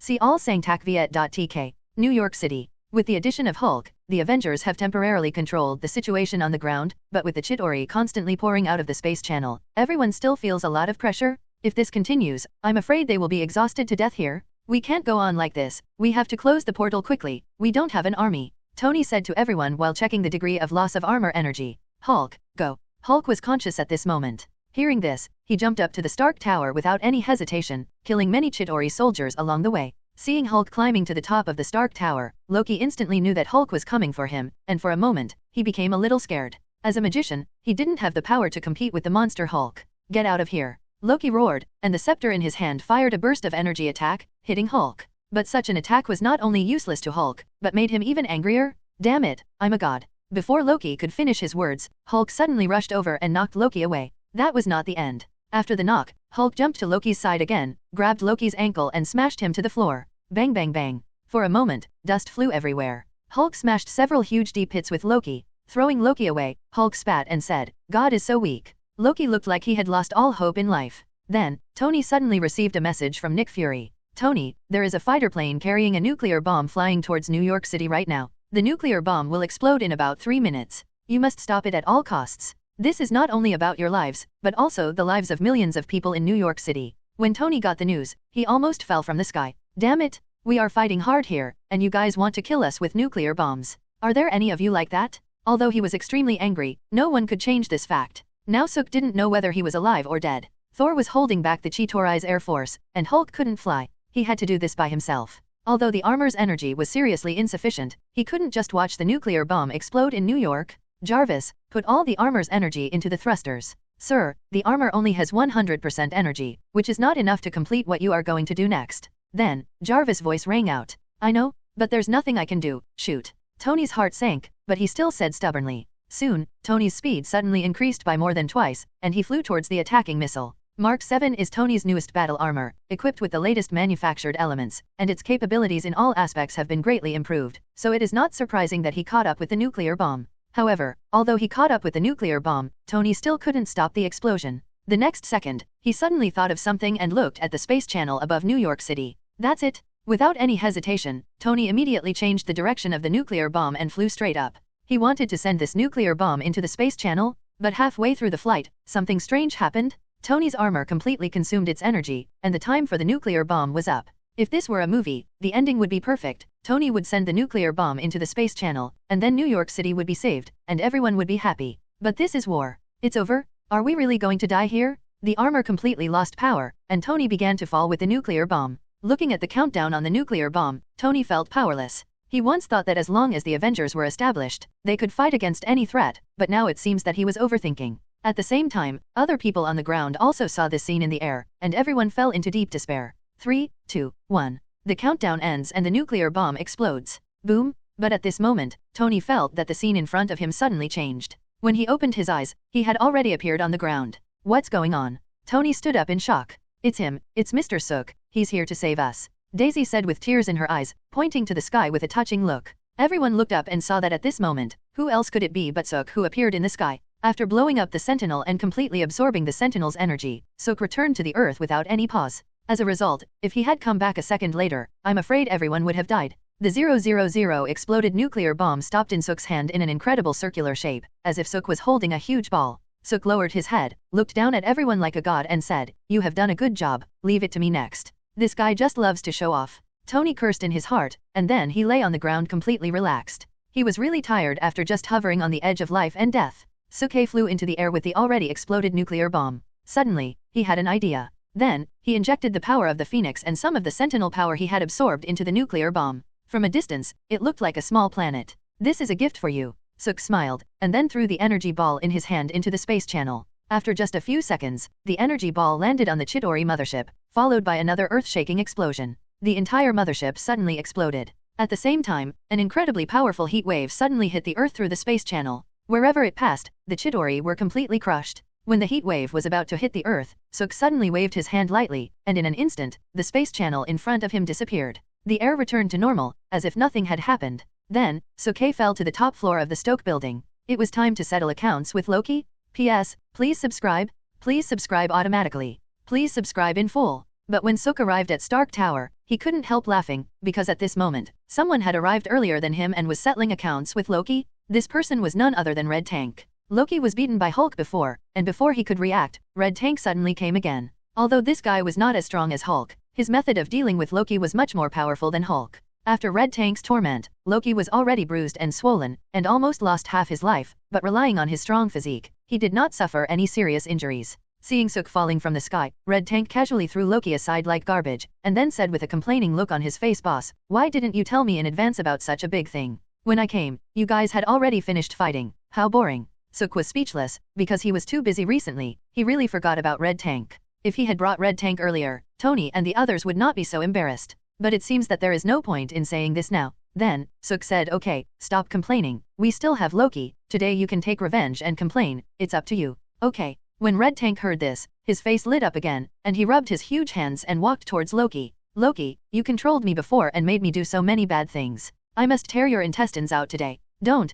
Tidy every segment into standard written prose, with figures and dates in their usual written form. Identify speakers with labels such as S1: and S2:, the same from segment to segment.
S1: See all sangtakviet.tk. New York City. With the addition of Hulk, the Avengers have temporarily controlled the situation on the ground, but with the Chitauri constantly pouring out of the space channel, everyone still feels a lot of pressure. If this continues, I'm afraid they will be exhausted to death here. We can't go on like this, we have to close the portal quickly, we don't have an army, Tony said to everyone while checking the degree of loss of armor energy. Hulk, go. Hulk was conscious at this moment. Hearing this, he jumped up to the Stark Tower without any hesitation, killing many Chitauri soldiers along the way. Seeing Hulk climbing to the top of the Stark Tower, Loki instantly knew that Hulk was coming for him, and for a moment, he became a little scared. As a magician, he didn't have the power to compete with the monster Hulk. Get out of here. Loki roared, and the scepter in his hand fired a burst of energy attack, hitting Hulk. But such an attack was not only useless to Hulk, but made him even angrier. Damn it, I'm a god. Before Loki could finish his words, Hulk suddenly rushed over and knocked Loki away. That was not the end. After the knock, Hulk jumped to Loki's side again, grabbed Loki's ankle and smashed him to the floor. Bang bang bang. For a moment, dust flew everywhere. Hulk smashed several huge deep hits with Loki. Throwing Loki away, Hulk spat and said, God is so weak. Loki looked like he had lost all hope in life. Then, Tony suddenly received a message from Nick Fury. Tony, there is a fighter plane carrying a nuclear bomb flying towards New York City right now. The nuclear bomb will explode in about 3 minutes. You must stop it at all costs. This is not only about your lives, but also the lives of millions of people in New York City. When Tony got the news, he almost fell from the sky. Damn it! We are fighting hard here, and you guys want to kill us with nuclear bombs. Are there any of you like that? Although he was extremely angry, no one could change this fact. Now Suk didn't know whether he was alive or dead. Thor was holding back the Chitauri's air force, and Hulk couldn't fly. He had to do this by himself. Although the armor's energy was seriously insufficient, he couldn't just watch the nuclear bomb explode in New York. Jarvis, put all the armor's energy into the thrusters. Sir, the armor only has 100% energy, which is not enough to complete what you are going to do next. Then, Jarvis' voice rang out. I know, but there's nothing I can do, shoot. Tony's heart sank, but he still said stubbornly. Soon, Tony's speed suddenly increased by more than twice, and he flew towards the attacking missile. Mark 7 is Tony's newest battle armor, equipped with the latest manufactured elements, and its capabilities in all aspects have been greatly improved, so it is not surprising that he caught up with the nuclear bomb. However, although he caught up with the nuclear bomb, Tony still couldn't stop the explosion. The next second, he suddenly thought of something and looked at the space channel above New York City. That's it. Without any hesitation, Tony immediately changed the direction of the nuclear bomb and flew straight up. He wanted to send this nuclear bomb into the space channel, but halfway through the flight, something strange happened. Tony's armor completely consumed its energy, and the time for the nuclear bomb was up. If this were a movie, the ending would be perfect. Tony would send the nuclear bomb into the space channel, and then New York City would be saved, and everyone would be happy. But this is war. It's over? Are we really going to die here? The armor completely lost power, and Tony began to fall with the nuclear bomb. Looking at the countdown on the nuclear bomb, Tony felt powerless. He once thought that as long as the Avengers were established, they could fight against any threat, but now it seems that he was overthinking. At the same time, other people on the ground also saw this scene in the air, and everyone fell into deep despair. 3, 2, 1. The countdown ends and the nuclear bomb explodes. Boom! But at this moment, Tony felt that the scene in front of him suddenly changed. When he opened his eyes, he had already appeared on the ground. What's going on? Tony stood up in shock. It's him, it's Mr. Suk, he's here to save us. Daisy said with tears in her eyes, pointing to the sky with a touching look. Everyone looked up and saw that at this moment, who else could it be but Suk who appeared in the sky? After blowing up the Sentinel and completely absorbing the Sentinel's energy, Suk returned to the Earth without any pause. As a result, if he had come back a second later, I'm afraid everyone would have died. The 000 exploded nuclear bomb stopped in Suk's hand in an incredible circular shape, as if Suk was holding a huge ball. Suk lowered his head, looked down at everyone like a god and said, "You have done a good job, leave it to me next. This guy just loves to show off." Tony cursed in his heart, and then he lay on the ground completely relaxed. He was really tired after just hovering on the edge of life and death. Suke flew into the air with the already exploded nuclear bomb. Suddenly, he had an idea. Then, he injected the power of the Phoenix and some of the Sentinel power he had absorbed into the nuclear bomb. From a distance, it looked like a small planet. "This is a gift for you." Suk smiled, and then threw the energy ball in his hand into the space channel. After just a few seconds, the energy ball landed on the Chitauri mothership, followed by another earth-shaking explosion. The entire mothership suddenly exploded. At the same time, an incredibly powerful heat wave suddenly hit the Earth through the space channel. Wherever it passed, the Chitauri were completely crushed. When the heat wave was about to hit the Earth, Suk suddenly waved his hand lightly, and in an instant, the space channel in front of him disappeared. The air returned to normal, as if nothing had happened. Then, Suke fell to the top floor of the Stoke building. It was time to settle accounts with Loki. P.S. Please subscribe. Please subscribe automatically. Please subscribe in full. But when Suk arrived at Stark Tower, he couldn't help laughing, because at this moment, someone had arrived earlier than him and was settling accounts with Loki. This person was none other than Red Tank. Loki was beaten by Hulk before, and before he could react, Red Tank suddenly came again. Although this guy was not as strong as Hulk, his method of dealing with Loki was much more powerful than Hulk. After Red Tank's torment, Loki was already bruised and swollen, and almost lost half his life, but relying on his strong physique, he did not suffer any serious injuries. Seeing Sook falling from the sky, Red Tank casually threw Loki aside like garbage, and then said with a complaining look on his face, "Boss, why didn't you tell me in advance about such a big thing? When I came, you guys had already finished fighting. How boring." Sook was speechless, because he was too busy recently, he really forgot about Red Tank. If he had brought Red Tank earlier, Tony and the others would not be so embarrassed. But it seems that there is no point in saying this now. Then, Sook said, "Okay, stop complaining, we still have Loki, today you can take revenge and complain, it's up to you." "Okay." When Red Tank heard this, his face lit up again, and he rubbed his huge hands and walked towards Loki. "Loki, you controlled me before and made me do so many bad things. I must tear your intestines out today. Don't,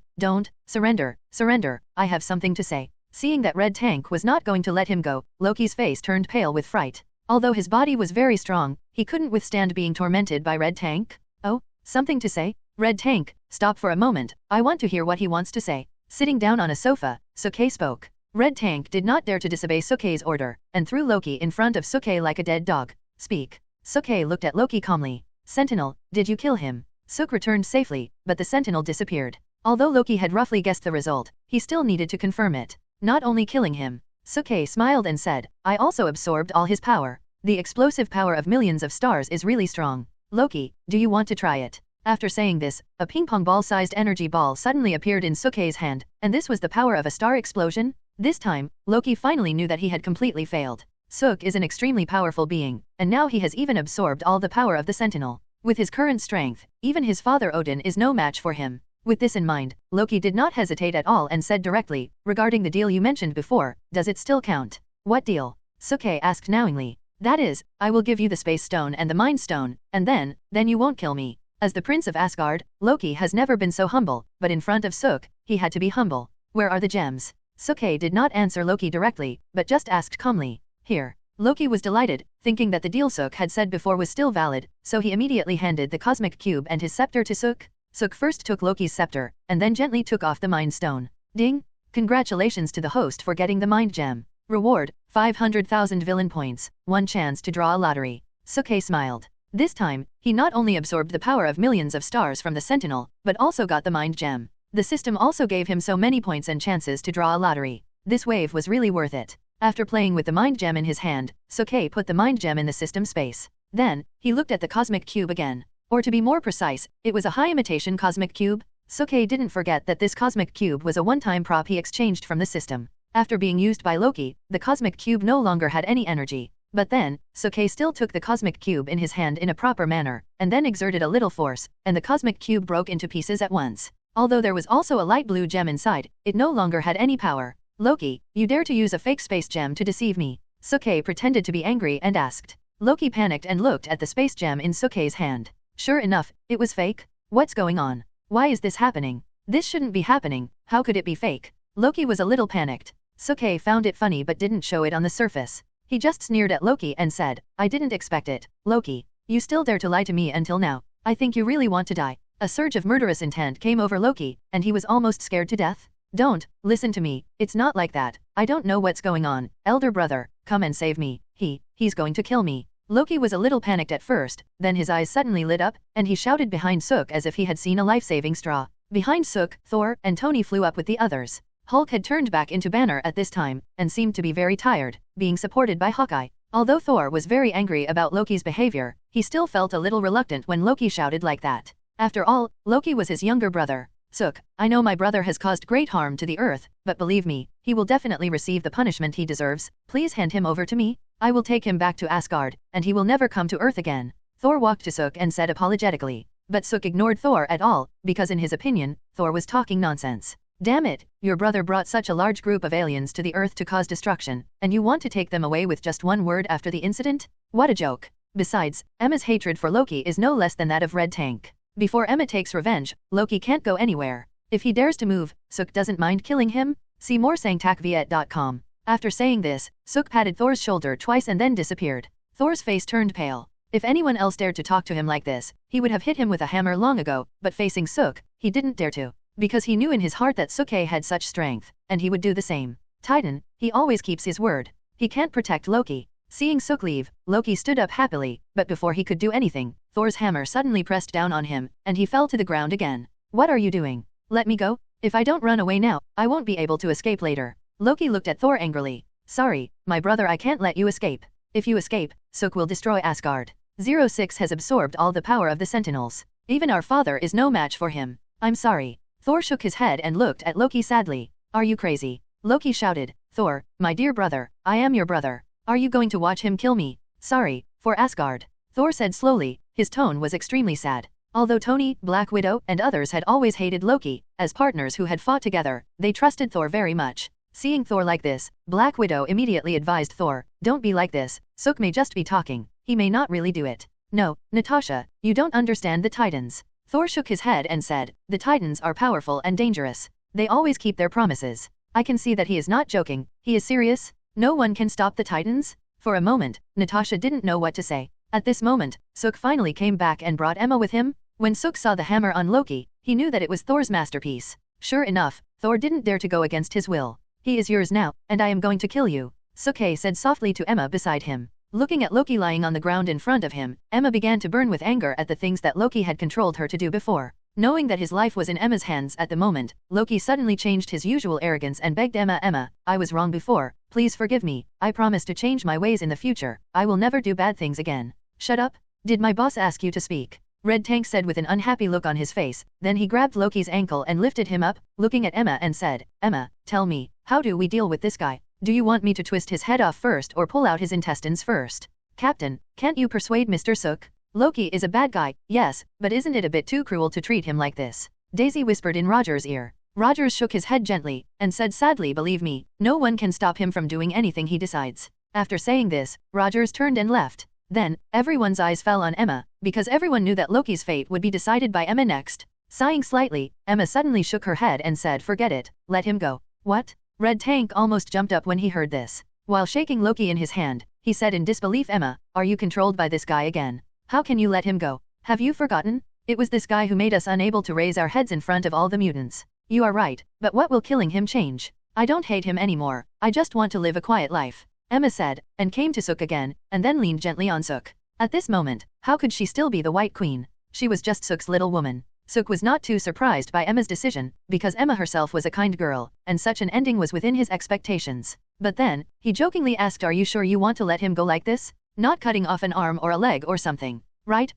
S1: surrender, I have something to say." Seeing that Red Tank was not going to let him go, Loki's face turned pale with fright. Although his body was very strong, he couldn't withstand being tormented by Red Tank. "Oh, something to say? Red Tank, stop for a moment, I want to hear what he wants to say." Sitting down on a sofa, Sookie spoke. Red Tank did not dare to disobey Sookie's order, and threw Loki in front of Sookie like a dead dog. "Speak." Sookie looked at Loki calmly. "Sentinel, did you kill him?" Sook returned safely, but the sentinel disappeared. Although Loki had roughly guessed the result, he still needed to confirm it. "Not only killing him." Sookie smiled and said, "I also absorbed all his power. The explosive power of millions of stars is really strong. Loki, do you want to try it?" After saying this, a ping-pong ball-sized energy ball suddenly appeared in Sookie's hand, and this was the power of a star explosion? This time, Loki finally knew that he had completely failed. Sook is an extremely powerful being, and now he has even absorbed all the power of the Sentinel. With his current strength, even his father Odin is no match for him. With this in mind, Loki did not hesitate at all and said directly, "Regarding the deal you mentioned before, does it still count?" "What deal?" Sookie asked knowingly. "That is, I will give you the Space Stone and the Mind Stone, and then you won't kill me." As the Prince of Asgard, Loki has never been so humble, but in front of Sook, he had to be humble. "Where are the gems?" Sookie did not answer Loki directly, but just asked calmly. "Here." Loki was delighted, thinking that the deal Sook had said before was still valid, so he immediately handed the cosmic cube and his scepter to Sook. Sook first took Loki's scepter, and then gently took off the Mind Stone. "Ding! Congratulations to the host for getting the Mind Gem. Reward, 500,000 villain points, 1 chance to draw a lottery." Sookie smiled. This time, he not only absorbed the power of millions of stars from the Sentinel, but also got the Mind Gem. The system also gave him so many points and chances to draw a lottery. This wave was really worth it. After playing with the Mind Gem in his hand, Sookie put the Mind Gem in the system space. Then, he looked at the cosmic cube again. Or to be more precise, it was a high imitation cosmic cube. Sookie didn't forget that this cosmic cube was a one-time prop he exchanged from the system. After being used by Loki, the cosmic cube no longer had any energy. But then, Sookie still took the cosmic cube in his hand in a proper manner, and then exerted a little force, and the cosmic cube broke into pieces at once. Although there was also a light blue gem inside, it no longer had any power. "Loki, you dare to use a fake space gem to deceive me?" Sookie pretended to be angry and asked. Loki panicked and looked at the space gem in Sookie's hand. Sure enough, it was fake. "What's going on? Why is this happening? This shouldn't be happening, how could it be fake?" Loki was a little panicked. Sookie found it funny but didn't show it on the surface. He just sneered at Loki and said, "I didn't expect it. Loki, you still dare to lie to me until now. I think you really want to die." A surge of murderous intent came over Loki, and he was almost scared to death. "Don't, listen to me, it's not like that. I don't know what's going on. Elder brother, come and save me. He's going to kill me." Loki was a little panicked at first, then his eyes suddenly lit up, and he shouted behind Sook as if he had seen a life-saving straw. Behind Sook, Thor and Tony flew up with the others. Hulk had turned back into Banner at this time, and seemed to be very tired, being supported by Hawkeye. Although Thor was very angry about Loki's behavior, he still felt a little reluctant when Loki shouted like that. After all, Loki was his younger brother. "Sook, I know my brother has caused great harm to the earth, but believe me, he will definitely receive the punishment he deserves. Please hand him over to me. I will take him back to Asgard, and he will never come to Earth again." Thor walked to Sook and said apologetically. But Sook ignored Thor at all, because in his opinion, Thor was talking nonsense. "Damn it, your brother brought such a large group of aliens to the Earth to cause destruction, and you want to take them away with just one word after the incident? What a joke." Besides, Emma's hatred for Loki is no less than that of Red Tank. Before Emma takes revenge, Loki can't go anywhere. If he dares to move, Sook doesn't mind killing him. See more sangtakviet.com. After saying this, Sook patted Thor's shoulder twice and then disappeared. Thor's face turned pale. If anyone else dared to talk to him like this, he would have hit him with a hammer long ago, but facing Suk, he didn't dare to. Because he knew in his heart that Suke had such strength, and he would do the same. Titan, he always keeps his word. He can't protect Loki. Seeing Suk leave, Loki stood up happily, but before he could do anything, Thor's hammer suddenly pressed down on him, and he fell to the ground again. What are you doing? Let me go? If I don't run away now, I won't be able to escape later. Loki looked at Thor angrily. Sorry, my brother, I can't let you escape. If you escape, Suk will destroy Asgard. 06 has absorbed all the power of the Sentinels. Even our father is no match for him. I'm sorry. Thor shook his head and looked at Loki sadly. Are you crazy? Loki shouted. Thor, my dear brother, I am your brother. Are you going to watch him kill me? Sorry, for Asgard. Thor said slowly, his tone was extremely sad. Although Tony, Black Widow, and others had always hated Loki, as partners who had fought together, they trusted Thor very much. Seeing Thor like this, Black Widow immediately advised Thor, don't be like this, Suk may just be talking, he may not really do it. No, Natasha, you don't understand the Titans. Thor shook his head and said, the Titans are powerful and dangerous. They always keep their promises. I can see that he is not joking, he is serious. No one can stop the Titans? For a moment, Natasha didn't know what to say. At this moment, Suk finally came back and brought Emma with him. When Suk saw the hammer on Loki, he knew that it was Thor's masterpiece. Sure enough, Thor didn't dare to go against his will. He is yours now, and I am going to kill you, Suke said softly to Emma beside him. Looking at Loki lying on the ground in front of him, Emma began to burn with anger at the things that Loki had controlled her to do before. Knowing that his life was in Emma's hands at the moment, Loki suddenly changed his usual arrogance and begged Emma, I was wrong before, please forgive me, I promise to change my ways in the future, I will never do bad things again. Shut up? Did my boss ask you to speak? Red Tank said with an unhappy look on his face, then he grabbed Loki's ankle and lifted him up, looking at Emma and said, Emma, tell me, how do we deal with this guy? Do you want me to twist his head off first or pull out his intestines first? Captain, can't you persuade Mr. Suk? Loki is a bad guy, yes, but isn't it a bit too cruel to treat him like this? Daisy whispered in Roger's ear. Rogers shook his head gently, and said sadly, believe me, no one can stop him from doing anything he decides. After saying this, Rogers turned and left. Then, everyone's eyes fell on Emma, because everyone knew that Loki's fate would be decided by Emma next. Sighing slightly, Emma suddenly shook her head and said, forget it, let him go. What? Red Tank almost jumped up when he heard this. While shaking Loki in his hand, he said in disbelief, Emma, are you controlled by this guy again? How can you let him go? Have you forgotten? It was this guy who made us unable to raise our heads in front of all the mutants. You are right, but what will killing him change? I don't hate him anymore, I just want to live a quiet life, Emma said, and came to Suk again, and then leaned gently on Suk. At this moment, how could she still be the White Queen? She was just Suk's little woman. Suk was not too surprised by Emma's decision, because Emma herself was a kind girl, and such an ending was within his expectations. But then, he jokingly asked, are you sure you want to let him go like this? Not cutting off an arm or a leg or something. Right.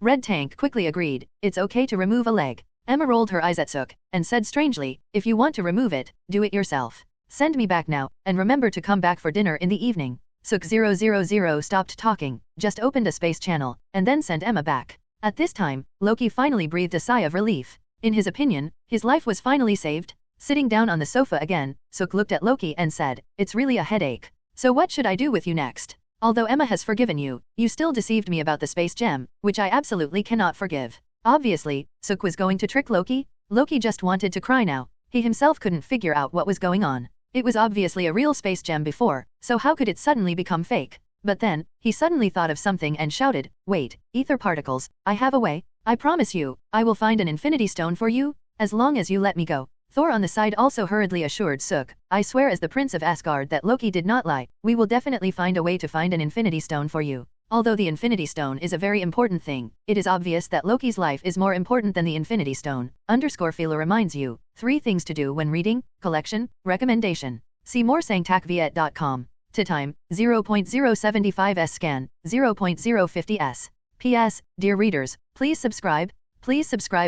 S1: Red Tank quickly agreed, it's okay to remove a leg. Emma rolled her eyes at Suk, and said strangely, if you want to remove it, do it yourself. Send me back now, and remember to come back for dinner in the evening. Suk 000 stopped talking, just opened a space channel, and then sent Emma back. At this time, Loki finally breathed a sigh of relief. In his opinion, his life was finally saved. Sitting down on the sofa again, Suk looked at Loki and said, it's really a headache. So what should I do with you next? Although Emma has forgiven you, you still deceived me about the space gem, which I absolutely cannot forgive. Obviously, Suk was going to trick Loki. Loki just wanted to cry now. He himself couldn't figure out what was going on. It was obviously a real space gem before, so how could it suddenly become fake? But then, he suddenly thought of something and shouted, wait, ether particles, I have a way. I promise you, I will find an infinity stone for you, as long as you let me go. Thor on the side also hurriedly assured Suk, I swear as the Prince of Asgard that Loki did not lie, we will definitely find a way to find an infinity stone for you. Although the infinity stone is a very important thing, it is obvious that Loki's life is more important than the infinity stone. Fila reminds you, 3 things to do when reading, collection, recommendation. See more sangtakviet.com. To time, 0.075s scan, 0.050s. PS, dear readers, please subscribe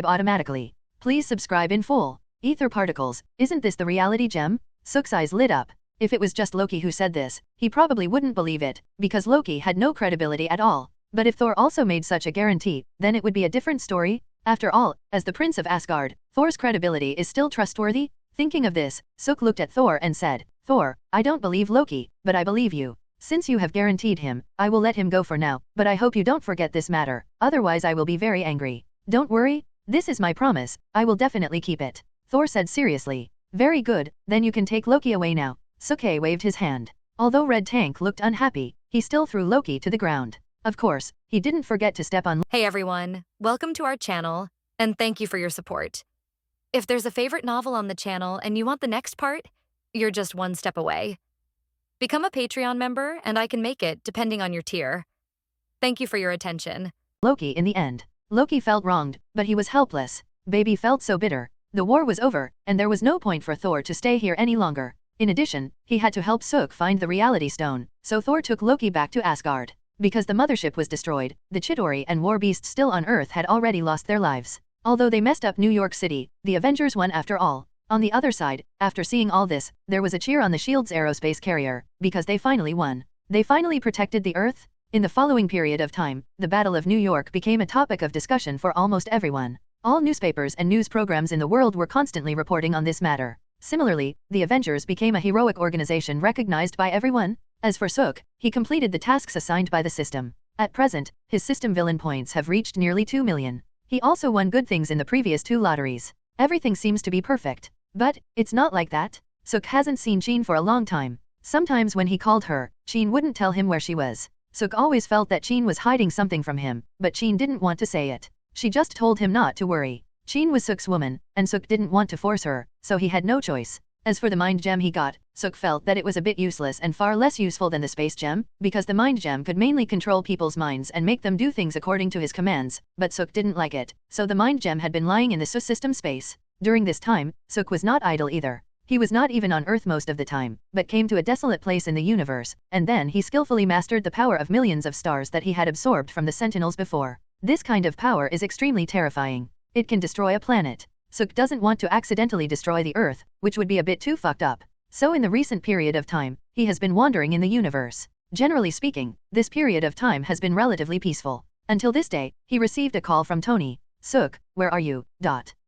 S1: automatically. Please subscribe in full. Ether particles, isn't this the reality gem? Suk's eyes lit up. If it was just Loki who said this, he probably wouldn't believe it, because Loki had no credibility at all. But if Thor also made such a guarantee, then it would be a different story. After all, as the Prince of Asgard, Thor's credibility is still trustworthy. Thinking of this, Suk looked at Thor and said, Thor, I don't believe Loki, but I believe you. Since you have guaranteed him, I will let him go for now, but I hope you don't forget this matter, otherwise I will be very angry. Don't worry, this is my promise, I will definitely keep it. Thor said seriously. Very good, then you can take Loki away now. Suke waved his hand. Although Red Tank looked unhappy, he still threw Loki to the ground. Of course, he didn't forget to step on.
S2: Hey everyone, welcome to our channel, and thank you for your support. If there's a favorite novel on the channel and you want the next part, you're just one step away. Become a Patreon member and I can make it depending on your tier. Thank you for your attention.
S1: Loki in the end. Loki felt wronged, but he was helpless. Baby felt so bitter. The war was over, and there was no point for Thor to stay here any longer. In addition, he had to help Suk find the Reality Stone, so Thor took Loki back to Asgard. Because the mothership was destroyed, the Chitauri and war beasts still on Earth had already lost their lives. Although they messed up New York City, the Avengers won after all. On the other side, after seeing all this, there was a cheer on the S.H.I.E.L.D.'s aerospace carrier, because they finally won. They finally protected the Earth. In the following period of time, the Battle of New York became a topic of discussion for almost everyone. All newspapers and news programs in the world were constantly reporting on this matter. Similarly, the Avengers became a heroic organization recognized by everyone. As for Suk, he completed the tasks assigned by the system. At present, his system villain points have reached nearly 2 million. He also won good things in the previous 2 lotteries. Everything seems to be perfect. But, it's not like that. Suk hasn't seen Jean for a long time. Sometimes when he called her, Jean wouldn't tell him where she was. Suk always felt that Jean was hiding something from him, but Jean didn't want to say it. She just told him not to worry. Jean was Suk's woman, and Suk didn't want to force her, so he had no choice. As for the mind gem he got, Suk felt that it was a bit useless and far less useful than the space gem, because the mind gem could mainly control people's minds and make them do things according to his commands, but Suk didn't like it, so the mind gem had been lying in the SU system space. During this time, Suk was not idle either. He was not even on Earth most of the time, but came to a desolate place in the universe, and then he skillfully mastered the power of millions of stars that he had absorbed from the Sentinels before. This kind of power is extremely terrifying. It can destroy a planet. Suk doesn't want to accidentally destroy the Earth, which would be a bit too fucked up. So in the recent period of time, he has been wandering in the universe. Generally speaking, this period of time has been relatively peaceful. Until this day, he received a call from Tony. Suk, where are you?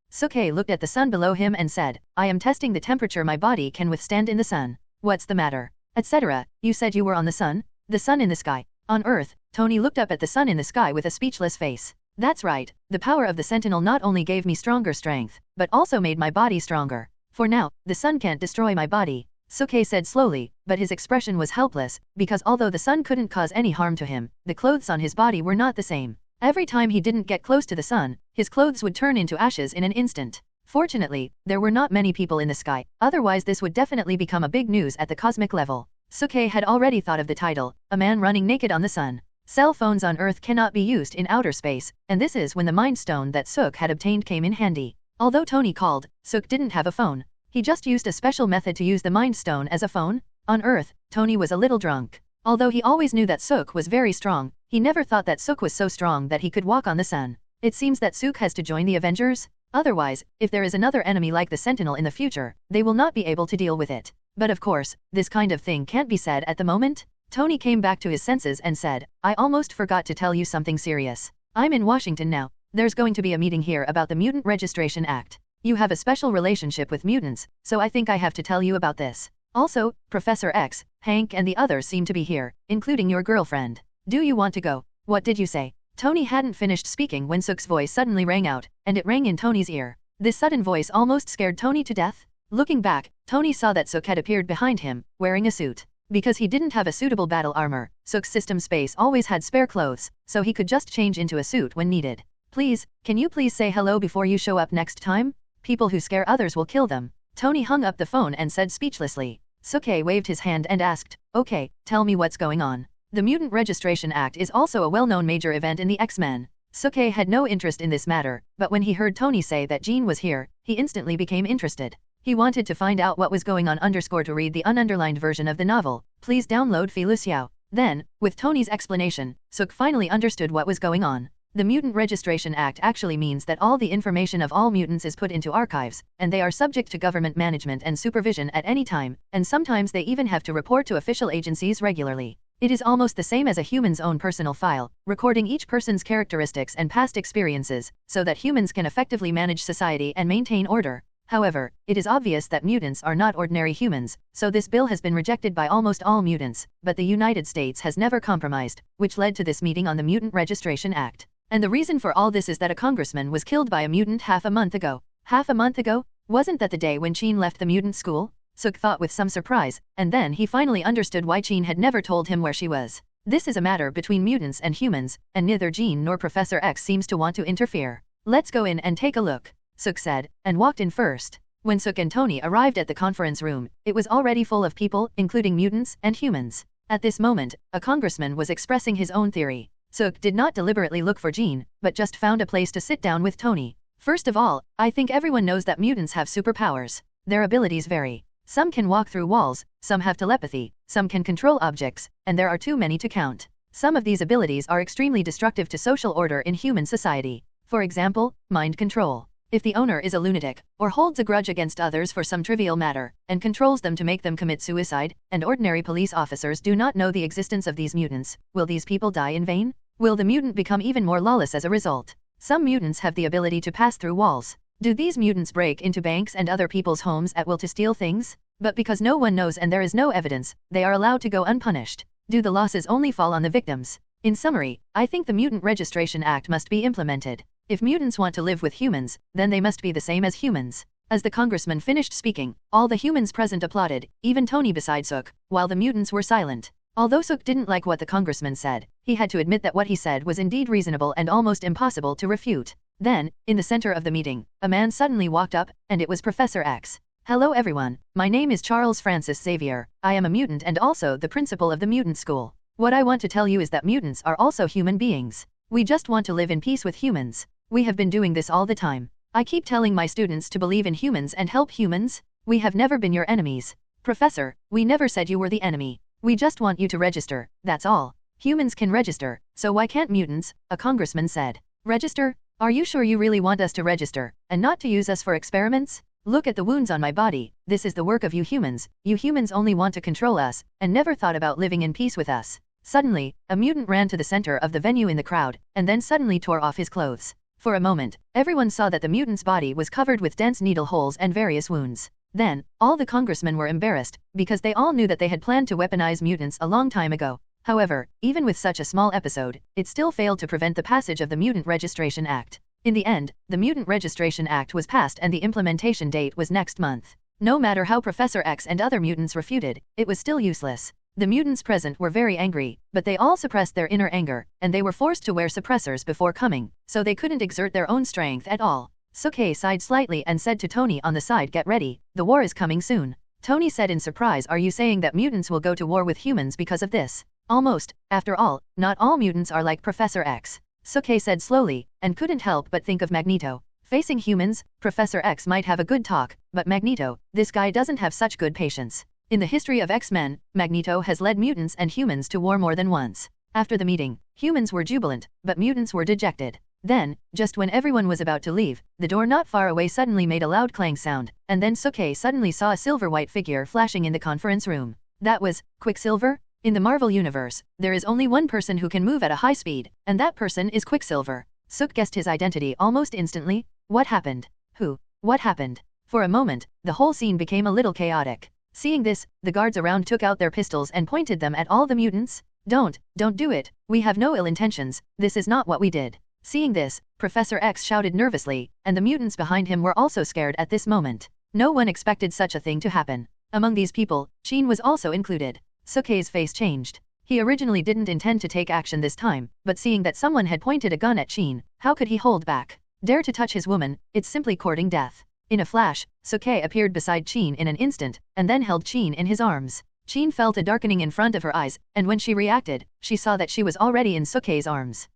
S1: Suk-hye looked at the sun below him and said, I am testing the temperature my body can withstand in the sun. What's the matter? Etc. You said you were on the sun? The sun in the sky. On Earth, Tony looked up at the sun in the sky with a speechless face. That's right, the power of the Sentinel not only gave me stronger strength, but also made my body stronger. For now, the sun can't destroy my body. Suk-hye said slowly, but his expression was helpless, because although the sun couldn't cause any harm to him, the clothes on his body were not the same. Every time he didn't get close to the sun, his clothes would turn into ashes in an instant. Fortunately, there were not many people in the sky, otherwise this would definitely become a big news at the cosmic level. Suk-hye had already thought of the title, A Man Running Naked on the Sun. Cell phones on Earth cannot be used in outer space, and this is when the Mind Stone that Suk had obtained came in handy. Although Tony called, Suk didn't have a phone. He just used a special method to use the Mind Stone as a phone. On Earth, Tony was a little drunk. Although he always knew that Suk was very strong, he never thought that Suk was so strong that he could walk on the sun. It seems that Suk has to join the Avengers. Otherwise, if there is another enemy like the Sentinel in the future, they will not be able to deal with it. But of course, this kind of thing can't be said at the moment. Tony came back to his senses and said, I almost forgot to tell you something serious. I'm in Washington now. There's going to be a meeting here about the Mutant Registration Act. You have a special relationship with mutants, so I think I have to tell you about this. Also, Professor X, Hank and the others seem to be here, including your girlfriend. Do you want to go? What did you say? Tony hadn't finished speaking when Suk's voice suddenly rang out, and it rang in Tony's ear. This sudden voice almost scared Tony to death. Looking back, Tony saw that Suk had appeared behind him, wearing a suit. Because he didn't have a suitable battle armor, Suk's system space always had spare clothes, so he could just change into a suit when needed. Please, can you please say hello before you show up next time? People who scare others will kill them. Tony hung up the phone and said speechlessly. Suk-hye waved his hand and asked, okay, tell me what's going on. The Mutant Registration Act is also a well-known major event in the X-Men. Suk-hye had no interest in this matter, but when he heard Tony say that Jean was here, he instantly became interested. He wanted to find out what was going on to read the ununderlined version of the novel. Please download Filuxiao. Then, with Tony's explanation, Suk finally understood what was going on. The Mutant Registration Act actually means that all the information of all mutants is put into archives, and they are subject to government management and supervision at any time, and sometimes they even have to report to official agencies regularly. It is almost the same as a human's own personal file, recording each person's characteristics and past experiences, so that humans can effectively manage society and maintain order. However, it is obvious that mutants are not ordinary humans, so this bill has been rejected by almost all mutants, but the United States has never compromised, which led to this meeting on the Mutant Registration Act. And the reason for all this is that a congressman was killed by a mutant half a month ago. Half a month ago? Wasn't that the day when Jean left the mutant school? Suk thought with some surprise, and then he finally understood why Jean had never told him where she was. This is a matter between mutants and humans, and neither Jean nor Professor X seems to want to interfere. Let's go in and take a look, Suk said, and walked in first. When Suk and Tony arrived at the conference room, it was already full of people, including mutants and humans. At this moment, a congressman was expressing his own theory. Suk did not deliberately look for Jean, but just found a place to sit down with Tony. First of all, I think everyone knows that mutants have superpowers. Their abilities vary. Some can walk through walls, some have telepathy, some can control objects, and there are too many to count. Some of these abilities are extremely destructive to social order in human society. For example, mind control. If the owner is a lunatic, or holds a grudge against others for some trivial matter, and controls them to make them commit suicide, and ordinary police officers do not know the existence of these mutants, will these people die in vain? Will the mutant become even more lawless as a result? Some mutants have the ability to pass through walls. Do these mutants break into banks and other people's homes at will to steal things? But because no one knows and there is no evidence, they are allowed to go unpunished. Do the losses only fall on the victims? In summary, I think the Mutant Registration Act must be implemented. If mutants want to live with humans, then they must be the same as humans. As the congressman finished speaking, all the humans present applauded, even Tony beside Suk, while the mutants were silent. Although Suk didn't like what the congressman said, he had to admit that what he said was indeed reasonable and almost impossible to refute. Then, in the center of the meeting, a man suddenly walked up, and it was Professor X. Hello everyone, my name is Charles Francis Xavier, I am a mutant and also the principal of the mutant school. What I want to tell you is that mutants are also human beings. We just want to live in peace with humans. We have been doing this all the time. I keep telling my students to believe in humans and help humans. We have never been your enemies. Professor, we never said you were the enemy. We just want you to register, that's all. Humans can register, so why can't mutants? A congressman said. Register? Are you sure you really want us to register, and not to use us for experiments? Look at the wounds on my body, this is the work of you humans. You humans only want to control us, and never thought about living in peace with us. Suddenly, a mutant ran to the center of the venue in the crowd, and then suddenly tore off his clothes. For a moment, everyone saw that the mutant's body was covered with dense needle holes and various wounds. Then, all the congressmen were embarrassed, because they all knew that they had planned to weaponize mutants a long time ago. However, even with such a small episode, it still failed to prevent the passage of the Mutant Registration Act. In the end, the Mutant Registration Act was passed and the implementation date was next month. No matter how Professor X and other mutants refuted, it was still useless. The mutants present were very angry, but they all suppressed their inner anger, and they were forced to wear suppressors before coming, so they couldn't exert their own strength at all. Suke sighed slightly and said to Tony on the side, get ready, the war is coming soon. Tony said in surprise, are you saying that mutants will go to war with humans because of this? Almost. After all, not all mutants are like Professor X. Suke said slowly, and couldn't help but think of Magneto. Facing humans, Professor X might have a good talk, but Magneto, this guy doesn't have such good patience. In the history of X-Men, Magneto has led mutants and humans to war more than once. After the meeting, humans were jubilant, but mutants were dejected. Then, just when everyone was about to leave, the door not far away suddenly made a loud clang sound, and then Suke suddenly saw a silver-white figure flashing in the conference room. That was Quicksilver? In the Marvel Universe, there is only one person who can move at a high speed, and that person is Quicksilver. Suk guessed his identity almost instantly. What happened? Who? What happened? For a moment, the whole scene became a little chaotic. Seeing this, the guards around took out their pistols and pointed them at all the mutants. Don't do it, we have no ill intentions, this is not what we did. Seeing this, Professor X shouted nervously, and the mutants behind him were also scared at this moment. No one expected such a thing to happen. Among these people, Jean was also included. Suke's face changed. He originally didn't intend to take action this time, but seeing that someone had pointed a gun at Jean, how could he hold back? Dare to touch his woman, it's simply courting death. In a flash, Suke appeared beside Jean in an instant, and then held Jean in his arms. Jean felt a darkening in front of her eyes, and when she reacted, she saw that she was already in Suke's arms.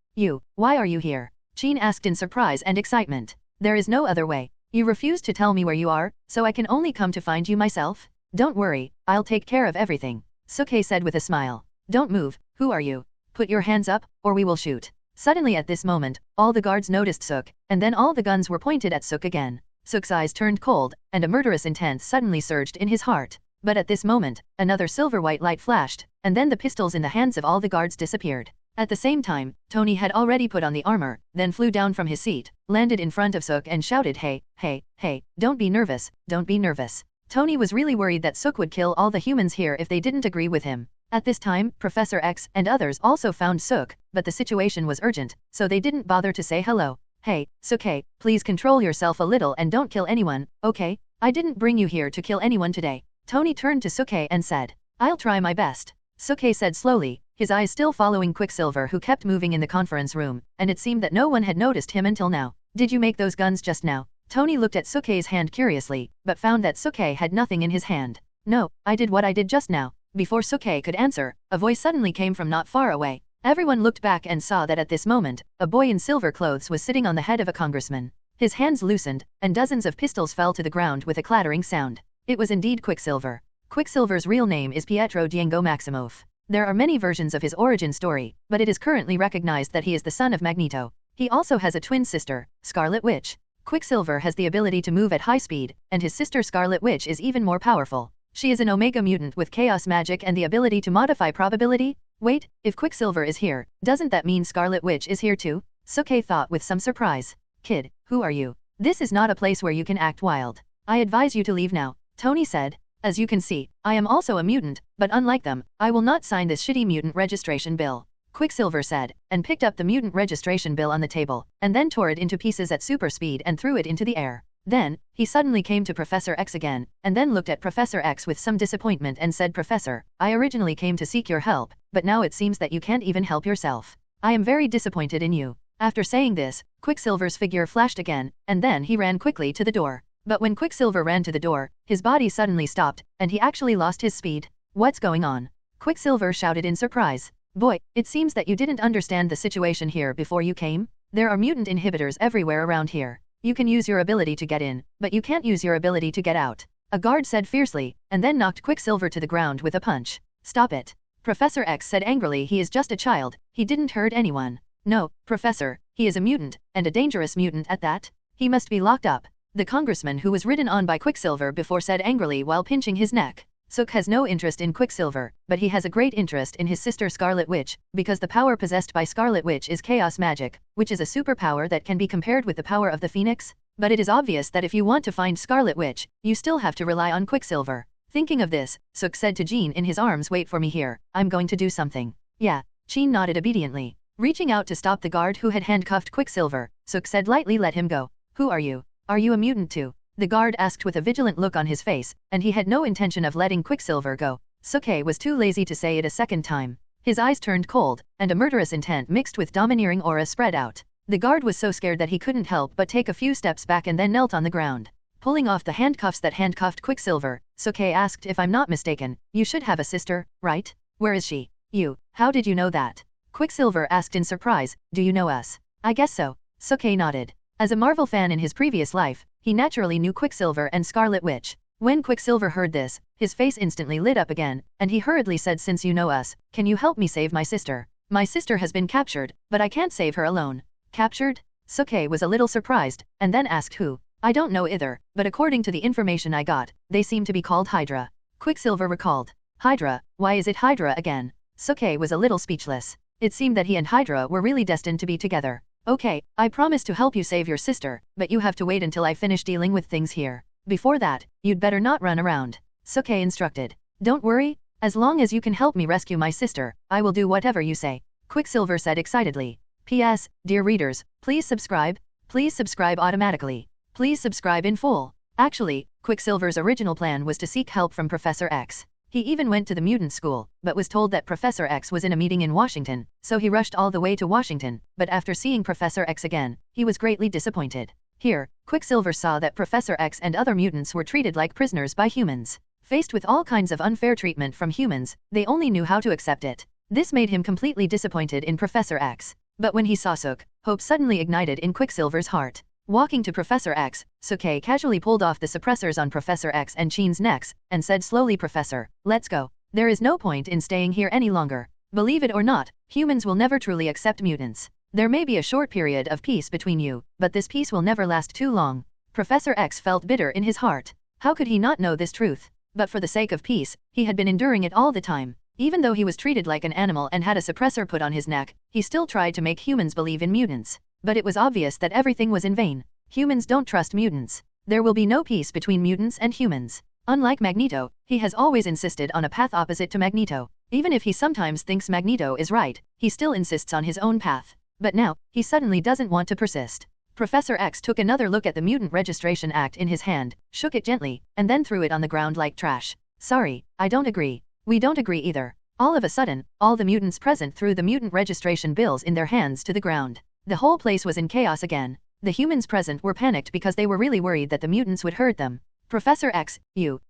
S1: Why are you here? Jean asked in surprise and excitement. There is no other way. You refused to tell me where you are, so I can only come to find you myself? Don't worry, I'll take care of everything. Suke said with a smile. Don't move, who are you? Put your hands up, or we will shoot. Suddenly at this moment, all the guards noticed Suk, and then all the guns were pointed at Suk again. Suk's eyes turned cold, and a murderous intent suddenly surged in his heart. But at this moment, another silver-white light flashed, and then the pistols in the hands of all the guards disappeared. At the same time, Tony had already put on the armor, then flew down from his seat, landed in front of Suk and shouted, hey, don't be nervous, don't be nervous. Tony was really worried that Suk would kill all the humans here if they didn't agree with him. At this time, Professor X and others also found Suk, but the situation was urgent, so they didn't bother to say hello. Hey, Suke, please control yourself a little and don't kill anyone, okay? I didn't bring you here to kill anyone today. Tony turned to Suke and said. I'll try my best. Suke said slowly, his eyes still following Quicksilver, who kept moving in the conference room, and it seemed that no one had noticed him until now. Did you make those guns just now? Tony looked at Sukei's hand curiously, but found that Sukei had nothing in his hand. No, I did what I did just now. Before Sukei could answer, a voice suddenly came from not far away. Everyone looked back and saw that at this moment, a boy in silver clothes was sitting on the head of a congressman. His hands loosened, and dozens of pistols fell to the ground with a clattering sound. It was indeed Quicksilver. Quicksilver's real name is Pietro Django Maximoff. There are many versions of his origin story, but it is currently recognized that he is the son of Magneto. He also has a twin sister, Scarlet Witch. Quicksilver has the ability to move at high speed, and his sister Scarlet Witch is even more powerful. She is an Omega mutant with chaos magic and the ability to modify probability. Wait, if Quicksilver is here, doesn't that mean Scarlet Witch is here too? Sukei thought with some surprise. Kid, who are you? This is not a place where you can act wild. I advise you to leave now, Tony said. As you can see, I am also a mutant, but unlike them, I will not sign this shitty mutant registration bill, Quicksilver said, and picked up the mutant registration bill on the table, and then tore it into pieces at super speed and threw it into the air. Then, he suddenly came to Professor X again, and then looked at Professor X with some disappointment and said, Professor, I originally came to seek your help, but now it seems that you can't even help yourself. I am very disappointed in you. After saying this, Quicksilver's figure flashed again, and then he ran quickly to the door. But when Quicksilver ran to the door, his body suddenly stopped, and he actually lost his speed. What's going on? Quicksilver shouted in surprise. Boy, it seems that you didn't understand the situation here before you came. There are mutant inhibitors everywhere around here. You can use your ability to get in, but you can't use your ability to get out, a guard said fiercely, and then knocked Quicksilver to the ground with a punch. Stop it. Professor X said angrily. He is just a child, he didn't hurt anyone. No, Professor, he is a mutant, and a dangerous mutant at that. He must be locked up. The congressman who was ridden on by Quicksilver before said angrily while pinching his neck. Sook has no interest in Quicksilver, but he has a great interest in his sister Scarlet Witch, because the power possessed by Scarlet Witch is chaos magic, which is a superpower that can be compared with the power of the Phoenix. But it is obvious that if you want to find Scarlet Witch, you still have to rely on Quicksilver. Thinking of this, Sook said to Jean in his arms, wait for me here, I'm going to do something. Yeah, Jean nodded obediently. Reaching out to stop the guard who had handcuffed Quicksilver, Sook said lightly, let him go. Who are you? Are you a mutant too? The guard asked with a vigilant look on his face, and he had no intention of letting Quicksilver go. Sukei was too lazy to say it a second time. His eyes turned cold, and a murderous intent mixed with domineering aura spread out. The guard was so scared that he couldn't help but take a few steps back and then knelt on the ground. Pulling off the handcuffs that handcuffed Quicksilver, Sukei asked, if I'm not mistaken, you should have a sister, right? Where is she? You, how did you know that? Quicksilver asked in surprise, do you know us? I guess so. Sukei nodded. As a Marvel fan in his previous life, he naturally knew Quicksilver and Scarlet Witch. When Quicksilver heard this, his face instantly lit up again, and he hurriedly said, since you know us, can you help me save my sister? My sister has been captured, but I can't save her alone. Captured? Sukei was a little surprised, and then asked who? I don't know either, but according to the information I got, they seem to be called Hydra. Quicksilver recalled. Hydra? Why is it Hydra again? Sukei was a little speechless. It seemed that he and Hydra were really destined to be together. Okay, I promise to help you save your sister, but you have to wait until I finish dealing with things here. Before that, you'd better not run around. Sukei instructed. Don't worry, as long as you can help me rescue my sister, I will do whatever you say. Quicksilver said excitedly. P.S. Dear readers, please subscribe automatically. Please subscribe in full. Actually, Quicksilver's original plan was to seek help from Professor X. He even went to the mutant school, but was told that Professor X was in a meeting in Washington, so he rushed all the way to Washington, but after seeing Professor X again, he was greatly disappointed. Here, Quicksilver saw that Professor X and other mutants were treated like prisoners by humans. Faced with all kinds of unfair treatment from humans, they only knew how to accept it. This made him completely disappointed in Professor X. But when he saw Sook, hope suddenly ignited in Quicksilver's heart. Walking to Professor X, Sukei casually pulled off the suppressors on Professor X and Jean's necks, and said slowly, Professor, let's go. There is no point in staying here any longer. Believe it or not, humans will never truly accept mutants. There may be a short period of peace between you, but this peace will never last too long. Professor X felt bitter in his heart. How could he not know this truth? But for the sake of peace, he had been enduring it all the time. Even though he was treated like an animal and had a suppressor put on his neck, he still tried to make humans believe in mutants. But it was obvious that everything was in vain. Humans don't trust mutants. There will be no peace between mutants and humans. Unlike Magneto, he has always insisted on a path opposite to Magneto. Even if he sometimes thinks Magneto is right, he still insists on his own path. But now, he suddenly doesn't want to persist. Professor X took another look at the Mutant Registration Act in his hand, shook it gently, and then threw it on the ground like trash. Sorry, I don't agree. We don't agree either. All of a sudden, all the mutants present threw the mutant registration bills in their hands to the ground. The whole place was in chaos again. The humans present were panicked because they were really worried that the mutants would hurt them. Professor X,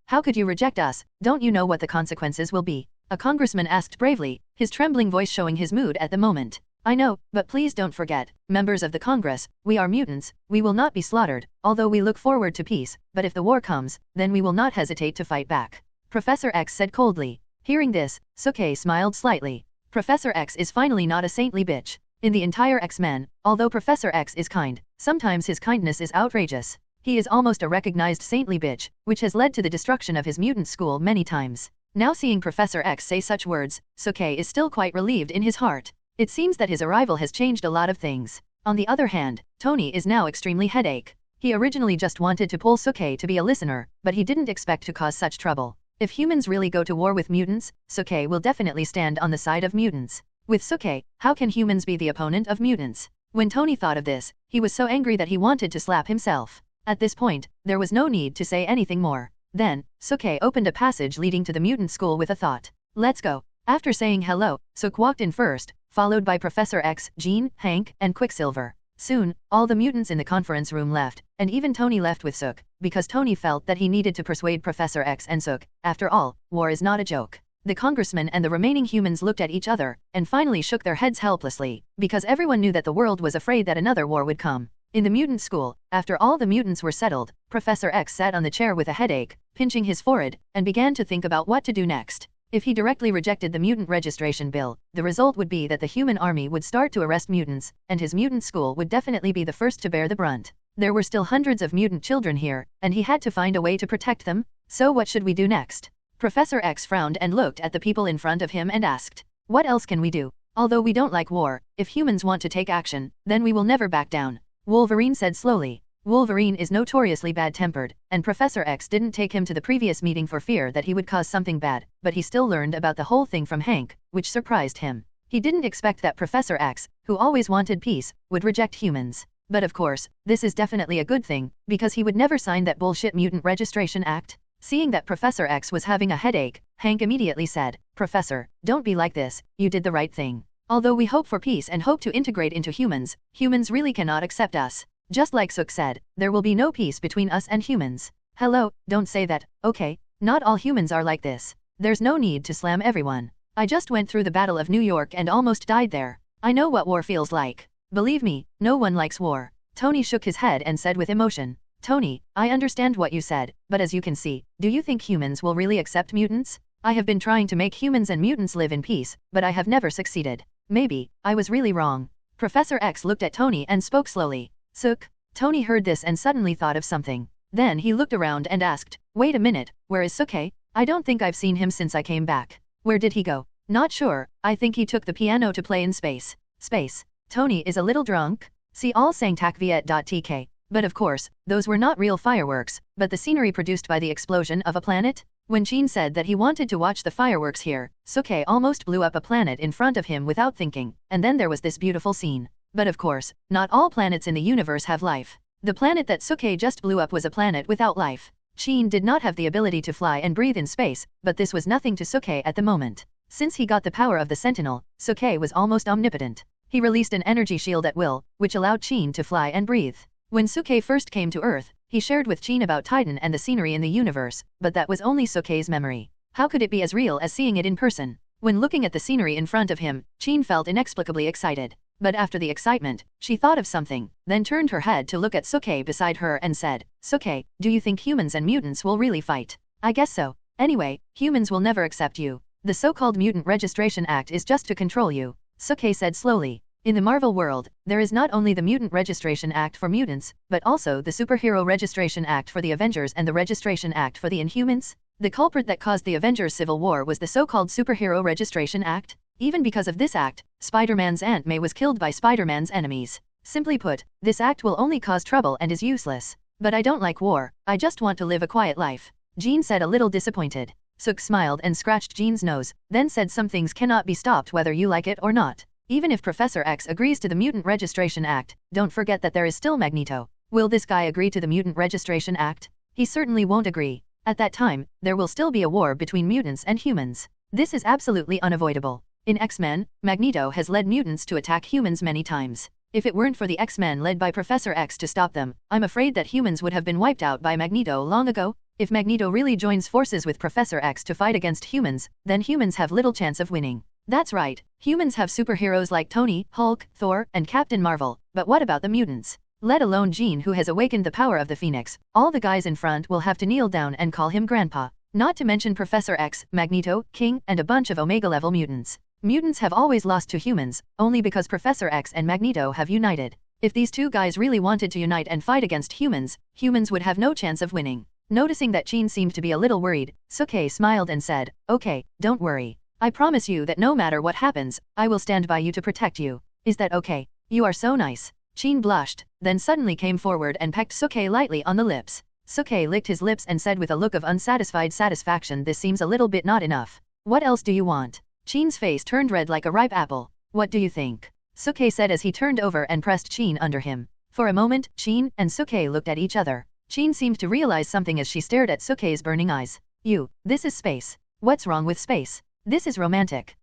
S1: how could you reject us? Don't you know what the consequences will be? A congressman asked bravely, his trembling voice showing his mood at the moment. I know, but please don't forget, members of the Congress, we are mutants, we will not be slaughtered, although we look forward to peace, but if the war comes, then we will not hesitate to fight back. Professor X said coldly. Hearing this, Suke smiled slightly. Professor X is finally not a saintly bitch. In the entire X-Men, although Professor X is kind, sometimes his kindness is outrageous. He is almost a recognized saintly bitch, which has led to the destruction of his mutant school many times. Now seeing Professor X say such words, Suke is still quite relieved in his heart. It seems that his arrival has changed a lot of things. On the other hand, Tony is now extremely headache. He originally just wanted to pull Suke to be a listener, but he didn't expect to cause such trouble. If humans really go to war with mutants, Suke will definitely stand on the side of mutants. With Suke, how can humans be the opponent of mutants? When Tony thought of this, he was so angry that he wanted to slap himself. At this point, there was no need to say anything more. Then, Suke opened a passage leading to the mutant school with a thought. Let's go. After saying hello, Suk walked in first, followed by Professor X, Jean, Hank, and Quicksilver. Soon, all the mutants in the conference room left, and even Tony left with Suk, because Tony felt that he needed to persuade Professor X and Suk. After all, war is not a joke. The congressman and the remaining humans looked at each other, and finally shook their heads helplessly, because everyone knew that the world was afraid that another war would come. In the mutant school, after all the mutants were settled, Professor X sat on the chair with a headache, pinching his forehead, and began to think about what to do next. If he directly rejected the mutant registration bill, the result would be that the human army would start to arrest mutants, and his mutant school would definitely be the first to bear the brunt. There were still hundreds of mutant children here, and he had to find a way to protect them. So what should we do next? Professor X frowned and looked at the people in front of him and asked, what else can we do? Although we don't like war, if humans want to take action, then we will never back down. Wolverine said slowly. Wolverine is notoriously bad-tempered, and Professor X didn't take him to the previous meeting for fear that he would cause something bad, but he still learned about the whole thing from Hank, which surprised him. He didn't expect that Professor X, who always wanted peace, would reject humans. But of course, this is definitely a good thing, because he would never sign that bullshit Mutant Registration Act. Seeing that Professor X was having a headache, Hank immediately said, Professor, don't be like this, you did the right thing. Although we hope for peace and hope to integrate into humans, humans really cannot accept us. Just like Suk said, there will be no peace between us and humans. Hello, don't say that, okay? Not all humans are like this. There's no need to slam everyone. I just went through the Battle of New York and almost died there. I know what war feels like. Believe me, no one likes war. Tony shook his head and said with emotion. Tony, I understand what you said, but as you can see, do you think humans will really accept mutants? I have been trying to make humans and mutants live in peace, but I have never succeeded. Maybe, I was really wrong. Professor X looked at Tony and spoke slowly. Suk. Tony heard this and suddenly thought of something. Then he looked around and asked, wait a minute, where is Suke? I don't think I've seen him since I came back. Where did he go? Not sure, I think he took the piano to play in space. Space. Tony is a little drunk? See all sangtakviet.tk. But of course, those were not real fireworks, but the scenery produced by the explosion of a planet? When Jean said that he wanted to watch the fireworks here, Suke almost blew up a planet in front of him without thinking, and then there was this beautiful scene. But of course, not all planets in the universe have life. The planet that Suke just blew up was a planet without life. Jean did not have the ability to fly and breathe in space, but this was nothing to Suke at the moment. Since he got the power of the Sentinel, Suke was almost omnipotent. He released an energy shield at will, which allowed Jean to fly and breathe. When Suke first came to Earth, he shared with Jean about Titan and the scenery in the universe, but that was only Suke's memory. How could it be as real as seeing it in person? When looking at the scenery in front of him, Jean felt inexplicably excited. But after the excitement, she thought of something, then turned her head to look at Suke beside her and said, Suke, do you think humans and mutants will really fight? I guess so. Anyway, humans will never accept you. The so-called Mutant Registration Act is just to control you, Suke said slowly. In the Marvel world, there is not only the Mutant Registration Act for mutants, but also the Superhero Registration Act for the Avengers and the Registration Act for the Inhumans. The culprit that caused the Avengers Civil War was the so-called Superhero Registration Act. Even because of this act, Spider-Man's Aunt May was killed by Spider-Man's enemies. Simply put, this act will only cause trouble and is useless. But I don't like war, I just want to live a quiet life, Jean said a little disappointed. Suk smiled and scratched Jean's nose, then said some things cannot be stopped whether you like it or not. Even if Professor X agrees to the Mutant Registration Act, don't forget that there is still Magneto. Will this guy agree to the Mutant Registration Act? He certainly won't agree. At that time, there will still be a war between mutants and humans. This is absolutely unavoidable. In X-Men, Magneto has led mutants to attack humans many times. If it weren't for the X-Men led by Professor X to stop them, I'm afraid that humans would have been wiped out by Magneto long ago. If Magneto really joins forces with Professor X to fight against humans, then humans have little chance of winning. That's right, humans have superheroes like Tony, Hulk, Thor, and Captain Marvel, but what about the mutants? Let alone Jean, who has awakened the power of the Phoenix. All the guys in front will have to kneel down and call him Grandpa. Not to mention Professor X, Magneto, King, and a bunch of Omega-level mutants. Mutants have always lost to humans, only because Professor X and Magneto have united. If these two guys really wanted to unite and fight against humans, humans would have no chance of winning. Noticing that Jean seemed to be a little worried, Suke smiled and said, "Okay, don't worry. I promise you that no matter what happens, I will stand by you to protect you. Is that okay? You are so nice." Jean blushed, then suddenly came forward and pecked Suke lightly on the lips. Suke licked his lips and said with a look of unsatisfied satisfaction, "This seems a little bit not enough. What else do you want?" Jean's face turned red like a ripe apple. "What do you think?" Suke said as he turned over and pressed Jean under him. For a moment, Jean and Suke looked at each other. Jean seemed to realize something as she stared at Suke's burning eyes. This is space. What's wrong with space? This is romantic.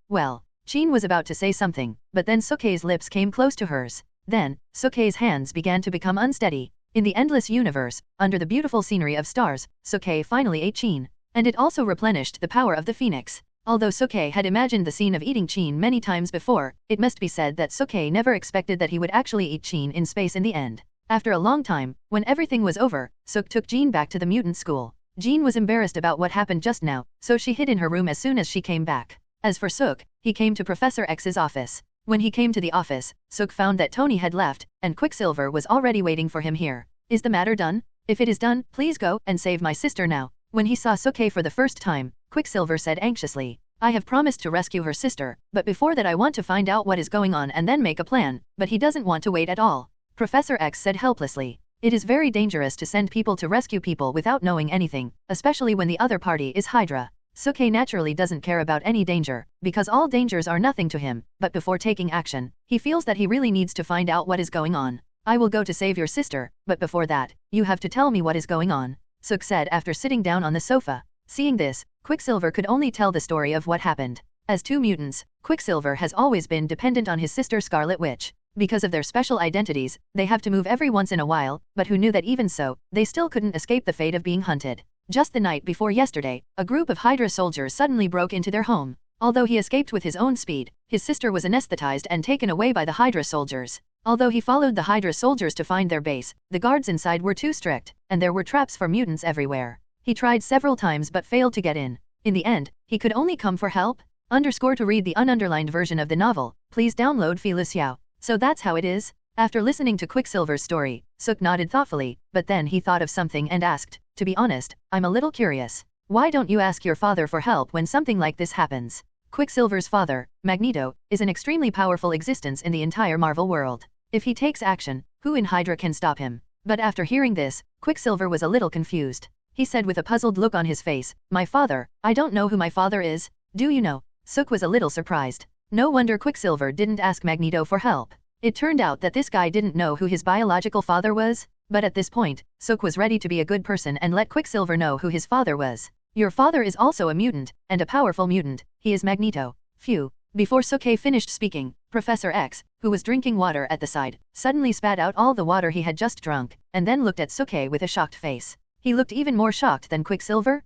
S1: Well. Jean was about to say something, but then Suke's lips came close to hers. Then, Suke's hands began to become unsteady. In the endless universe, under the beautiful scenery of stars, Suke finally ate Jean. And it also replenished the power of the Phoenix. Although Suke had imagined the scene of eating Jean many times before, it must be said that Suke never expected that he would actually eat Jean in space in the end. After a long time, when everything was over, Suke took Jean back to the mutant school. Jean was embarrassed about what happened just now, so she hid in her room as soon as she came back. As for Suke, he came to Professor X's office. When he came to the office, Suke found that Tony had left, and Quicksilver was already waiting for him here. "Is the matter done? If it is done, please go and save my sister now." When he saw Suke for the first time, Quicksilver said anxiously, "I have promised to rescue her sister, but before that I want to find out what is going on and then make a plan." But he doesn't want to wait at all. Professor X said helplessly, "It is very dangerous to send people to rescue people without knowing anything, especially when the other party is Hydra." Suke naturally doesn't care about any danger, because all dangers are nothing to him, but before taking action, he feels that he really needs to find out what is going on. "I will go to save your sister, but before that, you have to tell me what is going on," Suke said after sitting down on the sofa. Seeing this, Quicksilver could only tell the story of what happened. As two mutants, Quicksilver has always been dependent on his sister Scarlet Witch. Because of their special identities, they have to move every once in a while, but who knew that even so, they still couldn't escape the fate of being hunted. Just the night before yesterday, a group of Hydra soldiers suddenly broke into their home. Although he escaped with his own speed, his sister was anesthetized and taken away by the Hydra soldiers. Although he followed the Hydra soldiers to find their base, the guards inside were too strict, and there were traps for mutants everywhere. He tried several times but failed to get in. In the end, he could only come for help. To read the ununderlined version of the novel, please download Filuxiao. So that's how it is? After listening to Quicksilver's story, Suke nodded thoughtfully, but then he thought of something and asked, "To be honest, I'm a little curious. Why don't you ask your father for help when something like this happens?" Quicksilver's father, Magneto, is an extremely powerful existence in the entire Marvel world. If he takes action, who in Hydra can stop him? But after hearing this, Quicksilver was a little confused. He said with a puzzled look on his face, "My father? I don't know who my father is. Do you know?" Suke was a little surprised. No wonder Quicksilver didn't ask Magneto for help. It turned out that this guy didn't know who his biological father was. But at this point, Suke was ready to be a good person and let Quicksilver know who his father was. "Your father is also a mutant, and a powerful mutant. He is Magneto." Phew. Before Suke finished speaking, Professor X, who was drinking water at the side, suddenly spat out all the water he had just drunk, and then looked at Suke with a shocked face. He looked even more shocked than Quicksilver.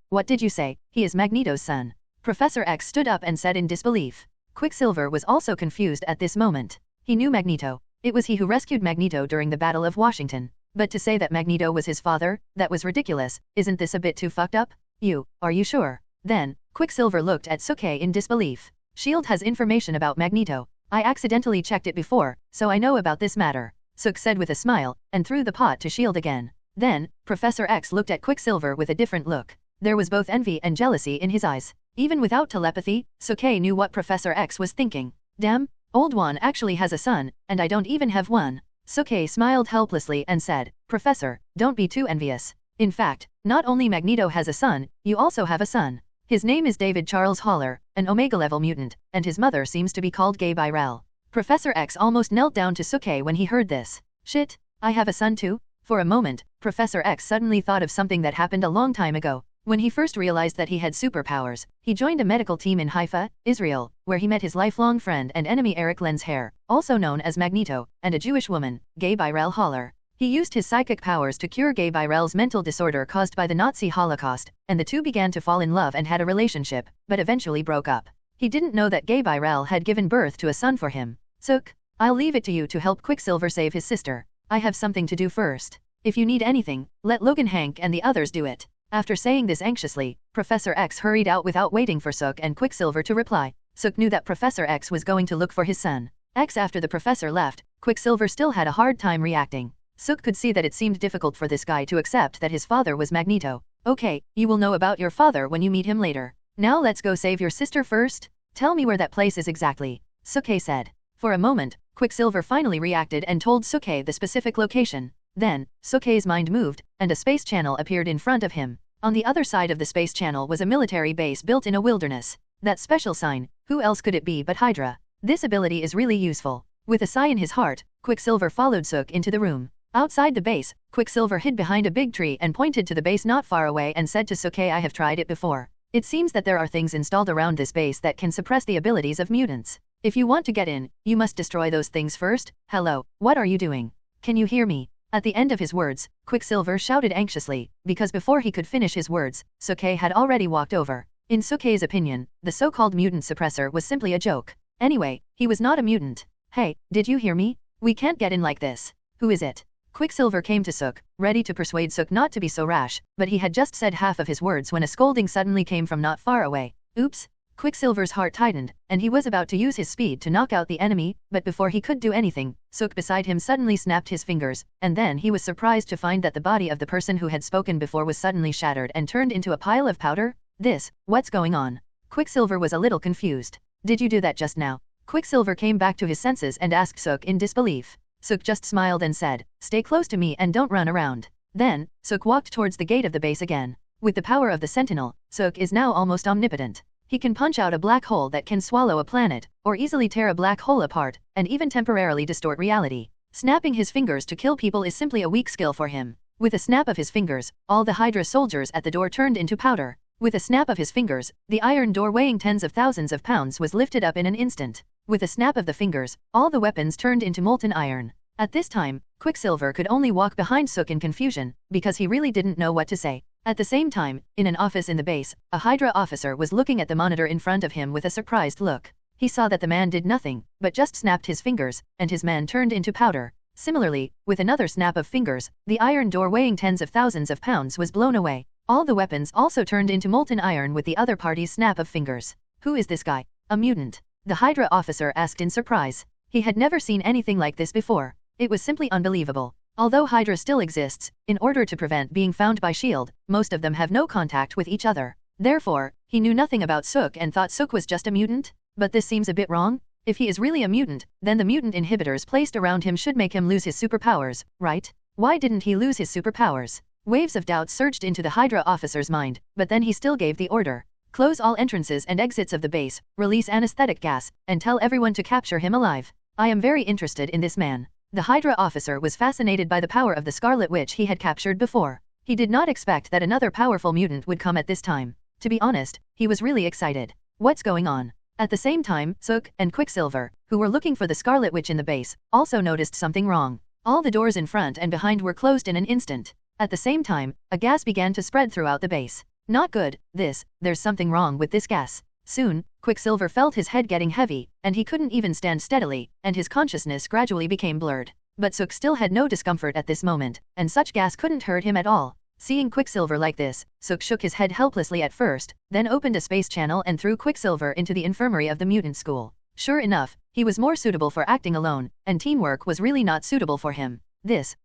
S1: What did you say? He is Magneto's son." Professor X stood up and said in disbelief. Quicksilver was also confused at this moment. He knew Magneto. It was he who rescued Magneto during the Battle of Washington. But to say that Magneto was his father, that was ridiculous. Isn't this a bit too fucked up? Are you sure? Then, Quicksilver looked at Suke in disbelief. "S.H.I.E.L.D. has information about Magneto. I accidentally checked it before, so I know about this matter," Suke said with a smile, and threw the pot to S.H.I.E.L.D. again. Then, Professor X looked at Quicksilver with a different look. There was both envy and jealousy in his eyes. Even without telepathy, Suke knew what Professor X was thinking. "Damn, Old One actually has a son, and I don't even have one." Suke smiled helplessly and said, "Professor, don't be too envious. In fact, not only Magneto has a son, you also have a son. His name is David Charles Haller, an Omega-level mutant, and his mother seems to be called Gay Birel." Professor X almost knelt down to Suke when he heard this. "Shit, I have a son too?" For a moment, Professor X suddenly thought of something that happened a long time ago. When he first realized that he had superpowers, he joined a medical team in Haifa, Israel, where he met his lifelong friend and enemy Eric Lenshair, also known as Magneto, and a Jewish woman, Gay Birel Haller. He used his psychic powers to cure Gay Birel's mental disorder caused by the Nazi Holocaust, and the two began to fall in love and had a relationship, but eventually broke up. He didn't know that Gay Birel had given birth to a son for him. Sook, I'll leave it to you to help Quicksilver save his sister. I have something to do first. If you need anything, let Logan, Hank and the others do it. After saying this anxiously, Professor X hurried out without waiting for Sook and Quicksilver to reply. Sook knew that Professor X was going to look for his son. After the professor left, Quicksilver still had a hard time reacting. Sook could see that it seemed difficult for this guy to accept that his father was Magneto. Okay, you will know about your father when you meet him later. Now let's go save your sister first? Tell me where that place is exactly, Sookie said. For a moment, Quicksilver finally reacted and told Sookie the specific location. Then, Sookie's mind moved, and a space channel appeared in front of him. On the other side of the space channel was a military base built in a wilderness. That special sign, who else could it be but Hydra? This ability is really useful. With a sigh in his heart, Quicksilver followed Sook into the room. Outside the base, Quicksilver hid behind a big tree and pointed to the base not far away and said to Sookie, I have tried it before. It seems that there are things installed around this base that can suppress the abilities of mutants. If you want to get in, you must destroy those things first. Hello, what are you doing? Can you hear me? At the end of his words, Quicksilver shouted anxiously, because before he could finish his words, Sookie had already walked over. In Sookie's opinion, the so-called mutant suppressor was simply a joke. Anyway, he was not a mutant. Hey, did you hear me? We can't get in like this. Who is it? Quicksilver came to Sook, ready to persuade Sook not to be so rash, but he had just said half of his words when a scolding suddenly came from not far away. Oops! Quicksilver's heart tightened, and he was about to use his speed to knock out the enemy, but before he could do anything, Sook beside him suddenly snapped his fingers, and then he was surprised to find that the body of the person who had spoken before was suddenly shattered and turned into a pile of powder. What's going on? Quicksilver was a little confused. Did you do that just now? Quicksilver came back to his senses and asked Sook in disbelief. Sook just smiled and said, stay close to me and don't run around. Then, Sook walked towards the gate of the base again. With the power of the Sentinel, Sook is now almost omnipotent. He can punch out a black hole that can swallow a planet, or easily tear a black hole apart, and even temporarily distort reality. Snapping his fingers to kill people is simply a weak skill for him. With a snap of his fingers, all the Hydra soldiers at the door turned into powder. With a snap of his fingers, the iron door weighing tens of thousands of pounds was lifted up in an instant. With a snap of the fingers, all the weapons turned into molten iron. At this time, Quicksilver could only walk behind Sook in confusion, because he really didn't know what to say. At the same time, in an office in the base, a Hydra officer was looking at the monitor in front of him with a surprised look. He saw that the man did nothing, but just snapped his fingers, and his man turned into powder. Similarly, with another snap of fingers, the iron door weighing tens of thousands of pounds was blown away. All the weapons also turned into molten iron with the other party's snap of fingers. Who is this guy? A mutant? The Hydra officer asked in surprise. He had never seen anything like this before. It was simply unbelievable. Although Hydra still exists, in order to prevent being found by S.H.I.E.L.D., most of them have no contact with each other. Therefore, he knew nothing about Sook and thought Sook was just a mutant? But this seems a bit wrong. If he is really a mutant, then the mutant inhibitors placed around him should make him lose his superpowers, right? Why didn't he lose his superpowers? Waves of doubt surged into the Hydra officer's mind, but then he still gave the order. Close all entrances and exits of the base, release anesthetic gas, and tell everyone to capture him alive. I am very interested in this man. The Hydra officer was fascinated by the power of the Scarlet Witch he had captured before. He did not expect that another powerful mutant would come at this time. To be honest, he was really excited. What's going on? At the same time, Sook and Quicksilver, who were looking for the Scarlet Witch in the base, also noticed something wrong. All the doors in front and behind were closed in an instant. At the same time, a gas began to spread throughout the base. Not good, there's something wrong with this gas. Soon, Quicksilver felt his head getting heavy, and he couldn't even stand steadily, and his consciousness gradually became blurred. But Sook still had no discomfort at this moment, and such gas couldn't hurt him at all. Seeing Quicksilver like this, Sook shook his head helplessly at first, then opened a space channel and threw Quicksilver into the infirmary of the mutant school. Sure enough, he was more suitable for acting alone, and teamwork was really not suitable for him.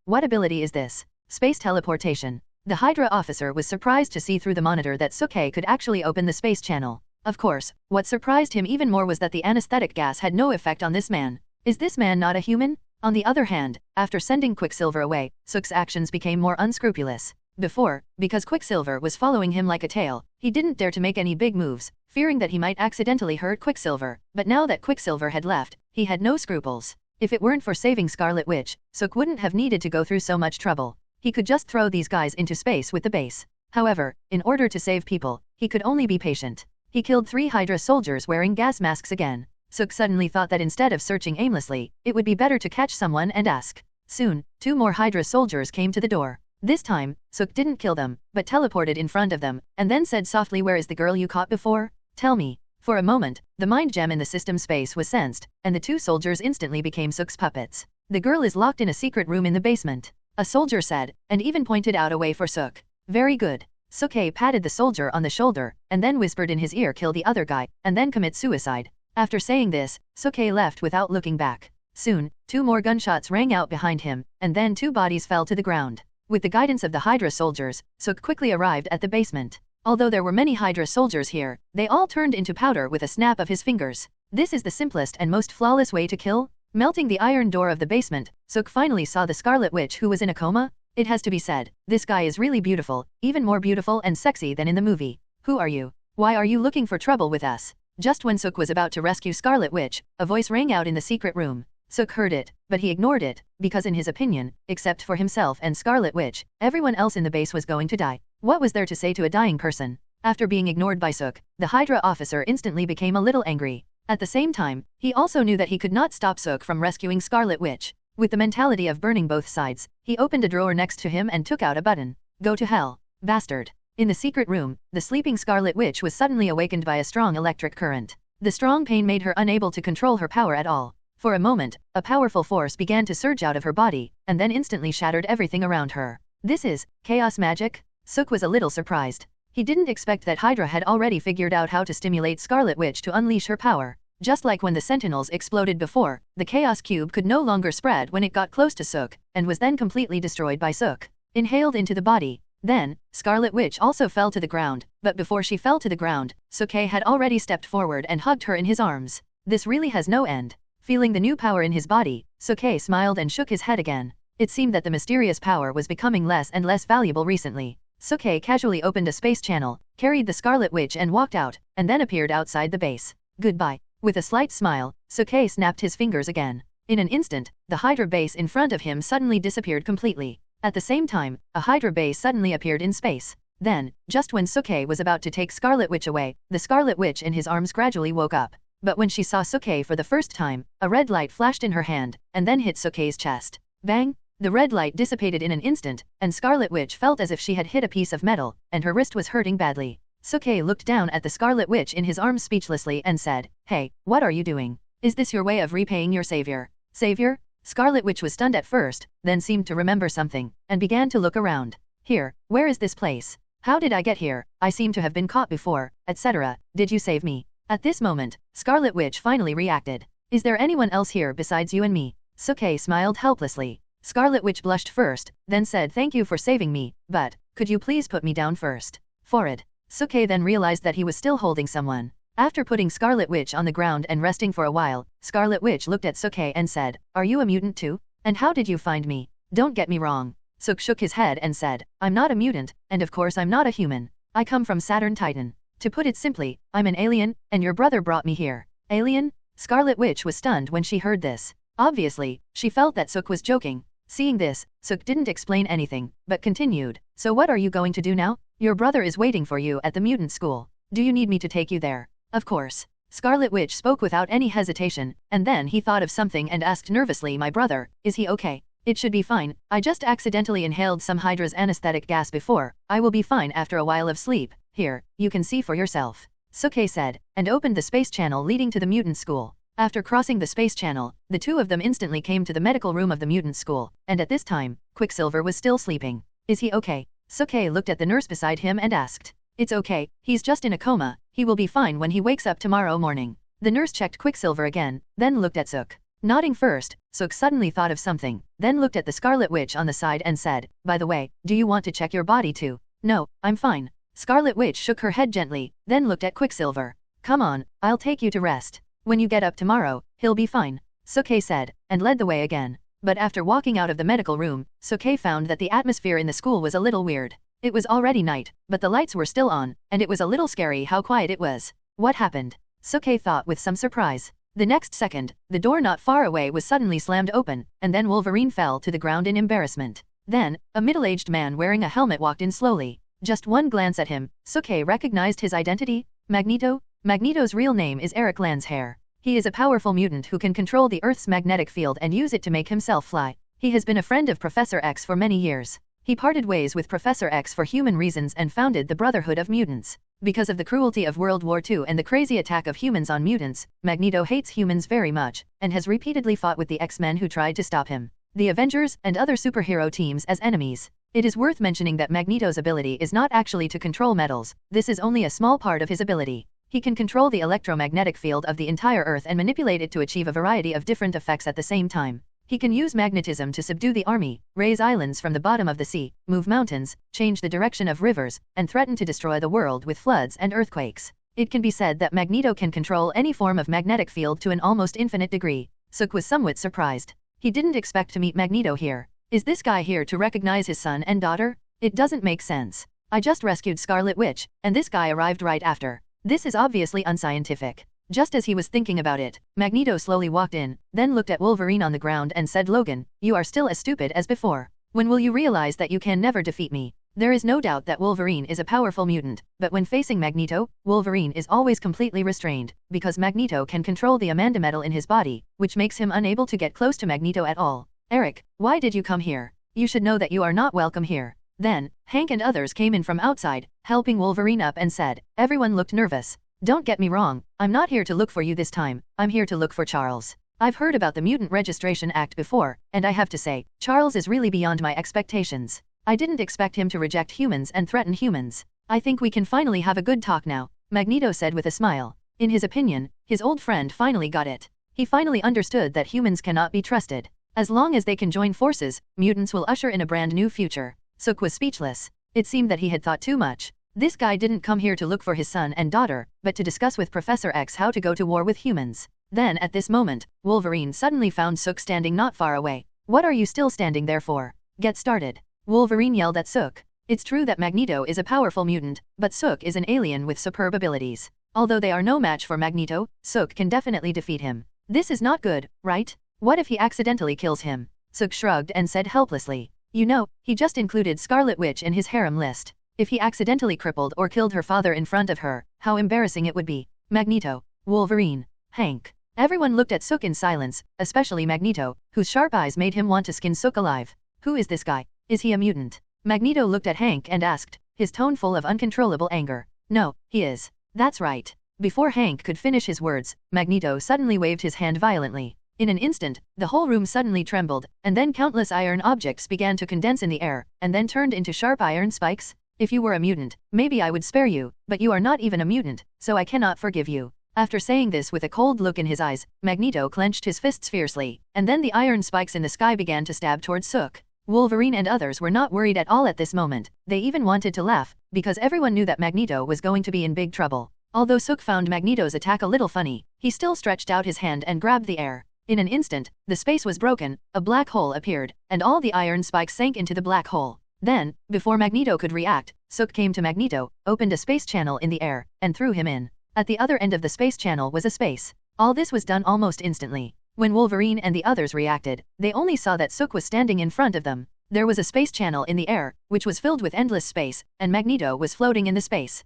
S1: What ability is this? Space teleportation. The Hydra officer was surprised to see through the monitor that Sookie could actually open the space channel. Of course, what surprised him even more was that the anesthetic gas had no effect on this man. Is this man not a human? On the other hand, after sending Quicksilver away, Sook's actions became more unscrupulous. Before, because Quicksilver was following him like a tail, he didn't dare to make any big moves, fearing that he might accidentally hurt Quicksilver. But now that Quicksilver had left, he had no scruples. If it weren't for saving Scarlet Witch, Sook wouldn't have needed to go through so much trouble. He could just throw these guys into space with the base. However, in order to save people, he could only be patient. He killed 3 Hydra soldiers wearing gas masks again. Suk suddenly thought that instead of searching aimlessly, it would be better to catch someone and ask. Soon, 2 more Hydra soldiers came to the door. This time, Suk didn't kill them, but teleported in front of them, and then said softly, "Where is the girl you caught before? Tell me." For a moment, the mind gem in the system space was sensed, and the 2 soldiers instantly became Suk's puppets. "The girl is locked in a secret room in the basement," a soldier said, and even pointed out a way for Suk. "Very good." Suk patted the soldier on the shoulder, and then whispered in his ear, "Kill the other guy, and then commit suicide." After saying this, Suk left without looking back. Soon, 2 more gunshots rang out behind him, and then 2 bodies fell to the ground. With the guidance of the Hydra soldiers, Suk quickly arrived at the basement. Although there were many Hydra soldiers here, they all turned into powder with a snap of his fingers. This is the simplest and most flawless way to kill? Melting the iron door of the basement, Suk finally saw the Scarlet Witch, who was in a coma. It has to be said, this guy is really beautiful, even more beautiful and sexy than in the movie. "Who are you? Why are you looking for trouble with us?" Just when Suk was about to rescue Scarlet Witch, a voice rang out in the secret room. Suk heard it, but he ignored it, because in his opinion, except for himself and Scarlet Witch, everyone else in the base was going to die. What was there to say to a dying person? After being ignored by Suk, the Hydra officer instantly became a little angry. At the same time, he also knew that he could not stop Suk from rescuing Scarlet Witch. With the mentality of burning both sides, he opened a drawer next to him and took out a button. "Go to hell, bastard." In the secret room, the sleeping Scarlet Witch was suddenly awakened by a strong electric current. The strong pain made her unable to control her power at all. For a moment, a powerful force began to surge out of her body, and then instantly shattered everything around her. "This is chaos magic?" Suk was a little surprised. He didn't expect that Hydra had already figured out how to stimulate Scarlet Witch to unleash her power. Just like when the Sentinels exploded before, the Chaos Cube could no longer spread when it got close to Suk, and was then completely destroyed by Suk. Inhaled into the body. Then, Scarlet Witch also fell to the ground, but before she fell to the ground, Suk had already stepped forward and hugged her in his arms. This really has no end. Feeling the new power in his body, Suk smiled and shook his head again. It seemed that the mysterious power was becoming less and less valuable recently. Suk casually opened a space channel, carried the Scarlet Witch and walked out, and then appeared outside the base. "Goodbye." With a slight smile, Suk snapped his fingers again. In an instant, the Hydra base in front of him suddenly disappeared completely. At the same time, a Hydra base suddenly appeared in space. Then, just when Suk was about to take Scarlet Witch away, the Scarlet Witch in his arms gradually woke up. But when she saw Suk for the first time, a red light flashed in her hand, and then hit Suk's chest. Bang! The red light dissipated in an instant, and Scarlet Witch felt as if she had hit a piece of metal, and her wrist was hurting badly. Suk looked down at the Scarlet Witch in his arms speechlessly and said, "Hey, what are you doing? Is this your way of repaying your savior?" "Savior?" Scarlet Witch was stunned at first, then seemed to remember something, and began to look around. "Here, where is this place? How did I get here? I seem to have been caught before, etc. Did you save me?" At this moment, Scarlet Witch finally reacted. "Is there anyone else here besides you and me?" Suk smiled helplessly. Scarlet Witch blushed first, then said, "Thank you for saving me, but could you please put me down first?" "Forward." Suk then realized that he was still holding someone. After putting Scarlet Witch on the ground and resting for a while, Scarlet Witch looked at Suk and said, "Are you a mutant too? And how did you find me? Don't get me wrong." Suk shook his head and said, "I'm not a mutant, and of course I'm not a human. I come from Saturn Titan. To put it simply, I'm an alien, and your brother brought me here." "Alien?" Scarlet Witch was stunned when she heard this. Obviously, she felt that Suk was joking. Seeing this, Suk didn't explain anything, but continued, "So what are you going to do now? Your brother is waiting for you at the mutant school. Do you need me to take you there?" "Of course." Scarlet Witch spoke without any hesitation, and then he thought of something and asked nervously, "My brother, is he okay?" "It should be fine. I just accidentally inhaled some Hydra's anesthetic gas before. I will be fine after a while of sleep. Here, you can see for yourself," Suk said, and opened the space channel leading to the mutant school. After crossing the space channel, the two of them instantly came to the medical room of the mutant school, and at this time, Quicksilver was still sleeping. "Is he okay?" Suk looked at the nurse beside him and asked. "It's okay, he's just in a coma, he will be fine when he wakes up tomorrow morning." The nurse checked Quicksilver again, then looked at Suk. Nodding first, Suk suddenly thought of something, then looked at the Scarlet Witch on the side and said, "By the way, do you want to check your body too?" "No, I'm fine." Scarlet Witch shook her head gently, then looked at Quicksilver. "Come on, I'll take you to rest. When you get up tomorrow, he'll be fine," Suk said, and led the way again. But after walking out of the medical room, Suk found that the atmosphere in the school was a little weird. It was already night, but the lights were still on, and it was a little scary how quiet it was. What happened? Suk thought with some surprise. The next second, the door not far away was suddenly slammed open, and then Wolverine fell to the ground in embarrassment. Then, a middle-aged man wearing a helmet walked in slowly. Just one glance at him, Sookie recognized his identity. Magneto? Magneto's real name is Eric Lanshair. He is a powerful mutant who can control the Earth's magnetic field and use it to make himself fly. He has been a friend of Professor X for many years. He parted ways with Professor X for human reasons and founded the Brotherhood of Mutants. Because of the cruelty of World War II and the crazy attack of humans on mutants, Magneto hates humans very much, and has repeatedly fought with the X-Men who tried to stop him, the Avengers, and other superhero teams as enemies. It is worth mentioning that Magneto's ability is not actually to control metals, this is only a small part of his ability. He can control the electromagnetic field of the entire Earth and manipulate it to achieve a variety of different effects at the same time. He can use magnetism to subdue the army, raise islands from the bottom of the sea, move mountains, change the direction of rivers, and threaten to destroy the world with floods and earthquakes. It can be said that Magneto can control any form of magnetic field to an almost infinite degree. Sook was somewhat surprised. He didn't expect to meet Magneto here. Is this guy here to recognize his son and daughter? It doesn't make sense. I just rescued Scarlet Witch, and this guy arrived right after. This is obviously unscientific. Just as he was thinking about it, Magneto slowly walked in, then looked at Wolverine on the ground and said, "Logan, you are still as stupid as before. When will you realize that you can never defeat me?" There is no doubt that Wolverine is a powerful mutant, but when facing Magneto, Wolverine is always completely restrained, because Magneto can control the Amanda metal in his body, which makes him unable to get close to Magneto at all. "Eric, why did you come here? You should know that you are not welcome here." Then, Hank and others came in from outside, helping Wolverine up and said, everyone looked nervous. "Don't get me wrong, I'm not here to look for you this time, I'm here to look for Charles. I've heard about the Mutant Registration Act before, and I have to say, Charles is really beyond my expectations. I didn't expect him to reject humans and threaten humans. I think we can finally have a good talk now," Magneto said with a smile. In his opinion, his old friend finally got it. He finally understood that humans cannot be trusted. As long as they can join forces, mutants will usher in a brand new future. Sook was speechless. It seemed that he had thought too much. This guy didn't come here to look for his son and daughter, but to discuss with Professor X how to go to war with humans. Then at this moment, Wolverine suddenly found Sook standing not far away. "What are you still standing there for? Get started." Wolverine yelled at Sook. It's true that Magneto is a powerful mutant, but Sook is an alien with superb abilities. Although they are no match for Magneto, Sook can definitely defeat him. This is not good, right? What if he accidentally kills him? Sook shrugged and said helplessly. You know, he just included Scarlet Witch in his harem list. If he accidentally crippled or killed her father in front of her, how embarrassing it would be. Magneto, Wolverine, Hank. Everyone looked at Sook in silence, especially Magneto, whose sharp eyes made him want to skin Sook alive. Who is this guy? Is he a mutant? Magneto looked at Hank and asked, his tone full of uncontrollable anger. No, he is. That's right. Before Hank could finish his words, Magneto suddenly waved his hand violently. In an instant, the whole room suddenly trembled, and then countless iron objects began to condense in the air, and then turned into sharp iron spikes. If you were a mutant, maybe I would spare you, but you are not even a mutant, so I cannot forgive you. After saying this with a cold look in his eyes, Magneto clenched his fists fiercely, and then the iron spikes in the sky began to stab towards Sook. Wolverine and others were not worried at all at this moment, they even wanted to laugh, because everyone knew that Magneto was going to be in big trouble. Although Sook found Magneto's attack a little funny, he still stretched out his hand and grabbed the air. In an instant, the space was broken, a black hole appeared, and all the iron spikes sank into the black hole. Then, before Magneto could react, Sook came to Magneto, opened a space channel in the air, and threw him in. At the other end of the space channel was a space. All this was done almost instantly. When Wolverine and the others reacted, they only saw that Sook was standing in front of them. There was a space channel in the air, which was filled with endless space, and Magneto was floating in the space.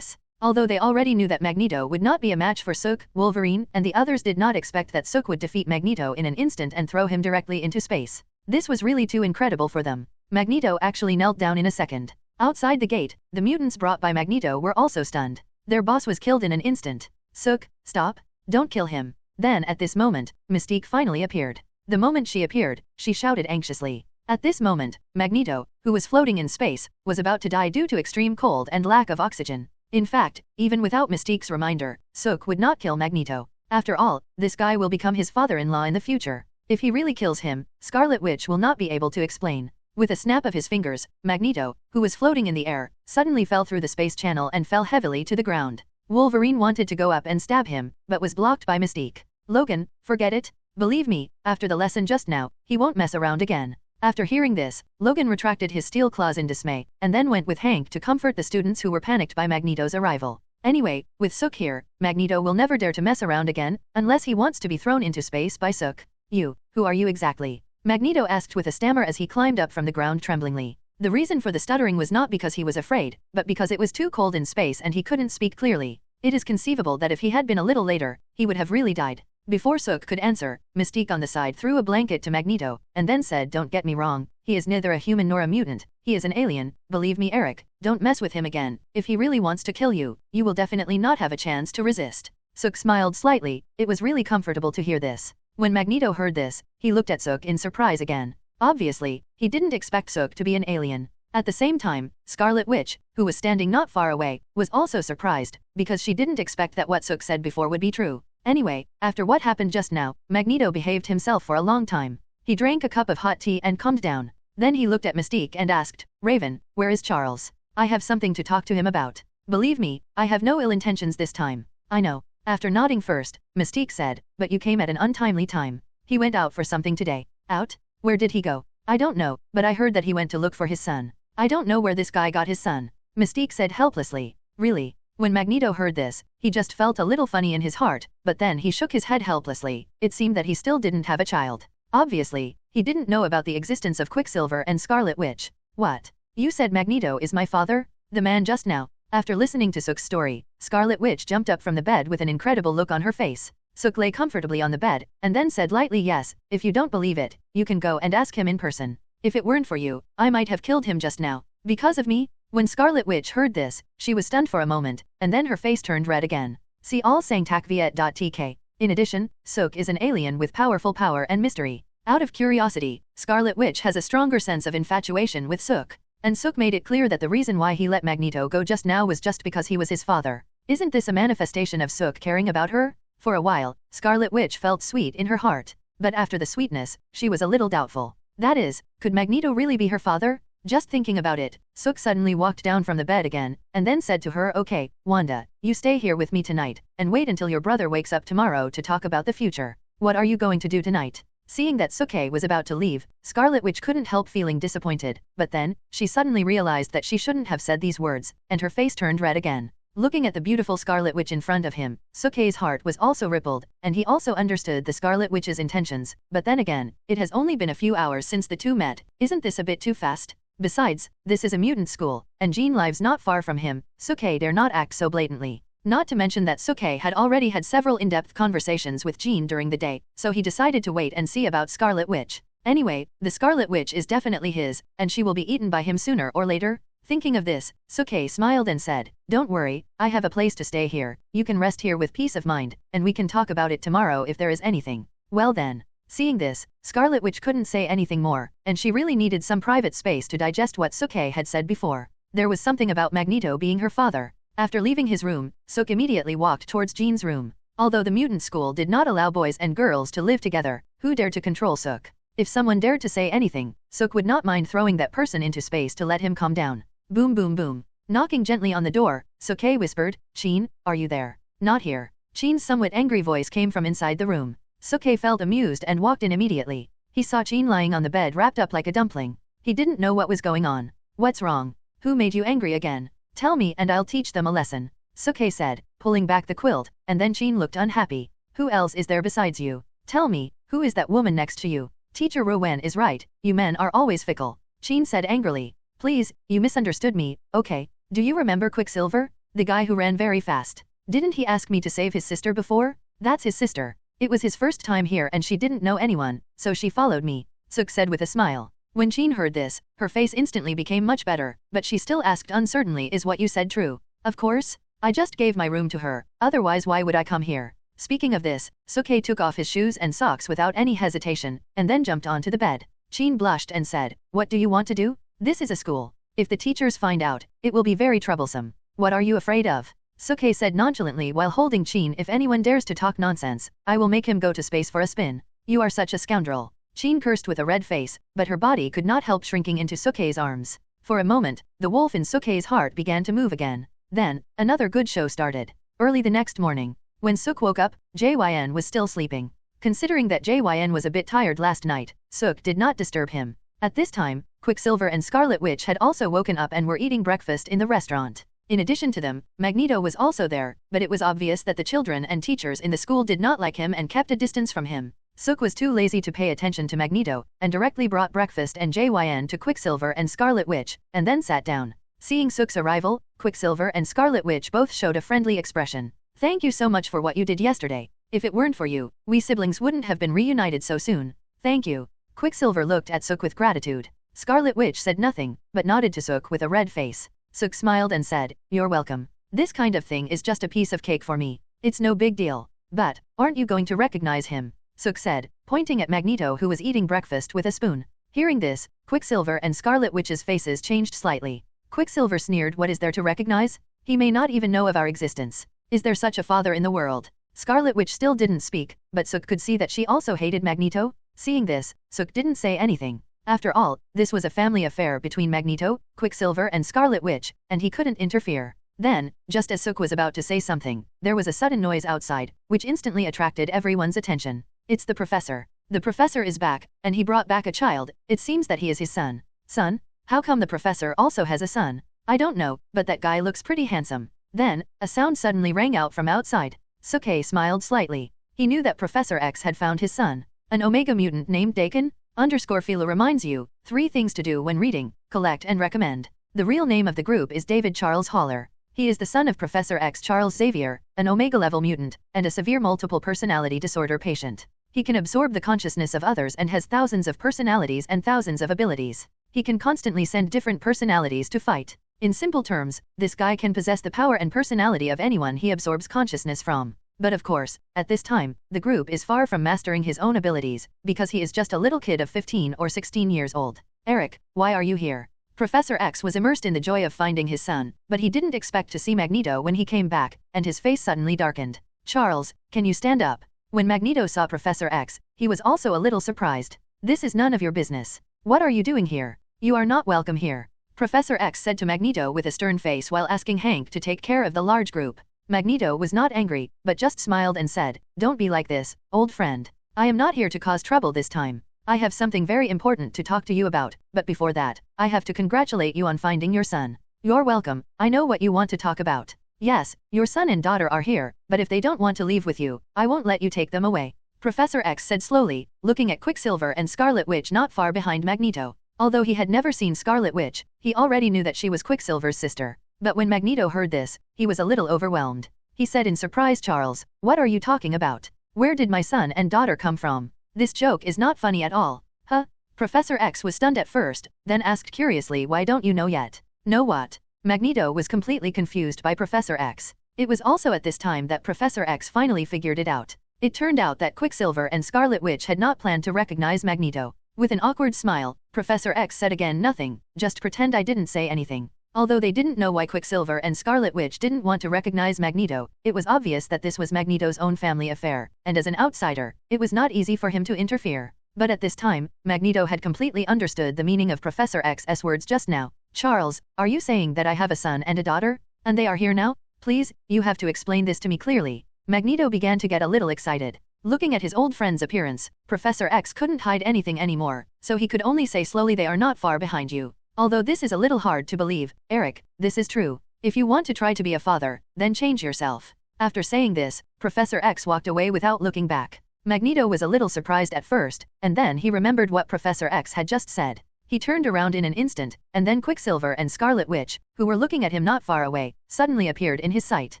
S1: Although they already knew that Magneto would not be a match for Sook, Wolverine and the others did not expect that Sook would defeat Magneto in an instant and throw him directly into space. This was really too incredible for them. Magneto actually knelt down in a second. Outside the gate, the mutants brought by Magneto were also stunned. Their boss was killed in an instant. Sook, stop! Don't kill him! Then at this moment, Mystique finally appeared. The moment she appeared, she shouted anxiously. At this moment, Magneto, who was floating in space, was about to die due to extreme cold and lack of oxygen. In fact, even without Mystique's reminder, Sook would not kill Magneto. After all, this guy will become his father-in-law in the future. If he really kills him, Scarlet Witch will not be able to explain. With a snap of his fingers, Magneto, who was floating in the air, suddenly fell through the space channel and fell heavily to the ground. Wolverine wanted to go up and stab him, but was blocked by Mystique. Logan, forget it. Believe me, after the lesson just now, he won't mess around again. After hearing this, Logan retracted his steel claws in dismay, and then went with Hank to comfort the students who were panicked by Magneto's arrival. Anyway, with Sook here, Magneto will never dare to mess around again, unless he wants to be thrown into space by Sook. You, who are you exactly? Magneto asked with a stammer as he climbed up from the ground tremblingly. The reason for the stuttering was not because he was afraid, but because it was too cold in space and he couldn't speak clearly. It is conceivable that if he had been a little later, he would have really died. Before Sook could answer, Mystique on the side threw a blanket to Magneto, and then said, "Don't get me wrong, he is neither a human nor a mutant, he is an alien, believe me Eric, don't mess with him again, if he really wants to kill you, you will definitely not have a chance to resist." Sook smiled slightly, it was really comfortable to hear this. When Magneto heard this, he looked at Sook in surprise again. Obviously, he didn't expect Sook to be an alien. At the same time, Scarlet Witch, who was standing not far away, was also surprised, because she didn't expect that what Sook said before would be true. Anyway, after what happened just now, Magneto behaved himself for a long time. He drank a cup of hot tea and calmed down. Then he looked at Mystique and asked, "Raven, where is Charles? I have something to talk to him about. Believe me, I have no ill intentions this time." "I know." After nodding first, Mystique said, "But you came at an untimely time. He went out for something today." "Out? Where did he go?" "I don't know, but I heard that he went to look for his son." "I don't know where this guy got his son," Mystique said helplessly. "Really?" When Magneto heard this, he just felt a little funny in his heart, but then he shook his head helplessly. It seemed that he still didn't have a child. Obviously, he didn't know about the existence of Quicksilver and Scarlet Witch. "What? You said Magneto is my father?" The man just now. After listening to Sook's story, Scarlet Witch jumped up from the bed with an incredible look on her face. Sook lay comfortably on the bed, and then said lightly, "Yes, if you don't believe it, you can go and ask him in person. If it weren't for you, I might have killed him just now. Because of me?" When Scarlet Witch heard this, she was stunned for a moment, and then her face turned red again. See all sangtakviet.tk. In addition, Sook is an alien with powerful power and mystery. Out of curiosity, Scarlet Witch has a stronger sense of infatuation with Sook. And Sook made it clear that the reason why he let Magneto go just now was just because he was his father. Isn't this a manifestation of Sook caring about her? For a while, Scarlet Witch felt sweet in her heart. But after the sweetness, she was a little doubtful. That is, could Magneto really be her father? Just thinking about it, Sook suddenly walked down from the bed again, and then said to her, "Okay, Wanda, you stay here with me tonight, and wait until your brother wakes up tomorrow to talk about the future. What are you going to do tonight?" Seeing that Sookie was about to leave, Scarlet Witch couldn't help feeling disappointed, but then, she suddenly realized that she shouldn't have said these words, and her face turned red again. Looking at the beautiful Scarlet Witch in front of him, Sookie's heart was also rippled, and he also understood the Scarlet Witch's intentions, but then again, it has only been a few hours since the two met, isn't this a bit too fast? Besides, this is a mutant school, and Jean lives not far from him, Sookie dare not act so blatantly. Not to mention that Sookie had already had several in-depth conversations with Jean during the day, so he decided to wait and see about Scarlet Witch. Anyway, the Scarlet Witch is definitely his, and she will be eaten by him sooner or later. Thinking of this, Sookie smiled and said, "Don't worry, I have a place to stay here, you can rest here with peace of mind, and we can talk about it tomorrow if there is anything." Well then. Seeing this, Scarlet Witch couldn't say anything more, and she really needed some private space to digest what Sookie had said before. There was something about Magneto being her father. After leaving his room, Sook immediately walked towards Jean's room. Although the mutant school did not allow boys and girls to live together, who dared to control Sook? If someone dared to say anything, Sook would not mind throwing that person into space to let him calm down. Boom boom boom. Knocking gently on the door, Sookie whispered, "Jean, are you there?" "Not here." Jean's somewhat angry voice came from inside the room. Sookie felt amused and walked in immediately. He saw Jean lying on the bed wrapped up like a dumpling. He didn't know what was going on. "What's wrong? Who made you angry again? Tell me and I'll teach them a lesson," Sookie said, pulling back the quilt, and then Jean looked unhappy. "Who else is there besides you? Tell me, who is that woman next to you?" "Teacher Rowan is right, you men are always fickle," Jean said angrily. "Please, you misunderstood me, okay? Do you remember Quicksilver? The guy who ran very fast. Didn't he ask me to save his sister before? That's his sister. It was his first time here and she didn't know anyone, so she followed me," Sook said with a smile. When Jean heard this, her face instantly became much better, but she still asked uncertainly, "Is what you said true?" "Of course. I just gave my room to her, otherwise why would I come here?" Speaking of this, Sookie took off his shoes and socks without any hesitation, and then jumped onto the bed. Jean blushed and said, "What do you want to do? This is a school. If the teachers find out, it will be very troublesome." "What are you afraid of?" Sookie said nonchalantly while holding Jean. "If anyone dares to talk nonsense, I will make him go to space for a spin." "You are such a scoundrel." Jean cursed with a red face, but her body could not help shrinking into Sookie's arms. For a moment, the wolf in Sookie's heart began to move again. Then, another good show started. Early the next morning, when Sook woke up, Jyn was still sleeping. Considering that Jyn was a bit tired last night, Sook did not disturb him. At this time, Quicksilver and Scarlet Witch had also woken up and were eating breakfast in the restaurant. In addition to them, Magneto was also there, but it was obvious that the children and teachers in the school did not like him and kept a distance from him. Sook was too lazy to pay attention to Magneto, and directly brought breakfast and JYN to Quicksilver and Scarlet Witch, and then sat down. Seeing Sook's arrival, Quicksilver and Scarlet Witch both showed a friendly expression. Thank you so much for what you did yesterday. If it weren't for you, we siblings wouldn't have been reunited so soon. Thank you. Quicksilver looked at Sook with gratitude. Scarlet Witch said nothing, but nodded to Sook with a red face. Sook smiled and said, "You're welcome. This kind of thing is just a piece of cake for me. It's no big deal. But, aren't you going to recognize him?" Sook said, pointing at Magneto who was eating breakfast with a spoon. Hearing this, Quicksilver and Scarlet Witch's faces changed slightly. Quicksilver sneered, "What is there to recognize? He may not even know of our existence. Is there such a father in the world?" Scarlet Witch still didn't speak, but Sook could see that she also hated Magneto. Seeing this, Sook didn't say anything. After all, this was a family affair between Magneto, Quicksilver and Scarlet Witch, and he couldn't interfere. Then, just as Sook was about to say something, there was a sudden noise outside, which instantly attracted everyone's attention. It's the professor. The professor is back, and he brought back a child. It seems that he is his son. Son? How come the professor also has a son? I don't know, but that guy looks pretty handsome. Then, a sound suddenly rang out from outside. Sookie smiled slightly. He knew that Professor X had found his son. An Omega mutant named Dakin? Phila reminds you, 3 things to do when reading, collect and recommend. The real name of the group is David Charles Haller. He is the son of Professor X Charles Xavier, an Omega-level mutant, and a severe multiple personality disorder patient. He can absorb the consciousness of others and has thousands of personalities and thousands of abilities. He can constantly send different personalities to fight. In simple terms, this guy can possess the power and personality of anyone he absorbs consciousness from. But of course, at this time, the group is far from mastering his own abilities, because he is just a little kid of 15 or 16 years old. "Eric, why are you here?" Professor X was immersed in the joy of finding his son, but he didn't expect to see Magneto when he came back, and his face suddenly darkened. "Charles, can you stand up?" When Magneto saw Professor X, he was also a little surprised. "This is none of your business. What are you doing here? You are not welcome here," Professor X said to Magneto with a stern face while asking Hank to take care of the large group. Magneto was not angry, but just smiled and said, "Don't be like this, old friend. I am not here to cause trouble this time. I have something very important to talk to you about, but before that, I have to congratulate you on finding your son." "You're welcome. I know what you want to talk about. Yes, your son and daughter are here, but if they don't want to leave with you, I won't let you take them away," Professor X said slowly, looking at Quicksilver and Scarlet Witch not far behind Magneto. Although he had never seen Scarlet Witch, he already knew that she was Quicksilver's sister. But when Magneto heard this, he was a little overwhelmed. He said in surprise, "Charles, what are you talking about? Where did my son and daughter come from? This joke is not funny at all." "Huh?" Professor X was stunned at first, then asked curiously, "Why don't you know yet?" "Know what?" Magneto was completely confused by Professor X. It was also at this time that Professor X finally figured it out. It turned out that Quicksilver and Scarlet Witch had not planned to recognize Magneto. With an awkward smile, Professor X said again, "Nothing, just pretend I didn't say anything." Although they didn't know why Quicksilver and Scarlet Witch didn't want to recognize Magneto, it was obvious that this was Magneto's own family affair, and as an outsider, it was not easy for him to interfere. But at this time, Magneto had completely understood the meaning of Professor X's words just now. "Charles, are you saying that I have a son and a daughter? And they are here now? Please, you have to explain this to me clearly." Magneto began to get a little excited. Looking at his old friend's appearance, Professor X couldn't hide anything anymore, so he could only say slowly, "They are not far behind you. Although this is a little hard to believe, Eric, this is true. If you want to try to be a father, then change yourself." After saying this, Professor X walked away without looking back. Magneto was a little surprised at first, and then he remembered what Professor X had just said. He turned around in an instant, and then Quicksilver and Scarlet Witch, who were looking at him not far away, suddenly appeared in his sight.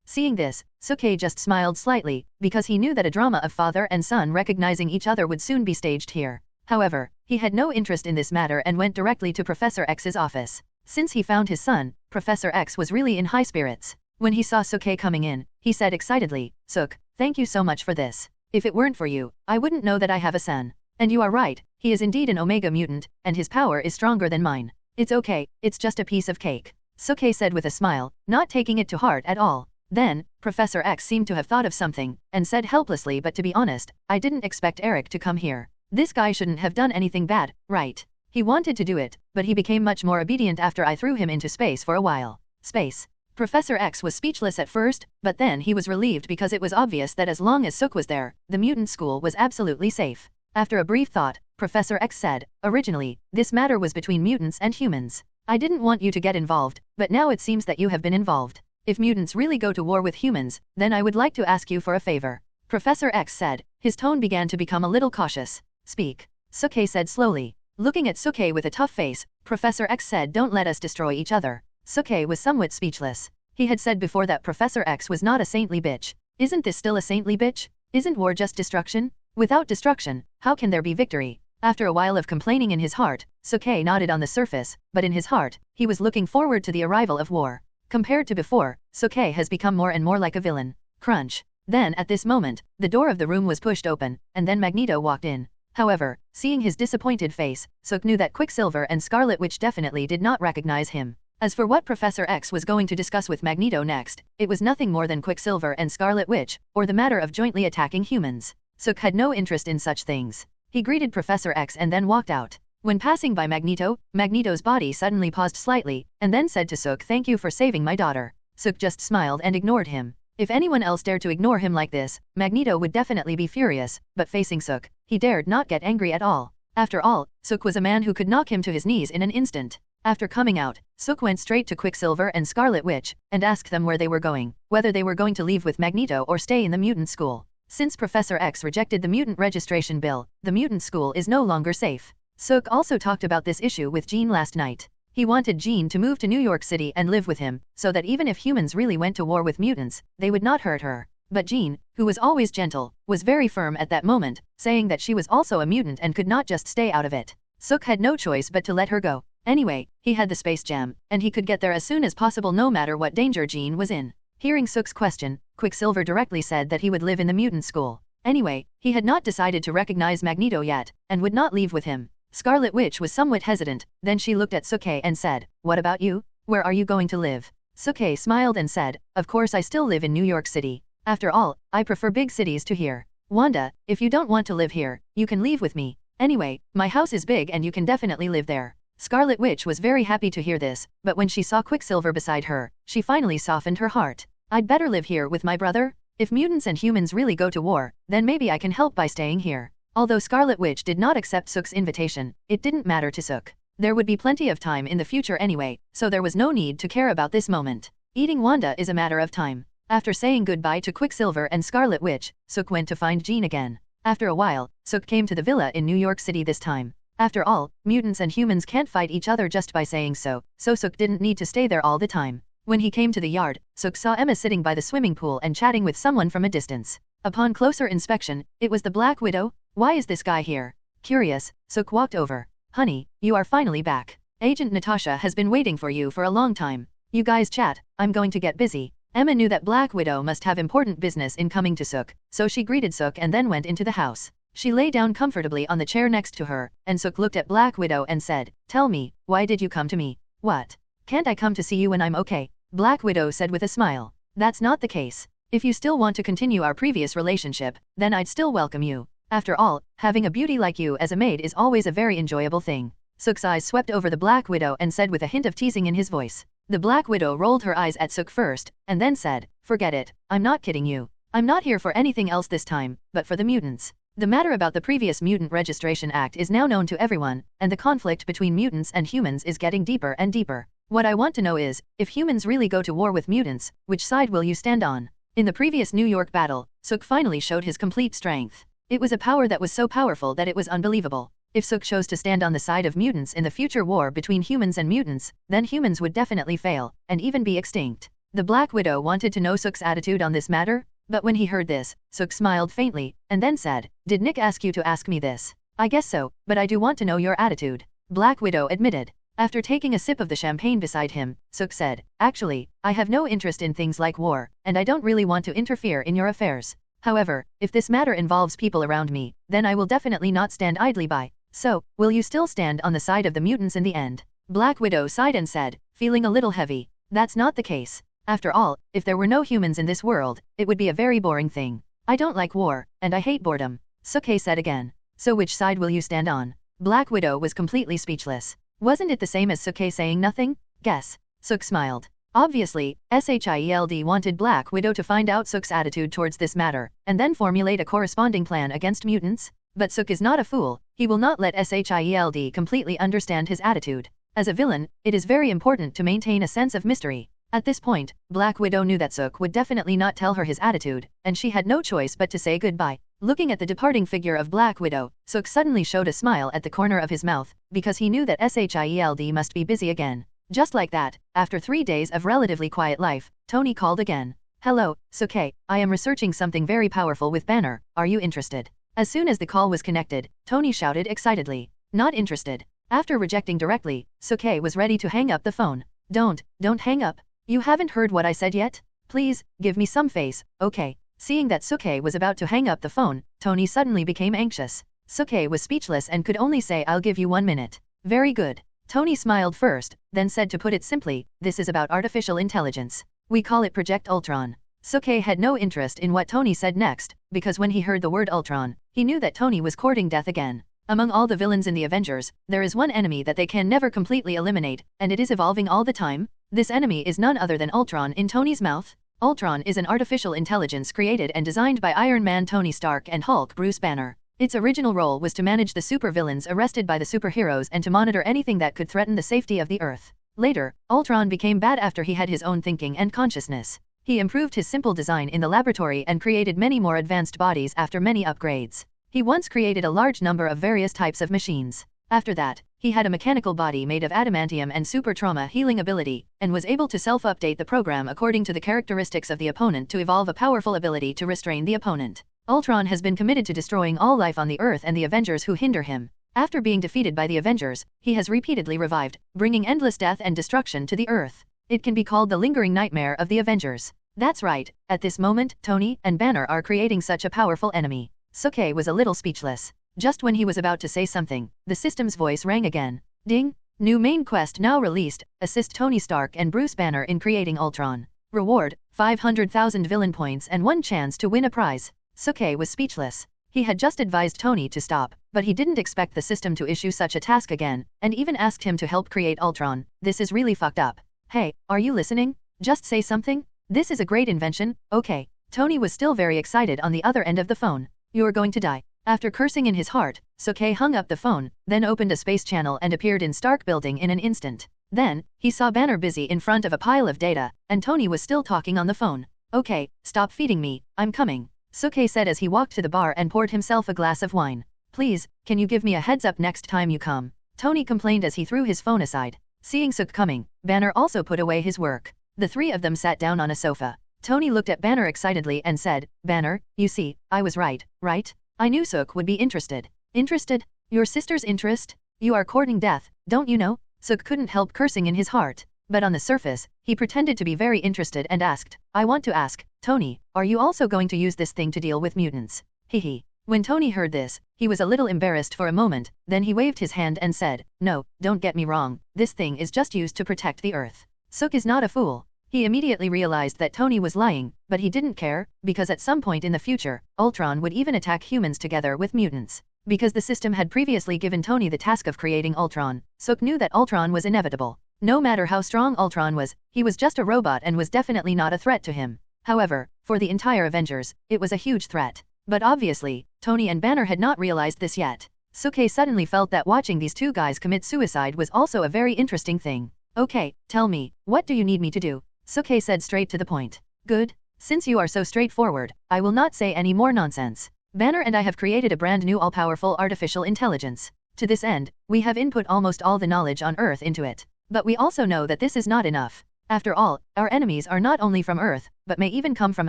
S1: Seeing this, Sookie just smiled slightly, because he knew that a drama of father and son recognizing each other would soon be staged here. However, he had no interest in this matter and went directly to Professor X's office. Since he found his son, Professor X was really in high spirits. When he saw Sookie coming in, he said excitedly, "Sook, thank you so much for this. If it weren't for you, I wouldn't know that I have a son. And you are right, he is indeed an Omega mutant, and his power is stronger than mine. It's okay, it's just a piece of cake," Sookie said with a smile, not taking it to heart at all. Then, Professor X seemed to have thought of something, and said helplessly, "But to be honest, I didn't expect Eric to come here. This guy shouldn't have done anything bad, right? He wanted to do it, but he became much more obedient after I threw him into space for a while." Space. Professor X was speechless at first, but then he was relieved because it was obvious that as long as Sook was there, the mutant school was absolutely safe. After a brief thought, Professor X said, "Originally, this matter was between mutants and humans. I didn't want you to get involved, but now it seems that you have been involved. If mutants really go to war with humans, then I would like to ask you for a favor." Professor X said, His tone began to become a little cautious. Speak, Suke said slowly. Looking at Suke with a tough face, Professor X said, don't let us destroy each other. Suke was somewhat speechless. He had said before that Professor X was not a saintly bitch. Isn't this still a saintly bitch? Isn't war just destruction? Without destruction, how can there be victory? After a while of complaining in his heart, Suke nodded on the surface, but in his heart, he was looking forward to the arrival of war. Compared to before, Suke has become more and more like a villain. Crunch. Then, at this moment, the door of the room was pushed open, and then Magneto walked in. However, seeing his disappointed face, Suk knew that Quicksilver and Scarlet Witch definitely did not recognize him. As for what Professor X was going to discuss with Magneto next, it was nothing more than Quicksilver and Scarlet Witch, or the matter of jointly attacking humans. Suk had no interest in such things. He greeted Professor X and then walked out. When passing by Magneto, Magneto's body suddenly paused slightly, and then said to Suk, thank you for saving my daughter. Suk just smiled and ignored him. If anyone else dared to ignore him like this, Magneto would definitely be furious, but facing Suk, he dared not get angry at all. After all, Suk was a man who could knock him to his knees in an instant. After coming out, Suk went straight to Quicksilver and Scarlet Witch, and asked them where they were going, whether they were going to leave with Magneto or stay in the mutant school. Since Professor X rejected the mutant registration bill, the mutant school is no longer safe. Suk also talked about this issue with Jean last night. He wanted Jean to move to New York City and live with him, so that even if humans really went to war with mutants, they would not hurt her. But Jean, who was always gentle, was very firm at that moment, saying that she was also a mutant and could not just stay out of it. Suk had no choice but to let her go. Anyway, he had the space jam, and he could get there as soon as possible no matter what danger Jean was in. Hearing Suk's question, Quicksilver directly said that he would live in the mutant school. Anyway, he had not decided to recognize Magneto yet, and would not leave with him. Scarlet Witch was somewhat hesitant, then she looked at Suke and said, what about you? Where are you going to live? Suke smiled and said, of course I still live in New York City. After all, I prefer big cities to here. Wanda, if you don't want to live here, you can leave with me. Anyway, my house is big and you can definitely live there. Scarlet Witch was very happy to hear this, but when she saw Quicksilver beside her, she finally softened her heart. I'd better live here with my brother? If mutants and humans really go to war, then maybe I can help by staying here. Although Scarlet Witch did not accept Suk's invitation, it didn't matter to Suk. There would be plenty of time in the future anyway, so there was no need to care about this moment. Eating Wanda is a matter of time. After saying goodbye to Quicksilver and Scarlet Witch, Suk went to find Jean again. After a while, Suk came to the villa in New York City this time. After all, mutants and humans can't fight each other just by saying so Suk didn't need to stay there all the time. When he came to the yard, Suk saw Emma sitting by the swimming pool and chatting with someone from a distance. Upon closer inspection, it was the Black Widow. Why is this guy here? Curious, Suk walked over. Honey, you are finally back. Agent Natasha has been waiting for you for a long time. You guys chat, I'm going to get busy. Emma knew that Black Widow must have important business in coming to Suk, so she greeted Suk and then went into the house. She lay down comfortably on the chair next to her, and Suk looked at Black Widow and said, tell me, why did you come to me? What? Can't I come to see you when I'm okay? Black Widow said with a smile. That's not the case. If you still want to continue our previous relationship, then I'd still welcome you. After all, having a beauty like you as a maid is always a very enjoyable thing. Suk's eyes swept over the Black Widow and said with a hint of teasing in his voice. The Black Widow rolled her eyes at Suk first, and then said, forget it, I'm not kidding you. I'm not here for anything else this time, but for the mutants. The matter about the previous Mutant Registration Act is now known to everyone, and the conflict between mutants and humans is getting deeper and deeper. What I want to know is, if humans really go to war with mutants, which side will you stand on? In the previous New York battle, Suk finally showed his complete strength. It was a power that was so powerful that it was unbelievable. If Suk chose to stand on the side of mutants in the future war between humans and mutants, then humans would definitely fail, and even be extinct. The Black Widow wanted to know Suk's attitude on this matter, but when he heard this, Suk smiled faintly, and then said, did Nick ask you to ask me this? I guess so, but I do want to know your attitude. Black Widow admitted. After taking a sip of the champagne beside him, Suk said, actually, I have no interest in things like war, and I don't really want to interfere in your affairs. However, if this matter involves people around me, then I will definitely not stand idly by. So, will you still stand on the side of the mutants in the end? Black Widow sighed and said, feeling a little heavy. That's not the case. After all, if there were no humans in this world, it would be a very boring thing. I don't like war, and I hate boredom. Suke said again. So which side will you stand on? Black Widow was completely speechless. Wasn't it the same as Suke saying nothing? Guess. Suk smiled. Obviously, SHIELD wanted Black Widow to find out Suk's attitude towards this matter, and then formulate a corresponding plan against mutants. But Suk is not a fool, he will not let SHIELD completely understand his attitude. As a villain, it is very important to maintain a sense of mystery. At this point, Black Widow knew that Suk would definitely not tell her his attitude, and she had no choice but to say goodbye. Looking at the departing figure of Black Widow, Sook suddenly showed a smile at the corner of his mouth, because he knew that SHIELD must be busy again. Just like that, after 3 days of relatively quiet life, Tony called again. Hello, Sook, I am researching something very powerful with Banner, are you interested? As soon as the call was connected, Tony shouted excitedly. Not interested. After rejecting directly, Sook was ready to hang up the phone. Don't hang up. You haven't heard what I said yet? Please, give me some face, okay? Seeing that Sook was about to hang up the phone, Tony suddenly became anxious. Sook was speechless and could only say I'll give you 1 minute. Very good. Tony smiled first, then said to put it simply, this is about artificial intelligence. We call it Project Ultron. Sook had no interest in what Tony said next, because when he heard the word Ultron, he knew that Tony was courting death again. Among all the villains in the Avengers, there is one enemy that they can never completely eliminate, and it is evolving all the time. This enemy is none other than Ultron in Tony's mouth. Ultron is an artificial intelligence created and designed by Iron Man Tony Stark and Hulk Bruce Banner. Its original role was to manage the supervillains arrested by the superheroes and to monitor anything that could threaten the safety of the Earth. Later, Ultron became bad after he had his own thinking and consciousness. He improved his simple design in the laboratory and created many more advanced bodies after many upgrades. He once created a large number of various types of machines. After that, he had a mechanical body made of adamantium and super trauma healing ability, and was able to self-update the program according to the characteristics of the opponent to evolve a powerful ability to restrain the opponent. Ultron has been committed to destroying all life on the Earth and the Avengers who hinder him. After being defeated by the Avengers, he has repeatedly revived, bringing endless death and destruction to the Earth. It can be called the lingering nightmare of the Avengers. That's right, at this moment, Tony and Banner are creating such a powerful enemy. Sook was a little speechless. Just when he was about to say something, the system's voice rang again. Ding! New main quest now released, assist Tony Stark and Bruce Banner in creating Ultron. Reward, 500,000 villain points and 1 chance to win a prize. Sook was speechless. He had just advised Tony to stop, but he didn't expect the system to issue such a task again, and even asked him to help create Ultron. This is really fucked up. Hey, are you listening? Just say something? This is a great invention, okay. Tony was still very excited on the other end of the phone. You're going to die. After cursing in his heart, Sook hung up the phone, then opened a space channel and appeared in Stark Building in an instant. Then, he saw Banner busy in front of a pile of data, and Tony was still talking on the phone. Okay, stop feeding me, I'm coming. Sook said as he walked to the bar and poured himself a glass of wine. Please, can you give me a heads up next time you come? Tony complained as he threw his phone aside. Seeing Sook coming, Banner also put away his work. The 3 of them sat down on a sofa. Tony looked at Banner excitedly and said, Banner, you see, I was right, right? I knew Sook would be interested. Interested? Your sister's interest? You are courting death, don't you know? Sook couldn't help cursing in his heart. But on the surface, he pretended to be very interested and asked, I want to ask, Tony, are you also going to use this thing to deal with mutants? Hehe. When Tony heard this, he was a little embarrassed for a moment, then he waved his hand and said, no, don't get me wrong, this thing is just used to protect the Earth. Sook is not a fool. He immediately realized that Tony was lying, but he didn't care, because at some point in the future, Ultron would even attack humans together with mutants. Because the system had previously given Tony the task of creating Ultron, Sook knew that Ultron was inevitable. No matter how strong Ultron was, he was just a robot and was definitely not a threat to him. However, for the entire Avengers, it was a huge threat. But obviously, Tony and Banner had not realized this yet. Sook suddenly felt that watching these 2 guys commit suicide was also a very interesting thing. Okay, tell me, what do you need me to do? Sook said straight to the point. Good. Since you are so straightforward, I will not say any more nonsense. Banner and I have created a brand new all-powerful artificial intelligence. To this end, we have input almost all the knowledge on Earth into it. But we also know that this is not enough. After all, our enemies are not only from Earth, but may even come from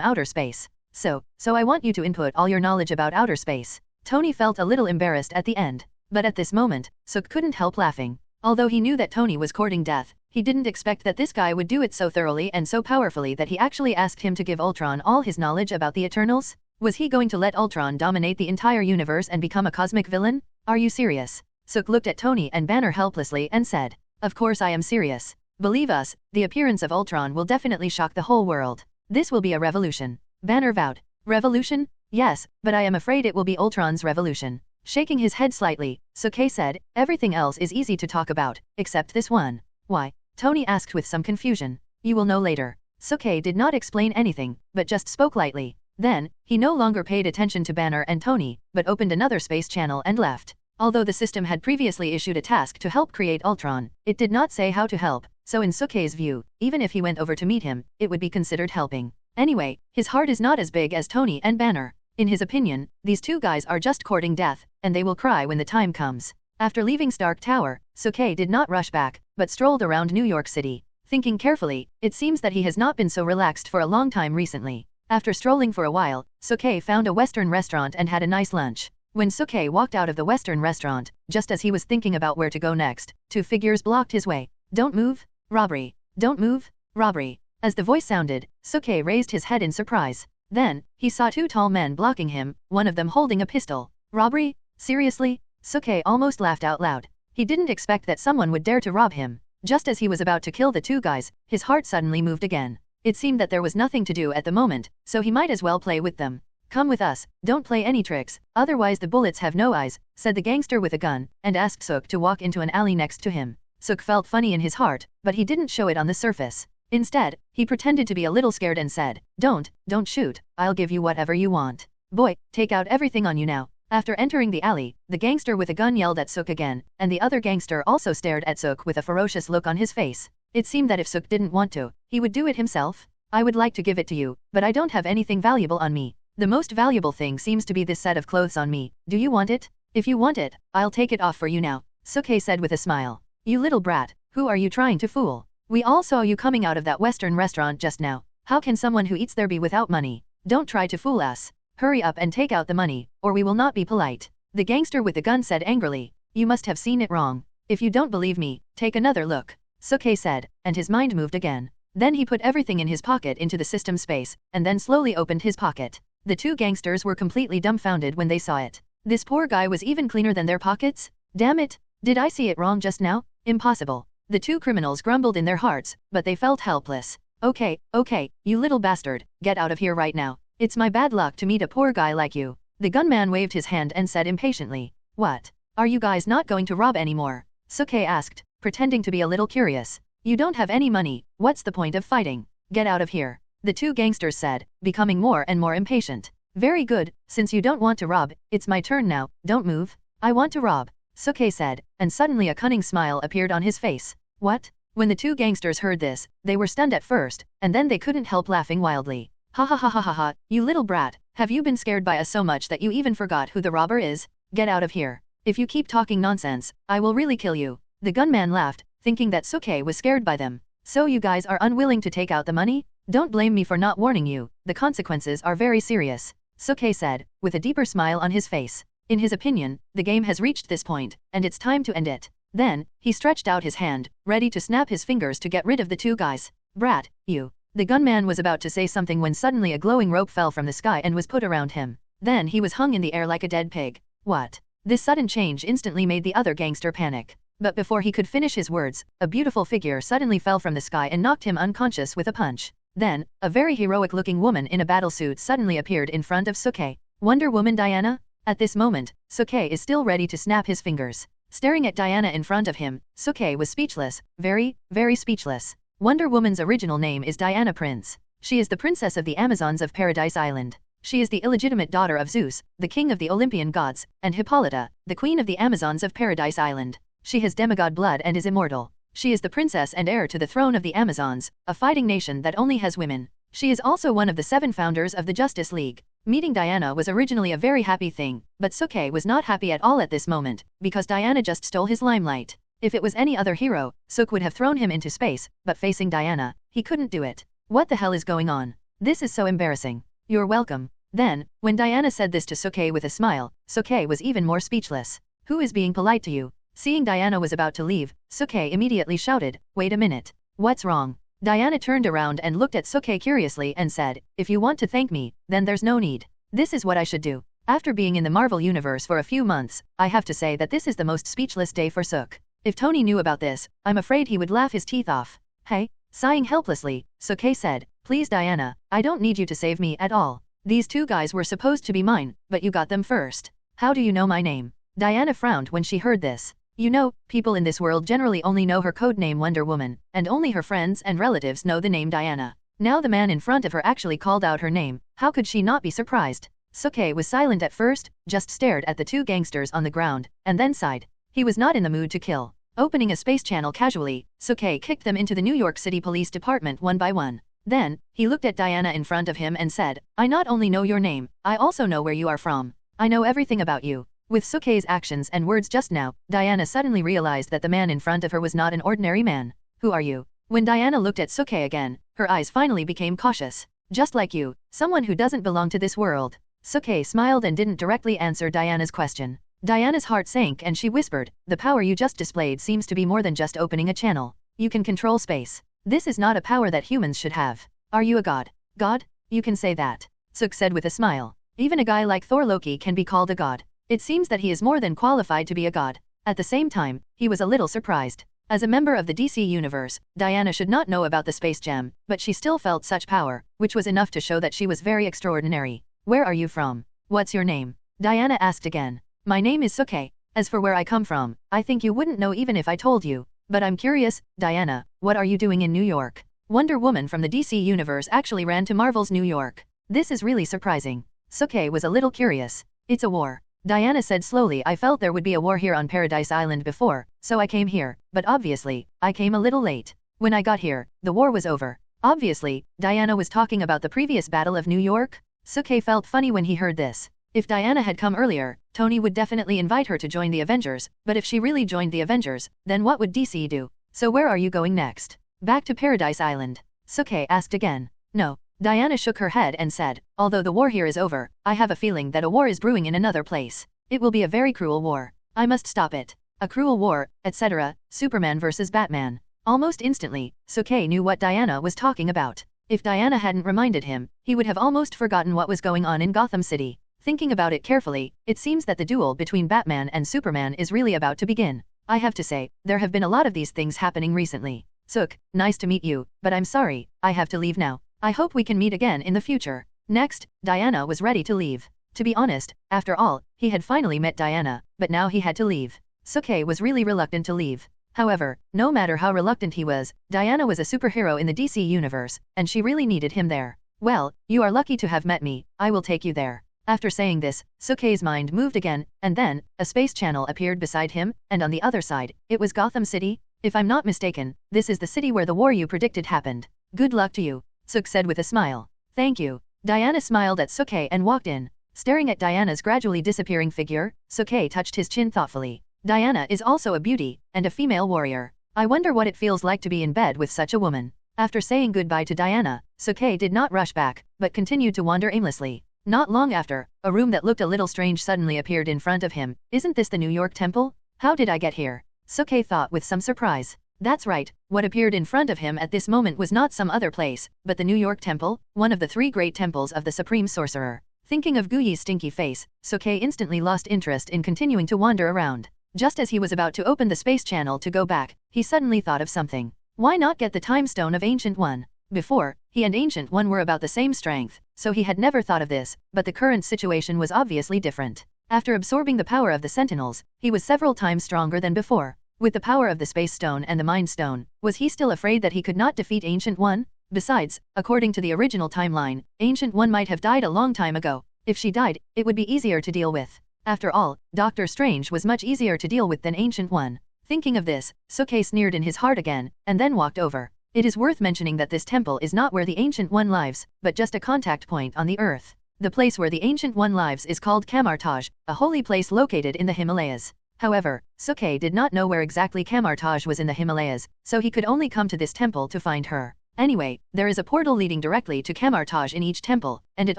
S1: outer space. So I want you to input all your knowledge about outer space. Tony felt a little embarrassed at the end. But at this moment, Sook couldn't help laughing. Although he knew that Tony was courting death, he didn't expect that this guy would do it so thoroughly and so powerfully that he actually asked him to give Ultron all his knowledge about the Eternals. Was he going to let Ultron dominate the entire universe and become a cosmic villain? Are you serious? Sook looked at Tony and Banner helplessly and said, Of course I am serious. Believe us, the appearance of Ultron will definitely shock the whole world. This will be a revolution. Banner vowed. Revolution? Yes, but I am afraid it will be Ultron's revolution. Shaking his head slightly, Sook said, everything else is easy to talk about, except this one. Why? Tony asked with some confusion. You will know later. Sook did not explain anything, but just spoke lightly. Then, he no longer paid attention to Banner and Tony, but opened another space channel and left. Although the system had previously issued a task to help create Ultron, it did not say how to help, so in Sook's view, even if he went over to meet him, it would be considered helping. Anyway, his heart is not as big as Tony and Banner. In his opinion, these two guys are just courting death, and they will cry when the time comes. After leaving Stark Tower, Suke did not rush back, but strolled around New York City. Thinking carefully, it seems that he has not been so relaxed for a long time recently. After strolling for a while, Suke found a Western restaurant and had a nice lunch. When Suke walked out of the Western restaurant, just as he was thinking about where to go next, two figures blocked his way. "Don't move, robbery. Don't move, robbery." As the voice sounded, Suke raised his head in surprise. Then, he saw two tall men blocking him, one of them holding a pistol. "Robbery? Seriously?" Suke almost laughed out loud. He didn't expect that someone would dare to rob him. Just as he was about to kill the two guys, his heart suddenly moved again. It seemed that there was nothing to do at the moment, so he might as well play with them. "Come with us, don't play any tricks, otherwise the bullets have no eyes," said the gangster with a gun, and asked Suk to walk into an alley next to him. Suk felt funny in his heart, but he didn't show it on the surface. Instead, he pretended to be a little scared and said, Don't shoot, I'll give you whatever you want. Boy, take out everything on you now." After entering the alley, the gangster with a gun yelled at Suk again, and the other gangster also stared at Suk with a ferocious look on his face. It seemed that if Suk didn't want to, he would do it himself. "I would like to give it to you, but I don't have anything valuable on me. The most valuable thing seems to be this set of clothes on me. Do you want it? If you want it, I'll take it off for you now," Suke said with a smile. "You little brat, who are you trying to fool? We all saw you coming out of that Western restaurant just now. How can someone who eats there be without money? Don't try to fool us. Hurry up and take out the money, or we will not be polite," the gangster with the gun said angrily. "You must have seen it wrong. If you don't believe me, take another look," Suke said, and his mind moved again. Then he put everything in his pocket into the system space, and then slowly opened his pocket. The two gangsters were completely dumbfounded when they saw it. This poor guy was even cleaner than their pockets? Damn it! Did I see it wrong just now? Impossible. The two criminals grumbled in their hearts, but they felt helpless. Okay, you little bastard, get out of here right now. It's my bad luck to meet a poor guy like you." The gunman waved his hand and said impatiently. "What? Are you guys not going to rob anymore?" Suke asked, pretending to be a little curious. "You don't have any money, what's the point of fighting? Get out of here," the two gangsters said, becoming more and more impatient. "Very good, since you don't want to rob, it's my turn now, don't move. I want to rob," Suke said, and suddenly a cunning smile appeared on his face. "What?" When the two gangsters heard this, they were stunned at first, and then they couldn't help laughing wildly. "Ha ha ha ha ha ha, you little brat, have you been scared by us so much that you even forgot who the robber is? Get out of here. If you keep talking nonsense, I will really kill you." The gunman laughed, thinking that Suke was scared by them. "So you guys are unwilling to take out the money? Don't blame me for not warning you, the consequences are very serious," Suke said, with a deeper smile on his face. In his opinion, the game has reached this point, and it's time to end it. Then, he stretched out his hand, ready to snap his fingers to get rid of the two guys. "Brat, you." The gunman was about to say something when suddenly a glowing rope fell from the sky and was put around him. Then he was hung in the air like a dead pig. What? This sudden change instantly made the other gangster panic. But before he could finish his words, a beautiful figure suddenly fell from the sky and knocked him unconscious with a punch. Then, a very heroic-looking woman in a battlesuit suddenly appeared in front of Suke. Wonder Woman Diana? At this moment, Suke is still ready to snap his fingers. Staring at Diana in front of him, Suke was speechless, very speechless. Wonder Woman's original name is Diana Prince. She is the princess of the Amazons of Paradise Island. She is the illegitimate daughter of Zeus, the king of the Olympian gods, and Hippolyta, the queen of the Amazons of Paradise Island. She has demigod blood and is immortal. She is the princess and heir to the throne of the Amazons, a fighting nation that only has women. She is also one of the 7 founders of the Justice League. Meeting Diana was originally a very happy thing, but Suke was not happy at all at this moment, because Diana just stole his limelight. If it was any other hero, Suk would have thrown him into space, but facing Diana, he couldn't do it. What the hell is going on? This is so embarrassing. You're welcome. Then, when Diana said this to Suke with a smile, Suke was even more speechless. Who is being polite to you? Seeing Diana was about to leave, Suke immediately shouted, "Wait a minute. What's wrong?" Diana turned around and looked at Suke curiously and said, "If you want to thank me, then there's no need. This is what I should do." After being in the Marvel Universe for a few months, I have to say that this is the most speechless day for Suk. If Tony knew about this, I'm afraid he would laugh his teeth off. "Hey?" Sighing helplessly, Suke said, "Please Diana, I don't need you to save me at all. These 2 guys were supposed to be mine, but you got them first. How do you know my name?" Diana frowned when she heard this. You know, people in this world generally only know her code name Wonder Woman, and only her friends and relatives know the name Diana. Now the man in front of her actually called out her name, how could she not be surprised? Suke was silent at first, just stared at the 2 gangsters on the ground, and then sighed. He was not in the mood to kill. Opening a space channel casually, Suke kicked them into the New York City Police Department one by one. Then, he looked at Diana in front of him and said, I not only know your name, I also know where you are from. I know everything about you. With Sukei's actions and words just now, Diana suddenly realized that the man in front of her was not an ordinary man. Who are you? When Diana looked at Sukei again, her eyes finally became cautious. Just like you, someone who doesn't belong to this world. Sukei smiled and didn't directly answer Diana's question. Diana's heart sank and she whispered, the power you just displayed seems to be more than just opening a channel. You can control space. This is not a power that humans should have. Are you a god? God? You can say that. Suk said with a smile. Even a guy like Thor Loki can be called a god. It seems that he is more than qualified to be a god. At the same time, he was a little surprised. As a member of the DC universe, Diana should not know about the space gem, but she still felt such power, which was enough to show that she was very extraordinary. Where are you from? What's your name? Diana asked again. My name is Sukei. As for where I come from, I think you wouldn't know even if I told you. But I'm curious, Diana, what are you doing in New York? Wonder Woman from the DC universe actually ran to Marvel's New York. This is really surprising. Sukei was a little curious. It's a war. Diana said slowly. I felt there would be a war here on Paradise Island before, so I came here, but obviously, I came a little late. When I got here, the war was over. Obviously, Diana was talking about the previous Battle of New York. Sukei felt funny when he heard this. If Diana had come earlier, Tony would definitely invite her to join the Avengers, but if she really joined the Avengers, then what would DC do? So where are you going next? Back to Paradise Island? Sukei asked again. No. Diana shook her head and said, although the war here is over, I have a feeling that a war is brewing in another place. It will be a very cruel war. I must stop it. A cruel war, etc. Superman versus Batman. Almost instantly, Sukei knew what Diana was talking about. If Diana hadn't reminded him, he would have almost forgotten what was going on in Gotham City. Thinking about it carefully, it seems that the duel between Batman and Superman is really about to begin. I have to say, there have been a lot of these things happening recently. Suk, nice to meet you, but I'm sorry, I have to leave now. I hope we can meet again in the future. Next, Diana was ready to leave. To be honest, after all, he had finally met Diana, but now he had to leave. Sukei was really reluctant to leave. However, no matter how reluctant he was, Diana was a superhero in the DC universe, and she really needed him there. Well, you are lucky to have met me, I will take you there. After saying this, Sukei's mind moved again, and then, a space channel appeared beside him, and on the other side, it was Gotham City. If I'm not mistaken, this is the city where the war you predicted happened. Good luck to you, Suk said with a smile. Thank you. Diana smiled at Sukei and walked in. Staring at Diana's gradually disappearing figure, Sukei touched his chin thoughtfully. Diana is also a beauty, and a female warrior. I wonder what it feels like to be in bed with such a woman. After saying goodbye to Diana, Sukei did not rush back, but continued to wander aimlessly. Not long after, a room that looked a little strange suddenly appeared in front of him. Isn't this the New York Temple? How did I get here? Sukei thought with some surprise. That's right, what appeared in front of him at this moment was not some other place, but the New York Temple, one of the 3 great temples of the Supreme Sorcerer. Thinking of Guyi's stinky face, Sukei instantly lost interest in continuing to wander around. Just as he was about to open the space channel to go back, he suddenly thought of something. Why not get the time stone of Ancient One? Before, he and Ancient One were about the same strength, so he had never thought of this, but the current situation was obviously different. After absorbing the power of the Sentinels, he was several times stronger than before. With the power of the Space Stone and the Mind Stone, was he still afraid that he could not defeat Ancient One? Besides, according to the original timeline, Ancient One might have died a long time ago. If she died, it would be easier to deal with. After all, Doctor Strange was much easier to deal with than Ancient One. Thinking of this, Sukei sneered in his heart again, and then walked over. It is worth mentioning that this temple is not where the Ancient One lives, but just a contact point on the earth. The place where the Ancient One lives is called Kamartaj, a holy place located in the Himalayas. However, Sukei did not know where exactly Kamartaj was in the Himalayas, so he could only come to this temple to find her. Anyway, there is a portal leading directly to Kamartaj in each temple, and it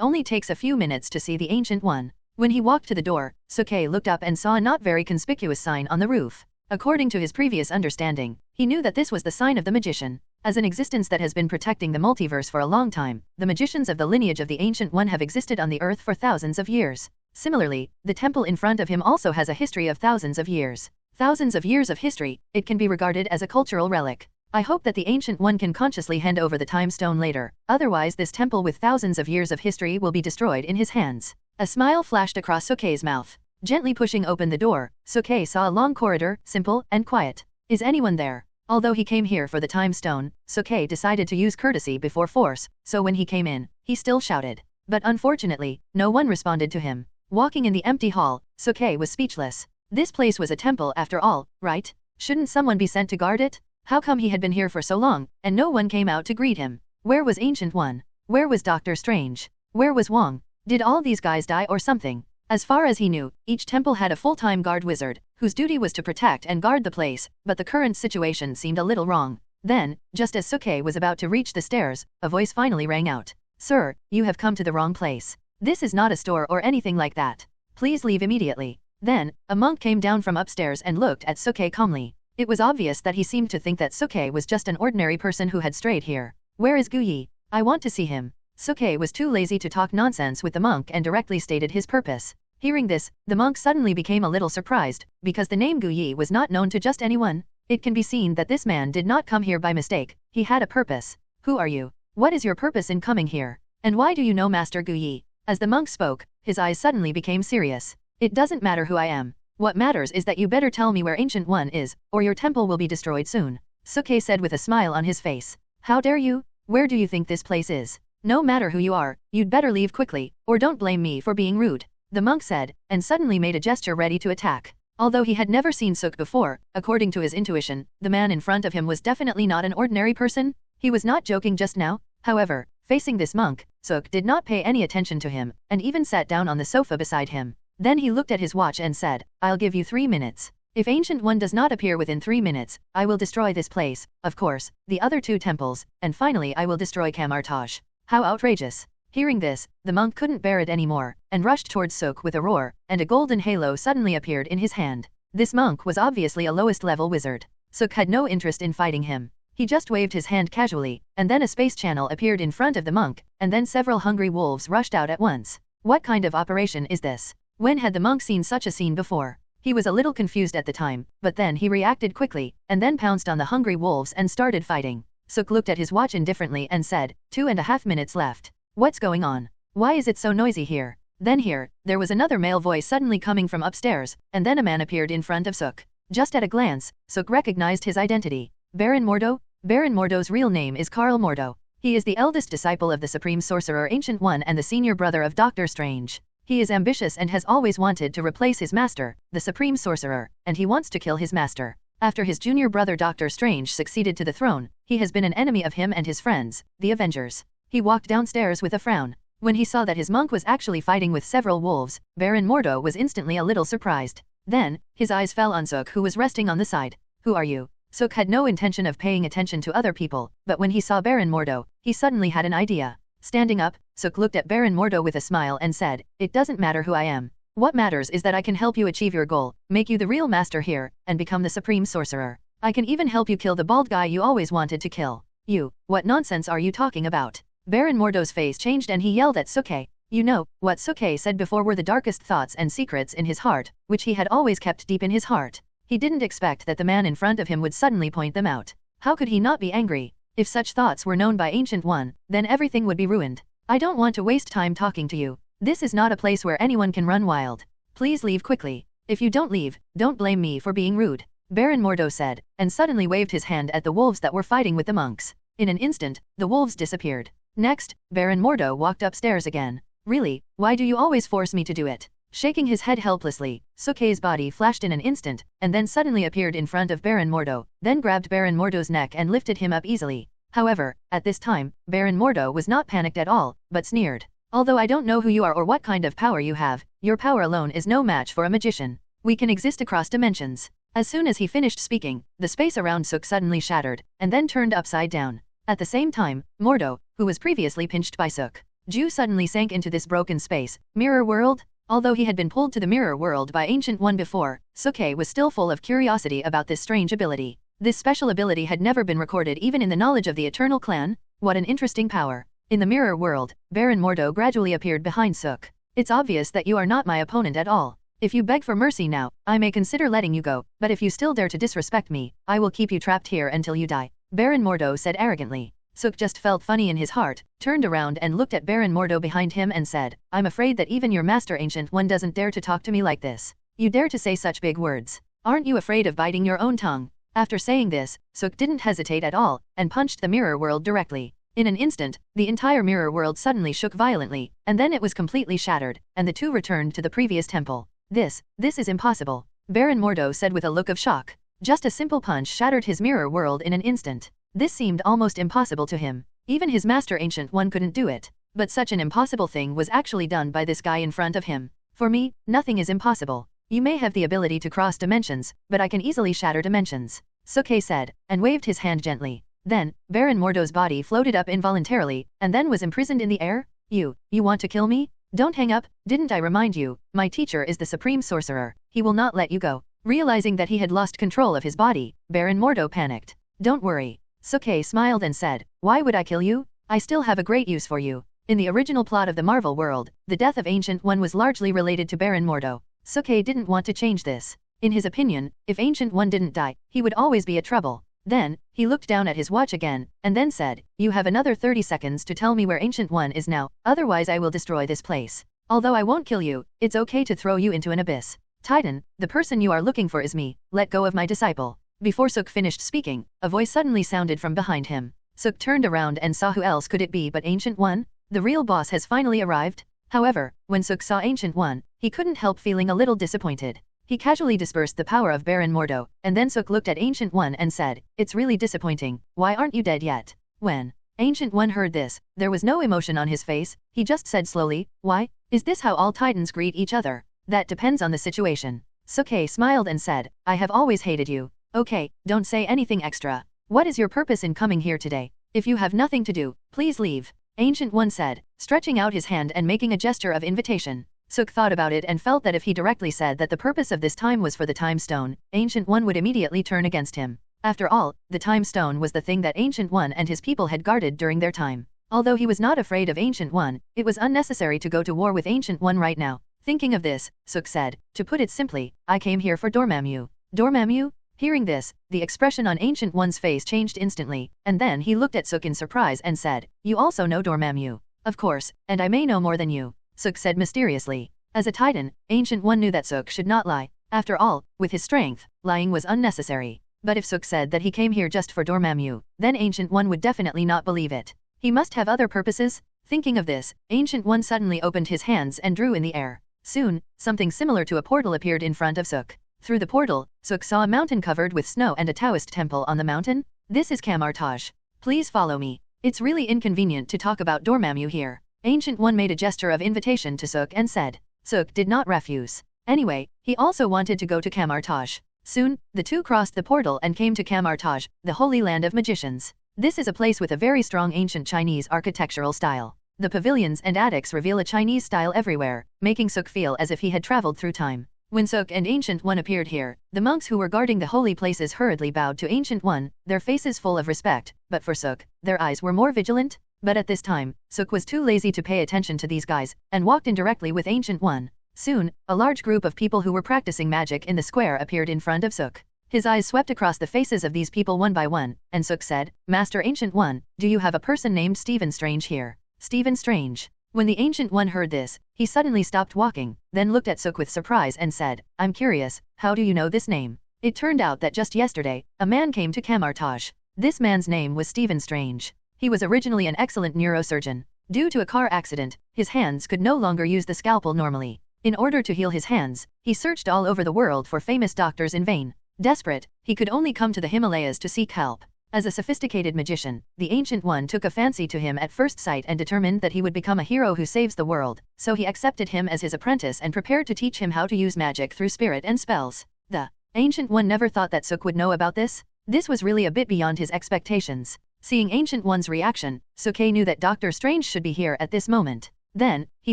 S1: only takes a few minutes to see the Ancient One. When he walked to the door, Sukei looked up and saw a not very conspicuous sign on the roof. According to his previous understanding, he knew that this was the sign of the magician. As an existence that has been protecting the multiverse for a long time, the magicians of the lineage of the Ancient One have existed on the earth for thousands of years. Similarly, the temple in front of him also has a history of thousands of years. Thousands of years of history, it can be regarded as a cultural relic. I hope that the Ancient One can consciously hand over the time stone later, otherwise this temple with thousands of years of history will be destroyed in his hands. A smile flashed across Sukei's mouth. Gently pushing open the door, Sukei saw a long corridor, simple and quiet. Is anyone there? Although he came here for the time stone, Sukei decided to use courtesy before force, so when he came in, he still shouted. But unfortunately, no one responded to him. Walking in the empty hall, Sukei was speechless. This place was a temple after all, right? Shouldn't someone be sent to guard it? How come he had been here for so long, and no one came out to greet him? Where was Ancient One? Where was Doctor Strange? Where was Wong? Did all these guys die or something? As far as he knew, each temple had a full-time guard wizard, whose duty was to protect and guard the place, but the current situation seemed a little wrong. Then, just as Suke was about to reach the stairs, a voice finally rang out. Sir, you have come to the wrong place. This is not a store or anything like that. Please leave immediately. Then, a monk came down from upstairs and looked at Suke calmly. It was obvious that he seemed to think that Suke was just an ordinary person who had strayed here. Where is Guyi? I want to see him. Suke was too lazy to talk nonsense with the monk and directly stated his purpose. Hearing this, the monk suddenly became a little surprised, because the name Guyi was not known to just anyone. It can be seen that this man did not come here by mistake, he had a purpose. Who are you? What is your purpose in coming here? And why do you know Master Guyi? As the monk spoke, his eyes suddenly became serious. It doesn't matter who I am. What matters is that you better tell me where Ancient One is, or your temple will be destroyed soon. Suke said with a smile on his face. How dare you? Where do you think this place is? No matter who you are, you'd better leave quickly, or don't blame me for being rude. The monk said, and suddenly made a gesture ready to attack. Although he had never seen Suk before, according to his intuition, the man in front of him was definitely not an ordinary person. He was not joking just now. However, facing this monk, Suk did not pay any attention to him, and even sat down on the sofa beside him. Then he looked at his watch and said, I'll give you 3 minutes. If Ancient One does not appear within 3 minutes, I will destroy this place, of course, the other 2 temples, and finally I will destroy Kamartaj. How outrageous. Hearing this, the monk couldn't bear it anymore, and rushed towards Suk with a roar, and a golden halo suddenly appeared in his hand. This monk was obviously a lowest level wizard. Suk had no interest in fighting him. He just waved his hand casually, and then a space channel appeared in front of the monk, and then several hungry wolves rushed out at once. What kind of operation is this? When had the monk seen such a scene before? He was a little confused at the time, but then he reacted quickly, and then pounced on the hungry wolves and started fighting. Suk looked at his watch indifferently and said, 2.5 minutes left. What's going on? Why is it so noisy here? Then there was another male voice suddenly coming from upstairs, and then a man appeared in front of Suk. Just at a glance, Suk recognized his identity. Baron Mordo? Baron Mordo's real name is Karl Mordo. He is the eldest disciple of the Supreme Sorcerer Ancient One and the senior brother of Doctor Strange. He is ambitious and has always wanted to replace his master, the Supreme Sorcerer, and he wants to kill his master. After his junior brother Doctor Strange succeeded to the throne, he has been an enemy of him and his friends, the Avengers. He walked downstairs with a frown. When he saw that his monk was actually fighting with several wolves, Baron Mordo was instantly a little surprised. Then, his eyes fell on Suk, who was resting on the side. Who are you? Suk had no intention of paying attention to other people, but when he saw Baron Mordo, he suddenly had an idea. Standing up, Suk looked at Baron Mordo with a smile and said, It doesn't matter who I am. What matters is that I can help you achieve your goal, make you the real master here, and become the Supreme Sorcerer. I can even help you kill the bald guy you always wanted to kill. You, what nonsense are you talking about? Baron Mordo's face changed and he yelled at Suke. You know, what Suke said before were the darkest thoughts and secrets in his heart, which he had always kept deep in his heart. He didn't expect that the man in front of him would suddenly point them out. How could he not be angry? If such thoughts were known by Ancient One, then everything would be ruined. I don't want to waste time talking to you. This is not a place where anyone can run wild. Please leave quickly. If you don't leave, don't blame me for being rude. Baron Mordo said, and suddenly waved his hand at the wolves that were fighting with the monks. In an instant, the wolves disappeared. Next, Baron Mordo walked upstairs again. Really, why do you always force me to do it? Shaking his head helplessly, Suke's body flashed in an instant, and then suddenly appeared in front of Baron Mordo, then grabbed Baron Mordo's neck and lifted him up easily. However, at this time, Baron Mordo was not panicked at all, but sneered. Although I don't know who you are or what kind of power you have, your power alone is no match for a magician. We can exist across dimensions. As soon as he finished speaking, the space around Suk suddenly shattered, and then turned upside down. At the same time, Mordo, who was previously pinched by Suk, Ju suddenly sank into this broken space, mirror world. Although he had been pulled to the mirror world by Ancient One before, Suke was still full of curiosity about this strange ability. This special ability had never been recorded even in the knowledge of the Eternal Clan. What an interesting power. In the mirror world, Baron Mordo gradually appeared behind Suk. It's obvious that you are not my opponent at all. If you beg for mercy now, I may consider letting you go, but if you still dare to disrespect me, I will keep you trapped here until you die. Baron Mordo said arrogantly. Suk just felt funny in his heart, turned around and looked at Baron Mordo behind him and said, I'm afraid that even your master Ancient One doesn't dare to talk to me like this. You dare to say such big words. Aren't you afraid of biting your own tongue? After saying this, Suk didn't hesitate at all, and punched the mirror world directly. In an instant, the entire mirror world suddenly shook violently, and then it was completely shattered, and the two returned to the previous temple. This is impossible, Baron Mordo said with a look of shock. Just a simple punch shattered his mirror world in an instant. This seemed almost impossible to him. Even his master Ancient One couldn't do it. But such an impossible thing was actually done by this guy in front of him. For me, nothing is impossible. You may have the ability to cross dimensions, but I can easily shatter dimensions, Suke said, and waved his hand gently. Then, Baron Mordo's body floated up involuntarily, and then was imprisoned in the air? You want to kill me? Don't hang up, didn't I remind you, my teacher is the supreme sorcerer, he will not let you go. Realizing that he had lost control of his body, Baron Mordo panicked. Don't worry. Suke smiled and said, why would I kill you? I still have a great use for you. In the original plot of the Marvel world, the death of Ancient One was largely related to Baron Mordo. Suke didn't want to change this. In his opinion, if Ancient One didn't die, he would always be a trouble. Then, he looked down at his watch again, and then said, you have another 30 seconds to tell me where Ancient One is now, otherwise I will destroy this place. Although I won't kill you, it's okay to throw you into an abyss. Titan, the person you are looking for is me, let go of my disciple. Before Suk finished speaking, a voice suddenly sounded from behind him. Suk turned around and saw who else could it be but Ancient One? The real boss has finally arrived? However, when Suk saw Ancient One, he couldn't help feeling a little disappointed. He casually dispersed the power of Baron Mordo, and then Suk looked at Ancient One and said, it's really disappointing, why aren't you dead yet? When Ancient One heard this, there was no emotion on his face, he just said slowly, why? Is this how all Titans greet each other? That depends on the situation. Suke smiled and said, I have always hated you. Okay, don't say anything extra. What is your purpose in coming here today? If you have nothing to do, please leave. Ancient One said, stretching out his hand and making a gesture of invitation. Suk thought about it and felt that if he directly said that the purpose of this time was for the Time Stone, Ancient One would immediately turn against him. After all, the Time Stone was the thing that Ancient One and his people had guarded during their time. Although he was not afraid of Ancient One, it was unnecessary to go to war with Ancient One right now. Thinking of this, Suk said, to put it simply, I came here for Dormammu. Dormammu? Hearing this, the expression on Ancient One's face changed instantly, and then he looked at Suk in surprise and said, you also know Dormammu. Of course, and I may know more than you, Suk said mysteriously. As a Titan, Ancient One knew that Suk should not lie. After all, with his strength, lying was unnecessary. But if Suk said that he came here just for Dormammu, then Ancient One would definitely not believe it. He must have other purposes? Thinking of this, Ancient One suddenly opened his hands and drew in the air. Soon, something similar to a portal appeared in front of Suk. Through the portal, Suk saw a mountain covered with snow and a Taoist temple on the mountain. This is Kamartaj. Please follow me. It's really inconvenient to talk about Dormammu here. Ancient One made a gesture of invitation to Suk and said. Suk did not refuse. Anyway, he also wanted to go to Kamartaj. Soon, the two crossed the portal and came to Kamartaj, the holy land of magicians. This is a place with a very strong ancient Chinese architectural style. The pavilions and attics reveal a Chinese style everywhere, making Suk feel as if he had traveled through time. When Suk and Ancient One appeared here, the monks who were guarding the holy places hurriedly bowed to Ancient One, their faces full of respect, but for Suk, their eyes were more vigilant. But at this time, Suk was too lazy to pay attention to these guys, and walked in directly with Ancient One. Soon, a large group of people who were practicing magic in the square appeared in front of Suk. His eyes swept across the faces of these people one by one, and Suk said, Master Ancient One, do you have a person named Stephen Strange here? Stephen Strange. When the Ancient One heard this, he suddenly stopped walking, then looked at Suk with surprise and said, I'm curious, how do you know this name? It turned out that just yesterday, a man came to Kamartaj. This man's name was Stephen Strange. He was originally an excellent neurosurgeon. Due to a car accident, his hands could no longer use the scalpel normally. In order to heal his hands, he searched all over the world for famous doctors in vain. Desperate, he could only come to the Himalayas to seek help. As a sophisticated magician, the Ancient One took a fancy to him at first sight and determined that he would become a hero who saves the world, so he accepted him as his apprentice and prepared to teach him how to use magic through spirit and spells. The Ancient One never thought that Suk would know about this. This was really a bit beyond his expectations. Seeing Ancient One's reaction, Suk knew that Dr. Strange should be here at this moment. Then, he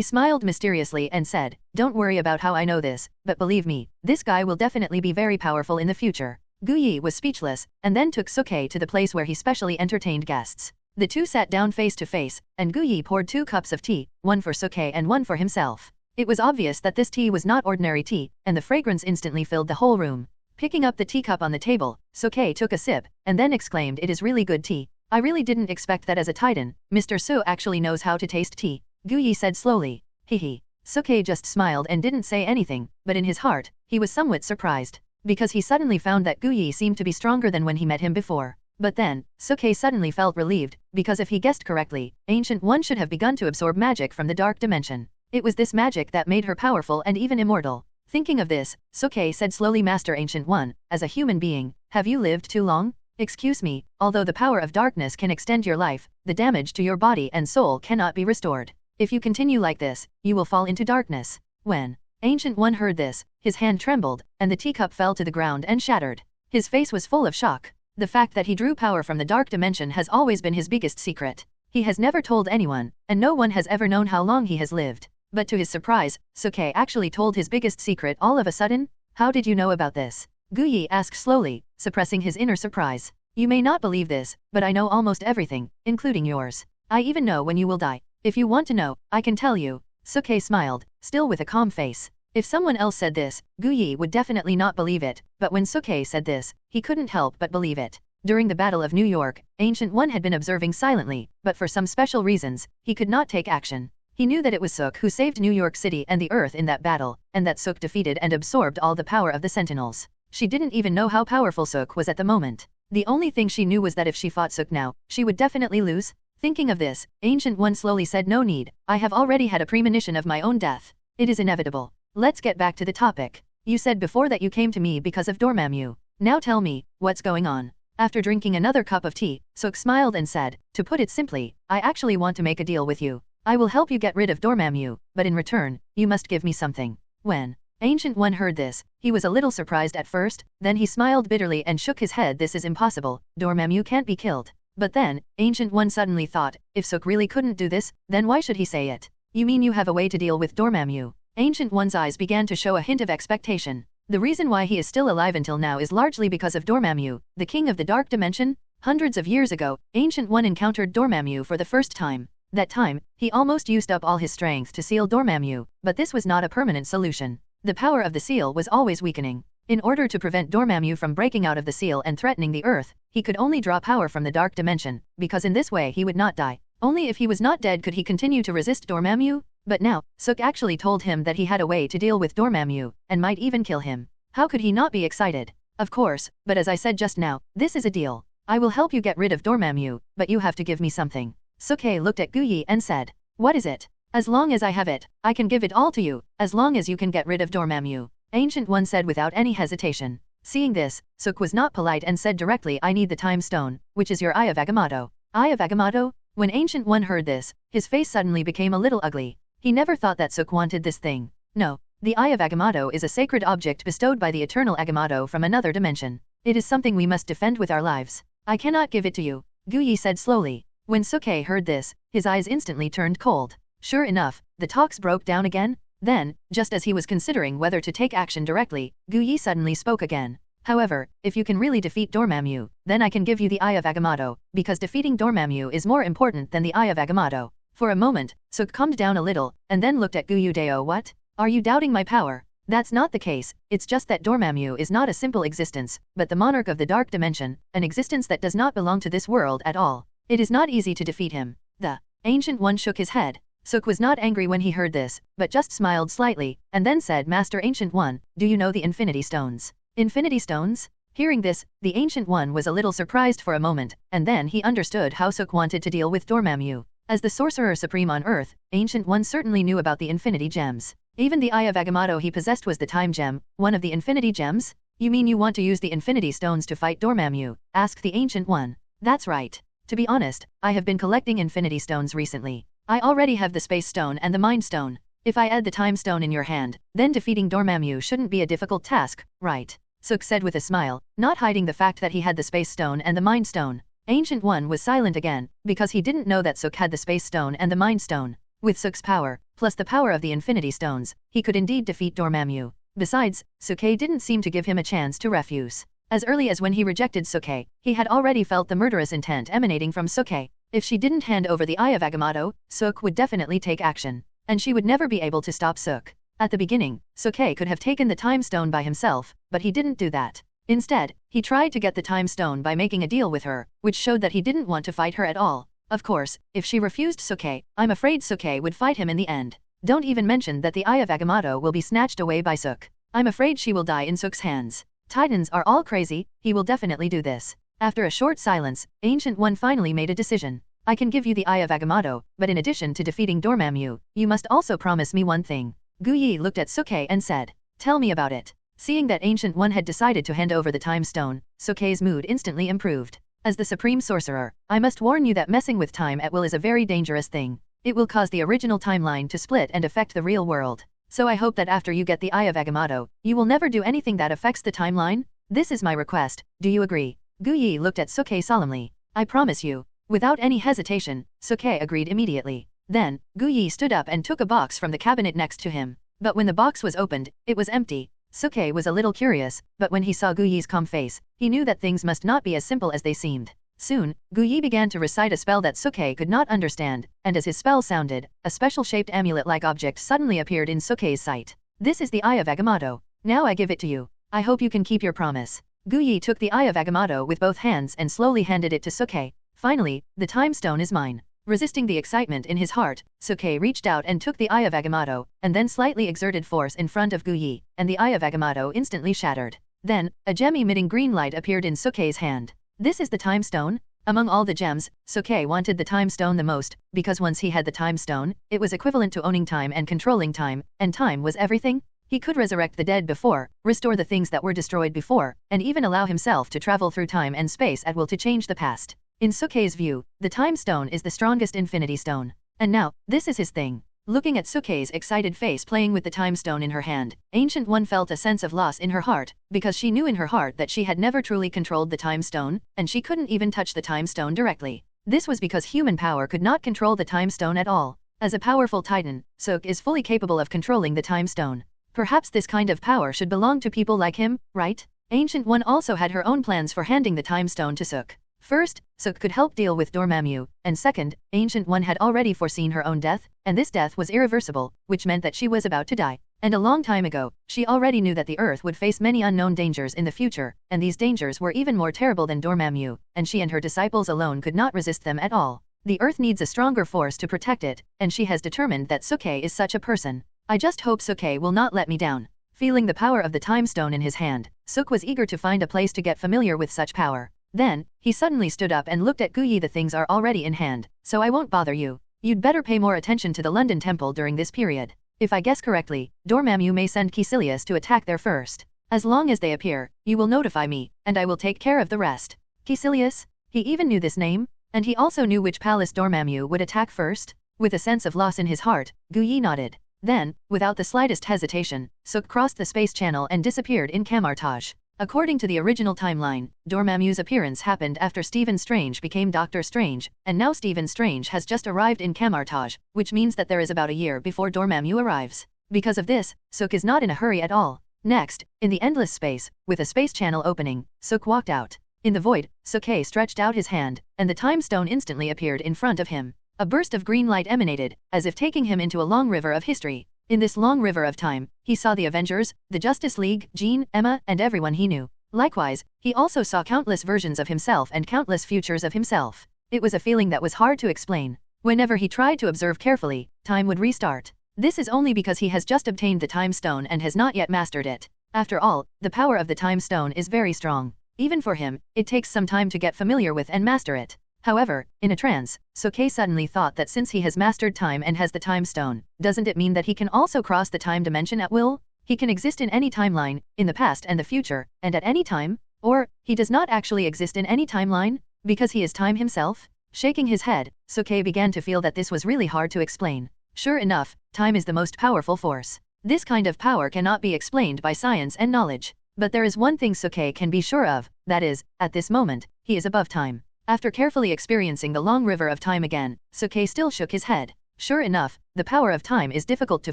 S1: smiled mysteriously and said, Don't worry about how I know this, but believe me, this guy will definitely be very powerful in the future. Guyi was speechless, and then took Suk to the place where he specially entertained guests. The two sat down face to face, and Guyi poured 2 cups of tea, one for Suk and one for himself. It was obvious that this tea was not ordinary tea, and the fragrance instantly filled the whole room. Picking up the teacup on the table, Suk took a sip, and then exclaimed, It is really good tea. I really didn't expect that as a Titan, Mr. Su actually knows how to taste tea. Guyi said slowly. Hehe. Suk just smiled and didn't say anything, but in his heart, he was somewhat surprised, because he suddenly found that Guyi seemed to be stronger than when he met him before. But then, Suk suddenly felt relieved, because if he guessed correctly, Ancient One should have begun to absorb magic from the dark dimension. It was this magic that made her powerful and even immortal. Thinking of this, Suk said slowly, Master Ancient One, as a human being, have you lived too long? Excuse me, although the power of darkness can extend your life, the damage to your body and soul cannot be restored. If you continue like this, you will fall into darkness. When Ancient One heard this, his hand trembled, and the teacup fell to the ground and shattered. His face was full of shock. The fact that he drew power from the dark dimension has always been his biggest secret. He has never told anyone, and no one has ever known how long he has lived. But to his surprise, Suke actually told his biggest secret all of a sudden. How did you know about this? Guyi asked slowly, suppressing his inner surprise. You may not believe this, but I know almost everything, including yours. I even know when you will die. If you want to know, I can tell you. Suke smiled, still with a calm face. If someone else said this, Guyi would definitely not believe it, but when Suke said this, he couldn't help but believe it. During the Battle of New York, Ancient One had been observing silently, but for some special reasons, he could not take action. He knew that it was Suk who saved New York City and the Earth in that battle, and that Suk defeated and absorbed all the power of the Sentinels. She didn't even know how powerful Suk was at the moment. The only thing she knew was that if she fought Suk now, she would definitely lose. Thinking of this, Ancient One slowly said, no need, I have already had a premonition of my own death. It is inevitable. Let's get back to the topic. You said before that you came to me because of Dormammu. Now tell me, what's going on? After drinking another cup of tea, Suk smiled and said, to put it simply, I actually want to make a deal with you. I will help you get rid of Dormammu, but in return, you must give me something. When Ancient One heard this, he was a little surprised at first, then he smiled bitterly and shook his head. This is impossible, Dormammu can't be killed. But then, Ancient One suddenly thought, if Suk really couldn't do this, then why should he say it? You mean you have a way to deal with Dormammu? Ancient One's eyes began to show a hint of expectation. The reason why he is still alive until now is largely because of Dormammu, the king of the dark dimension. Hundreds of years ago, Ancient One encountered Dormammu for the first time. That time, he almost used up all his strength to seal Dormammu, but this was not a permanent solution. The power of the seal was always weakening. In order to prevent Dormammu from breaking out of the seal and threatening the Earth, he could only draw power from the dark dimension, because in this way he would not die. Only if he was not dead could he continue to resist Dormammu. But now, Suk actually told him that he had a way to deal with Dormammu, and might even kill him. How could he not be excited? Of course, but as I said just now, this is a deal. I will help you get rid of Dormammu, but you have to give me something. Suke looked at Guyi and said, what is it? As long as I have it, I can give it all to you, as long as you can get rid of Dormammu. Ancient One said without any hesitation. Seeing this, Suk was not polite and said directly, I need the time stone, which is your Eye of Agamotto. Eye of Agamotto? When Ancient One heard this, his face suddenly became a little ugly. He never thought that Suk wanted this thing. No, the Eye of Agamotto is a sacred object bestowed by the eternal Agamotto from another dimension. It is something we must defend with our lives. I cannot give it to you, Guyi said slowly. When Suke heard this, his eyes instantly turned cold. Sure enough, the talks broke down again. Then, just as he was considering whether to take action directly, Guyi suddenly spoke again. However, if you can really defeat Dormammu, then I can give you the Eye of Agamotto, because defeating Dormammu is more important than the Eye of Agamotto. For a moment, Suk calmed down a little, and then looked at Guyu Deo. What? Are you doubting my power? That's not the case, it's just that Dormammu is not a simple existence, but the monarch of the dark dimension, an existence that does not belong to this world at all. It is not easy to defeat him. The Ancient One shook his head. Suk was not angry when he heard this, but just smiled slightly, and then said, Master Ancient One, do you know the Infinity Stones? Infinity Stones? Hearing this, the Ancient One was a little surprised for a moment, and then he understood how Suk wanted to deal with Dormammu. As the Sorcerer Supreme on Earth, Ancient One certainly knew about the Infinity Gems. Even the Eye of Agamotto he possessed was the Time Gem, one of the Infinity Gems? You mean you want to use the Infinity Stones to fight Dormammu? Asked the Ancient One. That's right. To be honest, I have been collecting Infinity Stones recently. I already have the Space Stone and the Mind Stone. If I add the Time Stone in your hand, then defeating Dormammu shouldn't be a difficult task, right? Suk said with a smile, not hiding the fact that he had the Space Stone and the Mind Stone. Ancient One was silent again, because he didn't know that Suk had the Space Stone and the Mind Stone. With Suk's power, plus the power of the Infinity Stones, he could indeed defeat Dormammu. Besides, Suke didn't seem to give him a chance to refuse. As early as when he rejected Suke, he had already felt the murderous intent emanating from Suke. If she didn't hand over the Eye of Agamotto, Suk would definitely take action. And she would never be able to stop Suk. At the beginning, Suke could have taken the Time Stone by himself, but he didn't do that. Instead, he tried to get the Time Stone by making a deal with her, which showed that he didn't want to fight her at all. Of course, if she refused Suke, I'm afraid Suke would fight him in the end. Don't even mention that the Eye of Agamotto will be snatched away by Suk. I'm afraid she will die in Suk's hands. Titans are all crazy, he will definitely do this. After a short silence, Ancient One finally made a decision. I can give you the Eye of Agamotto, but in addition to defeating Dormammu, you must also promise me one thing. Guyi looked at Suke and said, tell me about it. Seeing that Ancient One had decided to hand over the Time Stone, Sokei's mood instantly improved. As the Supreme Sorcerer, I must warn you that messing with time at will is a very dangerous thing. It will cause the original timeline to split and affect the real world. So I hope that after you get the Eye of Agamotto, you will never do anything that affects the timeline? This is my request, do you agree? Gu Yi looked at Sokei solemnly. I promise you. Without any hesitation, Sokei agreed immediately. Then, Gu Yi stood up and took a box from the cabinet next to him. But when the box was opened, it was empty. Sokei was a little curious, but when he saw Gu Yi's calm face, he knew that things must not be as simple as they seemed. Soon, Gu Yi began to recite a spell that Sokei could not understand, and as his spell sounded, a special-shaped amulet-like object suddenly appeared in Sokei's sight. This is the Eye of Agamotto. Now I give it to you. I hope you can keep your promise. Gu Yi took the Eye of Agamotto with both hands and slowly handed it to Sokei. Finally, the Time Stone is mine. Resisting the excitement in his heart, Sokei reached out and took the Eye of Agamotto, and then slightly exerted force in front of Gu Yi, and the Eye of Agamotto instantly shattered. Then, a gem-emitting green light appeared in Sokei's hand. This is the Time Stone? Among all the gems, Sokei wanted the Time Stone the most, because once he had the Time Stone, it was equivalent to owning time and controlling time, and time was everything. He could resurrect the dead before, restore the things that were destroyed before, and even allow himself to travel through time and space at will to change the past. In Sokei's view, the Time Stone is the strongest Infinity Stone. And now, this is his thing. Looking at Sokei's excited face playing with the Time Stone in her hand, Ancient One felt a sense of loss in her heart, because she knew in her heart that she had never truly controlled the Time Stone, and she couldn't even touch the Time Stone directly. This was because human power could not control the Time Stone at all. As a powerful Titan, Sok is fully capable of controlling the Time Stone. Perhaps this kind of power should belong to people like him, right? Ancient One also had her own plans for handing the Time Stone to Sok. First, Sok could help deal with Dormammu, and second, Ancient One had already foreseen her own death, and this death was irreversible, which meant that she was about to die. And a long time ago, she already knew that the Earth would face many unknown dangers in the future, and these dangers were even more terrible than Dormammu, and she and her disciples alone could not resist them at all. The Earth needs a stronger force to protect it, and she has determined that Sokei is such a person. I just hope Sokei will not let me down. Feeling the power of the Time Stone in his hand, Sok was eager to find a place to get familiar with such power. Then, he suddenly stood up and looked at Gu Yi. The things are already in hand, so I won't bother you. You'd better pay more attention to the London Temple during this period. If I guess correctly, Dormammu may send Caecilius to attack there first. As long as they appear, you will notify me, and I will take care of the rest. Caecilius? He even knew this name? And he also knew which palace Dormammu would attack first? With a sense of loss in his heart, Gu Yi nodded. Then, without the slightest hesitation, Sok crossed the space channel and disappeared in Camartage. According to the original timeline, Dormammu's appearance happened after Stephen Strange became Doctor Strange, and now Stephen Strange has just arrived in Camartage, which means that there is about a year before Dormammu arrives. Because of this, Sok is not in a hurry at all. Next, in the endless space, with a space channel opening, Sok walked out. In the void, Sokei stretched out his hand, and the Time Stone instantly appeared in front of him. A burst of green light emanated, as if taking him into a long river of history. In this long river of time, he saw the Avengers, the Justice League, Jean, Emma, and everyone he knew. Likewise, he also saw countless versions of himself and countless futures of himself. It was a feeling that was hard to explain. Whenever he tried to observe carefully, time would restart. This is only because he has just obtained the Time Stone and has not yet mastered it. After all, the power of the Time Stone is very strong. Even for him, it takes some time to get familiar with and master it. However, in a trance, Sokei suddenly thought that since he has mastered time and has the Time Stone, doesn't it mean that he can also cross the time dimension at will? He can exist in any timeline, in the past and the future, and at any time? Or, he does not actually exist in any timeline, because he is time himself? Shaking his head, Sokei began to feel that this was really hard to explain. Sure enough, time is the most powerful force. This kind of power cannot be explained by science and knowledge. But there is one thing Sokei can be sure of, that is, at this moment, he is above time. After carefully experiencing the long river of time again, Sokei still shook his head. Sure enough, the power of time is difficult to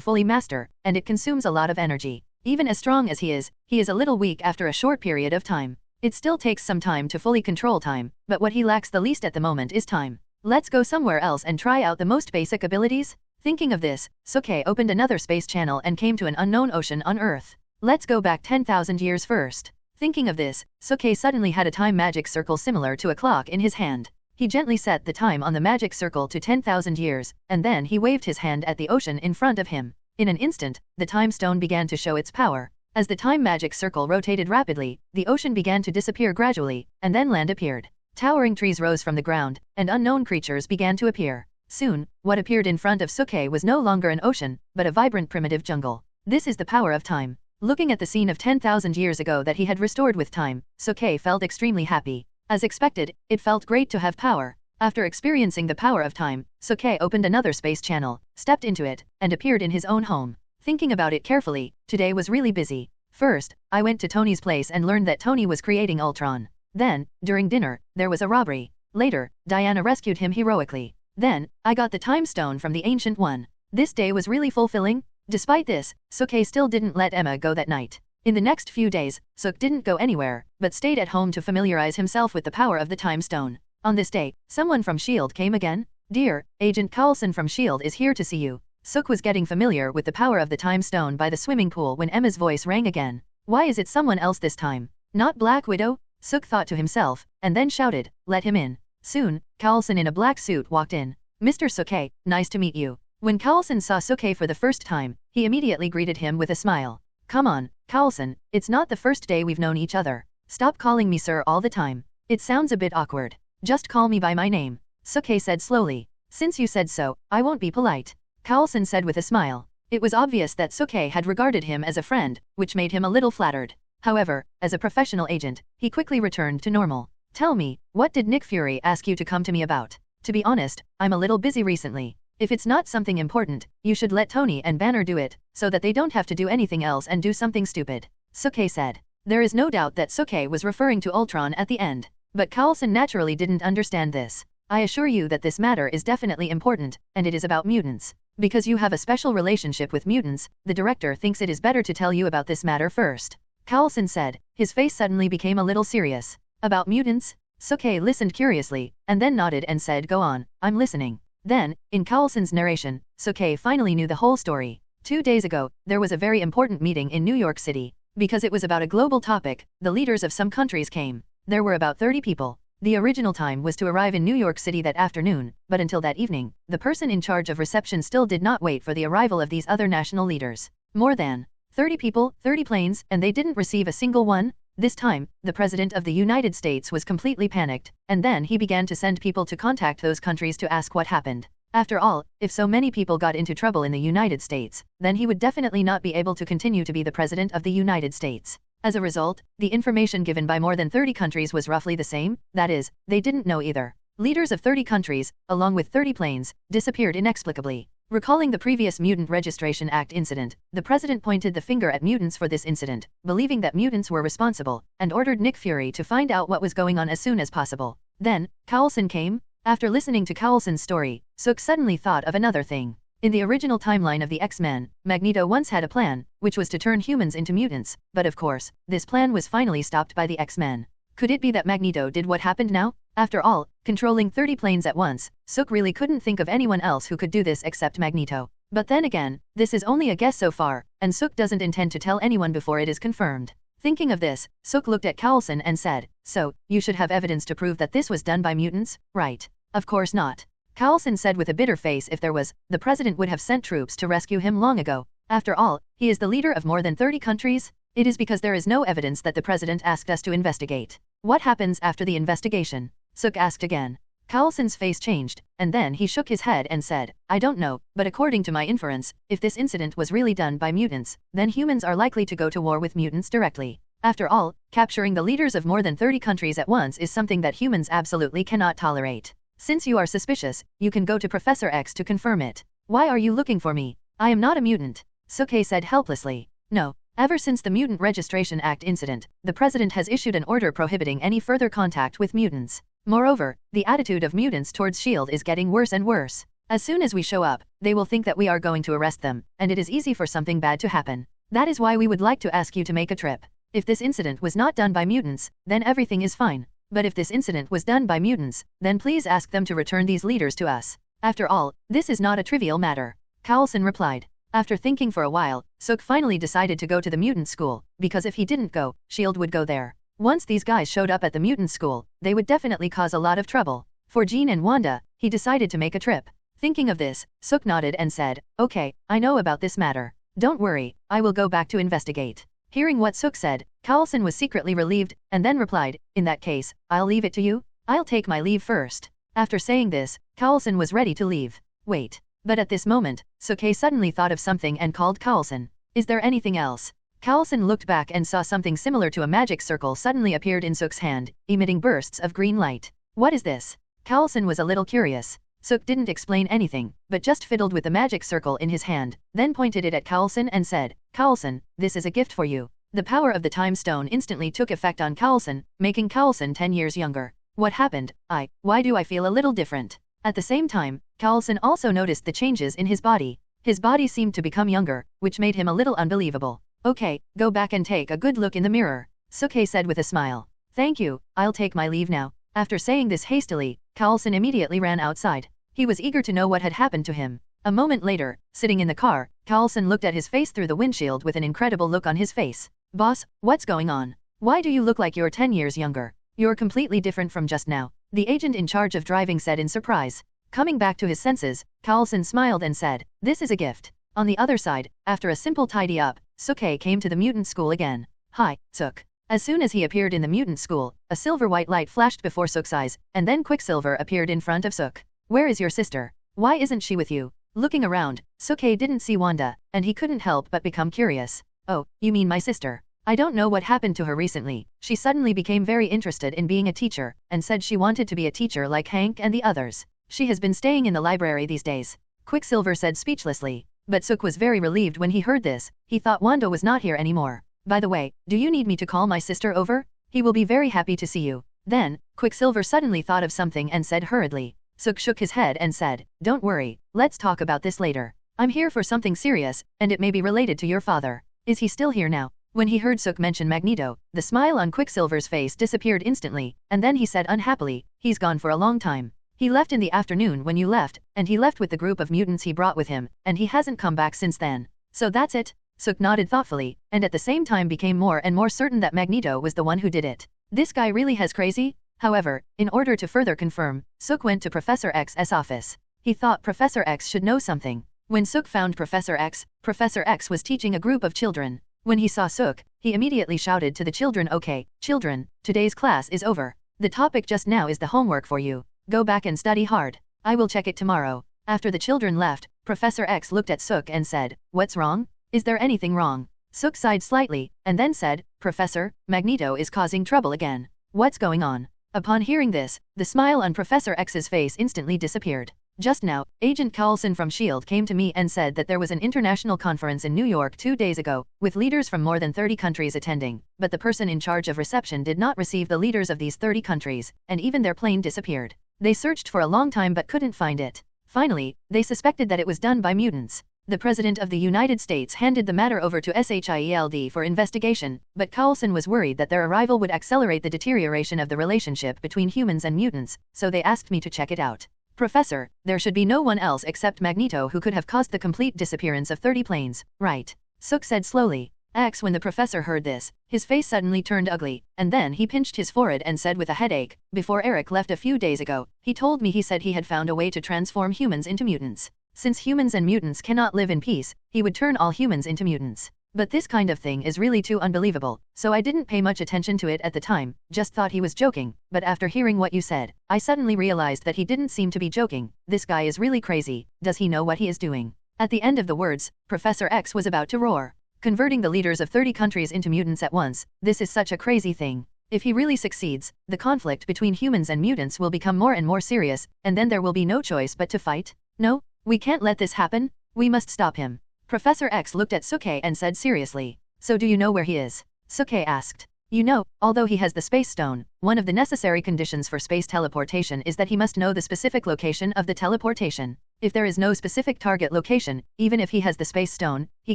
S1: fully master, and it consumes a lot of energy. Even as strong as he is a little weak after a short period of time. It still takes some time to fully control time, but what he lacks the least at the moment is time. Let's go somewhere else and try out the most basic abilities? Thinking of this, Sokei opened another space channel and came to an unknown ocean on Earth. Let's go back 10,000 years first. Thinking of this, Sokei suddenly had a time magic circle similar to a clock in his hand. He gently set the time on the magic circle to 10,000 years, and then he waved his hand at the ocean in front of him. In an instant, the time stone began to show its power. As the time magic circle rotated rapidly, the ocean began to disappear gradually, and then land appeared. Towering trees rose from the ground, and unknown creatures began to appear. Soon, what appeared in front of Sokei was no longer an ocean, but a vibrant primitive jungle. This is the power of time. Looking at the scene of 10,000 years ago that he had restored with time, Soke felt extremely happy. As expected, it felt great to have power. After experiencing the power of time, Soke opened another space channel, stepped into it, and appeared in his own home. Thinking about it carefully, today was really busy. First, I went to Tony's place and learned that Tony was creating Ultron. Then, during dinner, there was a robbery. Later, Diana rescued him heroically. Then, I got the time stone from the Ancient One. This day was really fulfilling. Despite this, Soke still didn't let Emma go that night. In the next few days, Sook didn't go anywhere, but stayed at home to familiarize himself with the power of the time stone. On this day, someone from S.H.I.E.L.D. came again. "Dear, Agent Coulson from S.H.I.E.L.D. is here to see you." Sook was getting familiar with the power of the time stone by the swimming pool when Emma's voice rang again. Why is it someone else this time? Not Black Widow? Sook thought to himself, and then shouted, "Let him in." Soon, Coulson in a black suit walked in. "Mr. Soke, nice to meet you." When Coulson saw Soke for the first time, he immediately greeted him with a smile. "Come on, Coulson, it's not the first day we've known each other. Stop calling me sir all the time. It sounds a bit awkward. Just call me by my name," Soke said slowly. "Since you said so, I won't be polite," Coulson said with a smile. It was obvious that Soke had regarded him as a friend, which made him a little flattered. However, as a professional agent, he quickly returned to normal. "Tell me, what did Nick Fury ask you to come to me about? To be honest, I'm a little busy recently. If it's not something important, you should let Tony and Banner do it, so that they don't have to do anything else and do something stupid," Soke said. There is no doubt that Soke was referring to Ultron at the end. But Coulson naturally didn't understand this. "I assure you that this matter is definitely important, and it is about mutants. Because you have a special relationship with mutants, the director thinks it is better to tell you about this matter first," Coulson said. His face suddenly became a little serious. "About mutants?" Soke listened curiously, and then nodded and said, "Go on, I'm listening." Then, in Coulson's narration, Soke finally knew the whole story. 2 days ago, there was a very important meeting in New York City. Because it was about a global topic, the leaders of some countries came. There were about 30 people. The original time was to arrive in New York City that afternoon, but until that evening, the person in charge of reception still did not wait for the arrival of these other national leaders. More than 30 people, 30 planes, and they didn't receive a single one? This time, the President of the United States was completely panicked, and then he began to send people to contact those countries to ask what happened. After all, if so many people got into trouble in the United States, then he would definitely not be able to continue to be the President of the United States. As a result, the information given by more than 30 countries was roughly the same, that is, they didn't know either. Leaders of 30 countries, along with 30 planes, disappeared inexplicably. Recalling the previous Mutant Registration Act incident, the president pointed the finger at mutants for this incident, believing that mutants were responsible, and ordered Nick Fury to find out what was going on as soon as possible. Then, Coulson came. After listening to Coulson's story, Sook suddenly thought of another thing. In the original timeline of the X-Men, Magneto once had a plan, which was to turn humans into mutants, but of course, this plan was finally stopped by the X-Men. Could it be that Magneto did what happened now? After all, controlling 30 planes at once, Sook really couldn't think of anyone else who could do this except Magneto. But then again, this is only a guess so far, and Sook doesn't intend to tell anyone before it is confirmed. Thinking of this, Sook looked at Coulson and said, "So, you should have evidence to prove that this was done by mutants, right?" "Of course not," Coulson said with a bitter face. "If there was, the president would have sent troops to rescue him long ago. After all, he is the leader of more than 30 countries. It is because there is no evidence that the president asked us to investigate." "What happens after the investigation?" Sook asked again. Coulson's face changed, and then he shook his head and said, "I don't know, but according to my inference, if this incident was really done by mutants, then humans are likely to go to war with mutants directly. After all, capturing the leaders of more than 30 countries at once is something that humans absolutely cannot tolerate. Since you are suspicious, you can go to Professor X to confirm it." "Why are you looking for me? I am not a mutant," Sook said helplessly. "No. Ever since the Mutant Registration Act incident, the president has issued an order prohibiting any further contact with mutants. Moreover, the attitude of mutants towards S.H.I.E.L.D. is getting worse and worse. As soon as we show up, they will think that we are going to arrest them, and it is easy for something bad to happen. That is why we would like to ask you to make a trip. If this incident was not done by mutants, then everything is fine. But if this incident was done by mutants, then please ask them to return these leaders to us. After all, this is not a trivial matter," Coulson replied. After thinking for a while, Sook finally decided to go to the mutant school, because if he didn't go, S.H.I.E.L.D. would go there. Once these guys showed up at the mutant school, they would definitely cause a lot of trouble. For Jean and Wanda, he decided to make a trip. Thinking of this, Sook nodded and said, "Okay, I know about this matter. Don't worry, I will go back to investigate." Hearing what Sook said, Coulson was secretly relieved, and then replied, "In that case, I'll leave it to you. I'll take my leave first." After saying this, Coulson was ready to leave. Wait. But at this moment, Sook suddenly thought of something and called Coulson. "Is there anything else?" Carlson looked back and saw something similar to a magic circle suddenly appeared in Suk's hand, emitting bursts of green light. What is this? Carlson was a little curious. Suk didn't explain anything, but just fiddled with the magic circle in his hand, then pointed it at Carlson and said, Carlson, this is a gift for you. The power of the time stone instantly took effect on Carlson, making Carlson 10 years younger. What happened? Why do I feel a little different? At the same time, Carlson also noticed the changes in his body. His body seemed to become younger, which made him a little unbelievable. Okay, go back and take a good look in the mirror, Suke said with a smile. Thank you, I'll take my leave now. After saying this hastily, Carlson immediately ran outside. He was eager to know what had happened to him. A moment later, sitting in the car, Carlson looked at his face through the windshield with an incredible look on his face. Boss, what's going on? Why do you look like you're 10 years younger? You're completely different from just now, the agent in charge of driving said in surprise. Coming back to his senses, Carlson smiled and said, this is a gift. On the other side, after a simple tidy up, Suke came to the mutant school again. Hi, Suk. As soon as he appeared in the mutant school, a silver-white light flashed before Suk's eyes, and then Quicksilver appeared in front of Suk. Where is your sister? Why isn't she with you? Looking around, Suke didn't see Wanda, and he couldn't help but become curious. Oh, you mean my sister? I don't know what happened to her recently. She suddenly became very interested in being a teacher, and said she wanted to be a teacher like Hank and the others. She has been staying in the library these days. Quicksilver said speechlessly. But Suk was very relieved when he heard this. He thought Wanda was not here anymore. By the way, do you need me to call my sister over? He will be very happy to see you. Then, Quicksilver suddenly thought of something and said hurriedly. Suk shook his head and said, don't worry, let's talk about this later. I'm here for something serious, and it may be related to your father. Is he still here now? When he heard Suk mention Magneto, the smile on Quicksilver's face disappeared instantly, and then he said unhappily, he's gone for a long time. He left in the afternoon when you left, and he left with the group of mutants he brought with him, and he hasn't come back since then. So that's it? Suk nodded thoughtfully, and at the same time became more and more certain that Magneto was the one who did it. This guy really has crazy? However, in order to further confirm, Suk went to Professor X's office. He thought Professor X should know something. When Suk found Professor X was teaching a group of children. When he saw Suk, he immediately shouted to the children, okay, children, today's class is over. The topic just now is the homework for you. Go back and study hard. I will check it tomorrow. After the children left, Professor X looked at Suk and said, what's wrong? Is there anything wrong? Suk sighed slightly, and then said, Professor, Magneto is causing trouble again. What's going on? Upon hearing this, the smile on Professor X's face instantly disappeared. Just now, Agent Carlson from S.H.I.E.L.D. came to me and said that there was an international conference in New York 2 days ago, with leaders from more than 30 countries attending, but the person in charge of reception did not receive the leaders of these 30 countries, and even their plane disappeared. They searched for a long time but couldn't find it. Finally, they suspected that it was done by mutants. The President of the United States handed the matter over to S.H.I.E.L.D. for investigation, but Carlson was worried that their arrival would accelerate the deterioration of the relationship between humans and mutants, so they asked me to check it out. Professor, there should be no one else except Magneto who could have caused the complete disappearance of 30 planes, right? Suk said slowly. When the professor heard this, his face suddenly turned ugly, and then he pinched his forehead and said with a headache, before Eric left a few days ago, he told me he said he had found a way to transform humans into mutants. Since humans and mutants cannot live in peace, he would turn all humans into mutants. But this kind of thing is really too unbelievable, so I didn't pay much attention to it at the time, just thought he was joking, but after hearing what you said, I suddenly realized that he didn't seem to be joking. This guy is really crazy. Does he know what he is doing? At the end of the words, Professor X was about to roar. Converting the leaders of 30 countries into mutants at once, this is such a crazy thing. If he really succeeds, the conflict between humans and mutants will become more and more serious, and then there will be no choice but to fight. No, we can't let this happen. We must stop him. Professor X looked at Suke and said seriously. So do you know where he is? Suke asked. You know, although he has the space stone, one of the necessary conditions for space teleportation is that he must know the specific location of the teleportation. If there is no specific target location, even if he has the space stone, he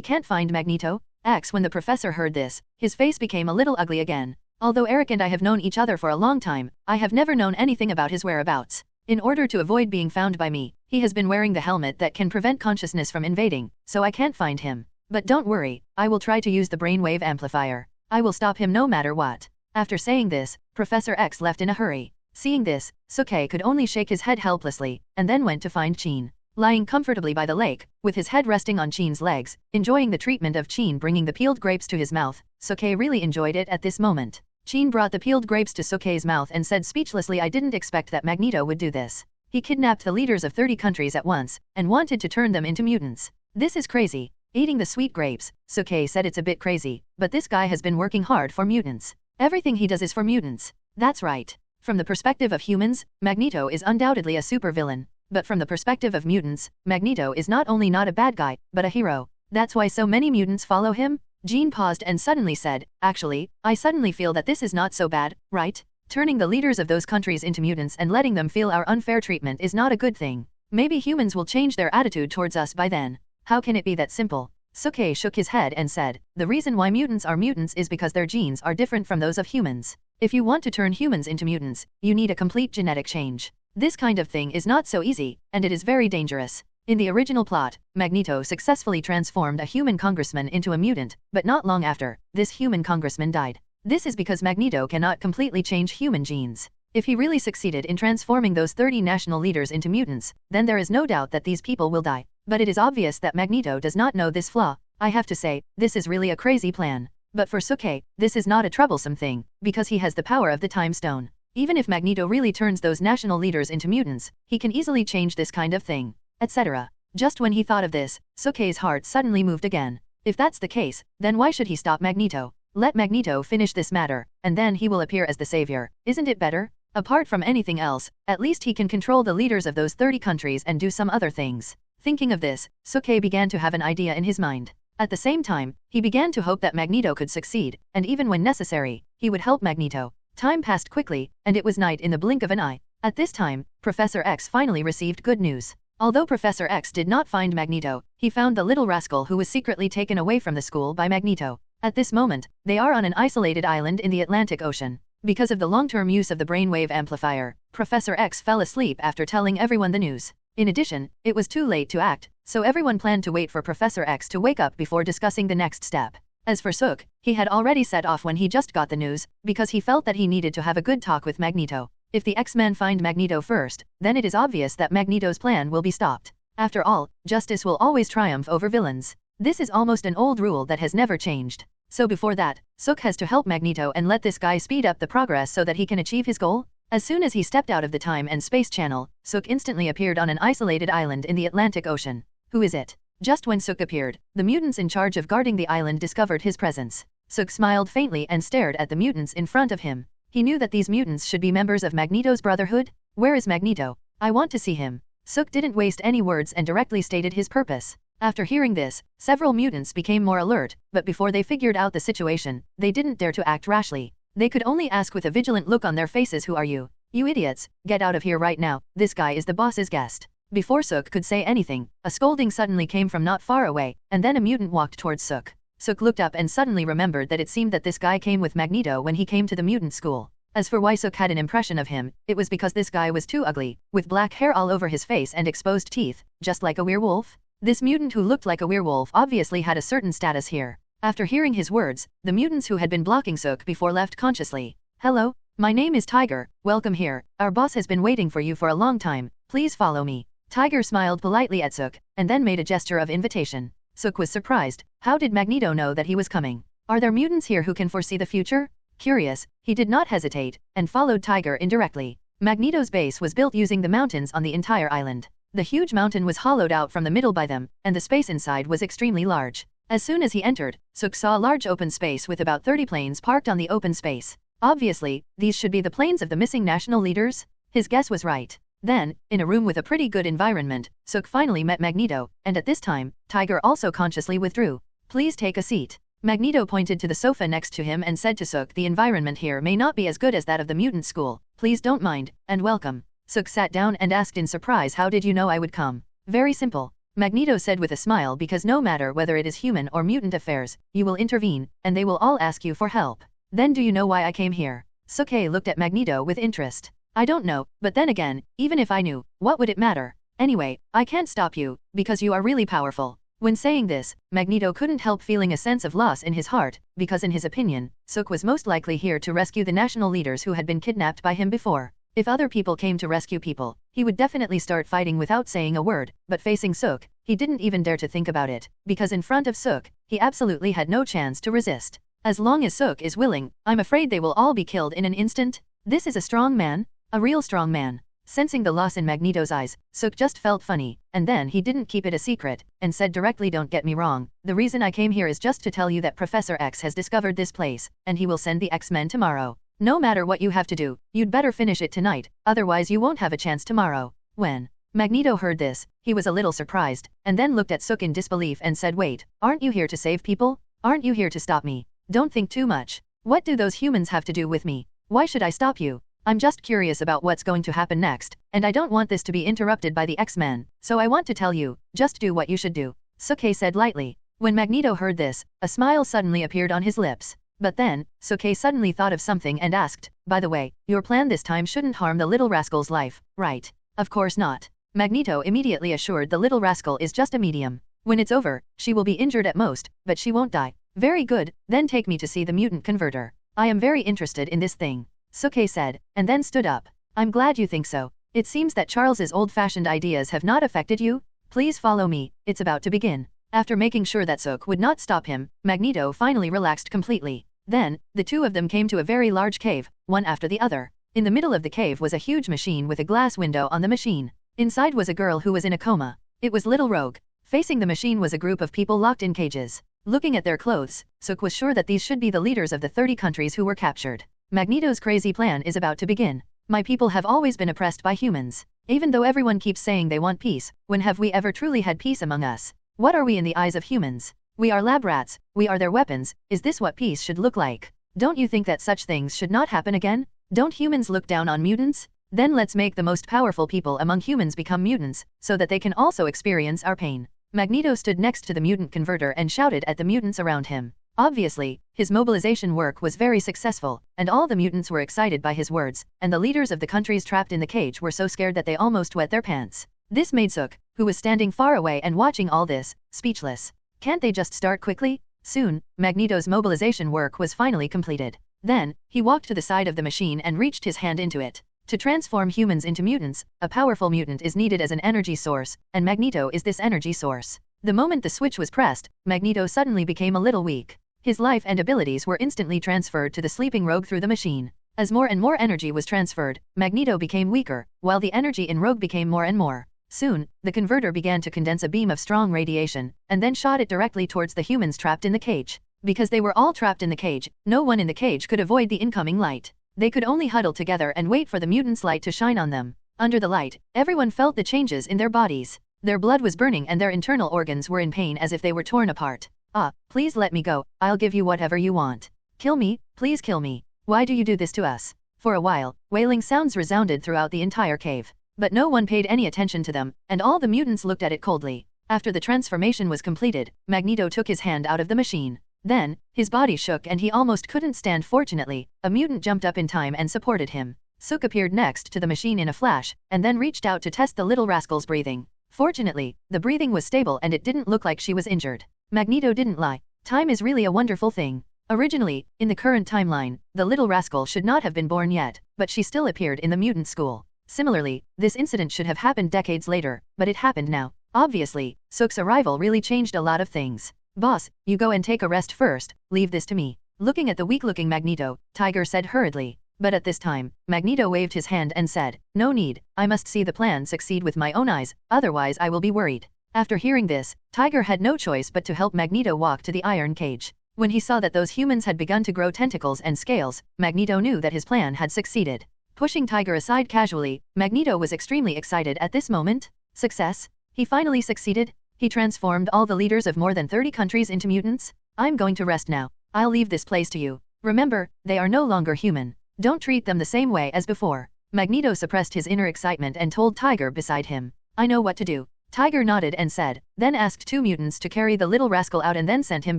S1: can't find Magneto. When the professor heard this, his face became a little ugly again. Although Eric and I have known each other for a long time, I have never known anything about his whereabouts. In order to avoid being found by me, he has been wearing the helmet that can prevent consciousness from invading, so I can't find him. But don't worry, I will try to use the brainwave amplifier. I will stop him no matter what. After saying this, Professor X left in a hurry. Seeing this, Suke could only shake his head helplessly, and then went to find Chin. Lying comfortably by the lake, with his head resting on Chin's legs, enjoying the treatment of Chin bringing the peeled grapes to his mouth, Suke really enjoyed it at this moment. Chin brought the peeled grapes to Suke's mouth and said speechlessly, I didn't expect that Magneto would do this. He kidnapped the leaders of 30 countries at once, and wanted to turn them into mutants. This is crazy. Eating the sweet grapes, Suke said it's a bit crazy, but this guy has been working hard for mutants. Everything he does is for mutants. That's right. From the perspective of humans, Magneto is undoubtedly a supervillain. But from the perspective of mutants, Magneto is not only not a bad guy, but a hero. That's why so many mutants follow him? Jean paused and suddenly said, actually, I suddenly feel that this is not so bad, right? Turning the leaders of those countries into mutants and letting them feel our unfair treatment is not a good thing. Maybe humans will change their attitude towards us by then. How can it be that simple? Suke shook his head and said, the reason why mutants are mutants is because their genes are different from those of humans. If you want to turn humans into mutants, you need a complete genetic change. This kind of thing is not so easy, and it is very dangerous. In the original plot, Magneto successfully transformed a human congressman into a mutant, but not long after, this human congressman died. This is because Magneto cannot completely change human genes. If he really succeeded in transforming those 30 national leaders into mutants, then there is no doubt that these people will die. But it is obvious that Magneto does not know this flaw. I have to say, this is really a crazy plan. But for Suke, this is not a troublesome thing, because he has the power of the Time Stone. Even if Magneto really turns those national leaders into mutants, he can easily change this kind of thing, etc. Just when he thought of this, Suke's heart suddenly moved again. If that's the case, then why should he stop Magneto? Let Magneto finish this matter, and then he will appear as the savior. Isn't it better? Apart from anything else, at least he can control the leaders of those 30 countries and do some other things. Thinking of this, Suke began to have an idea in his mind. At the same time, he began to hope that Magneto could succeed, and even when necessary, he would help Magneto. Time passed quickly, and it was night in the blink of an eye. At this time, Professor X finally received good news. Although Professor X did not find Magneto, he found the little rascal who was secretly taken away from the school by Magneto. At this moment, they are on an isolated island in the Atlantic Ocean. Because of the long-term use of the brainwave amplifier, Professor X fell asleep after telling everyone the news. In addition, it was too late to act, so everyone planned to wait for Professor X to wake up before discussing the next step. As for Suk, he had already set off when he just got the news, because he felt that he needed to have a good talk with Magneto. If the X-Men find Magneto first, then it is obvious that Magneto's plan will be stopped. After all, justice will always triumph over villains. This is almost an old rule that has never changed. So before that, Suk has to help Magneto and let this guy speed up the progress so that he can achieve his goal. As soon as he stepped out of the time and space channel, Suk instantly appeared on an isolated island in the Atlantic Ocean. Who is it? Just when Suk appeared, the mutants in charge of guarding the island discovered his presence. Suk smiled faintly and stared at the mutants in front of him. He knew that these mutants should be members of Magneto's Brotherhood. Where is Magneto? I want to see him. Suk didn't waste any words and directly stated his purpose. After hearing this, several mutants became more alert, but before they figured out the situation, they didn't dare to act rashly. They could only ask with a vigilant look on their faces, who are you? You idiots, get out of here right now, this guy is the boss's guest. Before Suk could say anything, a scolding suddenly came from not far away, and then a mutant walked towards Suk. Suk looked up and suddenly remembered that it seemed that this guy came with Magneto when he came to the mutant school. As for why Suk had an impression of him, it was because this guy was too ugly, with black hair all over his face and exposed teeth, just like a werewolf. This mutant who looked like a werewolf obviously had a certain status here. After hearing his words, the mutants who had been blocking Suk before left consciously. Hello, my name is Tiger, welcome here, our boss has been waiting for you for a long time, please follow me. Tiger smiled politely at Suk, and then made a gesture of invitation. Suk was surprised. How did Magneto know that he was coming? Are there mutants here who can foresee the future? Curious, he did not hesitate, and followed Tiger indirectly. Magneto's base was built using the mountains on the entire island. The huge mountain was hollowed out from the middle by them, and the space inside was extremely large. As soon as he entered, Suk saw a large open space with about 30 planes parked on the open space. Obviously, these should be the planes of the missing national leaders. His guess was right. Then, in a room with a pretty good environment, Suk finally met Magneto, and at this time, Tiger also consciously withdrew. Please take a seat. Magneto pointed to the sofa next to him and said to Suk, the environment here may not be as good as that of the mutant school. Please don't mind, and welcome. Suk sat down and asked in surprise, how did you know I would come? Very simple. Magneto said with a smile, because no matter whether it is human or mutant affairs, you will intervene, and they will all ask you for help. Then do you know why I came here? Suke looked at Magneto with interest. I don't know, but then again, even if I knew, what would it matter? Anyway, I can't stop you, because you are really powerful. When saying this, Magneto couldn't help feeling a sense of loss in his heart, because in his opinion, Suk was most likely here to rescue the national leaders who had been kidnapped by him before. If other people came to rescue people, he would definitely start fighting without saying a word, but facing Suk, he didn't even dare to think about it, because in front of Suk, he absolutely had no chance to resist. As long as Suk is willing, I'm afraid they will all be killed in an instant. This is a strong man? A real strong man. Sensing the loss in Magneto's eyes, Sook just felt funny, and then he didn't keep it a secret, and said directly, don't get me wrong, the reason I came here is just to tell you that Professor X has discovered this place, and he will send the X-Men tomorrow. No matter what you have to do, you'd better finish it tonight, otherwise you won't have a chance tomorrow. When Magneto heard this, he was a little surprised, and then looked at Sook in disbelief and said, wait, aren't you here to save people? Aren't you here to stop me? Don't think too much. What do those humans have to do with me? Why should I stop you? I'm just curious about what's going to happen next, and I don't want this to be interrupted by the X-Men, so I want to tell you, just do what you should do. Sook said lightly. When Magneto heard this, a smile suddenly appeared on his lips. But then, Sook suddenly thought of something and asked, by the way, your plan this time shouldn't harm the little rascal's life, right? Of course not. Magneto immediately assured the little rascal is just a medium. When it's over, she will be injured at most, but she won't die. Very good, then take me to see the mutant converter. I am very interested in this thing. Sook said, and then stood up. I'm glad you think so. It seems that Charles's old-fashioned ideas have not affected you. Please follow me, it's about to begin. After making sure that Sook would not stop him, Magneto finally relaxed completely. Then, the two of them came to a very large cave, one after the other. In the middle of the cave was a huge machine with a glass window on the machine. Inside was a girl who was in a coma. It was Little Rogue. Facing the machine was a group of people locked in cages. Looking at their clothes, Sook was sure that these should be the leaders of the 30 countries who were captured. Magneto's crazy plan is about to begin. My people have always been oppressed by humans. Even though everyone keeps saying they want peace, when have we ever truly had peace among us? What are we in the eyes of humans? We are lab rats, we are their weapons. Is this what peace should look like? Don't you think that such things should not happen again? Don't humans look down on mutants? Then let's make the most powerful people among humans become mutants, so that they can also experience our pain. Magneto stood next to the mutant converter and shouted at the mutants around him. Obviously, his mobilization work was very successful, and all the mutants were excited by his words, and the leaders of the countries trapped in the cage were so scared that they almost wet their pants. This made Sook, who was standing far away and watching all this, speechless. Can't they just start quickly? Soon, Magneto's mobilization work was finally completed. Then, he walked to the side of the machine and reached his hand into it. To transform humans into mutants, a powerful mutant is needed as an energy source, and Magneto is this energy source. The moment the switch was pressed, Magneto suddenly became a little weak. His life and abilities were instantly transferred to the sleeping Rogue through the machine. As more and more energy was transferred, Magneto became weaker, while the energy in Rogue became more and more. Soon, the converter began to condense a beam of strong radiation, and then shot it directly towards the humans trapped in the cage. Because they were all trapped in the cage, no one in the cage could avoid the incoming light. They could only huddle together and wait for the mutants' light to shine on them. Under the light, everyone felt the changes in their bodies. Their blood was burning and their internal organs were in pain as if they were torn apart. Ah, please let me go, I'll give you whatever you want. Kill me, please kill me. Why do you do this to us? For a while, wailing sounds resounded throughout the entire cave. But no one paid any attention to them, and all the mutants looked at it coldly. After the transformation was completed, Magneto took his hand out of the machine. Then, his body shook and he almost couldn't stand. Fortunately, a mutant jumped up in time and supported him. Sook appeared next to the machine in a flash, and then reached out to test the little rascal's breathing. Fortunately, the breathing was stable and it didn't look like she was injured. Magneto didn't lie. Time is really a wonderful thing. Originally, in the current timeline, the little rascal should not have been born yet, but she still appeared in the mutant school. Similarly, this incident should have happened decades later, but it happened now. Obviously, Sook's arrival really changed a lot of things. Boss, you go and take a rest first, leave this to me. Looking at the weak-looking Magneto, Tiger said hurriedly. But at this time, Magneto waved his hand and said, no need, I must see the plan succeed with my own eyes, otherwise I will be worried. After hearing this, Tiger had no choice but to help Magneto walk to the iron cage. When he saw that those humans had begun to grow tentacles and scales, Magneto knew that his plan had succeeded. Pushing Tiger aside casually, Magneto was extremely excited at this moment. Success? He finally succeeded? He transformed all the leaders of more than 30 countries into mutants? I'm going to rest now. I'll leave this place to you. Remember, they are no longer human. Don't treat them the same way as before. Magneto suppressed his inner excitement and told Tiger beside him. I know what to do. Tiger nodded and said, then asked two mutants to carry the little rascal out and then sent him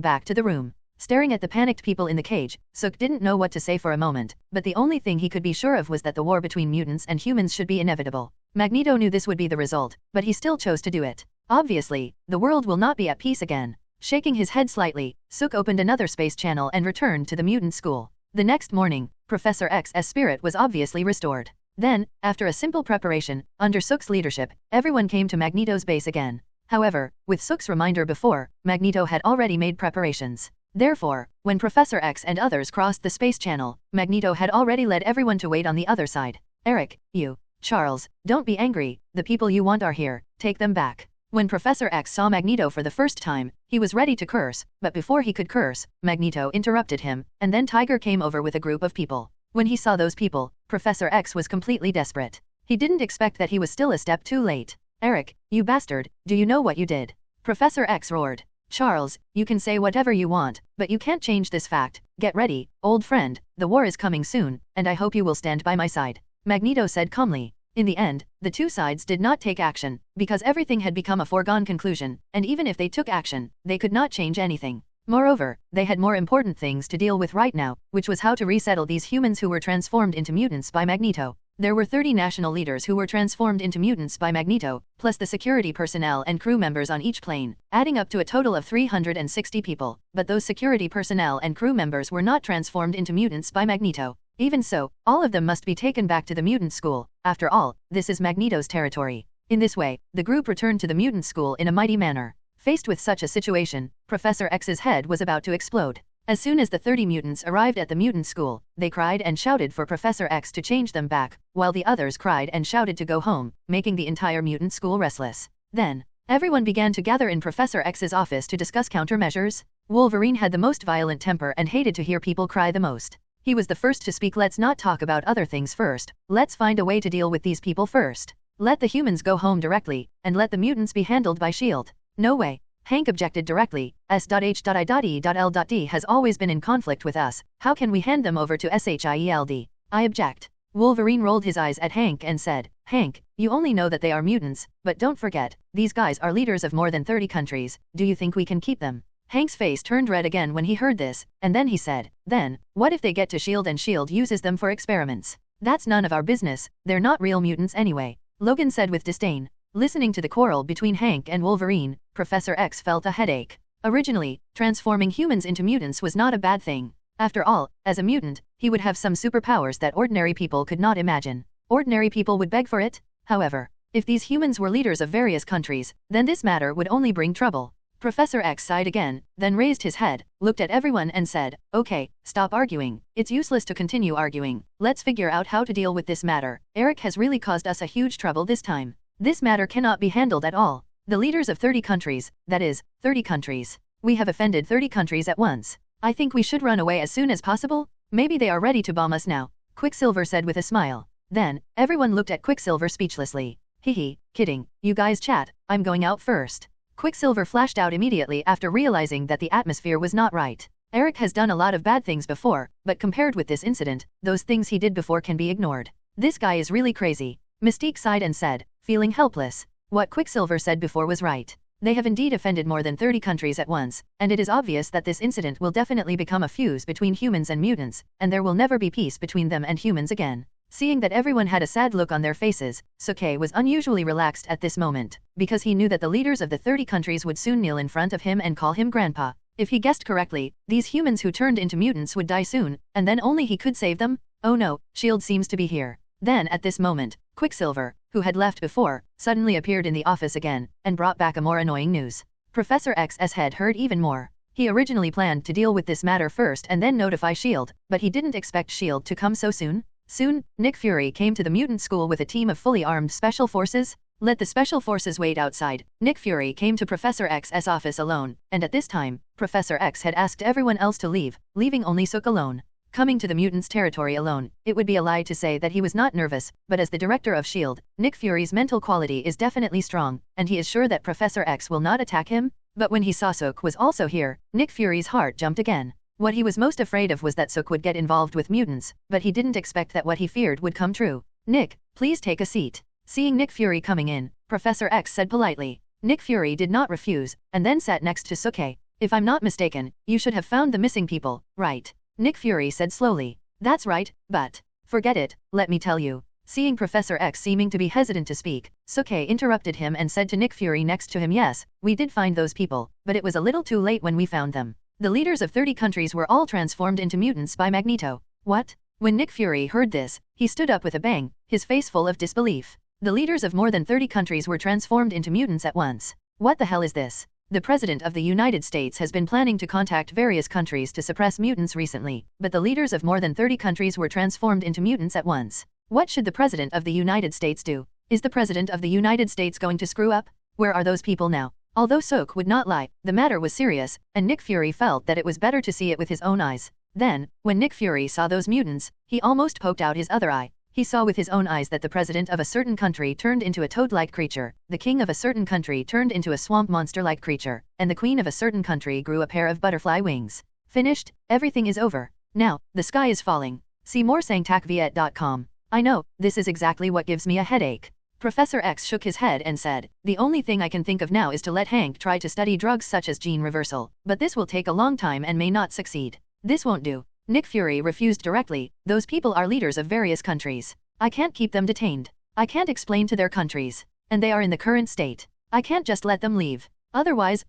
S1: back to the room. Staring at the panicked people in the cage, Sook didn't know what to say for a moment, but the only thing he could be sure of was that the war between mutants and humans should be inevitable. Magneto knew this would be the result, but he still chose to do it. Obviously, the world will not be at peace again. Shaking his head slightly, Sook opened another space channel and returned to the mutant school. The next morning, Professor X's spirit was obviously restored. Then, after a simple preparation, under Sook's leadership, everyone came to Magneto's base again. However, with Sook's reminder before, Magneto had already made preparations. Therefore, when Professor X and others crossed the space channel, Magneto had already led everyone to wait on the other side. Eric, you Charles, don't be angry, the people you want are here, take them back. When Professor X saw Magneto for the first time, he was ready to curse, but before he could curse, Magneto interrupted him, and then Tiger came over with a group of people. When he saw those people, Professor X was completely desperate. He didn't expect that he was still a step too late. Eric, you bastard, do you know what you did? Professor X roared. Charles, you can say whatever you want, but you can't change this fact. Get ready, old friend, the war is coming soon, and I hope you will stand by my side. Magneto said calmly. In the end, the two sides did not take action, because everything had become a foregone conclusion, and even if they took action, they could not change anything. Moreover, they had more important things to deal with right now, which was how to resettle these humans who were transformed into mutants by Magneto. There were 30 national leaders who were transformed into mutants by Magneto, plus the security personnel and crew members on each plane, adding up to a total of 360 people, but those security personnel and crew members were not transformed into mutants by Magneto. Even so, all of them must be taken back to the mutant school. After all, this is Magneto's territory. In this way, the group returned to the mutant school in a mighty manner. Faced with such a situation, Professor X's head was about to explode. As soon as the 30 mutants arrived at the mutant school, they cried and shouted for Professor X to change them back, while the others cried and shouted to go home, making the entire mutant school restless. Then, everyone began to gather in Professor X's office to discuss countermeasures. Wolverine had the most violent temper and hated to hear people cry the most. He was the first to speak. Let's not talk about other things first, let's find a way to deal with these people first. Let the humans go home directly, and let the mutants be handled by S.H.I.E.L.D. No way. Hank objected directly. S.H.I.E.L.D. has always been in conflict with us, how can we hand them over to S.H.I.E.L.D.? I object. Wolverine rolled his eyes at Hank and said, Hank, you only know that they are mutants, but don't forget, these guys are leaders of more than 30 countries, do you think we can keep them? Hank's face turned red again when he heard this, and then he said, then, what if they get to S.H.I.E.L.D. and S.H.I.E.L.D. uses them for experiments? That's none of our business, they're not real mutants anyway, Logan said with disdain. Listening to the quarrel between Hank and Wolverine, Professor X felt a headache. Originally, transforming humans into mutants was not a bad thing. After all, as a mutant, he would have some superpowers that ordinary people could not imagine. Ordinary people would beg for it. However, if these humans were leaders of various countries, then this matter would only bring trouble. Professor X sighed again, then raised his head, looked at everyone and said, okay, stop arguing. It's useless to continue arguing. Let's figure out how to deal with this matter. Eric has really caused us a huge trouble this time. This matter cannot be handled at all. The leaders of 30 countries, that is, 30 countries. We have offended 30 countries at once. I think we should run away as soon as possible. Maybe they are ready to bomb us now, Quicksilver said with a smile. Then, everyone looked at Quicksilver speechlessly. Hehe, kidding, you guys chat, I'm going out first. Quicksilver flashed out immediately after realizing that the atmosphere was not right. Eric has done a lot of bad things before, but compared with this incident, those things he did before can be ignored. This guy is really crazy. Mystique sighed and said, feeling helpless. What Quicksilver said before was right. They have indeed offended more than 30 countries at once, and it is obvious that this incident will definitely become a fuse between humans and mutants, and there will never be peace between them and humans again. Seeing that everyone had a sad look on their faces, Suke was unusually relaxed at this moment, because he knew that the leaders of the 30 countries would soon kneel in front of him and call him Grandpa. If he guessed correctly, these humans who turned into mutants would die soon, and then only he could save them? Oh no, S.H.I.E.L.D. seems to be here. Then at this moment, Quicksilver, who had left before, suddenly appeared in the office again, and brought back a more annoying news. Professor X's head hurt even more. He originally planned to deal with this matter first and then notify S.H.I.E.L.D., but he didn't expect S.H.I.E.L.D. to come so soon. Soon, Nick Fury came to the mutant school with a team of fully armed special forces. Let the special forces wait outside. Nick Fury came to Professor X's office alone, and at this time, Professor X had asked everyone else to leave, leaving only Sook alone. Coming to the mutants' territory alone, it would be a lie to say that he was not nervous, but as the director of S.H.I.E.L.D., Nick Fury's mental quality is definitely strong, and he is sure that Professor X will not attack him. But when he saw Sook was also here, Nick Fury's heart jumped again. What he was most afraid of was that Sook would get involved with mutants, but he didn't expect that what he feared would come true. Nick, please take a seat. Seeing Nick Fury coming in, Professor X said politely. Nick Fury did not refuse, and then sat next to Suke. If I'm not mistaken, you should have found the missing people, right? Nick Fury said slowly. That's right, but forget it, let me tell you. Seeing Professor X seeming to be hesitant to speak, Suke interrupted him and said to Nick Fury next to him, yes, we did find those people, but it was a little too late when we found them. The leaders of 30 countries were all transformed into mutants by Magneto. What? When Nick Fury heard this, he stood up with a bang, his face full of disbelief. The leaders of more than 30 countries were transformed into mutants at once. What the hell is this? The President of the United States has been planning to contact various countries to suppress mutants recently, but the leaders of more than 30 countries were transformed into mutants at once. What should the President of the United States do? Is the President of the United States going to screw up? Where are those people now? Although Sook would not lie, the matter was serious, and Nick Fury felt that it was better to see it with his own eyes. Then, when Nick Fury saw those mutants, he almost poked out his other eye. He saw with his own eyes that the president of a certain country turned into a toad-like creature, the king of a certain country turned into a swamp monster-like creature, and the queen of a certain country grew a pair of butterfly wings. Finished, everything is over. Now, the sky is falling. See more sangtakviet.com. I know, this is exactly what gives me a headache. Professor X shook his head and said, the only thing I can think of now is to let Hank try to study drugs such as gene reversal, but this will take a long time and may not succeed. This won't do. Nick Fury refused directly. Those people are leaders of various countries. I can't keep them detained. I can't explain to their countries. And they are in the current state. I can't just let them leave. Otherwise,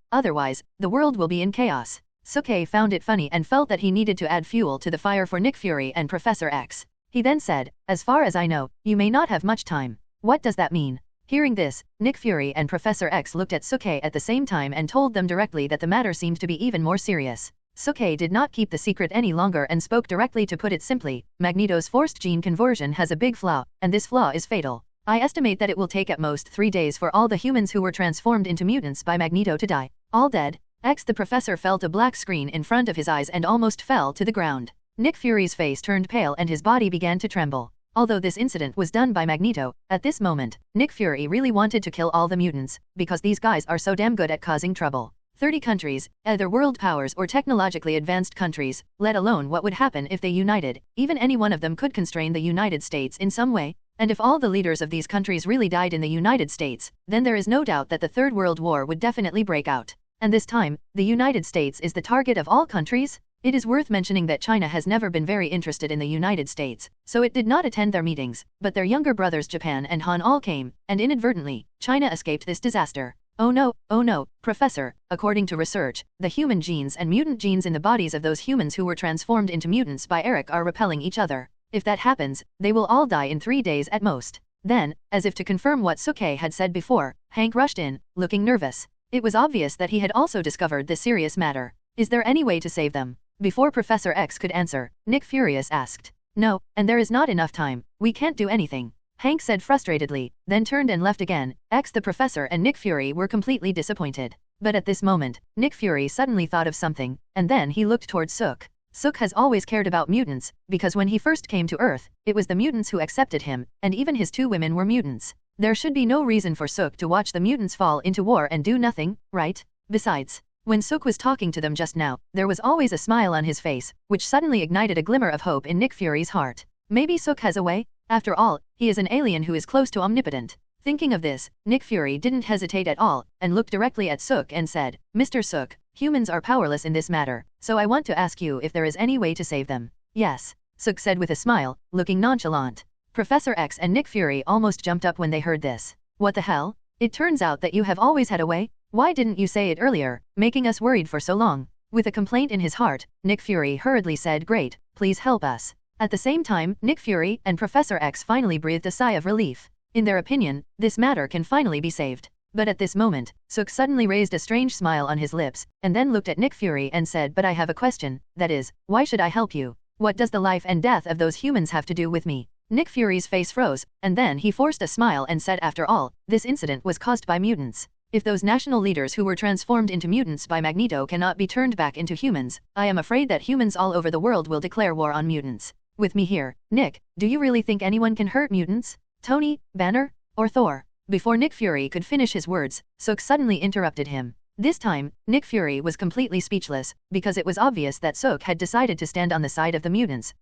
S1: the world will be in chaos. Suke found it funny and felt that he needed to add fuel to the fire for Nick Fury and Professor X. He then said, as far as I know, you may not have much time. What does that mean? Hearing this, Nick Fury and Professor X looked at Suke at the same time and told them directly that the matter seemed to be even more serious. Suke did not keep the secret any longer and spoke directly. To put it simply, Magneto's forced gene conversion has a big flaw, and this flaw is fatal. I estimate that it will take at most 3 days for all the humans who were transformed into mutants by Magneto to die. All dead? The professor felt a black screen in front of his eyes and almost fell to the ground. Nick Fury's face turned pale and his body began to tremble. Although this incident was done by Magneto, at this moment, Nick Fury really wanted to kill all the mutants, because these guys are so damn good at causing trouble. 30 countries, either world powers or technologically advanced countries, let alone what would happen if they united. Even any one of them could constrain the United States in some way. And if all the leaders of these countries really died in the United States, then there is no doubt that the Third World War would definitely break out. And this time, the United States is the target of all countries? It is worth mentioning that China has never been very interested in the United States, so it did not attend their meetings, but their younger brothers Japan and Han all came, and inadvertently, China escaped this disaster. Oh no, Professor, according to research, the human genes and mutant genes in the bodies of those humans who were transformed into mutants by Eric are repelling each other. If that happens, they will all die in 3 days at most. Then, as if to confirm what Suke had said before, Hank rushed in, looking nervous. It was obvious that he had also discovered the serious matter. Is there any way to save them? Before Professor X could answer, Nick Furious asked. No, and there is not enough time. We can't do anything. Hank said frustratedly, then turned and left again. The professor and Nick Fury were completely disappointed. But at this moment, Nick Fury suddenly thought of something, and then he looked towards Sook. Sook has always cared about mutants, because when he first came to Earth, it was the mutants who accepted him, and even his 2 women were mutants. There should be no reason for Sook to watch the mutants fall into war and do nothing, right? Besides, when Sook was talking to them just now, there was always a smile on his face, which suddenly ignited a glimmer of hope in Nick Fury's heart. Maybe Sook has a way? After all, he is an alien who is close to omnipotent. Thinking of this, Nick Fury didn't hesitate at all, and looked directly at Sook and said, Mr. Sook, humans are powerless in this matter, so I want to ask you if there is any way to save them. Yes, Sook said with a smile, looking nonchalant. Professor X and Nick Fury almost jumped up when they heard this. What the hell? It turns out that you have always had a way? Why didn't you say it earlier, making us worried for so long? With a complaint in his heart, Nick Fury hurriedly said, Great, please help us. At the same time, Nick Fury and Professor X finally breathed a sigh of relief. In their opinion, this matter can finally be saved. But at this moment, Sook suddenly raised a strange smile on his lips, and then looked at Nick Fury and said, But I have a question, that is, why should I help you? What does the life and death of those humans have to do with me? Nick Fury's face froze, and then he forced a smile and said, After all, this incident was caused by mutants. If those national leaders who were transformed into mutants by Magneto cannot be turned back into humans, I am afraid that humans all over the world will declare war on mutants. With me here, Nick, do you really think anyone can hurt mutants? Tony, Banner, or Thor? Before Nick Fury could finish his words, Sook suddenly interrupted him. This time, Nick Fury was completely speechless, because it was obvious that Sook had decided to stand on the side of the mutants.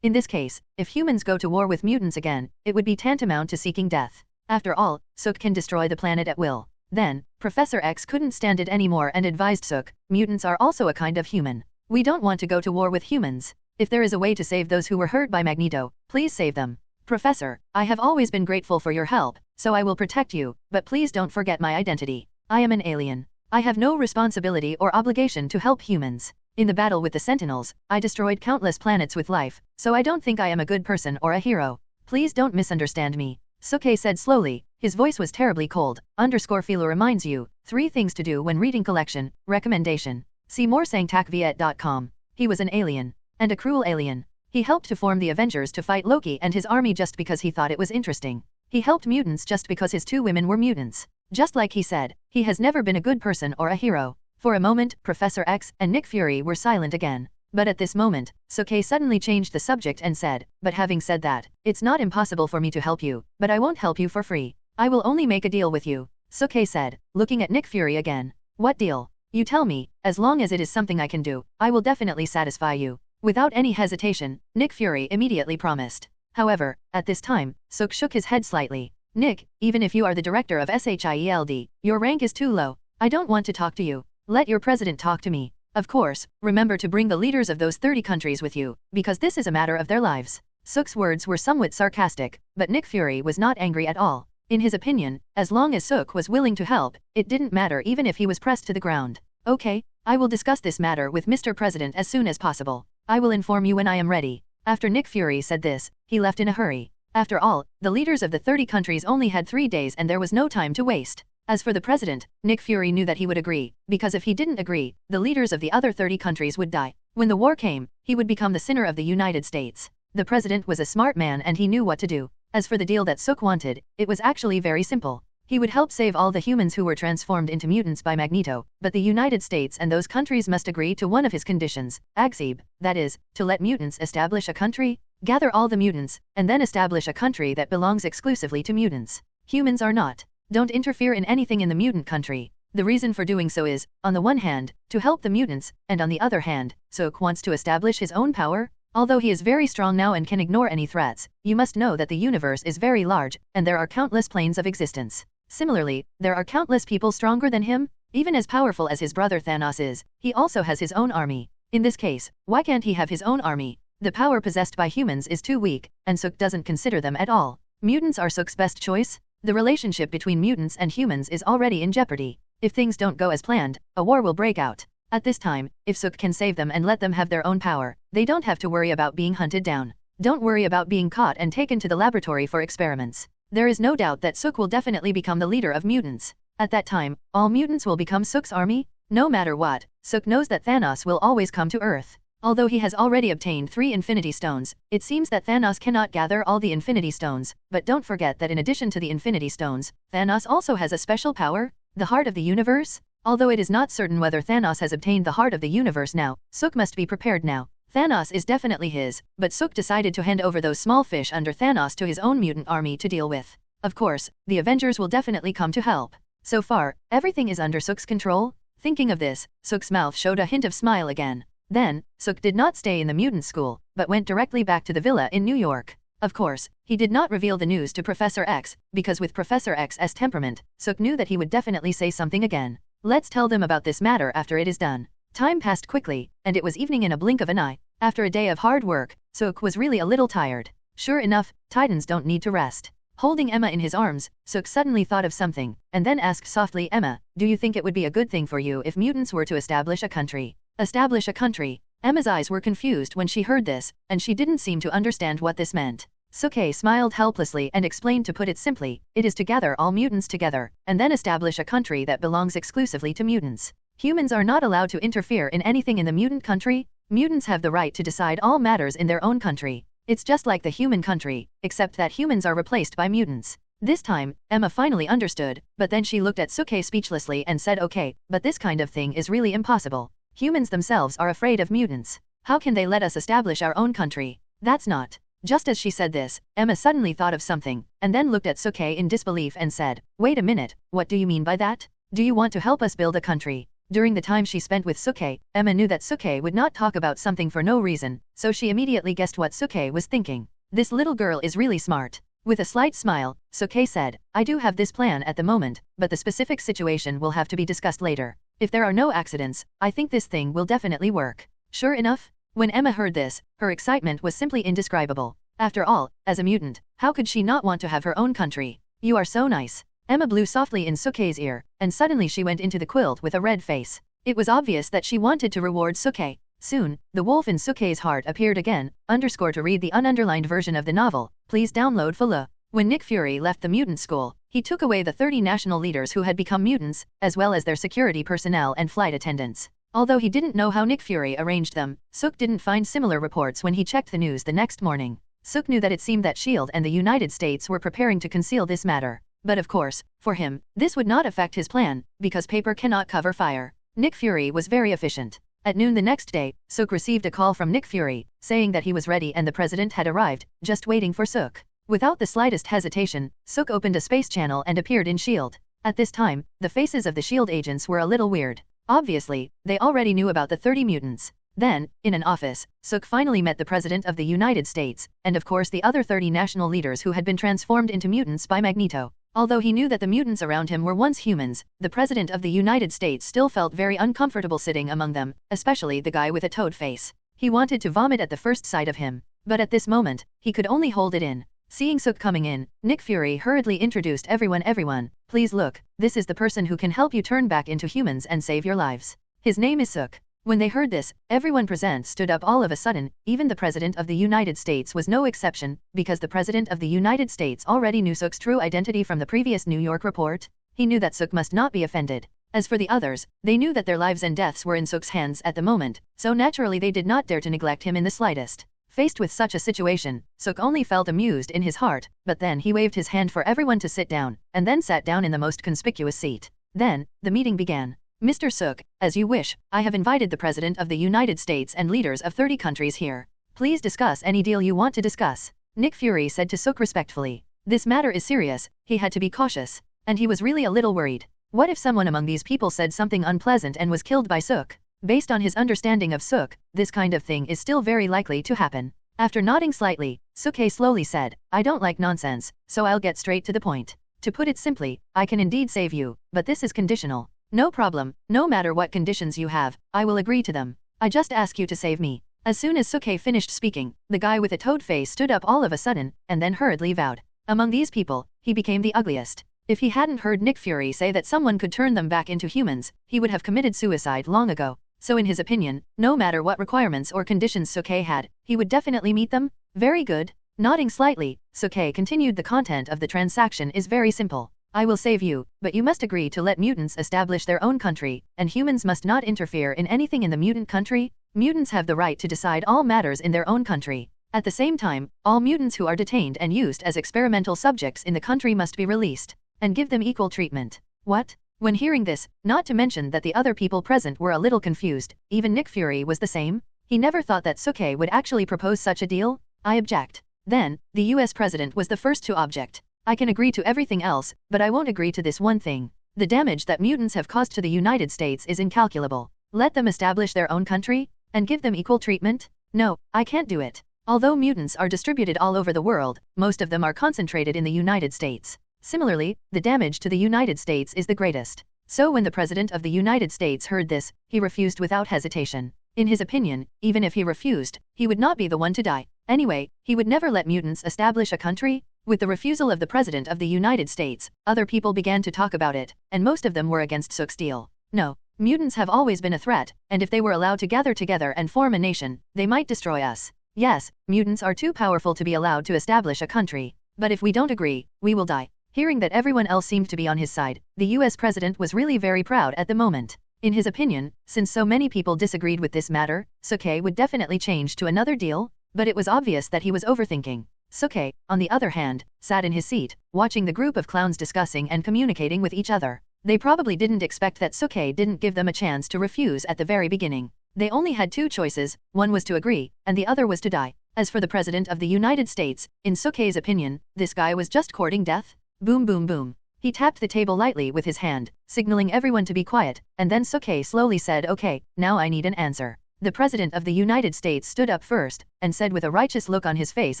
S1: In this case, if humans go to war with mutants again, it would be tantamount to seeking death. After all, Sook can destroy the planet at will. Then, Professor X couldn't stand it anymore and advised Sook, mutants are also a kind of human. We don't want to go to war with humans. If there is a way to save those who were hurt by Magneto, please save them. Professor, I have always been grateful for your help, so I will protect you, but please don't forget my identity. I am an alien. I have no responsibility or obligation to help humans. In the battle with the Sentinels, I destroyed countless planets with life, so I don't think I am a good person or a hero. Please don't misunderstand me. Suke said slowly, his voice was terribly cold. Philo reminds you, 3 things to do when reading collection, recommendation. See more sangtakviet.com. He was an alien. And a cruel alien. He helped to form the Avengers to fight Loki and his army just because he thought it was interesting. He helped mutants just because his 2 women were mutants. Just like he said, he has never been a good person or a hero. For a moment, Professor X and Nick Fury were silent again. But at this moment, Sook suddenly changed the subject and said, "But having said that, it's not impossible for me to help you, but I won't help you for free. I will only make a deal with you," Sook said, looking at Nick Fury again. "What deal? You tell me, as long as it is something I can do, I will definitely satisfy you." Without any hesitation, Nick Fury immediately promised. However, at this time, Sook shook his head slightly. "Nick, even if you are the director of SHIELD, your rank is too low. I don't want to talk to you. Let your president talk to me. Of course, remember to bring the leaders of those 30 countries with you, because this is a matter of their lives." Sook's words were somewhat sarcastic, but Nick Fury was not angry at all. In his opinion, as long as Sook was willing to help, it didn't matter even if he was pressed to the ground. "Okay, I will discuss this matter with Mr. President as soon as possible. I will inform you when I am ready." After Nick Fury said this, he left in a hurry. After all, the leaders of the 30 countries only had 3 days and there was no time to waste. As for the president, Nick Fury knew that he would agree, because if he didn't agree, the leaders of the other 30 countries would die. When the war came, he would become the sinner of the United States. The president was a smart man and he knew what to do. As for the deal that Sook wanted, it was actually very simple. He would help save all the humans who were transformed into mutants by Magneto, but the United States and those countries must agree to one of his conditions, AGSIB, that is, to let mutants establish a country, gather all the mutants, and then establish a country that belongs exclusively to mutants. Humans are not. Don't interfere in anything in the mutant country. The reason for doing so is, on the one hand, to help the mutants, and on the other hand, Sook wants to establish his own power. Although he is very strong now and can ignore any threats, you must know that the universe is very large, and there are countless planes of existence. Similarly, there are countless people stronger than him. Even as powerful as his brother Thanos is, he also has his own army. In this case, why can't he have his own army? The power possessed by humans is too weak, and Sook doesn't consider them at all. Mutants are Sook's best choice. The relationship between mutants and humans is already in jeopardy. If things don't go as planned, a war will break out. At this time, if Sook can save them and let them have their own power, they don't have to worry about being hunted down. Don't worry about being caught and taken to the laboratory for experiments. There is no doubt that Sook will definitely become the leader of mutants. At that time, all mutants will become Sook's army. No matter what, Sook knows that Thanos will always come to Earth. Although he has already obtained 3 Infinity Stones, it seems that Thanos cannot gather all the Infinity Stones, but don't forget that in addition to the Infinity Stones, Thanos also has a special power, the Heart of the Universe. Although it is not certain whether Thanos has obtained the Heart of the Universe now, Sook must be prepared now. Thanos is definitely his, but Sook decided to hand over those small fish under Thanos to his own mutant army to deal with. Of course, the Avengers will definitely come to help. So far, everything is under Sook's control. Thinking of this, Sook's mouth showed a hint of smile again. Then, Sook did not stay in the mutant school, but went directly back to the villa in New York. Of course, he did not reveal the news to Professor X, because with Professor X's temperament, Sook knew that he would definitely say something again. Let's tell them about this matter after it is done. Time passed quickly, and it was evening in a blink of an eye. After a day of hard work, Sook was really a little tired. Sure enough, Titans don't need to rest. Holding Emma in his arms, Sook suddenly thought of something, and then asked softly, "Emma, do you think it would be a good thing for you if mutants were to establish a country?" Establish a country? Emma's eyes were confused when she heard this, and she didn't seem to understand what this meant. Sook smiled helplessly and explained, to put it simply, it is to gather all mutants together, and then establish a country that belongs exclusively to mutants. Humans are not allowed to interfere in anything in the mutant country. Mutants have the right to decide all matters in their own country. It's just like the human country, except that humans are replaced by mutants. This time, Emma finally understood, but then she looked at Sook speechlessly and said, "Okay, but this kind of thing is really impossible. Humans themselves are afraid of mutants. How can they let us establish our own country? That's not." Just as she said this, Emma suddenly thought of something, and then looked at Sook in disbelief and said, "Wait a minute, what do you mean by that? Do you want to help us build a country?" During the time she spent with Sook, Emma knew that Sook would not talk about something for no reason, so she immediately guessed what Sook was thinking. This little girl is really smart. With a slight smile, Sook said, "I do have this plan at the moment, but the specific situation will have to be discussed later. If there are no accidents, I think this thing will definitely work." Sure enough, when Emma heard this, her excitement was simply indescribable. After all, as a mutant, how could she not want to have her own country? "You are so nice." Emma blew softly in Sook's ear, and suddenly she went into the quilt with a red face. It was obvious that she wanted to reward Sook. Soon, the wolf in Sook's heart appeared again. To read the ununderlined version of the novel, please download Fula. When Nick Fury left the mutant school, he took away the 30 national leaders who had become mutants, as well as their security personnel and flight attendants. Although he didn't know how Nick Fury arranged them, Suk didn't find similar reports when he checked the news the next morning. Suk knew that it seemed that S.H.I.E.L.D. and the United States were preparing to conceal this matter. But of course, for him, this would not affect his plan, because paper cannot cover fire. Nick Fury was very efficient. At noon the next day, Suk received a call from Nick Fury, saying that he was ready and the president had arrived, just waiting for Suk. Without the slightest hesitation, Suk opened a space channel and appeared in S.H.I.E.L.D. At this time, the faces of the S.H.I.E.L.D. agents were a little weird. Obviously, they already knew about the 30 mutants. Then, in an office, Suk finally met the President of the United States, and of course the other 30 national leaders who had been transformed into mutants by Magneto. Although he knew that the mutants around him were once humans, the President of the United States still felt very uncomfortable sitting among them, especially the guy with a toad face. He wanted to vomit at the first sight of him. But at this moment, he could only hold it in. Seeing Suk coming in, Nick Fury hurriedly introduced everyone, please look, this is the person who can help you turn back into humans and save your lives. His name is Suk. When they heard this, everyone present stood up all of a sudden, even the President of the United States was no exception, because the President of the United States already knew Suk's true identity from the previous New York report. He knew that Suk must not be offended. As for the others, they knew that their lives and deaths were in Suk's hands at the moment, so naturally they did not dare to neglect him in the slightest. Faced with such a situation, Suk only felt amused in his heart, but then he waved his hand for everyone to sit down, and then sat down in the most conspicuous seat. Then, the meeting began. Mr. Suk, as you wish, I have invited the President of the United States and leaders of 30 countries here. Please discuss any deal you want to discuss. Nick Fury said to Suk respectfully. This matter is serious, he had to be cautious. And he was really a little worried. What if someone among these people said something unpleasant and was killed by Suk? Based on his understanding of Suk, this kind of thing is still very likely to happen. After nodding slightly, Suk slowly said, I don't like nonsense, so I'll get straight to the point. To put it simply, I can indeed save you, but this is conditional. No problem, no matter what conditions you have, I will agree to them. I just ask you to save me. As soon as Suk finished speaking, the guy with a toad face stood up all of a sudden, and then hurriedly vowed. Among these people, he became the ugliest. If he hadn't heard Nick Fury say that someone could turn them back into humans, he would have committed suicide long ago. So in his opinion, no matter what requirements or conditions Suk had, he would definitely meet them. Very good. Nodding slightly, Suk continued, the content of the transaction is very simple. I will save you, but you must agree to let mutants establish their own country, and humans must not interfere in anything in the mutant country. Mutants have the right to decide all matters in their own country. At the same time, all mutants who are detained and used as experimental subjects in the country must be released, and give them equal treatment. What? When hearing this, not to mention that the other people present were a little confused, even Nick Fury was the same. He never thought that Suk would actually propose such a deal. I object. Then, the US president was the first to object. I can agree to everything else, but I won't agree to this one thing. The damage that mutants have caused to the United States is incalculable. Let them establish their own country, and give them equal treatment? No, I can't do it. Although mutants are distributed all over the world, most of them are concentrated in the United States. Similarly, the damage to the United States is the greatest. So when the President of the United States heard this, he refused without hesitation. In his opinion, even if he refused, he would not be the one to die. Anyway, he would never let mutants establish a country. With the refusal of the President of the United States, other people began to talk about it, and most of them were against Suk's deal. No, mutants have always been a threat, and if they were allowed to gather together and form a nation, they might destroy us. Yes, mutants are too powerful to be allowed to establish a country. But if we don't agree, we will die. Hearing that everyone else seemed to be on his side, the US president was really very proud at the moment. In his opinion, since so many people disagreed with this matter, Suk would definitely change to another deal, but it was obvious that he was overthinking. Suk, on the other hand, sat in his seat, watching the group of clowns discussing and communicating with each other. They probably didn't expect that Suk didn't give them a chance to refuse at the very beginning. They only had two choices, one was to agree, and the other was to die. As for the President of the United States, in Suk's opinion, this guy was just courting death. Boom boom boom. He tapped the table lightly with his hand, signaling everyone to be quiet, and then Suk slowly said, okay, now I need an answer. The President of the United States stood up first, and said with a righteous look on his face,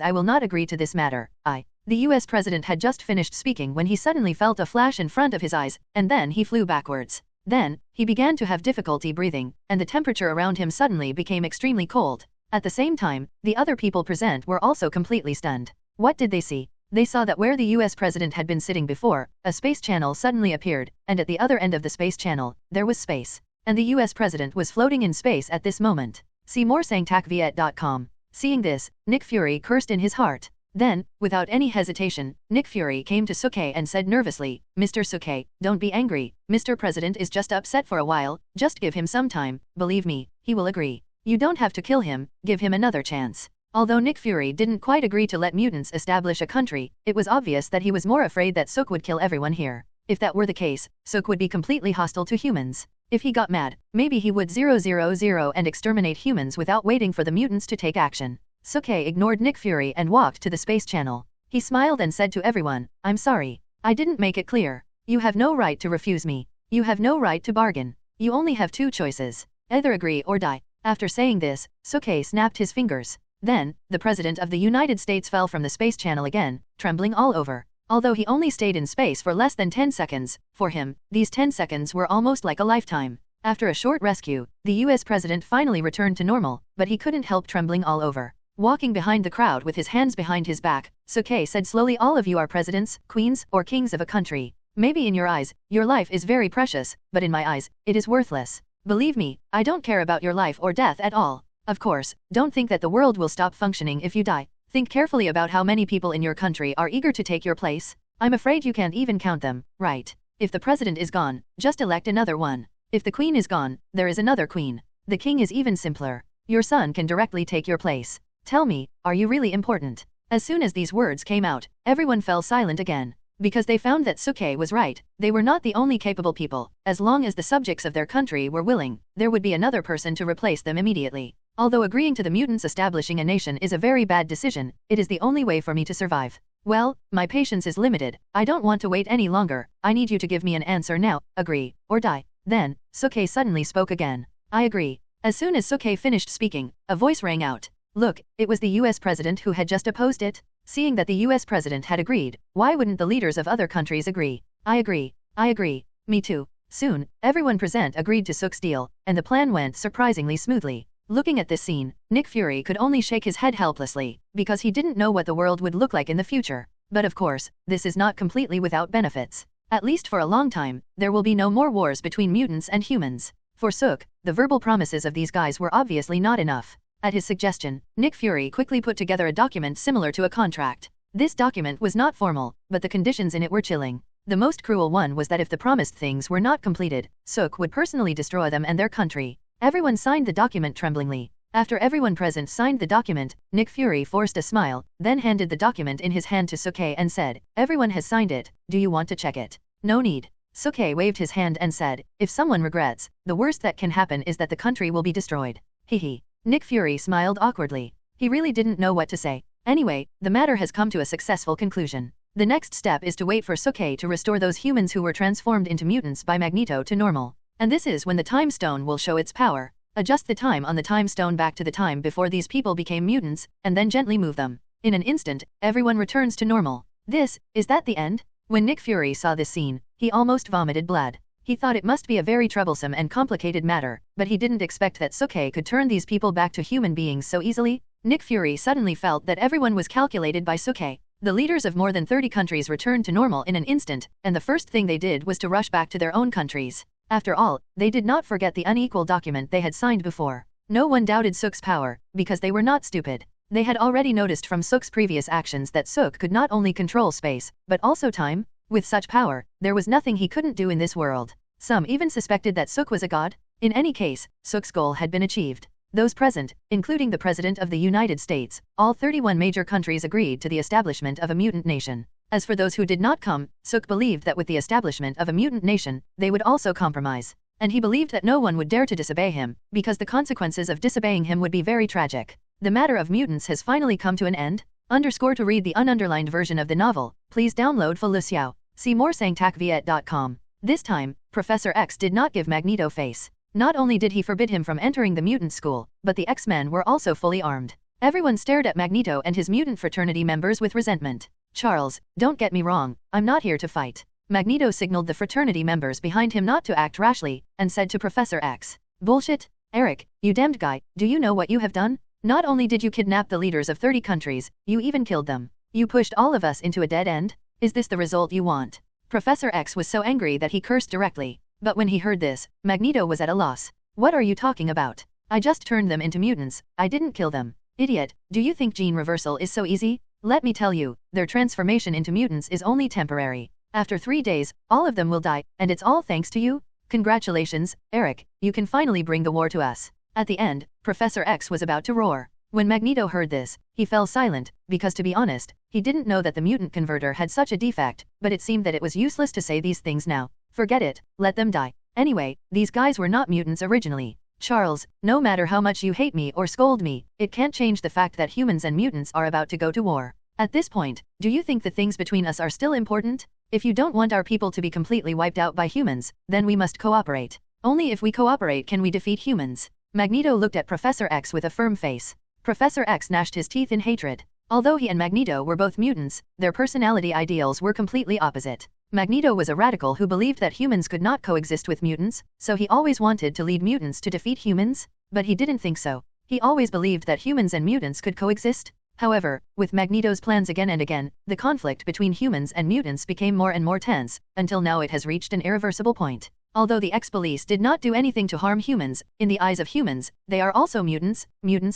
S1: I will not agree to this matter. The US President had just finished speaking when he suddenly felt a flash in front of his eyes, and then he flew backwards. Then, he began to have difficulty breathing, and the temperature around him suddenly became extremely cold. At the same time, the other people present were also completely stunned. What did they see? They saw that where the US president had been sitting before, a space channel suddenly appeared, and at the other end of the space channel, there was space. And the US president was floating in space at this moment. See more sangtakviet.com. Seeing this, Nick Fury cursed in his heart. Then, without any hesitation, Nick Fury came to Suke and said nervously, "Mr. Suke, don't be angry. Mr. President is just upset for a while, just give him some time, believe me, he will agree. You don't have to kill him, give him another chance." Although Nick Fury didn't quite agree to let mutants establish a country, it was obvious that he was more afraid that Suk would kill everyone here. If that were the case, Suk would be completely hostile to humans. If he got mad, maybe he would 000 and exterminate humans without waiting for the mutants to take action. Suke ignored Nick Fury and walked to the space channel. He smiled and said to everyone, "I'm sorry. I didn't make it clear. You have no right to refuse me. You have no right to bargain. You only have two choices. Either agree or die." After saying this, Suke snapped his fingers. Then, the President of the United States fell from the space channel again, trembling all over. Although he only stayed in space for less than 10 seconds, for him, these 10 seconds were almost like a lifetime. After a short rescue, the US President finally returned to normal, but he couldn't help trembling all over. Walking behind the crowd with his hands behind his back, Suke said slowly, "All of you are presidents, queens, or kings of a country. Maybe in your eyes, your life is very precious, but in my eyes, it is worthless. Believe me, I don't care about your life or death at all. Of course, don't think that the world will stop functioning if you die. Think carefully about how many people in your country are eager to take your place. I'm afraid you can't even count them, right? If the president is gone, just elect another one. If the queen is gone, there is another queen. The king is even simpler. Your son can directly take your place. Tell me, are you really important?" As soon as these words came out, everyone fell silent again. Because they found that Suke was right, they were not the only capable people. As long as the subjects of their country were willing, there would be another person to replace them immediately. Although agreeing to the mutants establishing a nation is a very bad decision, it is the only way for me to survive. Well, my patience is limited. I don't want to wait any longer. I need you to give me an answer now. Agree, or die. Then, Suke suddenly spoke again. "I agree." As soon as Suke finished speaking, a voice rang out. Look, it was the US President who had just opposed it. Seeing that the US President had agreed, why wouldn't the leaders of other countries agree? "I agree. I agree. Me too." Soon, everyone present agreed to Suk's deal, and the plan went surprisingly smoothly. Looking at this scene, Nick Fury could only shake his head helplessly, because he didn't know what the world would look like in the future. But of course, this is not completely without benefits. At least for a long time, there will be no more wars between mutants and humans. For Suk, the verbal promises of these guys were obviously not enough. At his suggestion, Nick Fury quickly put together a document similar to a contract. This document was not formal, but the conditions in it were chilling. The most cruel one was that if the promised things were not completed, Suk would personally destroy them and their country. Everyone signed the document tremblingly. After everyone present signed the document, Nick Fury forced a smile, then handed the document in his hand to Suke and said, "Everyone has signed it, do you want to check it?" "No need." Suke waved his hand and said, "If someone regrets, the worst that can happen is that the country will be destroyed." Hehe. Nick Fury smiled awkwardly. He really didn't know what to say. Anyway, the matter has come to a successful conclusion. The next step is to wait for Suke to restore those humans who were transformed into mutants by Magneto to normal. And this is when the time stone will show its power. Adjust the time on the time stone back to the time before these people became mutants, and then gently move them. In an instant, everyone returns to normal. Is that the end? When Nick Fury saw this scene, he almost vomited blood. He thought it must be a very troublesome and complicated matter, but he didn't expect that Suke could turn these people back to human beings so easily. Nick Fury suddenly felt that everyone was calculated by Suke. The leaders of more than 30 countries returned to normal in an instant, and the first thing they did was to rush back to their own countries. After all, they did not forget the unequal document they had signed before. No one doubted Suk's power, because they were not stupid. They had already noticed from Suk's previous actions that Suk could not only control space, but also time. With such power, there was nothing he couldn't do in this world. Some even suspected that Suk was a god. In any case, Suk's goal had been achieved. Those present, including the President of the United States, all 31 major countries agreed to the establishment of a mutant nation. As for those who did not come, Suk believed that with the establishment of a mutant nation, they would also compromise. And he believed that no one would dare to disobey him, because the consequences of disobeying him would be very tragic. The matter of mutants has finally come to an end. To read the ununderlined version of the novel, please download Fu Luxiao. See more sangtakviet.com. This time, Professor X did not give Magneto face. Not only did he forbid him from entering the mutant school, but the X-Men were also fully armed. Everyone stared at Magneto and his mutant fraternity members with resentment. "Charles, don't get me wrong, I'm not here to fight." Magneto signaled the fraternity members behind him not to act rashly, and said to Professor X, "Bullshit. Eric, you damned guy, do you know what you have done? Not only did you kidnap the leaders of 30 countries, you even killed them. You pushed all of us into a dead end? Is this the result you want?" Professor X was so angry that he cursed directly. But when he heard this, Magneto was at a loss. "What are you talking about? I just turned them into mutants, I didn't kill them. Idiot, do you think gene reversal is so easy? Let me tell you, their transformation into mutants is only temporary. After 3 days, all of them will die, and it's all thanks to you? Congratulations, Eric, you can finally bring the war to us. At the end, Professor X was about to roar. When Magneto heard this, he fell silent, because to be honest, he didn't know that the mutant converter had such a defect, but it seemed that it was useless to say these things now. Forget it, let them die. Anyway, these guys were not mutants originally. Charles, no matter how much you hate me or scold me, it can't change the fact that humans and mutants are about to go to war. At this point, do you think the things between us are still important? If you don't want our people to be completely wiped out by humans, then we must cooperate. Only if we cooperate can we defeat humans. Magneto looked at Professor X with a firm face. Professor X gnashed his teeth in hatred. Although he and Magneto were both mutants, their personality ideals were completely opposite. Magneto was a radical who believed that humans could not coexist with mutants, so he always wanted to lead mutants to defeat humans, but he didn't think so. He always believed that humans and mutants could coexist. However, with Magneto's plans again and again, the conflict between humans and mutants became more and more tense, until now it has reached an irreversible point. Although the ex-police did not do anything to harm humans, in the eyes of humans, they are also mutants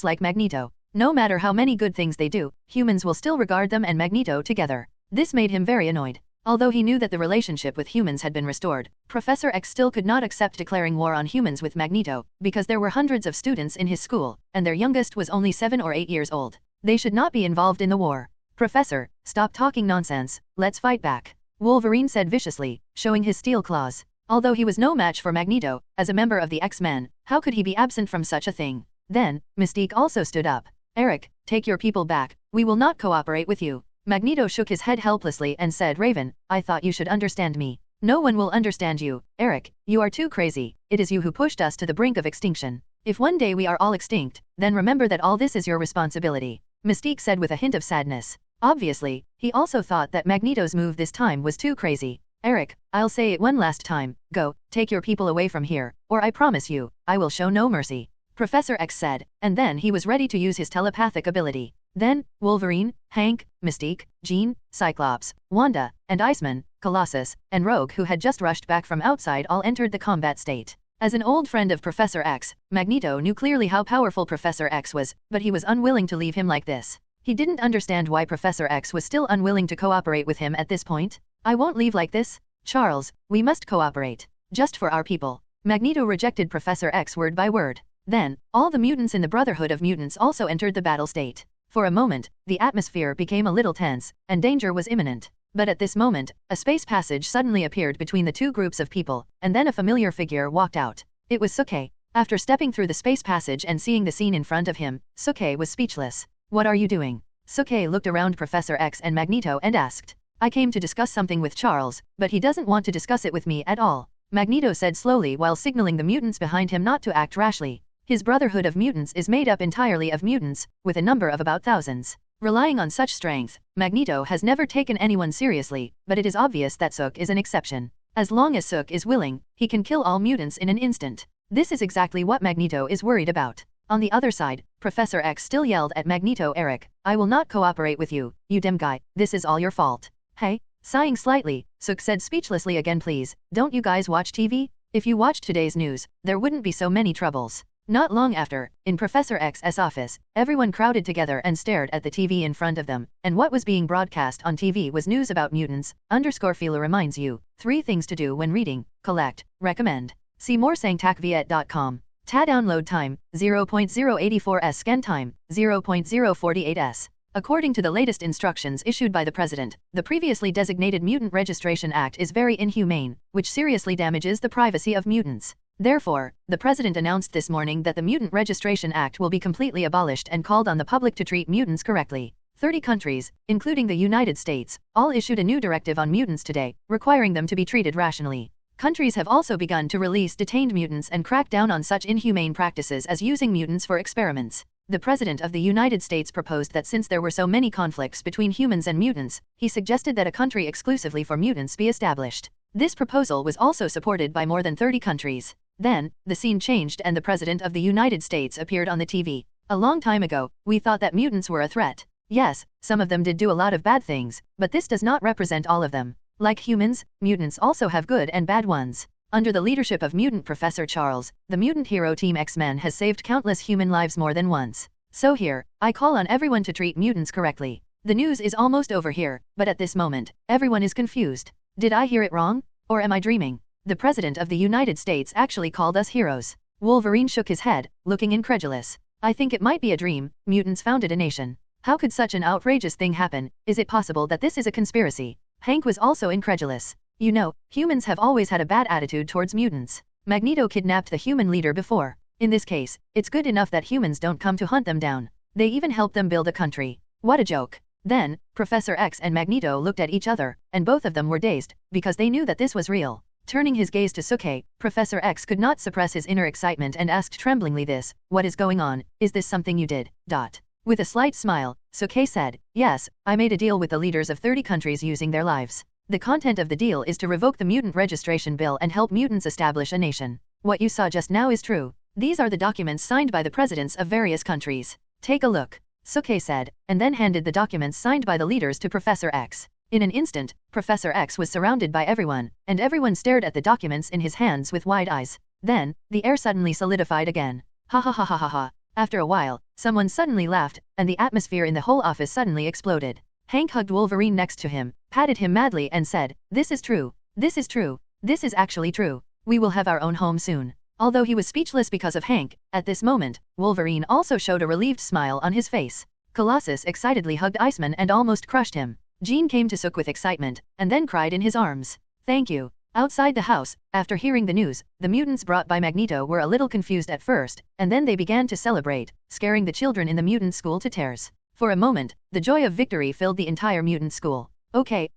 S1: like Magneto. No matter how many good things they do, humans will still regard them and Magneto together. This made him very annoyed. Although he knew that the relationship with humans had been restored, Professor X still could not accept declaring war on humans with Magneto, because there were hundreds of students in his school, and their youngest was only 7 or 8 years old. They should not be involved in the war. Professor, stop talking nonsense, let's fight back. Wolverine said viciously, showing his steel claws. Although he was no match for Magneto, as a member of the X-Men, how could he be absent from such a thing? Then, Mystique also stood up. Eric, take your people back, we will not cooperate with you. Magneto shook his head helplessly and said, Raven, I thought you should understand me. No one will understand you, Eric, you are too crazy, it is you who pushed us to the brink of extinction. If one day we are all extinct, then remember that all this is your responsibility. Mystique said with a hint of sadness. Obviously, he also thought that Magneto's move this time was too crazy. Eric, I'll say it one last time, go, take your people away from here, or I promise you, I will show no mercy. Professor X said, and then he was ready to use his telepathic ability. Then, Wolverine, Hank, Mystique, Jean, Cyclops, Wanda, and Iceman, Colossus, and Rogue who had just rushed back from outside all entered the combat state. As an old friend of Professor X, Magneto knew clearly how powerful Professor X was, but he was unwilling to leave him like this. He didn't understand why Professor X was still unwilling to cooperate with him at this point. I won't leave like this. Charles, we must cooperate. Just for our people. Magneto rejected Professor X word by word. Then, all the mutants in the Brotherhood of Mutants also entered the battle state. For a moment, the atmosphere became a little tense, and danger was imminent. But at this moment, a space passage suddenly appeared between the two groups of people, and then a familiar figure walked out. It was Suke. After stepping through the space passage and seeing the scene in front of him, Suke was speechless. What are you doing? Suke looked around Professor X and Magneto and asked. I came to discuss something with Charles, but he doesn't want to discuss it with me at all. Magneto said slowly while signaling the mutants behind him not to act rashly. His Brotherhood of Mutants is made up entirely of mutants, with a number of about thousands. Relying on such strength, Magneto has never taken anyone seriously, but it is obvious that Sook is an exception. As long as Sook is willing, he can kill all mutants in an instant. This is exactly what Magneto is worried about. On the other side, Professor X still yelled at Magneto, Eric, I will not cooperate with you, you dumb guy, this is all your fault. Hey? Sighing slightly, Sook said speechlessly again, please, don't you guys watch TV? If you watched today's news, there wouldn't be so many troubles. Not long after, in Professor X's office, everyone crowded together and stared at the TV in front of them, and what was being broadcast on TV was news about mutants. Fila reminds you, 3 things to do when reading, collect, recommend. See more sangtakviet.com. Ta download time, 0.084s scan time, 0.048s. According to the latest instructions issued by the President, the previously designated Mutant Registration Act is very inhumane, which seriously damages the privacy of mutants. Therefore, the President announced this morning that the Mutant Registration Act will be completely abolished and called on the public to treat mutants correctly. 30 countries, including the United States, all issued a new directive on mutants today, requiring them to be treated rationally. Countries have also begun to release detained mutants and crack down on such inhumane practices as using mutants for experiments. The President of the United States proposed that since there were so many conflicts between humans and mutants, he suggested that a country exclusively for mutants be established. This proposal was also supported by more than 30 countries. Then, the scene changed and the President of the United States appeared on the TV. A long time ago, we thought that mutants were a threat. Yes, some of them did do a lot of bad things, but this does not represent all of them. Like humans, mutants also have good and bad ones. Under the leadership of mutant Professor Charles, the mutant hero team X-Men has saved countless human lives more than once. So here, I call on everyone to treat mutants correctly. The news is almost over here, but at this moment, everyone is confused. Did I hear it wrong? Or am I dreaming? The President of the United States actually called us heroes. Wolverine shook his head, looking incredulous. I think it might be a dream. Mutants founded a nation. How could such an outrageous thing happen? Is it possible that this is a conspiracy? Hank was also incredulous. You know, humans have always had a bad attitude towards mutants. Magneto kidnapped the human leader before. In this case, it's good enough that humans don't come to hunt them down. They even help them build a country. What a joke. Then, Professor X and Magneto looked at each other, and both of them were dazed, because they knew that this was real. Turning his gaze to Suke, Professor X could not suppress his inner excitement and asked tremblingly this, what is going on? Is this something you did? With a slight smile, Suke said, yes, I made a deal with the leaders of 30 countries using their lives. The content of the deal is to revoke the mutant registration bill and help mutants establish a nation. What you saw just now is true. These are the documents signed by the presidents of various countries. Take a look, Suke said, and then handed the documents signed by the leaders to Professor X. In an instant, Professor X was surrounded by everyone, and everyone stared at the documents in his hands with wide eyes. Then, the air suddenly solidified again. Ha ha ha ha ha ha. After a while, someone suddenly laughed, and the atmosphere in the whole office suddenly exploded. Hank hugged Wolverine next to him, patted him madly and said, this is true. This is true. This is actually true. We will have our own home soon. Although he was speechless because of Hank, at this moment, Wolverine also showed a relieved smile on his face. Colossus excitedly hugged Iceman and almost crushed him. Jean came to Sook with excitement, and then cried in his arms. Thank you. Outside the house, after hearing the news, the mutants brought by Magneto were a little confused at first, and then they began to celebrate, scaring the children in the mutant school to tears. For a moment, the joy of victory filled the entire mutant school. Okay,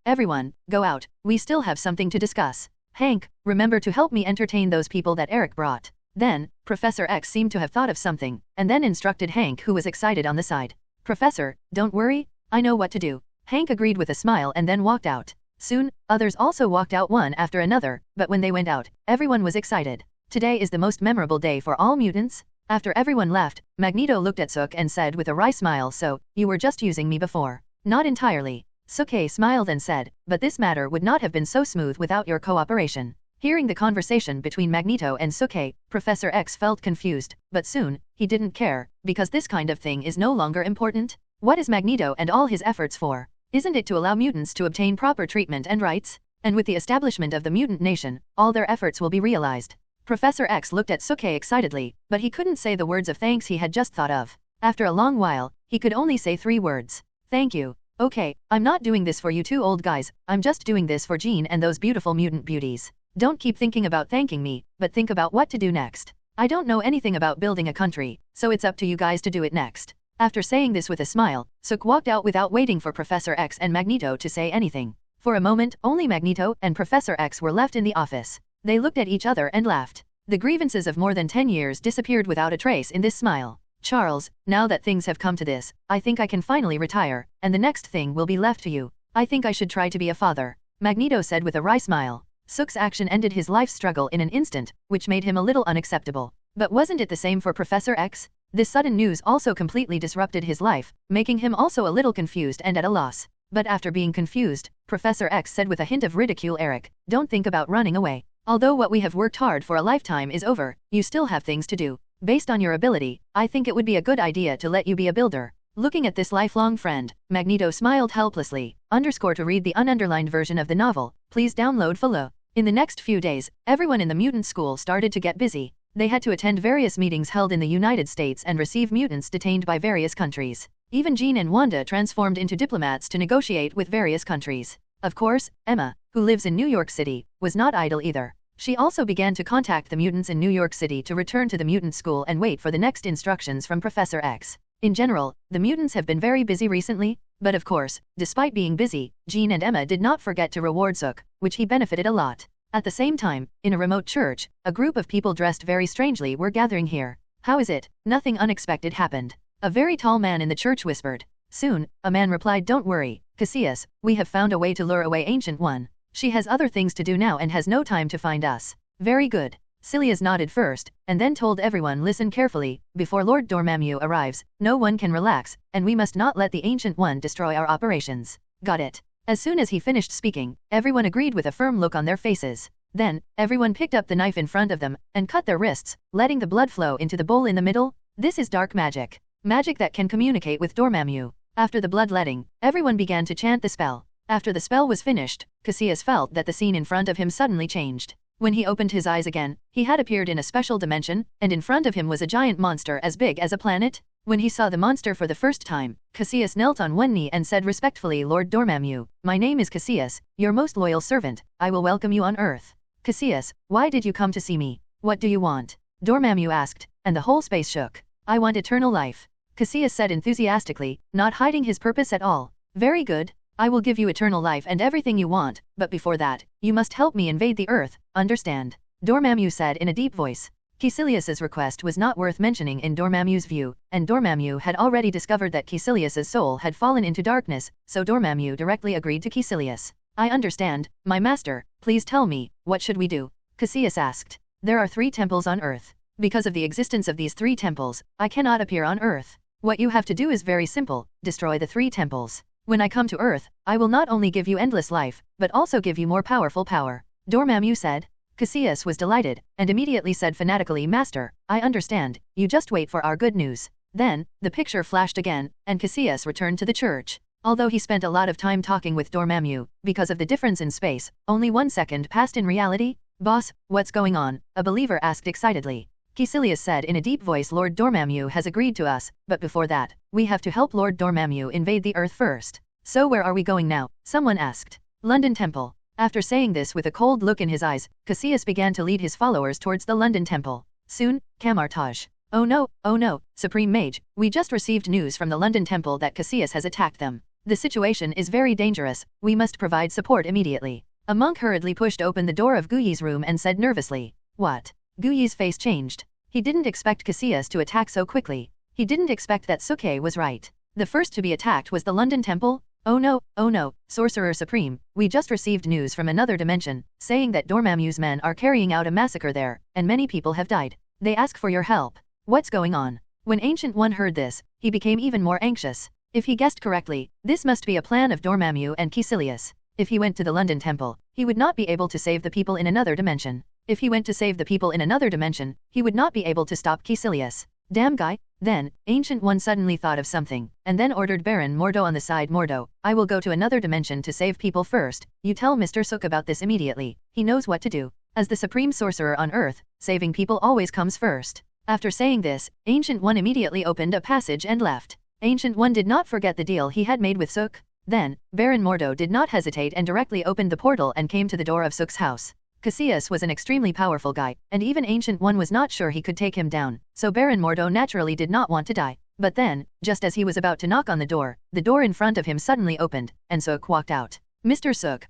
S1: everyone, go out, we still have something to discuss. Hank, remember to help me entertain those people that Eric brought. Then, Professor X seemed to have thought of something, and then instructed Hank, who was excited on the side. Professor, don't worry, I know what to do. Hank agreed with a smile and then walked out. Soon, others also walked out one after another, but when they went out, everyone was excited. Today is the most memorable day for all mutants. After everyone left, Magneto looked at Sook and said with a wry smile, so, you were just using me before. Not entirely. Suke smiled and said, but this matter would not have been so smooth without your cooperation. Hearing the conversation between Magneto and Suke, Professor X felt confused, but soon, he didn't care, because this kind of thing is no longer important. What is Magneto and all his efforts for? Isn't it to allow mutants to obtain proper treatment and rights? And with the establishment of the mutant nation, all their efforts will be realized. Professor X looked at Suke excitedly, but he couldn't say the words of thanks he had just thought of. After a long while, he could only say 3 words. Thank you. Okay, I'm not doing this for you two old guys, I'm just doing this for Jean and those beautiful mutant beauties. Don't keep thinking about thanking me, but think about what to do next. I don't know anything about building a country, so it's up to you guys to do it next. After saying this with a smile, Sook walked out without waiting for Professor X and Magneto to say anything. For a moment, only Magneto and Professor X were left in the office. They looked at each other and laughed. The grievances of more than 10 years disappeared without a trace in this smile. Charles, now that things have come to this, I think I can finally retire, and the next thing will be left to you. I think I should try to be a father. Magneto said with a wry smile. Sook's action ended his life struggle in an instant, which made him a little unacceptable. But wasn't it the same for Professor X? This sudden news also completely disrupted his life, making him also a little confused and at a loss. But after being confused, Professor X said with a hint of ridicule, Eric, don't think about running away. Although what we have worked hard for a lifetime is over, you still have things to do. Based on your ability, I think it would be a good idea to let you be a builder. Looking at this lifelong friend, Magneto smiled helplessly. To read the ununderlined version of the novel, please download below. In the next few days, everyone in the mutant school started to get busy. They had to attend various meetings held in the United States and receive mutants detained by various countries. Even Jean and Wanda transformed into diplomats to negotiate with various countries. Of course, Emma, who lives in New York City, was not idle either. She also began to contact the mutants in New York City to return to the mutant school and wait for the next instructions from Professor X. In general, the mutants have been very busy recently, but of course, despite being busy, Jean and Emma did not forget to reward Sook, which he benefited a lot. At the same time, in a remote church, a group of people dressed very strangely were gathering here. How is it? Nothing unexpected happened. A very tall man in the church whispered. Soon, a man replied, don't worry, Cassius, we have found a way to lure away Ancient One. She has other things to do now and has no time to find us. Very good. Silius nodded first, and then told everyone, listen carefully, before Lord Dormammu arrives, no one can relax, and we must not let the Ancient One destroy our operations. Got it. As soon as he finished speaking, everyone agreed with a firm look on their faces. Then, everyone picked up the knife in front of them, and cut their wrists, letting the blood flow into the bowl in the middle. This is dark magic. Magic that can communicate with Dormammu. After the bloodletting, everyone began to chant the spell. After the spell was finished, Cassius felt that the scene in front of him suddenly changed. When he opened his eyes again, he had appeared in a special dimension, and in front of him was a giant monster as big as a planet. When he saw the monster for the first time, Cassius knelt on one knee and said respectfully, "Lord Dormammu, my name is Cassius, your most loyal servant. I will welcome you on Earth." "Cassius, why did you come to see me? What do you want?" Dormammu asked, and the whole space shook. "I want eternal life," Cassius said enthusiastically, not hiding his purpose at all. "Very good. I will give you eternal life and everything you want, but before that, you must help me invade the Earth, understand?" Dormammu said in a deep voice. Caecilius's request was not worth mentioning in Dormammu's view, and Dormammu had already discovered that Caecilius's soul had fallen into darkness, so Dormammu directly agreed to Caecilius. "I understand, my master, please tell me, what should we do?" Cassius asked. "There are 3 temples on Earth. Because of the existence of these 3 temples, I cannot appear on Earth. What you have to do is very simple, destroy the 3 temples. When I come to Earth, I will not only give you endless life, but also give you more powerful power," Dormammu said. Cassius was delighted, and immediately said fanatically, "Master, I understand, you just wait for our good news." Then, the picture flashed again, and Cassius returned to the church. Although he spent a lot of time talking with Dormammu, because of the difference in space, only 1 second passed in reality. "Boss, what's going on?" a believer asked excitedly. Caecilius said in a deep voice, "Lord Dormammu has agreed to us, but before that, we have to help Lord Dormammu invade the Earth first." "So where are we going now?" someone asked. "London Temple." After saying this with a cold look in his eyes, Cassius began to lead his followers towards the London Temple. Soon, Camartage. Oh no, Supreme Mage, we just received news from the London Temple that Cassius has attacked them. The situation is very dangerous, we must provide support immediately." A monk hurriedly pushed open the door of Guyi's room and said nervously. "What?" Guyi's face changed. He didn't expect Cassius to attack so quickly. He didn't expect that Suke was right. The first to be attacked was the London Temple? Oh no, Sorcerer Supreme, we just received news from another dimension, saying that Dormammu's men are carrying out a massacre there, and many people have died. They ask for your help. What's going on? When Ancient One heard this, he became even more anxious. If he guessed correctly, this must be a plan of Dormammu and Caecilius. If he went to the London Temple, he would not be able to save the people in another dimension. If he went to save the people in another dimension, he would not be able to stop Caecilius. Damn guy. Then, Ancient One suddenly thought of something, and then ordered Baron Mordo on the side. "Mordo, I will go to another dimension to save people first. You tell Mr. Sook about this immediately. He knows what to do. As the supreme sorcerer on Earth, saving people always comes first." After saying this, Ancient One immediately opened a passage and left. Ancient One did not forget the deal he had made with Sook. Then, Baron Mordo did not hesitate and directly opened the portal and came to the door of Sook's house. Cassius was an extremely powerful guy, and even Ancient One was not sure he could take him down, so Baron Mordo naturally did not want to die. But then, just as he was about to knock on the door in front of him suddenly opened, and Sook walked out. "Mr. Sook,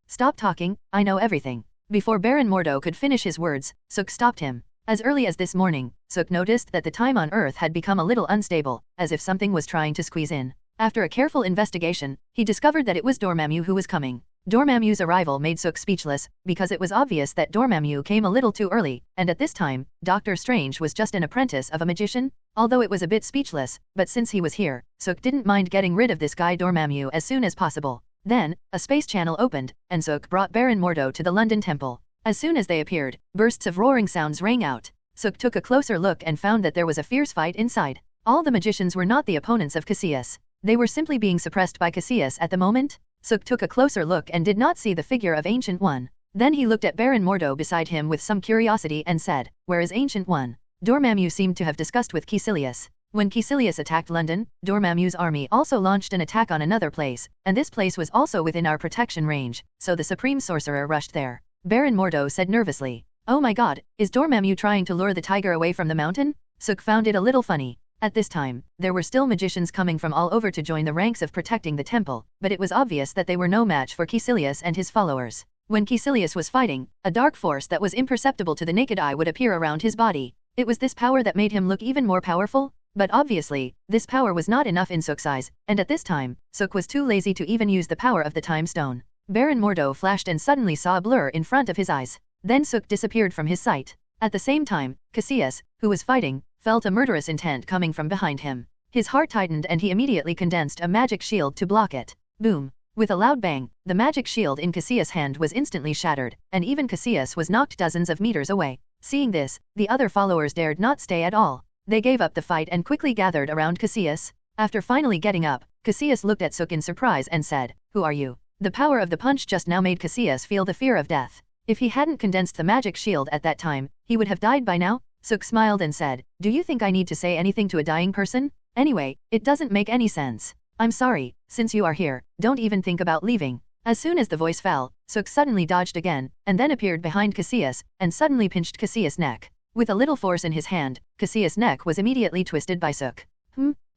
S1: stop talking, I know everything." Before Baron Mordo could finish his words, Sook stopped him. As early as this morning, Sook noticed that the time on Earth had become a little unstable, as if something was trying to squeeze in. After a careful investigation, he discovered that it was Dormammu who was coming. Dormammu's arrival made Sook speechless, because it was obvious that Dormammu came a little too early, and at this time, Doctor Strange was just an apprentice of a magician. Although it was a bit speechless, but since he was here, Sook didn't mind getting rid of this guy Dormammu as soon as possible. Then, a space channel opened, and Sook brought Baron Mordo to the London Temple. As soon as they appeared, bursts of roaring sounds rang out. Sook took a closer look and found that there was a fierce fight inside. All the magicians were not the opponents of Cassius. They were simply being suppressed by Cassius at the moment. Sook took a closer look and did not see the figure of Ancient One. Then he looked at Baron Mordo beside him with some curiosity and said, "Where is Ancient One?" Dormammu seemed to have discussed with Caecilius. When Caecilius attacked London, Dormammu's army also launched an attack on another place, and this place was also within our protection range, so the Supreme Sorcerer rushed there. Baron Mordo said nervously. "Oh my god, is Dormammu trying to lure the tiger away from the mountain?" Sook found it a little funny. At this time, there were still magicians coming from all over to join the ranks of protecting the temple, but it was obvious that they were no match for Caecilius and his followers. When Caecilius was fighting, a dark force that was imperceptible to the naked eye would appear around his body. It was this power that made him look even more powerful, but obviously, this power was not enough in Sook's eyes, and at this time, Sook was too lazy to even use the power of the time stone. Baron Mordo flashed and suddenly saw a blur in front of his eyes. Then Sook disappeared from his sight. At the same time, Cassius, who was fighting, felt a murderous intent coming from behind him. His heart tightened and he immediately condensed a magic shield to block it. Boom! With a loud bang, the magic shield in Cassius' hand was instantly shattered, and even Cassius was knocked dozens of meters away. Seeing this, the other followers dared not stay at all. They gave up the fight and quickly gathered around Cassius. After finally getting up, Cassius looked at Suk in surprise and said, "Who are you?" The power of the punch just now made Cassius feel the fear of death. If he hadn't condensed the magic shield at that time, he would have died by now. Suk smiled and said, "Do you think I need to say anything to a dying person? Anyway, it doesn't make any sense. I'm sorry, since you are here, don't even think about leaving." As soon as the voice fell, Suk suddenly dodged again, and then appeared behind Cassius, and suddenly pinched Cassius' neck. With a little force in his hand, Cassius' neck was immediately twisted by Suk.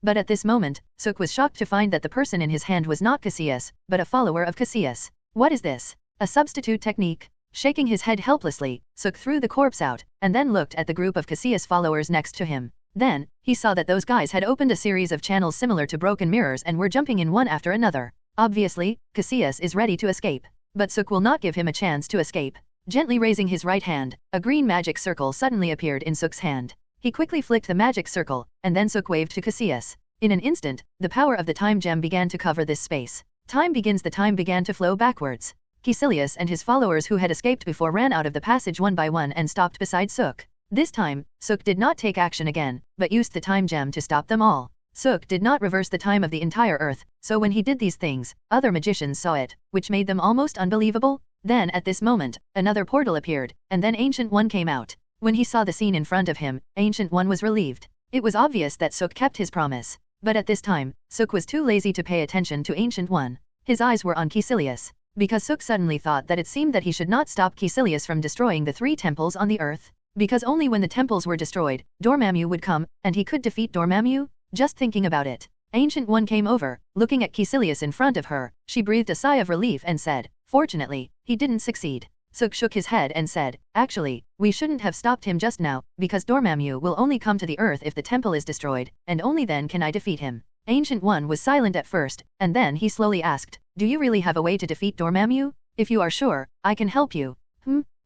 S1: But at this moment, Suk was shocked to find that the person in his hand was not Cassius, but a follower of Cassius. What is this? A substitute technique? Shaking his head helplessly, Suk threw the corpse out, and then looked at the group of Cassius followers next to him. Then, he saw that those guys had opened a series of channels similar to broken mirrors and were jumping in one after another. Obviously, Cassius is ready to escape. But Suk will not give him a chance to escape. Gently raising his right hand, a green magic circle suddenly appeared in Suk's hand. He quickly flicked the magic circle, and then Suk waved to Cassius. In an instant, the power of the time gem began to cover this space. Time began to flow backwards. Cassius and his followers who had escaped before ran out of the passage one by one and stopped beside Suk. This time, Suk did not take action again, but used the time gem to stop them all. Suk did not reverse the time of the entire earth, so when he did these things, other magicians saw it, which made them almost unbelievable. Then at this moment, another portal appeared, and then Ancient One came out. When he saw the scene in front of him, Ancient One was relieved. It was obvious that Suk kept his promise. But at this time, Suk was too lazy to pay attention to Ancient One. His eyes were on Cassius. Because Suk suddenly thought that it seemed that he should not stop Cassius from destroying the 3 temples on the earth. Because only when the temples were destroyed, Dormammu would come, and he could defeat Dormammu? Just thinking about it. Ancient One came over, looking at Cassius in front of her. She breathed a sigh of relief and said, "Fortunately, he didn't succeed." Suk shook his head and said, "Actually, we shouldn't have stopped him just now, because Dormammu will only come to the earth if the temple is destroyed, and only then can I defeat him." Ancient One was silent at first, and then he slowly asked, "Do you really have a way to defeat Dormammu? If you are sure, I can help you."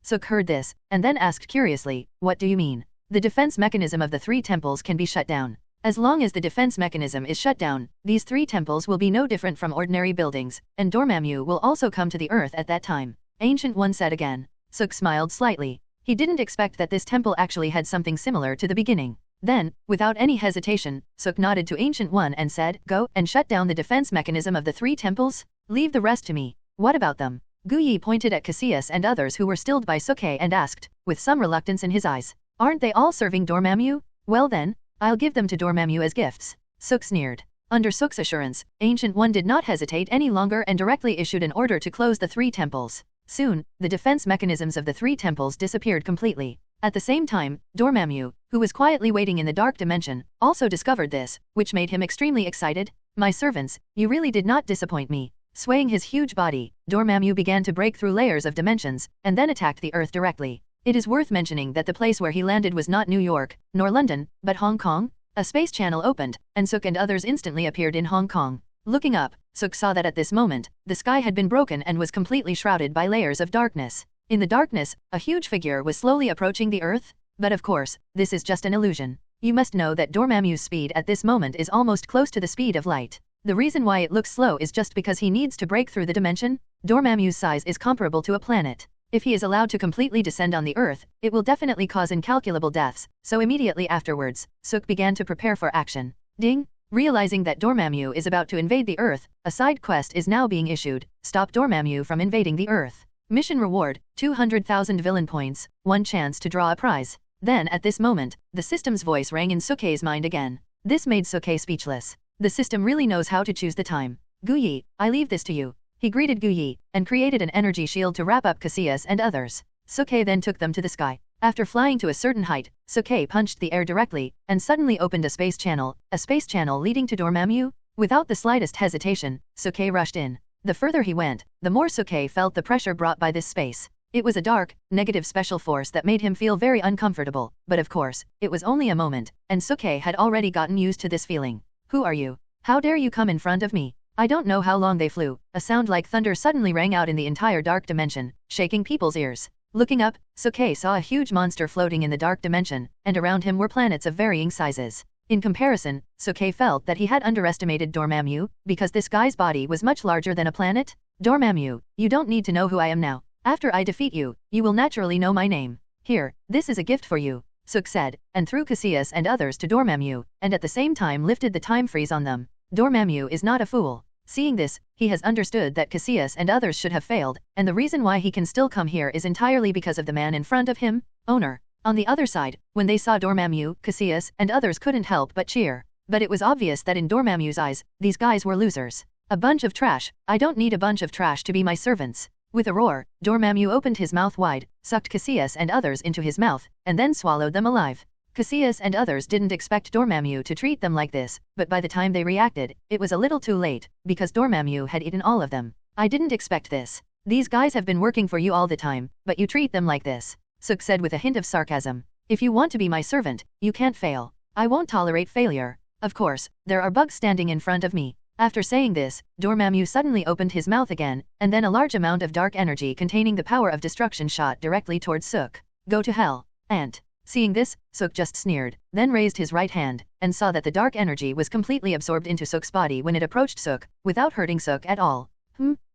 S1: Suk heard this, and then asked curiously, "What do you mean?" "The defense mechanism of the 3 temples can be shut down. As long as the defense mechanism is shut down, these 3 temples will be no different from ordinary buildings, and Dormammu will also come to the earth at that time." Ancient One said again. Suk smiled slightly. He didn't expect that this temple actually had something similar to the beginning. Then, without any hesitation, Suk nodded to Ancient One and said, "Go and shut down the defense mechanism of the 3 temples? Leave the rest to me." "What about them?" Gu Yi pointed at Cassius and others who were stilled by Suk and asked, with some reluctance in his eyes, "Aren't they all serving Dormammu? Well then, I'll give them to Dormammu as gifts." Suk sneered. Under Suk's assurance, Ancient One did not hesitate any longer and directly issued an order to close the 3 temples. Soon, the defense mechanisms of the 3 temples disappeared completely. At the same time, Dormammu, who was quietly waiting in the dark dimension, also discovered this, which made him extremely excited. "My servants, you really did not disappoint me." Swaying his huge body, Dormammu began to break through layers of dimensions, and then attacked the earth directly. It is worth mentioning that the place where he landed was not New York, nor London, but Hong Kong. A space channel opened, and Suk and others instantly appeared in Hong Kong. Looking up, Suk saw that at this moment, the sky had been broken and was completely shrouded by layers of darkness. In the darkness, a huge figure was slowly approaching the earth. But of course, this is just an illusion. You must know that Dormammu's speed at this moment is almost close to the speed of light. The reason why it looks slow is just because he needs to break through the dimension. Dormammu's size is comparable to a planet. If he is allowed to completely descend on the earth, it will definitely cause incalculable deaths, so immediately afterwards, Suk began to prepare for action. Ding! Realizing that Dormammu is about to invade the earth, a side quest is now being issued. Stop Dormammu from invading the earth. Mission reward, 200,000 villain points, 1 chance to draw a prize. Then at this moment, the system's voice rang in Suk's mind again. This made Suk speechless. The system really knows how to choose the time. "Gu Yi, I leave this to you." He greeted Gu Yi, and created an energy shield to wrap up Cassius and others. Suk then took them to the sky. After flying to a certain height, Suk punched the air directly, and suddenly opened a space channel leading to Dormammu. Without the slightest hesitation, Suk rushed in. The further he went, the more Suk felt the pressure brought by this space. It was a dark, negative special force that made him feel very uncomfortable, but of course, it was only a moment, and Suk had already gotten used to this feeling. "Who are you? How dare you come in front of me?" I don't know how long they flew. A sound like thunder suddenly rang out in the entire dark dimension, shaking people's ears. Looking up, Suk saw a huge monster floating in the dark dimension, and around him were planets of varying sizes. In comparison, Suk felt that he had underestimated Dormammu, because this guy's body was much larger than a planet. "Dormammu, you don't need to know who I am now. After I defeat you, you will naturally know my name. Here, this is a gift for you," Suk said, and threw Cassius and others to Dormammu, and at the same time lifted the time freeze on them. Dormammu is not a fool. Seeing this, he has understood that Cassius and others should have failed, and the reason why he can still come here is entirely because of the man in front of him, Owner. On the other side, when they saw Dormammu, Cassius and others couldn't help but cheer. But it was obvious that in Dormammu's eyes, these guys were losers. A bunch of trash. I don't need a bunch of trash to be my servants. With a roar, Dormammu opened his mouth wide, sucked Cassius and others into his mouth, and then swallowed them alive. Cassius and others didn't expect Dormammu to treat them like this, but by the time they reacted, it was a little too late, because Dormammu had eaten all of them. I didn't expect this. These guys have been working for you all the time, but you treat them like this. Suk said with a hint of sarcasm. If you want to be my servant, you can't fail. I won't tolerate failure. Of course, there are bugs standing in front of me. After saying this, Dormammu suddenly opened his mouth again, and then a large amount of dark energy containing the power of destruction shot directly towards Suk. Go to hell, Ant. Seeing this, Suk just sneered, then raised his right hand, and saw that the dark energy was completely absorbed into Suk's body when it approached Suk, without hurting Suk at all.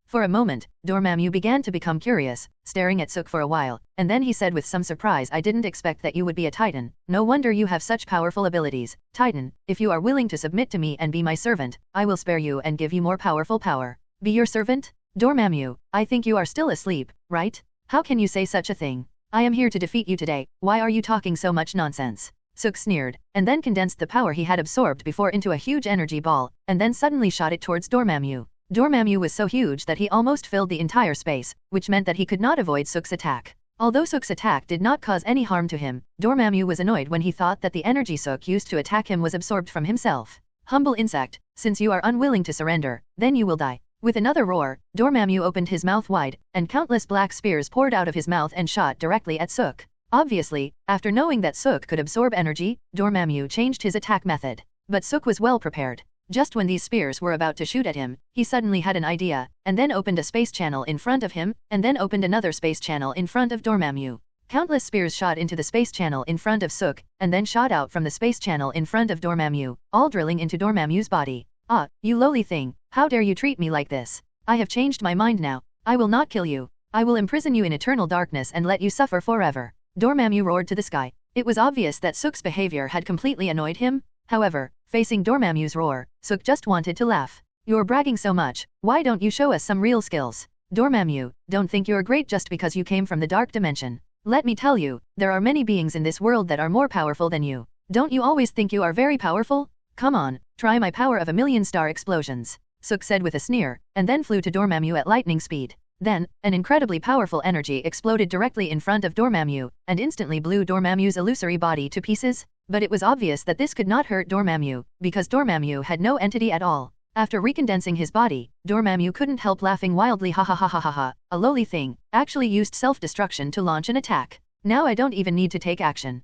S1: For a moment, Dormammu began to become curious, staring at Suk for a while, and then he said with some surprise, I didn't expect that you would be a Titan. No wonder you have such powerful abilities. Titan, if you are willing to submit to me and be my servant, I will spare you and give you more powerful power. Be your servant? Dormammu, I think you are still asleep, right? How can you say such a thing? I am here to defeat you today, why are you talking so much nonsense? Suk sneered, and then condensed the power he had absorbed before into a huge energy ball, and then suddenly shot it towards Dormammu. Dormammu was so huge that he almost filled the entire space, which meant that he could not avoid Suk's attack. Although Suk's attack did not cause any harm to him, Dormammu was annoyed when he thought that the energy Suk used to attack him was absorbed from himself. Humble insect, since you are unwilling to surrender, then you will die. With another roar, Dormammu opened his mouth wide, and countless black spears poured out of his mouth and shot directly at Suk. Obviously, after knowing that Suk could absorb energy, Dormammu changed his attack method. But Suk was well prepared. Just when these spears were about to shoot at him, he suddenly had an idea, and then opened a space channel in front of him, and then opened another space channel in front of Dormammu. Countless spears shot into the space channel in front of Suk, and then shot out from the space channel in front of Dormammu, all drilling into Dormammu's body. Ah, you lowly thing, how dare you treat me like this? I have changed my mind now. I will not kill you. I will imprison you in eternal darkness and let you suffer forever. Dormammu roared to the sky. It was obvious that Suk's behavior had completely annoyed him. However, facing Dormammu's roar, Suk just wanted to laugh. You're bragging so much, why don't you show us some real skills? Dormammu, don't think you're great just because you came from the dark dimension. Let me tell you, there are many beings in this world that are more powerful than you. Don't you always think you are very powerful? Come on, try my power of 1,000,000 star explosions. Suk said with a sneer, and then flew to Dormammu at lightning speed. Then, an incredibly powerful energy exploded directly in front of Dormammu, and instantly blew Dormammu's illusory body to pieces. But it was obvious that this could not hurt Dormammu, because Dormammu had no entity at all. After recondensing his body, Dormammu couldn't help laughing wildly. Ha ha ha ha ha ha, a lowly thing, actually used self-destruction to launch an attack. Now I don't even need to take action.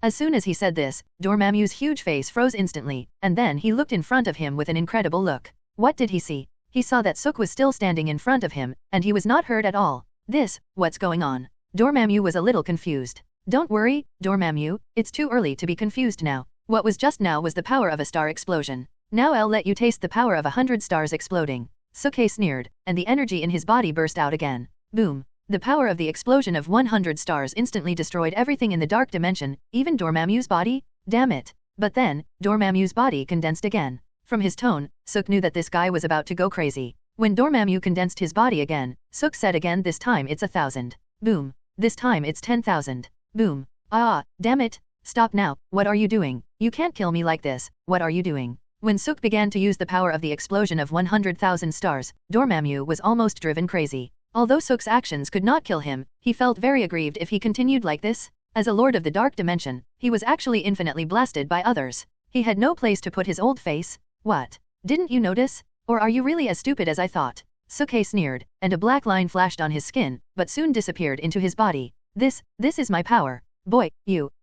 S1: As soon as he said this, Dormammu's huge face froze instantly, and then he looked in front of him with an incredible look. What did he see? He saw that Suk was still standing in front of him, and he was not hurt at all. What's going on? Dormammu was a little confused. Don't worry, Dormammu, it's too early to be confused now. What was just now was the power of a star explosion. Now I'll let you taste the power of 100 stars exploding. Suk sneered, and the energy in his body burst out again. Boom. The power of the explosion of 100 stars instantly destroyed everything in the dark dimension, even Dormammu's body. Damn it. But then, Dormammu's body condensed again. From his tone, Suk knew that this guy was about to go crazy. When Dormammu condensed his body again, Suk said again, this time it's 1,000. Boom. This time it's 10,000. Boom. Ah, damn it. Stop now, what are you doing? You can't kill me like this, what are you doing? When Suk began to use the power of the explosion of 100,000 stars, Dormammu was almost driven crazy. Although Suk's actions could not kill him, he felt very aggrieved if he continued like this. As a lord of the dark dimension, he was actually infinitely blasted by others. He had no place to put his old face. What? Didn't you notice? Or are you really as stupid as I thought? Suk sneered, and a black line flashed on his skin, but soon disappeared into his body. This is my power. Boy,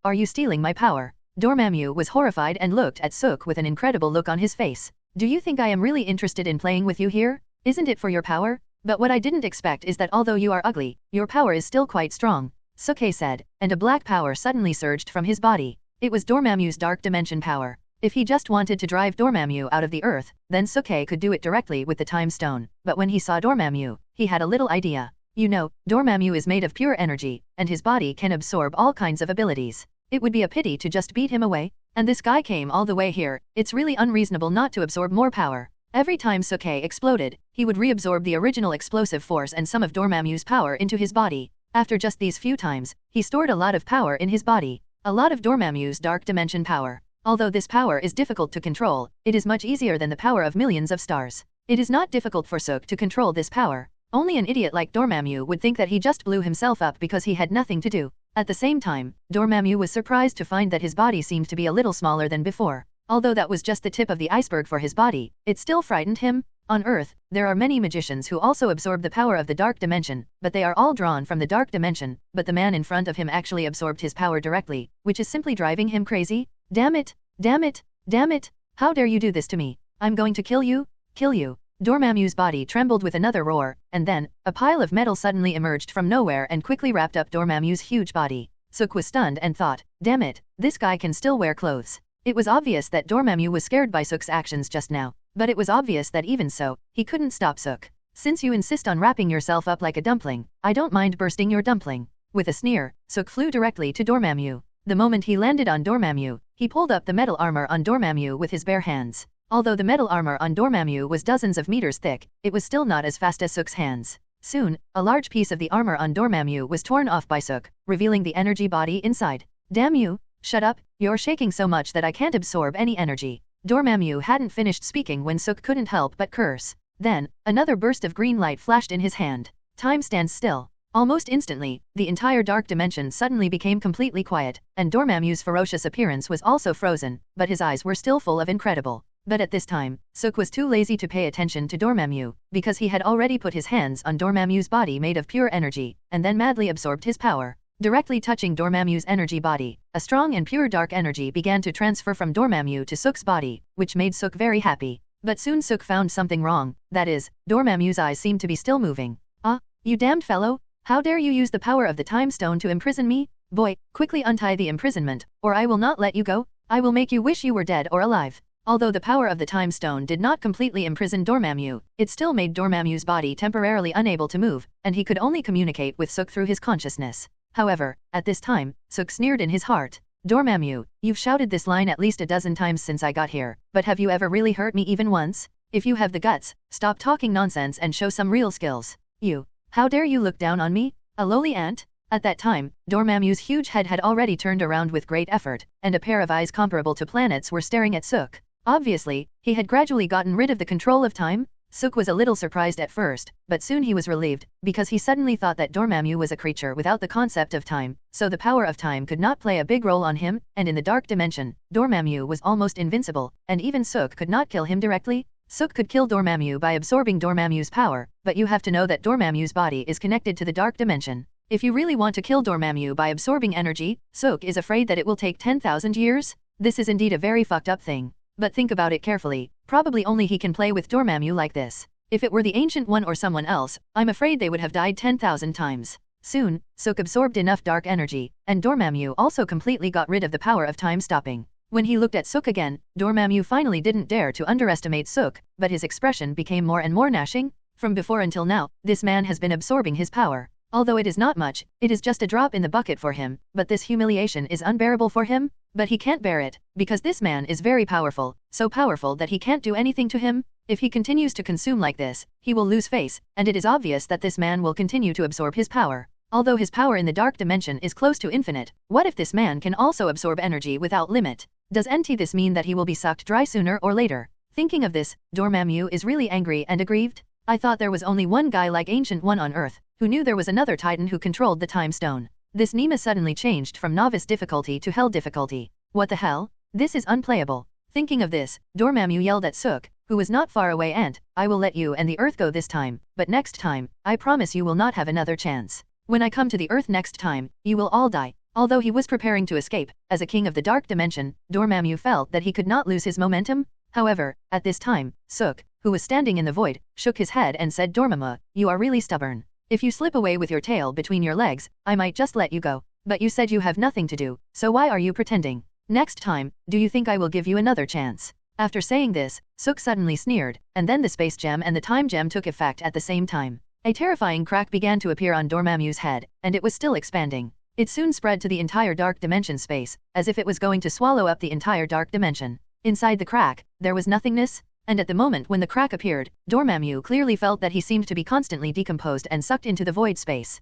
S1: are you stealing my power? Dormammu was horrified and looked at Suk with an incredible look on his face. Do you think I am really interested in playing with you here? Isn't it for your power? But what I didn't expect is that although you are ugly, your power is still quite strong. Suk said, and a black power suddenly surged from his body. It was Dormammu's dark dimension power. If he just wanted to drive Dormammu out of the earth, then Suk could do it directly with the time stone. But when he saw Dormammu, he had a little idea. You know, Dormammu is made of pure energy, and his body can absorb all kinds of abilities. It would be a pity to just beat him away. And this guy came all the way here, it's really unreasonable not to absorb more power. Every time Sook exploded, he would reabsorb the original explosive force and some of Dormammu's power into his body. After just these few times, he stored a lot of power in his body. A lot of Dormammu's dark dimension power. Although this power is difficult to control, it is much easier than the power of millions of stars. It is not difficult for Sook to control this power. Only an idiot like Dormammu would think that he just blew himself up because he had nothing to do. At the same time, Dormammu was surprised to find that his body seemed to be a little smaller than before. Although that was just the tip of the iceberg for his body, it still frightened him. On Earth, there are many magicians who also absorb the power of the dark dimension, but they are all drawn from the dark dimension, but the man in front of him actually absorbed his power directly, which is simply driving him crazy. Damn it! Damn it! Damn it! How dare you do this to me? I'm going to kill you! Kill you! Dormammu's body trembled with another roar, and then, a pile of metal suddenly emerged from nowhere and quickly wrapped up Dormammu's huge body. Sook was stunned and thought, damn it, this guy can still wear clothes. It was obvious that Dormammu was scared by Sook's actions just now, but it was obvious that even so, he couldn't stop Sook. Since you insist on wrapping yourself up like a dumpling, I don't mind bursting your dumpling. With a sneer, Sook flew directly to Dormammu. The moment he landed on Dormammu, he pulled up the metal armor on Dormammu with his bare hands. Although the metal armor on Dormammu was dozens of meters thick, it was still not as fast as Sook's hands. Soon, a large piece of the armor on Dormammu was torn off by Sook, revealing the energy body inside. Damn you! Shut up, you're shaking so much that I can't absorb any energy. Dormammu hadn't finished speaking when Sook couldn't help but curse. Then, another burst of green light flashed in his hand. Time stands still. Almost instantly, the entire dark dimension suddenly became completely quiet, and Dormammu's ferocious appearance was also frozen, but his eyes were still full of incredible. But at this time, Sook was too lazy to pay attention to Dormammu, because he had already put his hands on Dormammu's body made of pure energy, and then madly absorbed his power. Directly touching Dormammu's energy body, a strong and pure dark energy began to transfer from Dormammu to Sook's body, which made Sook very happy. But soon Sook found something wrong, that is, Dormammu's eyes seemed to be still moving. Ah, you damned fellow! How dare you use the power of the time stone to imprison me? Boy, quickly untie the imprisonment, or I will not let you go. I will make you wish you were dead or alive. Although the power of the time stone did not completely imprison Dormammu, it still made Dormammu's body temporarily unable to move, and he could only communicate with Sook through his consciousness. However, at this time, Sook sneered in his heart. Dormammu, you've shouted this line at least a dozen times since I got here, but have you ever really hurt me even once? If you have the guts, stop talking nonsense and show some real skills. You, how dare you look down on me? A lowly ant? At that time, Dormammu's huge head had already turned around with great effort, and a pair of eyes comparable to planets were staring at Sook. Obviously, he had gradually gotten rid of the control of time. Sook was a little surprised at first, but soon he was relieved, because he suddenly thought that Dormammu was a creature without the concept of time, so the power of time could not play a big role on him, and in the dark dimension, Dormammu was almost invincible, and even Sook could not kill him directly. Sook could kill Dormammu by absorbing Dormammu's power, but you have to know that Dormammu's body is connected to the dark dimension. If you really want to kill Dormammu by absorbing energy, Sook is afraid that it will take 10,000 years. This is indeed a very fucked up thing. But think about it carefully, probably only he can play with Dormammu like this. If it were the Ancient One or someone else, I'm afraid they would have died 10,000 times. Soon, Sook absorbed enough dark energy, and Dormammu also completely got rid of the power of time stopping. When he looked at Sook again, Dormammu finally didn't dare to underestimate Sook, but his expression became more and more gnashing. From before until now, this man has been absorbing his power. Although it is not much, it is just a drop in the bucket for him, but this humiliation is unbearable for him. But he can't bear it, because this man is very powerful, so powerful that he can't do anything to him. If he continues to consume like this, he will lose face, and it is obvious that this man will continue to absorb his power. Although his power in the dark dimension is close to infinite, what if this man can also absorb energy without limit? Does this mean that he will be sucked dry sooner or later? Thinking of this, Dormammu is really angry and aggrieved. I thought there was only one guy like Ancient One on Earth, who knew there was another Titan who controlled the time stone. This Nema suddenly changed from novice difficulty to hell difficulty. What the hell? This is unplayable. Thinking of this, Dormammu yelled at Sook, who was not far away, and I will let you and the Earth go this time, but next time, I promise you will not have another chance. When I come to the Earth next time, you will all die. Although he was preparing to escape, as a king of the dark dimension, Dormammu felt that he could not lose his momentum. However, at this time, Sook, who was standing in the void, shook his head and said, Dormammu, you are really stubborn. If you slip away with your tail between your legs, I might just let you go. But you said you have nothing to do, so why are you pretending? Next time, do you think I will give you another chance? After saying this, Sook suddenly sneered, and then the space gem and the time gem took effect at the same time. A terrifying crack began to appear on Dormammu's head, and it was still expanding. It soon spread to the entire dark dimension space, as if it was going to swallow up the entire dark dimension. Inside the crack, there was nothingness, and at the moment when the crack appeared, Dormammu clearly felt that he seemed to be constantly decomposed and sucked into the void space.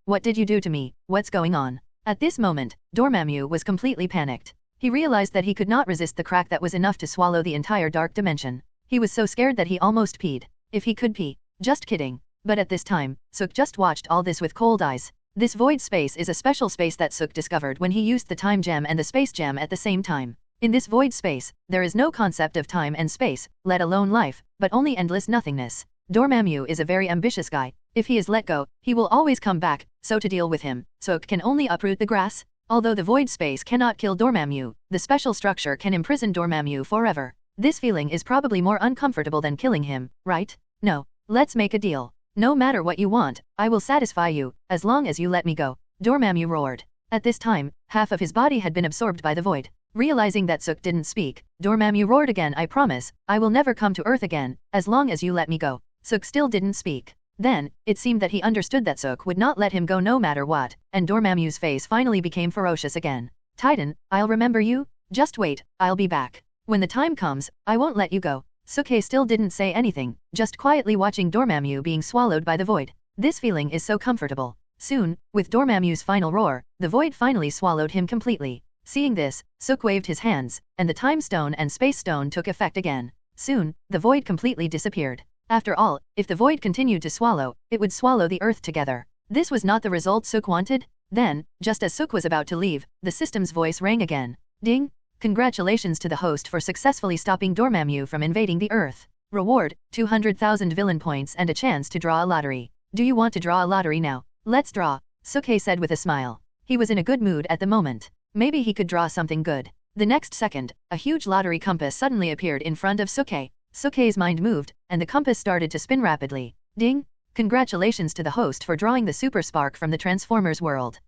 S1: What did you do to me? What's going on? At this moment, Dormammu was completely panicked. He realized that he could not resist the crack that was enough to swallow the entire dark dimension. He was so scared that he almost peed. If he could pee. Just kidding. But at this time, Suk just watched all this with cold eyes. This void space is a special space that Suk discovered when he used the time gem and the space gem at the same time. In this void space, there is no concept of time and space, let alone life, but only endless nothingness. Dormammu is a very ambitious guy. If he is let go, he will always come back, so to deal with him, Suk can only uproot the grass. Although the void space cannot kill Dormammu, the special structure can imprison Dormammu forever. This feeling is probably more uncomfortable than killing him, right? No. Let's make a deal. No matter what you want, I will satisfy you, as long as you let me go. Dormammu roared. At this time, half of his body had been absorbed by the void. Realizing that Suk didn't speak, Dormammu roared again. I promise, I will never come to Earth again, as long as you let me go. Suk still didn't speak. Then, it seemed that he understood that Suk would not let him go no matter what, and Dormammu's face finally became ferocious again. Titan, I'll remember you? Just wait, I'll be back. When the time comes, I won't let you go. Suk still didn't say anything, just quietly watching Dormammu being swallowed by the void. This feeling is so comfortable. Soon, with Dormammu's final roar, the void finally swallowed him completely. Seeing this, Suk waved his hands, and the time stone and space stone took effect again. Soon, the void completely disappeared. After all, if the void continued to swallow, it would swallow the earth together. This was not the result Suk wanted. Then, just as Suk was about to leave, the system's voice rang again. Ding! Congratulations to the host for successfully stopping Dormammu from invading the Earth. Reward, 200,000 villain points and a chance to draw a lottery. Do you want to draw a lottery now? Let's draw, Suk said with a smile. He was in a good mood at the moment. Maybe he could draw something good. The next second, a huge lottery compass suddenly appeared in front of Suk. Suk's mind moved, and the compass started to spin rapidly. Ding! Congratulations to the host for drawing the super spark from the Transformers world.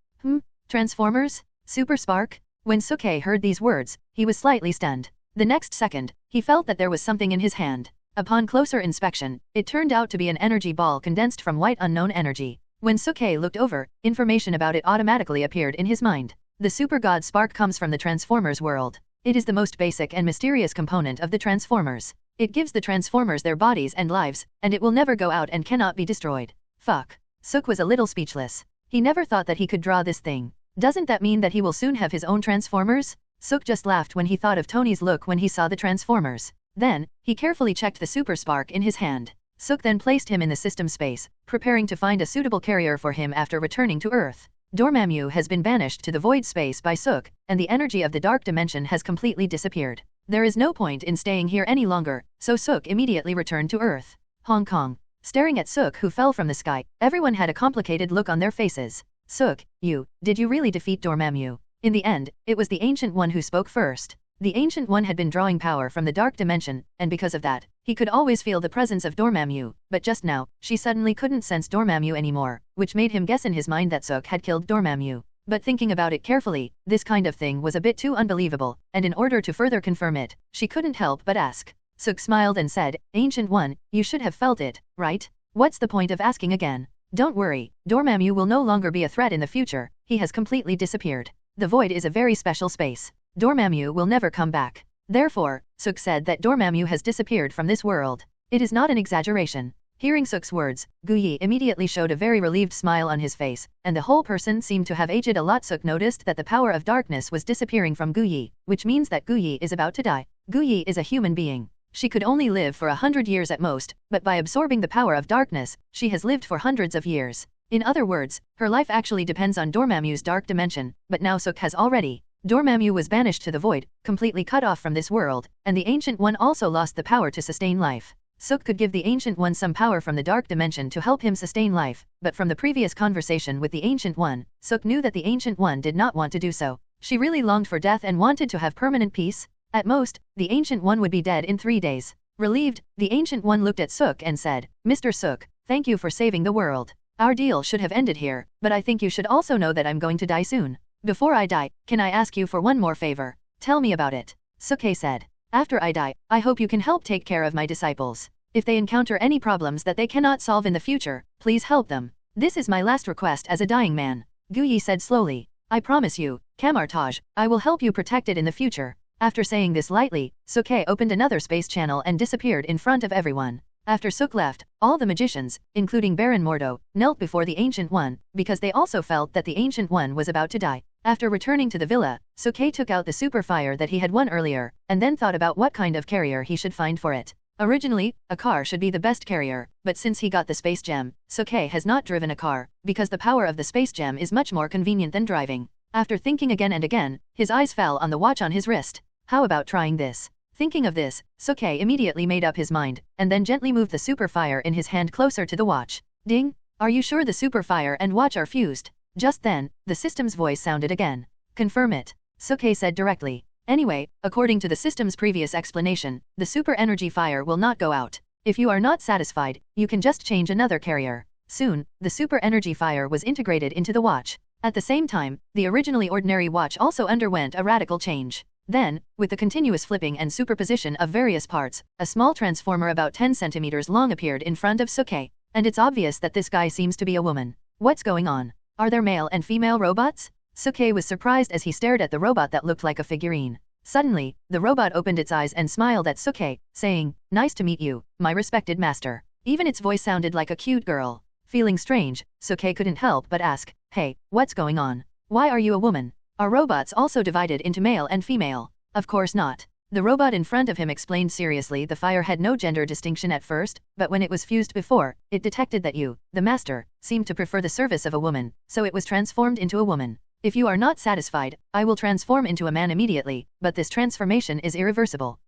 S1: Transformers? Super spark? When Suk heard these words, he was slightly stunned. The next second, he felt that there was something in his hand. Upon closer inspection, it turned out to be an energy ball condensed from white unknown energy. When Suk looked over, information about it automatically appeared in his mind. The super god spark comes from the Transformers world. It is the most basic and mysterious component of the Transformers. It gives the Transformers their bodies and lives, and it will never go out and cannot be destroyed. Fuck. Suk was a little speechless. He never thought that he could draw this thing. Doesn't that mean that he will soon have his own Transformers? Suk just laughed when he thought of Tony's look when he saw the Transformers. Then, he carefully checked the super spark in his hand. Suk then placed him in the system space, preparing to find a suitable carrier for him after returning to Earth. Dormammu has been banished to the void space by Suk, and the energy of the dark dimension has completely disappeared. There is no point in staying here any longer, so Suk immediately returned to Earth. Hong Kong. Staring at Suk who fell from the sky, everyone had a complicated look on their faces. Suk, did you really defeat Dormammu? In the end, it was the Ancient One who spoke first. The Ancient One had been drawing power from the dark dimension, and because of that, he could always feel the presence of Dormammu, but just now, she suddenly couldn't sense Dormammu anymore, which made him guess in his mind that Suk had killed Dormammu. But thinking about it carefully, this kind of thing was a bit too unbelievable, and in order to further confirm it, she couldn't help but ask. Suk smiled and said, Ancient One, you should have felt it, right? What's the point of asking again? Don't worry, Dormammu will no longer be a threat in the future, he has completely disappeared. The void is a very special space. Dormammu will never come back. Therefore, Suk said that Dormammu has disappeared from this world. It is not an exaggeration. Hearing Suk's words, Guyi immediately showed a very relieved smile on his face, and the whole person seemed to have aged a lot. Suk noticed that the power of darkness was disappearing from Guyi, which means that Guyi is about to die. Guyi is a human being. She could only live for 100 years at most, but by absorbing the power of darkness, she has lived for hundreds of years. In other words, her life actually depends on Dormammu's dark dimension, but now Suk has already. Dormammu was banished to the void, completely cut off from this world, and the Ancient One also lost the power to sustain life. Suk could give the Ancient One some power from the dark dimension to help him sustain life, but from the previous conversation with the Ancient One, Suk knew that the Ancient One did not want to do so. She really longed for death and wanted to have permanent peace. At most, the Ancient One would be dead in 3 days. Relieved, the Ancient One looked at Suk and said, Mr. Suk, thank you for saving the world. Our deal should have ended here, but I think you should also know that I'm going to die soon. Before I die, can I ask you for one more favor? Tell me about it. Suk said. After I die, I hope you can help take care of my disciples. If they encounter any problems that they cannot solve in the future, please help them. This is my last request as a dying man. Guyi said slowly. I promise you, Kamartaj, I will help you protect it in the future. After saying this lightly, Suke opened another space channel and disappeared in front of everyone. After Suk left, all the magicians, including Baron Mordo, knelt before the Ancient One, because they also felt that the Ancient One was about to die. After returning to the villa, Suke took out the super fire that he had won earlier, and then thought about what kind of carrier he should find for it. Originally, a car should be the best carrier, but since he got the space gem, Suke has not driven a car, because the power of the space gem is much more convenient than driving. After thinking again and again, his eyes fell on the watch on his wrist. How about trying this? Thinking of this, Suke immediately made up his mind, and then gently moved the super fire in his hand closer to the watch. Ding! Are you sure the super fire and watch are fused? Just then, the system's voice sounded again. Confirm it, Suke said directly. Anyway, according to the system's previous explanation, the super energy fire will not go out. If you are not satisfied, you can just change another carrier. Soon, the super energy fire was integrated into the watch. At the same time, the originally ordinary watch also underwent a radical change. Then, with the continuous flipping and superposition of various parts, a small transformer about 10 centimeters long appeared in front of Suke. And it's obvious that this guy seems to be a woman. What's going on? Are there male and female robots? Suke was surprised as he stared at the robot that looked like a figurine. Suddenly, the robot opened its eyes and smiled at Suke, saying, Nice to meet you, my respected master. Even its voice sounded like a cute girl. Feeling strange, Suke couldn't help but ask, Hey, what's going on? Why are you a woman? Are robots also divided into male and female? Of course not. The robot in front of him explained seriously the fire had no gender distinction at first, but when it was fused before, it detected that you, the master, seemed to prefer the service of a woman, so it was transformed into a woman. If you are not satisfied, I will transform into a man immediately, but this transformation is irreversible.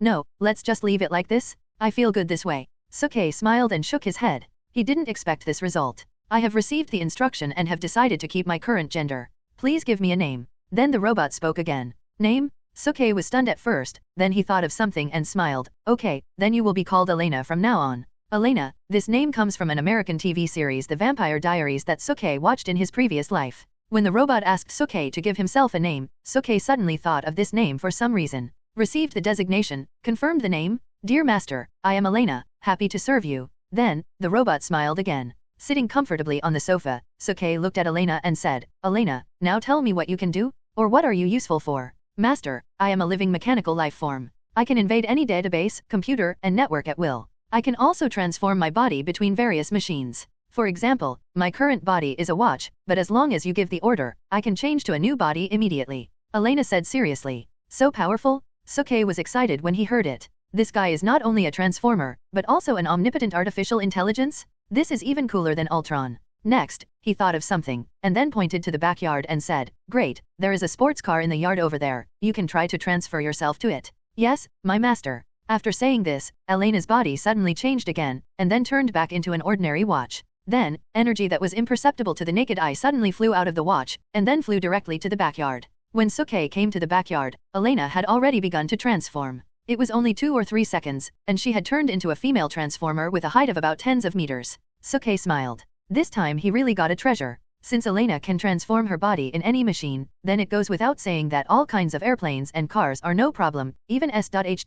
S1: No, let's just leave it like this? I feel good this way. Suke smiled and shook his head. He didn't expect this result. I have received the instruction and have decided to keep my current gender. Please give me a name. Then the robot spoke again. Name? Suke was stunned at first, then he thought of something and smiled. Okay, then you will be called Elena from now on. Elena, this name comes from an American TV series The Vampire Diaries that Suke watched in his previous life. When the robot asked Suke to give himself a name, Suke suddenly thought of this name for some reason. Received the designation, confirmed the name. Dear Master, I am Elena, happy to serve you. Then, the robot smiled again. Sitting comfortably on the sofa, Suke looked at Elena and said, Elena, now tell me what you can do, or what are you useful for? Master, I am a living mechanical life form. I can invade any database, computer, and network at will. I can also transform my body between various machines. For example, my current body is a watch, but as long as you give the order, I can change to a new body immediately. Elena said seriously. So powerful? Suke was excited when he heard it. This guy is not only a transformer, but also an omnipotent artificial intelligence? This is even cooler than Ultron. Next, he thought of something, and then pointed to the backyard and said, Great, there is a sports car in the yard over there, you can try to transfer yourself to it. Yes, my master. After saying this, Elena's body suddenly changed again, and then turned back into an ordinary watch. Then, energy that was imperceptible to the naked eye suddenly flew out of the watch, and then flew directly to the backyard. When Suke came to the backyard, Elena had already begun to transform. It was only 2 or 3 seconds, and she had turned into a female transformer with a height of about tens of meters. Suke smiled. This time he really got a treasure. Since Elena can transform her body in any machine, then it goes without saying that all kinds of airplanes and cars are no problem, even S.H.I.E.L.D.S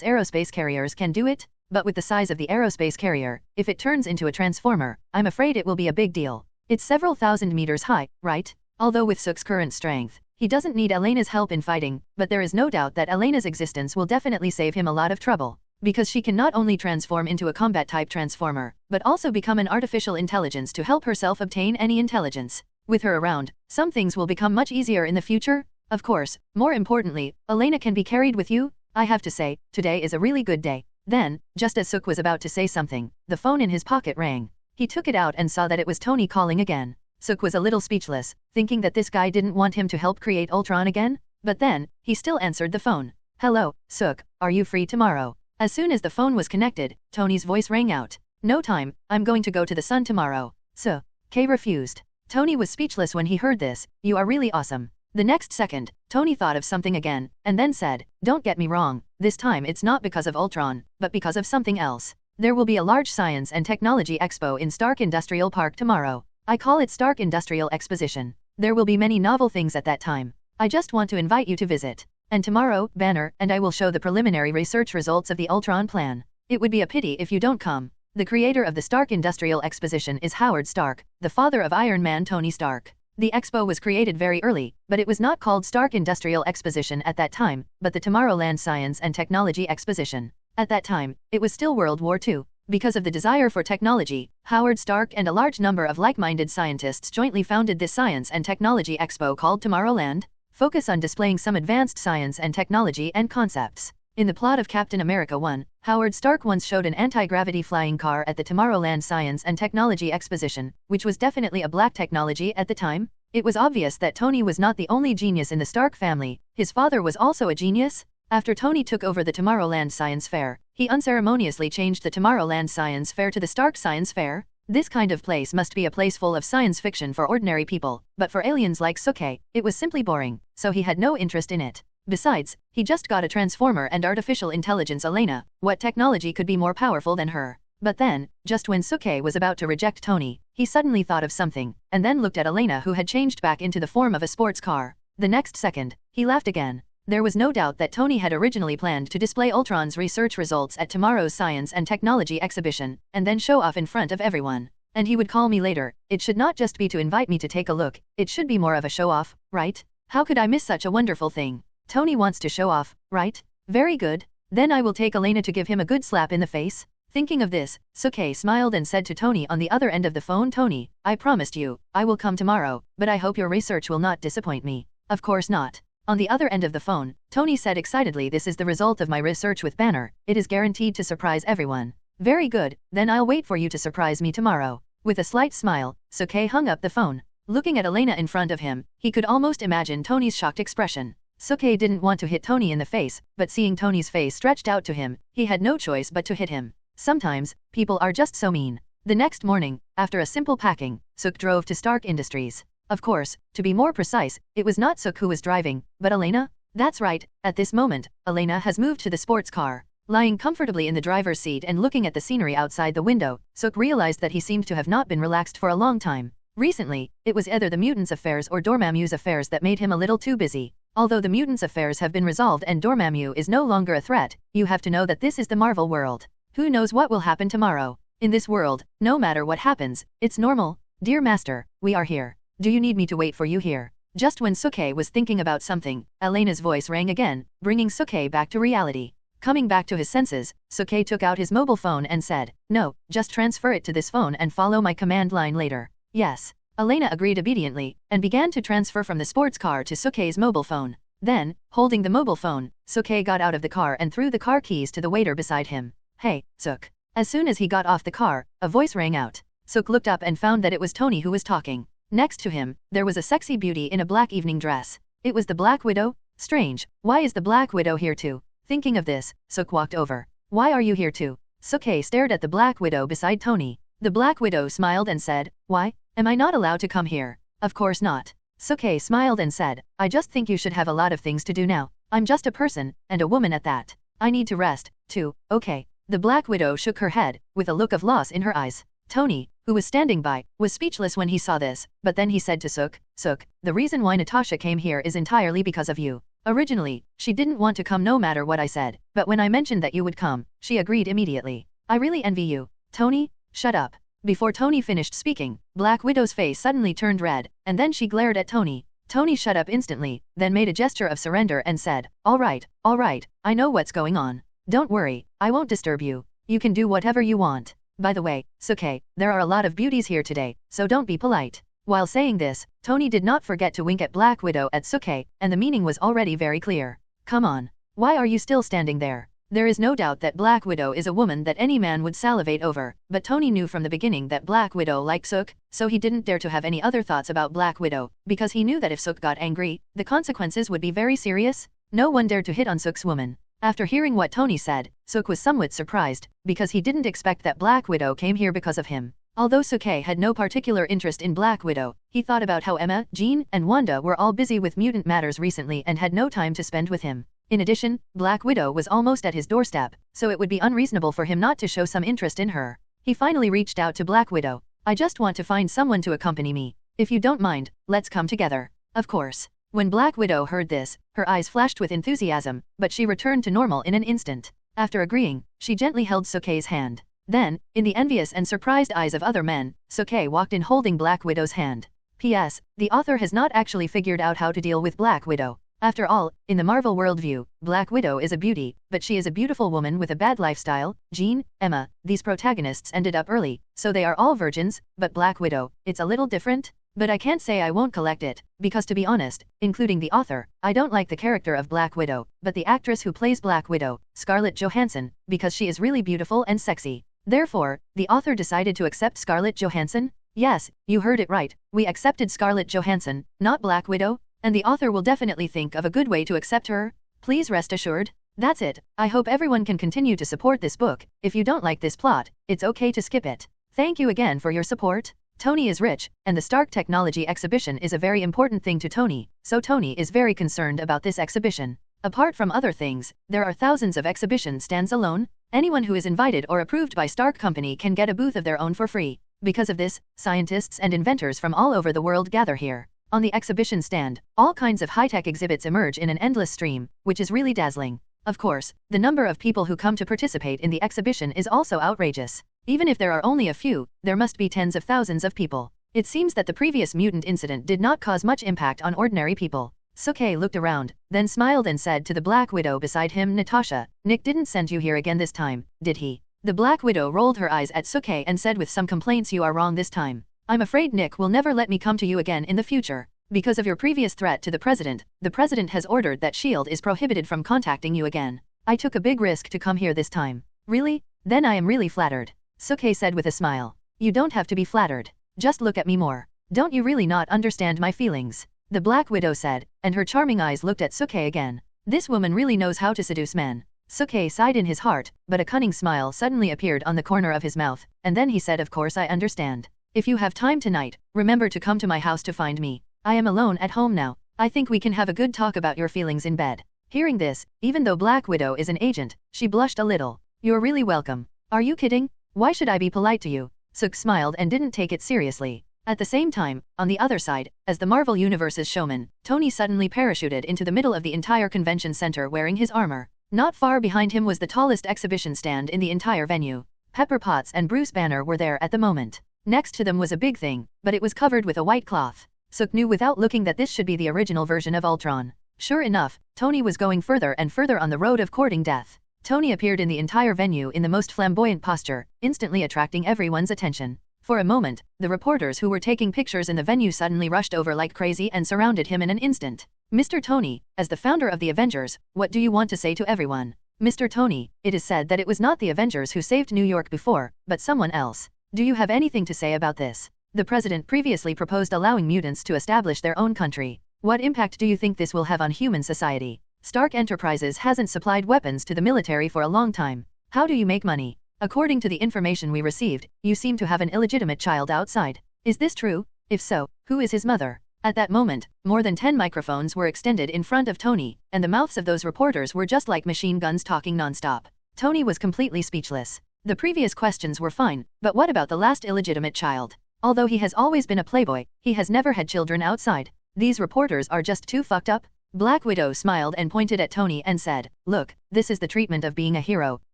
S1: aerospace carriers can do it, but with the size of the aerospace carrier, if it turns into a transformer, I'm afraid it will be a big deal. It's several thousand meters high, right? Although with Suk's current strength, he doesn't need Elena's help in fighting, but there is no doubt that Elena's existence will definitely save him a lot of trouble. Because she can not only transform into a combat-type transformer, but also become an artificial intelligence to help herself obtain any intelligence. With her around, some things will become much easier in the future. Of course, more importantly, Elena can be carried with you. I have to say, today is a really good day. Then, just as Suk was about to say something, the phone in his pocket rang. He took it out and saw that it was Tony calling again. Suk was a little speechless, thinking that this guy didn't want him to help create Ultron again, but then, he still answered the phone. Hello, Suk, are you free tomorrow? As soon as the phone was connected, Tony's voice rang out. No time, I'm going to go to the sun tomorrow. Suk refused. Tony was speechless when he heard this. You are really awesome. The next second, Tony thought of something again, and then said, Don't get me wrong, this time it's not because of Ultron, but because of something else. There will be a large science and technology expo in Stark Industrial Park tomorrow. I call it Stark Industrial Exposition. There will be many novel things at that time. I just want to invite you to visit. And tomorrow, Banner and I will show the preliminary research results of the Ultron plan. It would be a pity if you don't come. The creator of the Stark Industrial Exposition is Howard Stark, the father of Iron Man Tony Stark. The expo was created very early, but it was not called Stark Industrial Exposition at that time, but the Tomorrowland Science and Technology Exposition. At that time, it was still World War II. Because of the desire for technology, Howard Stark and a large number of like-minded scientists jointly founded this Science and Technology Expo called Tomorrowland, focus on displaying some advanced science and technology and concepts. In the plot of Captain America 1, Howard Stark once showed an anti-gravity flying car at the Tomorrowland Science and Technology Exposition, which was definitely a black technology at the time. It was obvious that Tony was not the only genius in the Stark family, his father was also a genius. After Tony took over the Tomorrowland Science Fair, he unceremoniously changed the Tomorrowland Science Fair to the Stark Science Fair. This kind of place must be a place full of science fiction for ordinary people, but for aliens like Suke, it was simply boring, so he had no interest in it. Besides, he just got a transformer and artificial intelligence Elena, what technology could be more powerful than her? But then, just when Suke was about to reject Tony, he suddenly thought of something, and then looked at Elena who had changed back into the form of a sports car. The next second, he laughed again. There was no doubt that Tony had originally planned to display Ultron's research results at tomorrow's Science and Technology exhibition, and then show off in front of everyone. And he would call me later. It should not just be to invite me to take a look, it should be more of a show-off, right? How could I miss such a wonderful thing? Tony wants to show off, right? Very good. Then I will take Elena to give him a good slap in the face. Thinking of this, Suke smiled and said to Tony on the other end of the phone, Tony, I promised you, I will come tomorrow, but I hope your research will not disappoint me. Of course not. On the other end of the phone, Tony said excitedly, this is the result of my research with Banner, it is guaranteed to surprise everyone. Very good, then I'll wait for you to surprise me tomorrow. With a slight smile, Suke hung up the phone. Looking at Elena in front of him, he could almost imagine Tony's shocked expression. Suke didn't want to hit Tony in the face, but seeing Tony's face stretched out to him, he had no choice but to hit him. Sometimes, people are just so mean. The next morning, after a simple packing, Suk drove to Stark Industries. Of course, to be more precise, it was not Suk who was driving, but Elena? That's right, at this moment, Elena has moved to the sports car. Lying comfortably in the driver's seat and looking at the scenery outside the window, Suk realized that he seemed to have not been relaxed for a long time. Recently, it was either the mutants' affairs or Dormammu's affairs that made him a little too busy. Although the mutants' affairs have been resolved and Dormammu is no longer a threat, you have to know that this is the Marvel world. Who knows what will happen tomorrow? In this world, no matter what happens, it's normal. Dear Master, we are here. Do you need me to wait for you here? Just when Suke was thinking about something, Elena's voice rang again, bringing Suke back to reality. Coming back to his senses, Suke took out his mobile phone and said, no, just transfer it to this phone and follow my command line later. Yes. Elena agreed obediently, and began to transfer from the sports car to Suke's mobile phone. Then, holding the mobile phone, Suke got out of the car and threw the car keys to the waiter beside him. Hey, Suk. As soon as he got off the car, a voice rang out. Suk looked up and found that it was Tony who was talking. Next to him, there was a sexy beauty in a black evening dress. It was the Black Widow? Strange, why is the Black Widow here too? Thinking of this, Suk walked over. Why are you here too? Suke stared at the Black Widow beside Tony. The Black Widow smiled and said, why? Am I not allowed to come here? Of course not. Suke smiled and said, I just think you should have a lot of things to do now. I'm just a person, and a woman at that. I need to rest, too, okay. The Black Widow shook her head, with a look of loss in her eyes. Tony, who was standing by, was speechless when he saw this, but then he said to Suk, Suk, the reason why Natasha came here is entirely because of you. Originally, she didn't want to come no matter what I said, but when I mentioned that you would come, she agreed immediately. I really envy you. Tony, shut up. Before Tony finished speaking, Black Widow's face suddenly turned red, and then she glared at Tony. Tony shut up instantly, then made a gesture of surrender and said, all right, I know what's going on. Don't worry, I won't disturb you. You can do whatever you want. By the way, Suke, there are a lot of beauties here today, so don't be polite. While saying this, Tony did not forget to wink at Black Widow at Suke, and the meaning was already very clear. Come on. Why are you still standing there? There is no doubt that Black Widow is a woman that any man would salivate over, but Tony knew from the beginning that Black Widow liked Suk, so he didn't dare to have any other thoughts about Black Widow, because he knew that if Suk got angry, the consequences would be very serious. No one dared to hit on Suk's woman. After hearing what Tony said, Suk was somewhat surprised, because he didn't expect that Black Widow came here because of him. Although Suke had no particular interest in Black Widow, he thought about how Emma, Jean, and Wanda were all busy with mutant matters recently and had no time to spend with him. In addition, Black Widow was almost at his doorstep, so it would be unreasonable for him not to show some interest in her. He finally reached out to Black Widow. I just want to find someone to accompany me. If you don't mind, let's come together. Of course. When Black Widow heard this, her eyes flashed with enthusiasm, but she returned to normal in an instant. After agreeing, she gently held Suke's hand. Then, in the envious and surprised eyes of other men, Suke walked in holding Black Widow's hand. P.S. The author has not actually figured out how to deal with Black Widow. After all, in the Marvel worldview, Black Widow is a beauty, but she is a beautiful woman with a bad lifestyle. Jean, Emma, these protagonists ended up early, so they are all virgins, but Black Widow, it's a little different? But I can't say I won't collect it, because to be honest, including the author, I don't like the character of Black Widow, but the actress who plays Black Widow, Scarlett Johansson, because she is really beautiful and sexy. Therefore, the author decided to accept Scarlett Johansson? Yes, you heard it right, we accepted Scarlett Johansson, not Black Widow, and the author will definitely think of a good way to accept her. Please rest assured. That's it. I hope everyone can continue to support this book. If you don't like this plot, it's okay to skip it. Thank you again for your support. Tony is rich, and the Stark Technology exhibition is a very important thing to Tony, so Tony is very concerned about this exhibition. Apart from other things, there are thousands of exhibition stands alone. Anyone who is invited or approved by Stark Company can get a booth of their own for free. Because of this, scientists and inventors from all over the world gather here. On the exhibition stand, all kinds of high-tech exhibits emerge in an endless stream, which is really dazzling. Of course, the number of people who come to participate in the exhibition is also outrageous. Even if there are only a few, there must be tens of thousands of people. It seems that the previous mutant incident did not cause much impact on ordinary people. Suke looked around, then smiled and said to the Black Widow beside him, Natasha, Nick didn't send you here again this time, did he? The Black Widow rolled her eyes at Suke and said with some complaints, you are wrong this time. I'm afraid Nick will never let me come to you again in the future. Because of your previous threat to the president has ordered that S.H.I.E.L.D. is prohibited from contacting you again. I took a big risk to come here this time. Really? Then I am really flattered. Suke said with a smile. You don't have to be flattered. Just look at me more. Don't you really not understand my feelings? The Black Widow said, and her charming eyes looked at Suke again. This woman really knows how to seduce men. Suke sighed in his heart, but a cunning smile suddenly appeared on the corner of his mouth, and then he said, of course I understand. If you have time tonight, remember to come to my house to find me. I am alone at home now. I think we can have a good talk about your feelings in bed. Hearing this, even though Black Widow is an agent, she blushed a little. You're really welcome. Are you kidding? Why should I be polite to you? Suk smiled and didn't take it seriously. At the same time, on the other side, as the Marvel Universe's showman, Tony suddenly parachuted into the middle of the entire convention center wearing his armor. Not far behind him was the tallest exhibition stand in the entire venue. Pepper Potts and Bruce Banner were there at the moment. Next to them was a big thing, but it was covered with a white cloth. Suk knew without looking that this should be the original version of Ultron. Sure enough, Tony was going further and further on the road of courting death. Tony appeared in the entire venue in the most flamboyant posture, instantly attracting everyone's attention. For a moment, the reporters who were taking pictures in the venue suddenly rushed over like crazy and surrounded him in an instant. Mr. Tony, as the founder of the Avengers, what do you want to say to everyone? Mr. Tony, it is said that it was not the Avengers who saved New York before, but someone else. Do you have anything to say about this? The president previously proposed allowing mutants to establish their own country. What impact do you think this will have on human society? Stark Enterprises hasn't supplied weapons to the military for a long time. How do you make money? According to the information we received, you seem to have an illegitimate child outside. Is this true? If so, who is his mother? At that moment, more than 10 microphones were extended in front of Tony, and the mouths of those reporters were just like machine guns talking non-stop. Tony was completely speechless. The previous questions were fine, but what about the last illegitimate child? Although he has always been a playboy, he has never had children outside. These reporters are just too fucked up. Black Widow smiled and pointed at Tony and said, look, this is the treatment of being a hero.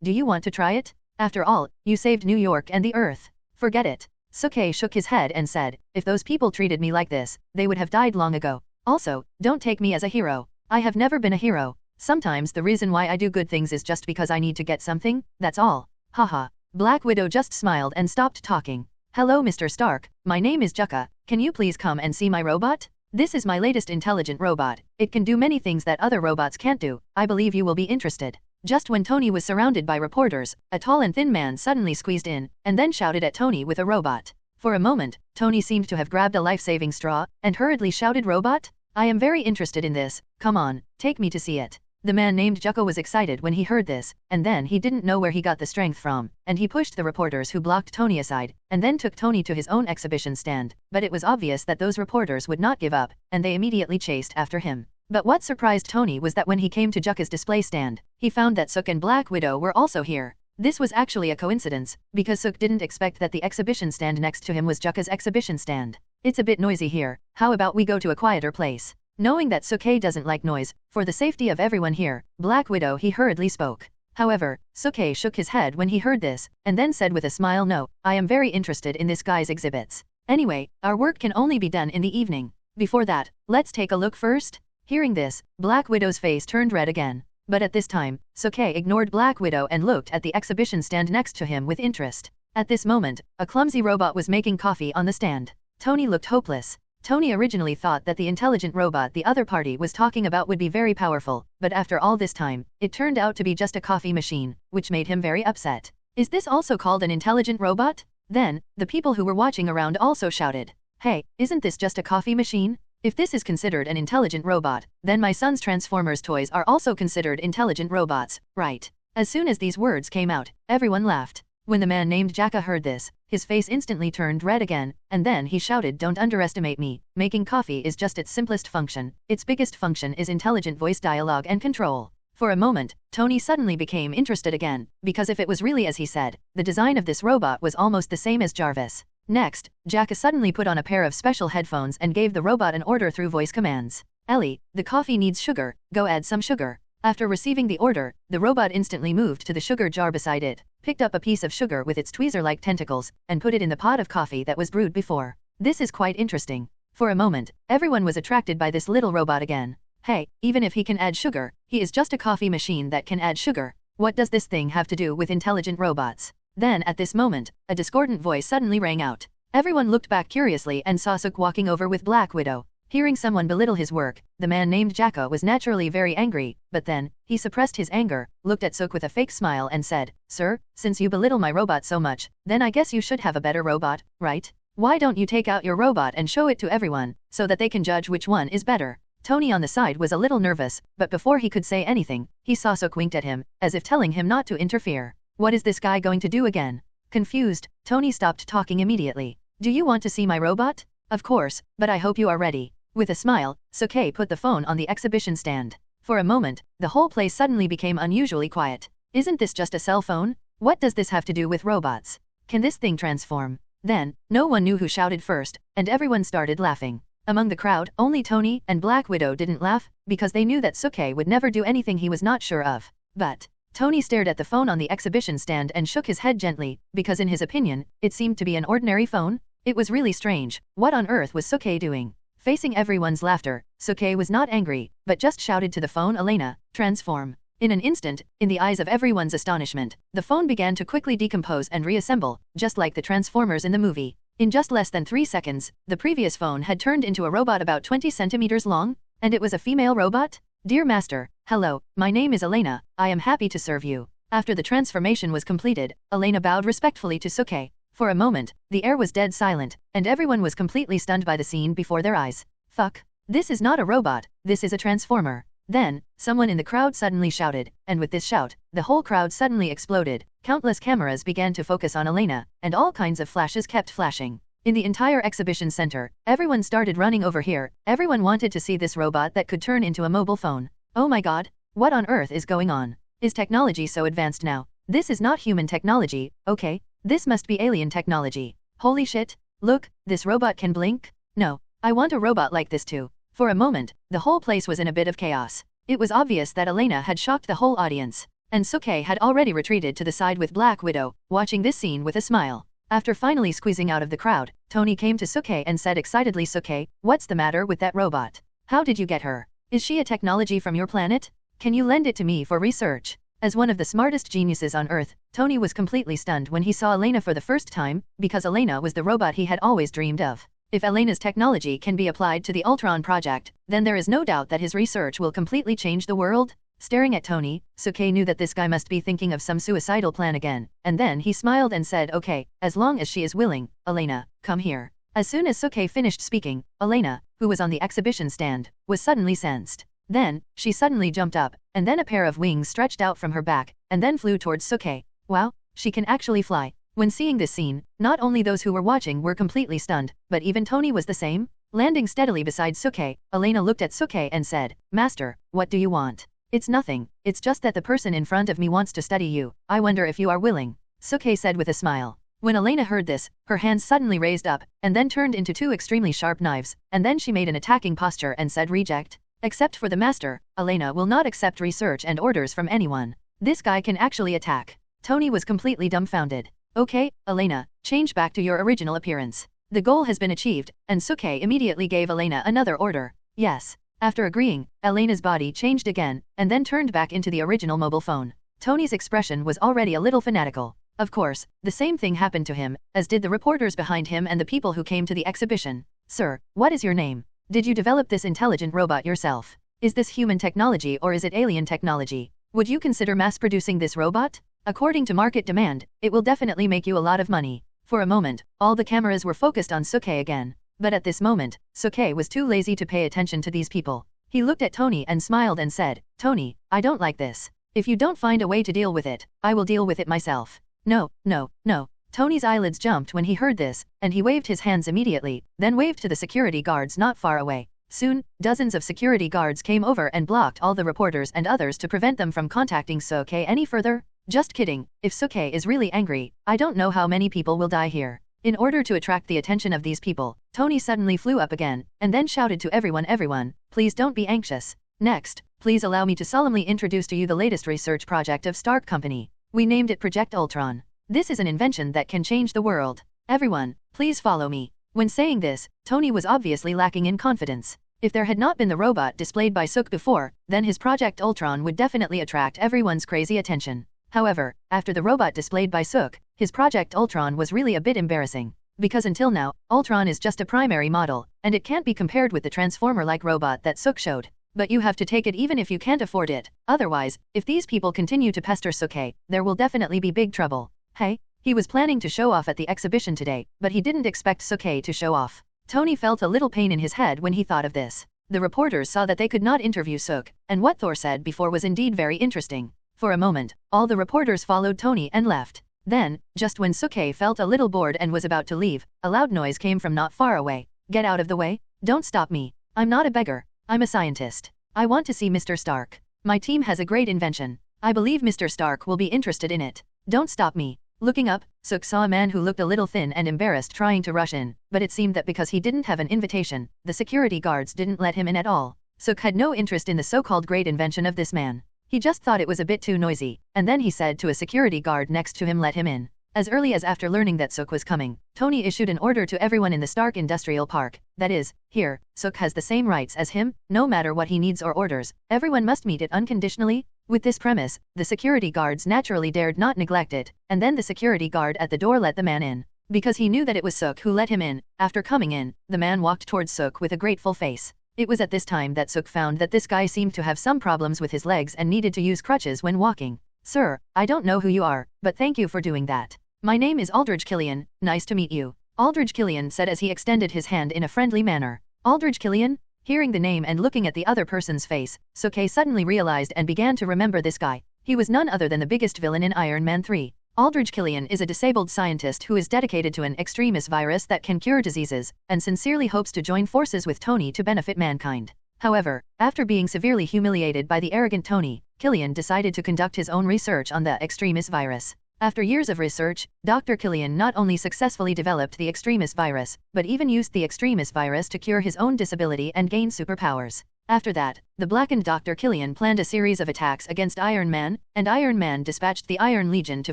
S1: Do you want to try it? After all, you saved New York and the Earth. Forget it. Suke shook his head and said, if those people treated me like this, they would have died long ago. Also, don't take me as a hero. I have never been a hero. Sometimes the reason why I do good things is just because I need to get something, that's all. Haha. Black Widow just smiled and stopped talking. Hello Mr. Stark, my name is Jukka, can you please come and see my robot? This is my latest intelligent robot. It can do many things that other robots can't do. I believe you will be interested. Just when Tony was surrounded by reporters, a tall and thin man suddenly squeezed in, and then shouted at Tony with a robot. For a moment, Tony seemed to have grabbed a life-saving straw, and hurriedly shouted, robot? I am very interested in this, come on, take me to see it. The man named Jukka was excited when he heard this, and then he didn't know where he got the strength from, and he pushed the reporters who blocked Tony aside, and then took Tony to his own exhibition stand, but it was obvious that those reporters would not give up, and they immediately chased after him. But what surprised Tony was that when he came to Jukka's display stand, he found that Suk and Black Widow were also here. This was actually a coincidence, because Suk didn't expect that the exhibition stand next to him was Jukka's exhibition stand. It's a bit noisy here, how about we go to a quieter place? Knowing that Suke doesn't like noise, for the safety of everyone here, Black Widow he hurriedly spoke. However, Suke shook his head when he heard this, and then said with a smile, no, I am very interested in this guy's exhibits. Anyway, our work can only be done in the evening. Before that, let's take a look first. Hearing this, Black Widow's face turned red again. But at this time, Suke ignored Black Widow and looked at the exhibition stand next to him with interest. At this moment, a clumsy robot was making coffee on the stand. Tony looked hopeless. Tony originally thought that the intelligent robot the other party was talking about would be very powerful, but after all this time, it turned out to be just a coffee machine, which made him very upset. Is this also called an intelligent robot? Then, the people who were watching around also shouted, hey, isn't this just a coffee machine? If this is considered an intelligent robot, then my son's Transformers toys are also considered intelligent robots, right? As soon as these words came out, everyone laughed. When the man named Jacka heard this, his face instantly turned red again, and then he shouted, don't underestimate me, making coffee is just its simplest function, its biggest function is intelligent voice dialogue and control. For a moment, Tony suddenly became interested again, because if it was really as he said, the design of this robot was almost the same as Jarvis. Next, Jacka suddenly put on a pair of special headphones and gave the robot an order through voice commands. Ellie, the coffee needs sugar, go add some sugar. After receiving the order, the robot instantly moved to the sugar jar beside it, picked up a piece of sugar with its tweezer-like tentacles, and put it in the pot of coffee that was brewed before. This is quite interesting. For a moment, everyone was attracted by this little robot again. Hey, even if he can add sugar, he is just a coffee machine that can add sugar. What does this thing have to do with intelligent robots? Then at this moment, a discordant voice suddenly rang out. Everyone looked back curiously and saw Suk walking over with Black Widow. Hearing someone belittle his work, the man named Jacka was naturally very angry, but then, he suppressed his anger, looked at Suk with a fake smile and said, sir, since you belittle my robot so much, then I guess you should have a better robot, right? Why don't you take out your robot and show it to everyone, so that they can judge which one is better? Tony on the side was a little nervous, but before he could say anything, he saw Suk winked at him, as if telling him not to interfere. What is this guy going to do again? Confused, Tony stopped talking immediately. Do you want to see my robot? Of course, but I hope you are ready. With a smile, Suke put the phone on the exhibition stand. For a moment, the whole place suddenly became unusually quiet. Isn't this just a cell phone? What does this have to do with robots? Can this thing transform? Then, no one knew who shouted first, and everyone started laughing. Among the crowd, only Tony and Black Widow didn't laugh, because they knew that Suke would never do anything he was not sure of. But, Tony stared at the phone on the exhibition stand and shook his head gently, because in his opinion, it seemed to be an ordinary phone. It was really strange. What on earth was Suke doing? Facing everyone's laughter, Suke was not angry, but just shouted to the phone, Elena, transform. In an instant, in the eyes of everyone's astonishment, the phone began to quickly decompose and reassemble, just like the Transformers in the movie. In just less than 3 seconds, the previous phone had turned into a robot about 20 centimeters long, and it was a female robot? Dear Master, hello, my name is Elena, I am happy to serve you. After the transformation was completed, Elena bowed respectfully to Suke. For a moment, the air was dead silent, and everyone was completely stunned by the scene before their eyes. Fuck. This is not a robot, this is a transformer. Then, someone in the crowd suddenly shouted, and with this shout, the whole crowd suddenly exploded. Countless cameras began to focus on Elena, and all kinds of flashes kept flashing. In the entire exhibition center, everyone started running over here, everyone wanted to see this robot that could turn into a mobile phone. Oh my god, what on earth is going on? Is technology so advanced now? This is not human technology, okay? This must be alien technology. Holy shit, look, this robot can blink? No, I want a robot like this too. For a moment, the whole place was in a bit of chaos. It was obvious that Elena had shocked the whole audience, and Suke had already retreated to the side with Black Widow, watching this scene with a smile. After finally squeezing out of the crowd, Tony came to Suke and said excitedly, Suke, what's the matter with that robot? How did you get her? Is she a technology from your planet? Can you lend it to me for research? As one of the smartest geniuses on Earth, Tony was completely stunned when he saw Elena for the first time, because Elena was the robot he had always dreamed of. If Elena's technology can be applied to the Ultron project, then there is no doubt that his research will completely change the world. Staring at Tony, Suke knew that this guy must be thinking of some suicidal plan again, and then he smiled and said, okay, as long as she is willing, Elena, come here. As soon as Suke finished speaking, Elena, who was on the exhibition stand, was suddenly sensed. Then, she suddenly jumped up, and then a pair of wings stretched out from her back, and then flew towards Suke. Wow, she can actually fly. When seeing this scene, not only those who were watching were completely stunned, but even Tony was the same. Landing steadily beside Suke, Elena looked at Suke and said, Master, what do you want? It's nothing, it's just that the person in front of me wants to study you. I wonder if you are willing. Suke said with a smile. When Elena heard this, her hands suddenly raised up, and then turned into 2 extremely sharp knives, and then she made an attacking posture and said reject. Except for the master, Elena will not accept research and orders from anyone. This guy can actually attack. Tony was completely dumbfounded. Okay, Elena, change back to your original appearance. The goal has been achieved, and Suke immediately gave Elena another order. Yes. After agreeing, Elena's body changed again, and then turned back into the original mobile phone. Tony's expression was already a little fanatical. Of course, the same thing happened to him, as did the reporters behind him and the people who came to the exhibition. Sir, what is your name? Did you develop this intelligent robot yourself? Is this human technology or is it alien technology? Would you consider mass-producing this robot? According to market demand, it will definitely make you a lot of money. For a moment, all the cameras were focused on Suke again. But at this moment, Suke was too lazy to pay attention to these people. He looked at Tony and smiled and said, Tony, I don't like this. If you don't find a way to deal with it, I will deal with it myself. No, no, no. Tony's eyelids jumped when he heard this, and he waved his hands immediately, then waved to the security guards not far away. Soon, dozens of security guards came over and blocked all the reporters and others to prevent them from contacting Suke any further. Just kidding, if Suke is really angry, I don't know how many people will die here. In order to attract the attention of these people, Tony suddenly flew up again, and then shouted to everyone, please don't be anxious. Next, please allow me to solemnly introduce to you the latest research project of Stark Company. We named it Project Ultron. This is an invention that can change the world. Everyone, please follow me. When saying this, Tony was obviously lacking in confidence. If there had not been the robot displayed by Suk before, then his Project Ultron would definitely attract everyone's crazy attention. However, after the robot displayed by Suk, his Project Ultron was really a bit embarrassing. Because until now, Ultron is just a primary model, and it can't be compared with the Transformer-like robot that Suk showed. But you have to take it even if you can't afford it. Otherwise, if these people continue to pester Suke, there will definitely be big trouble. Hey? He was planning to show off at the exhibition today, but he didn't expect Suke to show off. Tony felt a little pain in his head when he thought of this. The reporters saw that they could not interview Suk, and what Thor said before was indeed very interesting. For a moment, all the reporters followed Tony and left. Then, just when Suke felt a little bored and was about to leave, a loud noise came from not far away. Get out of the way, don't stop me. I'm not a beggar, I'm a scientist. I want to see Mr. Stark. My team has a great invention. I believe Mr. Stark will be interested in it. Don't stop me. Looking up, Suk saw a man who looked a little thin and embarrassed trying to rush in, but it seemed that because he didn't have an invitation, the security guards didn't let him in at all. Suk had no interest in the so-called great invention of this man. He just thought it was a bit too noisy, and then he said to a security guard next to him let him in. As early as after learning that Suk was coming, Tony issued an order to everyone in the Stark Industrial Park, that is, here, Suk has the same rights as him, no matter what he needs or orders, everyone must meet it unconditionally. With this premise, the security guards naturally dared not neglect it, and then the security guard at the door let the man in. Because he knew that it was Suk who let him in, after coming in, the man walked towards Suk with a grateful face. It was at this time that Suk found that this guy seemed to have some problems with his legs and needed to use crutches when walking. Sir, I don't know who you are, but thank you for doing that. My name is Aldridge Killian, nice to meet you. Aldridge Killian said as he extended his hand in a friendly manner. Aldridge Killian? Hearing the name and looking at the other person's face, Suke suddenly realized and began to remember this guy. He was none other than the biggest villain in Iron Man 3. Aldridge Killian is a disabled scientist who is dedicated to an extremis virus that can cure diseases, and sincerely hopes to join forces with Tony to benefit mankind. However, after being severely humiliated by the arrogant Tony, Killian decided to conduct his own research on the extremis virus. After years of research, Dr. Killian not only successfully developed the extremis virus, but even used the extremis virus to cure his own disability and gain superpowers. After that, the blackened Dr. Killian planned a series of attacks against Iron Man, and Iron Man dispatched the Iron Legion to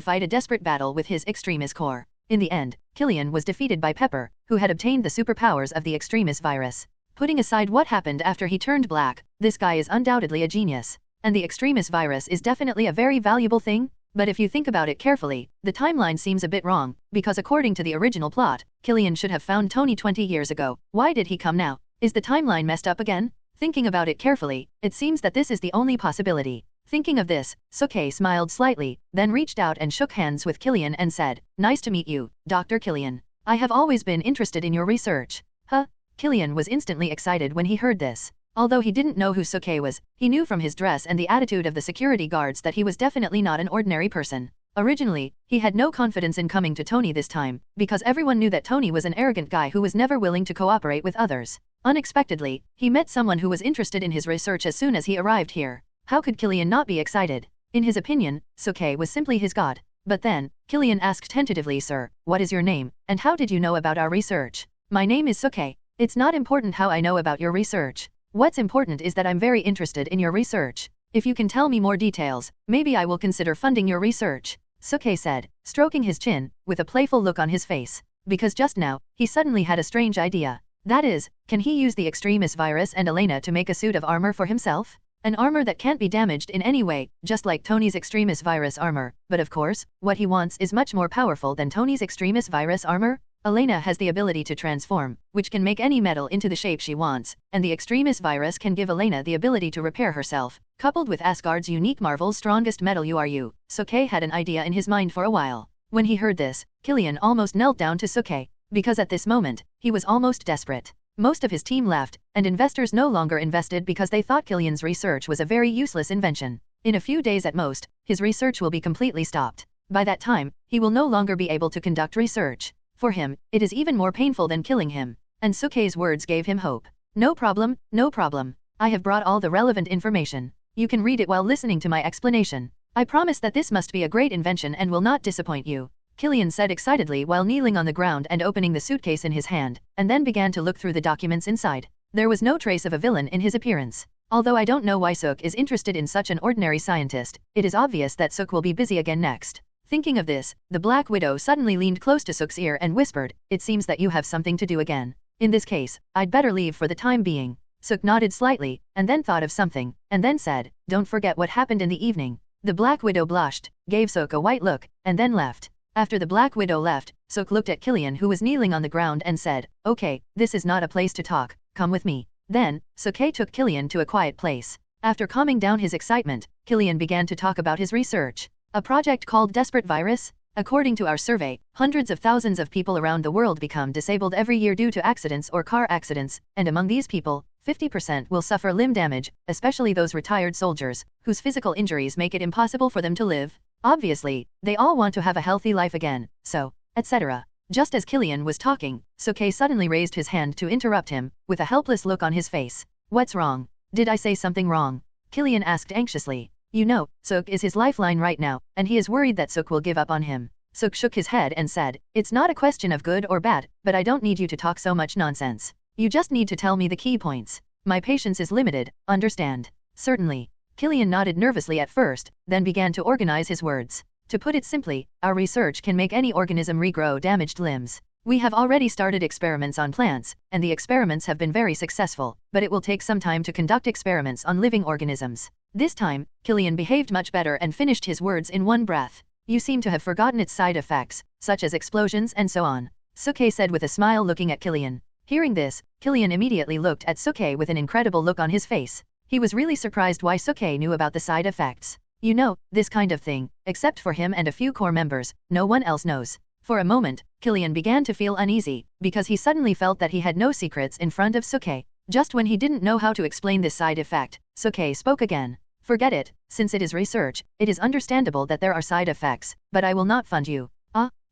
S1: fight a desperate battle with his extremis corps. In the end, Killian was defeated by Pepper, who had obtained the superpowers of the extremis virus. Putting aside what happened after he turned black, this guy is undoubtedly a genius. And the extremis virus is definitely a very valuable thing. But if you think about it carefully, the timeline seems a bit wrong, because according to the original plot, Killian should have found Tony 20 years ago. Why did he come now? Is the timeline messed up again? Thinking about it carefully, it seems that this is the only possibility. Thinking of this, Suke smiled slightly, then reached out and shook hands with Killian and said, "Nice to meet you, Dr. Killian. I have always been interested in your research." Huh? Killian was instantly excited when he heard this. Although he didn't know who Suke was, he knew from his dress and the attitude of the security guards that he was definitely not an ordinary person. Originally, he had no confidence in coming to Tony this time, because everyone knew that Tony was an arrogant guy who was never willing to cooperate with others. Unexpectedly, he met someone who was interested in his research as soon as he arrived here. How could Killian not be excited? In his opinion, Suke was simply his god. But then, Killian asked tentatively, "Sir, what is your name, and how did you know about our research?" "My name is Suke. It's not important how I know about your research. What's important is that I'm very interested in your research." If you can tell me more details, maybe I will consider funding your research, Suke said, stroking his chin, with a playful look on his face. Because just now, he suddenly had a strange idea. That is, can he use the Extremis virus and Elena to make a suit of armor for himself? An armor that can't be damaged in any way, just like Tony's Extremis virus armor. But of course, what he wants is much more powerful than Tony's Extremis virus armor. Elena has the ability to transform, which can make any metal into the shape she wants, and the Extremis virus can give Elena the ability to repair herself, coupled with Asgard's unique Marvel's strongest metal URU. Suke had an idea in his mind for a while. When he heard this, Killian almost knelt down to Suke, because at this moment, he was almost desperate. Most of his team left, and investors no longer invested because they thought Killian's research was a very useless invention. In a few days at most, his research will be completely stopped. By that time, he will no longer be able to conduct research. For him, it is even more painful than killing him. And Suke's words gave him hope. No problem, no problem. I have brought all the relevant information. You can read it while listening to my explanation. I promise that this must be a great invention and will not disappoint you, Killian said excitedly while kneeling on the ground and opening the suitcase in his hand, and then began to look through the documents inside. There was no trace of a villain in his appearance. Although I don't know why Suk is interested in such an ordinary scientist, it is obvious that Suk will be busy again next. Thinking of this, the Black Widow suddenly leaned close to Suk's ear and whispered, "It seems that you have something to do again. In this case, I'd better leave for the time being." Suk nodded slightly, and then thought of something, and then said, "Don't forget what happened in the evening." The Black Widow blushed, gave Suk a white look, and then left. After the Black Widow left, Suk looked at Killian who was kneeling on the ground and said, "Okay, this is not a place to talk, come with me." Then, Suke took Killian to a quiet place. After calming down his excitement, Killian began to talk about his research. A project called Desperate Virus? According to our survey, hundreds of thousands of people around the world become disabled every year due to accidents or car accidents, and among these people, 50% will suffer limb damage, especially those retired soldiers, whose physical injuries make it impossible for them to live. Obviously, they all want to have a healthy life again, so, etc. Just as Killian was talking, Suke suddenly raised his hand to interrupt him, with a helpless look on his face. "What's wrong? Did I say something wrong?" Killian asked anxiously. You know, Suk is his lifeline right now, and he is worried that Suk will give up on him. Suk shook his head and said, "It's not a question of good or bad, but I don't need you to talk so much nonsense. You just need to tell me the key points. My patience is limited, understand?" "Certainly." Killian nodded nervously at first, then began to organize his words. "To put it simply, our research can make any organism regrow damaged limbs. We have already started experiments on plants, and the experiments have been very successful, but it will take some time to conduct experiments on living organisms." This time, Killian behaved much better and finished his words in one breath. "You seem to have forgotten its side effects, such as explosions and so on," Suke said with a smile looking at Killian. Hearing this, Killian immediately looked at Suke with an incredible look on his face. He was really surprised why Suke knew about the side effects. You know, this kind of thing, except for him and a few core members, no one else knows. For a moment, Killian began to feel uneasy, because he suddenly felt that he had no secrets in front of Suke. Just when he didn't know how to explain this side effect, Suke spoke again. "Forget it, since it is research, it is understandable that there are side effects, but I will not fund you."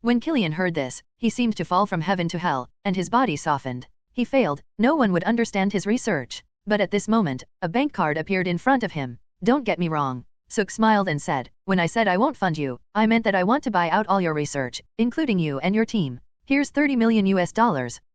S1: When Killian heard this, he seemed to fall from heaven to hell, and his body softened. He failed, no one would understand his research. But at this moment, a bank card appeared in front of him. "Don't get me wrong." Suk smiled and said, "When I said I won't fund you, I meant that I want to buy out all your research, including you and your team. Here's $30 million,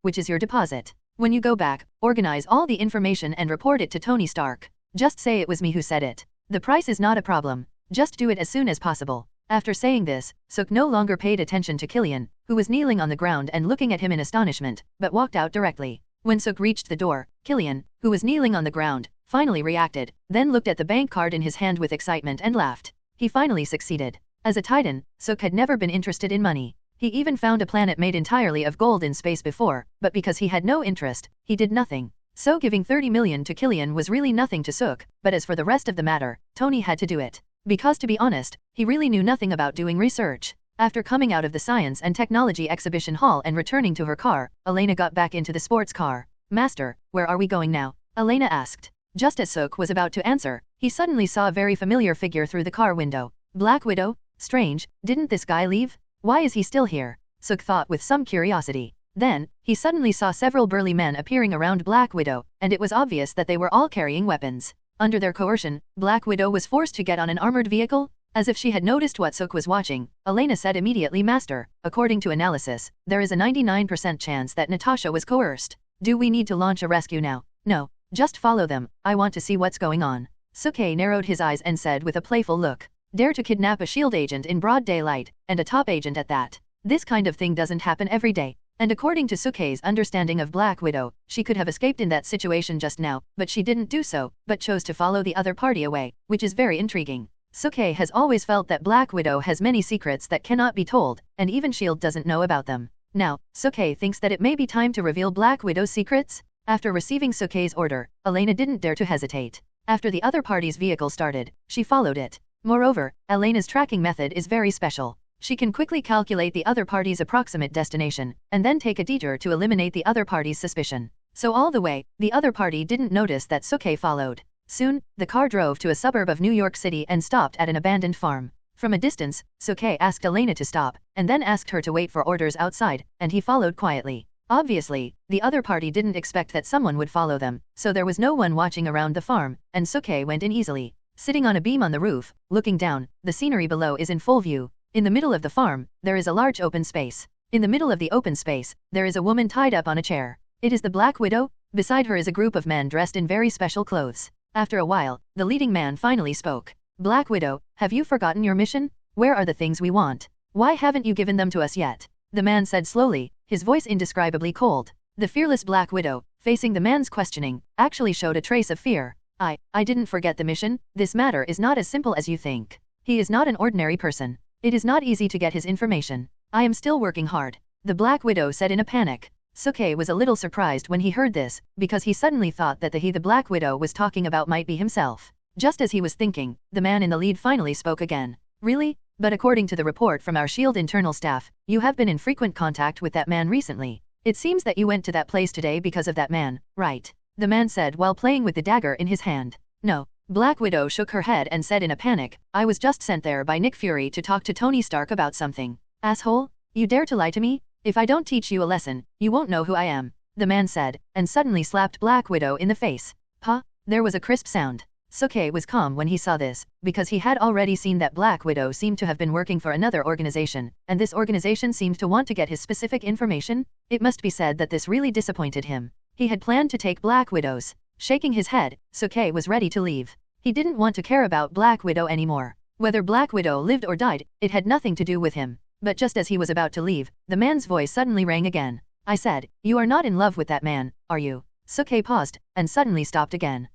S1: which is your deposit. When you go back, organize all the information and report it to Tony Stark. Just say it was me who said it. The price is not a problem. Just do it as soon as possible." After saying this, Suk no longer paid attention to Killian, who was kneeling on the ground and looking at him in astonishment, but walked out directly. When Suk reached the door, Killian, who was kneeling on the ground, finally reacted, then looked at the bank card in his hand with excitement and laughed. He finally succeeded. As a Titan, Suk had never been interested in money. He even found a planet made entirely of gold in space before, but because he had no interest, he did nothing. So giving 30 million to Killian was really nothing to Suk, but as for the rest of the matter, Tony had to do it. Because to be honest, he really knew nothing about doing research. After coming out of the Science and Technology Exhibition Hall and returning to her car, Elena got back into the sports car. "Master, where are we going now?" Elena asked. Just as Suk was about to answer, he suddenly saw a very familiar figure through the car window. Black Widow? Strange, didn't this guy leave? Why is he still here? Suk thought with some curiosity. Then, he suddenly saw several burly men appearing around Black Widow, and it was obvious that they were all carrying weapons. Under their coercion, Black Widow was forced to get on an armored vehicle. As if she had noticed what Suk was watching, Elena said immediately, "Master, according to analysis, there is a 99% chance that Natasha was coerced. Do we need to launch a rescue now?" "No, just follow them, I want to see what's going on." Suke narrowed his eyes and said with a playful look. Dare to kidnap a SHIELD agent in broad daylight, and a top agent at that. This kind of thing doesn't happen every day. And according to Suke's understanding of Black Widow, she could have escaped in that situation just now, but she didn't do so, but chose to follow the other party away, which is very intriguing. Suke has always felt that Black Widow has many secrets that cannot be told, and even SHIELD doesn't know about them. Now, Suke thinks that it may be time to reveal Black Widow's secrets? After receiving Suke's order, Elena didn't dare to hesitate. After the other party's vehicle started, she followed it. Moreover, Elena's tracking method is very special. She can quickly calculate the other party's approximate destination, and then take a detour to eliminate the other party's suspicion. So all the way, the other party didn't notice that Suke followed. Soon, the car drove to a suburb of New York City and stopped at an abandoned farm. From a distance, Suke asked Elena to stop, and then asked her to wait for orders outside, and he followed quietly. Obviously, the other party didn't expect that someone would follow them, so there was no one watching around the farm, and Suke went in easily. Sitting on a beam on the roof, looking down, the scenery below is in full view. In the middle of the farm, there is a large open space. In the middle of the open space, there is a woman tied up on a chair. It is the Black Widow. Beside her is a group of men dressed in very special clothes. After a while, the leading man finally spoke. Black Widow, have you forgotten your mission? Where are the things we want? Why haven't you given them to us yet? The man said slowly, his voice indescribably cold. The fearless Black Widow, facing the man's questioning, actually showed a trace of fear. I didn't forget the mission. This matter is not as simple as you think. He is not an ordinary person. It is not easy to get his information. I am still working hard. The Black Widow said in a panic. Suke was a little surprised when he heard this, because he suddenly thought that the Black Widow was talking about might be himself. Just as he was thinking, the man in the lead finally spoke again. Really? But according to the report from our SHIELD internal staff, you have been in frequent contact with that man recently. It seems that you went to that place today because of that man, right? The man said while playing with the dagger in his hand. No. Black Widow shook her head and said in a panic, I was just sent there by Nick Fury to talk to Tony Stark about something. Asshole? You dare to lie to me? If I don't teach you a lesson, you won't know who I am, the man said, and suddenly slapped Black Widow in the face. Pa? There was a crisp sound. Suke was calm when he saw this, because he had already seen that Black Widow seemed to have been working for another organization, and this organization seemed to want to get his specific information. It must be said that this really disappointed him. He had planned to take Black Widow's. Shaking his head, Suke was ready to leave. He didn't want to care about Black Widow anymore. Whether Black Widow lived or died, it had nothing to do with him. But just as he was about to leave, the man's voice suddenly rang again. I said, you are not in love with that man, are you? Suke paused, and suddenly stopped again.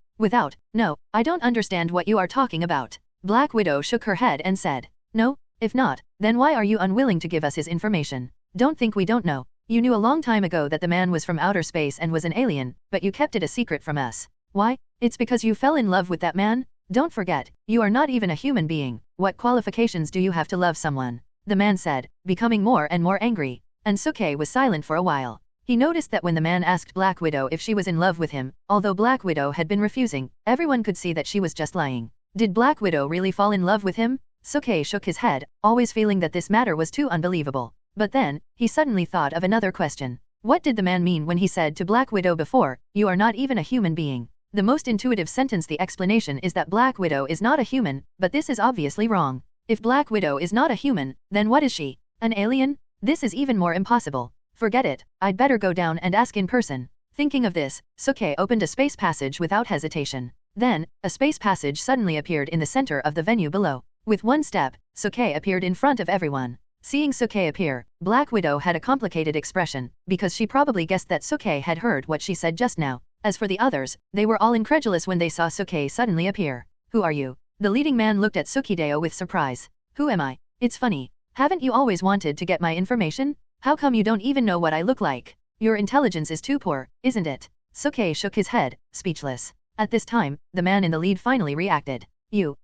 S1: No, I don't understand what you are talking about. Black Widow shook her head and said, no, if not, then why are you unwilling to give us his information? Don't think we don't know. You knew a long time ago that the man was from outer space and was an alien, but you kept it a secret from us. Why? It's because you fell in love with that man? Don't forget, you are not even a human being. What qualifications do you have to love someone? The man said, becoming more and more angry. And Suke was silent for a while. He noticed that when the man asked Black Widow if she was in love with him, although Black Widow had been refusing, everyone could see that she was just lying. Did Black Widow really fall in love with him? Suke shook his head, always feeling that this matter was too unbelievable. But then, he suddenly thought of another question. What did the man mean when he said to Black Widow before, you are not even a human being? The most intuitive sentence the explanation is that Black Widow is not a human, but this is obviously wrong. If Black Widow is not a human, then what is she? An alien? This is even more impossible. Forget it, I'd better go down and ask in person. Thinking of this, Suke opened a space passage without hesitation. Then, a space passage suddenly appeared in the center of the venue below. With one step, Suke appeared in front of everyone. Seeing Suke appear, Black Widow had a complicated expression, because she probably guessed that Suke had heard what she said just now. As for the others, they were all incredulous when they saw Suke suddenly appear. Who are you? The leading man looked at Sukideo with surprise. Who am I? It's funny. Haven't you always wanted to get my information? How come you don't even know what I look like? Your intelligence is too poor, isn't it? Suke shook his head, speechless. At this time, the man in the lead finally reacted.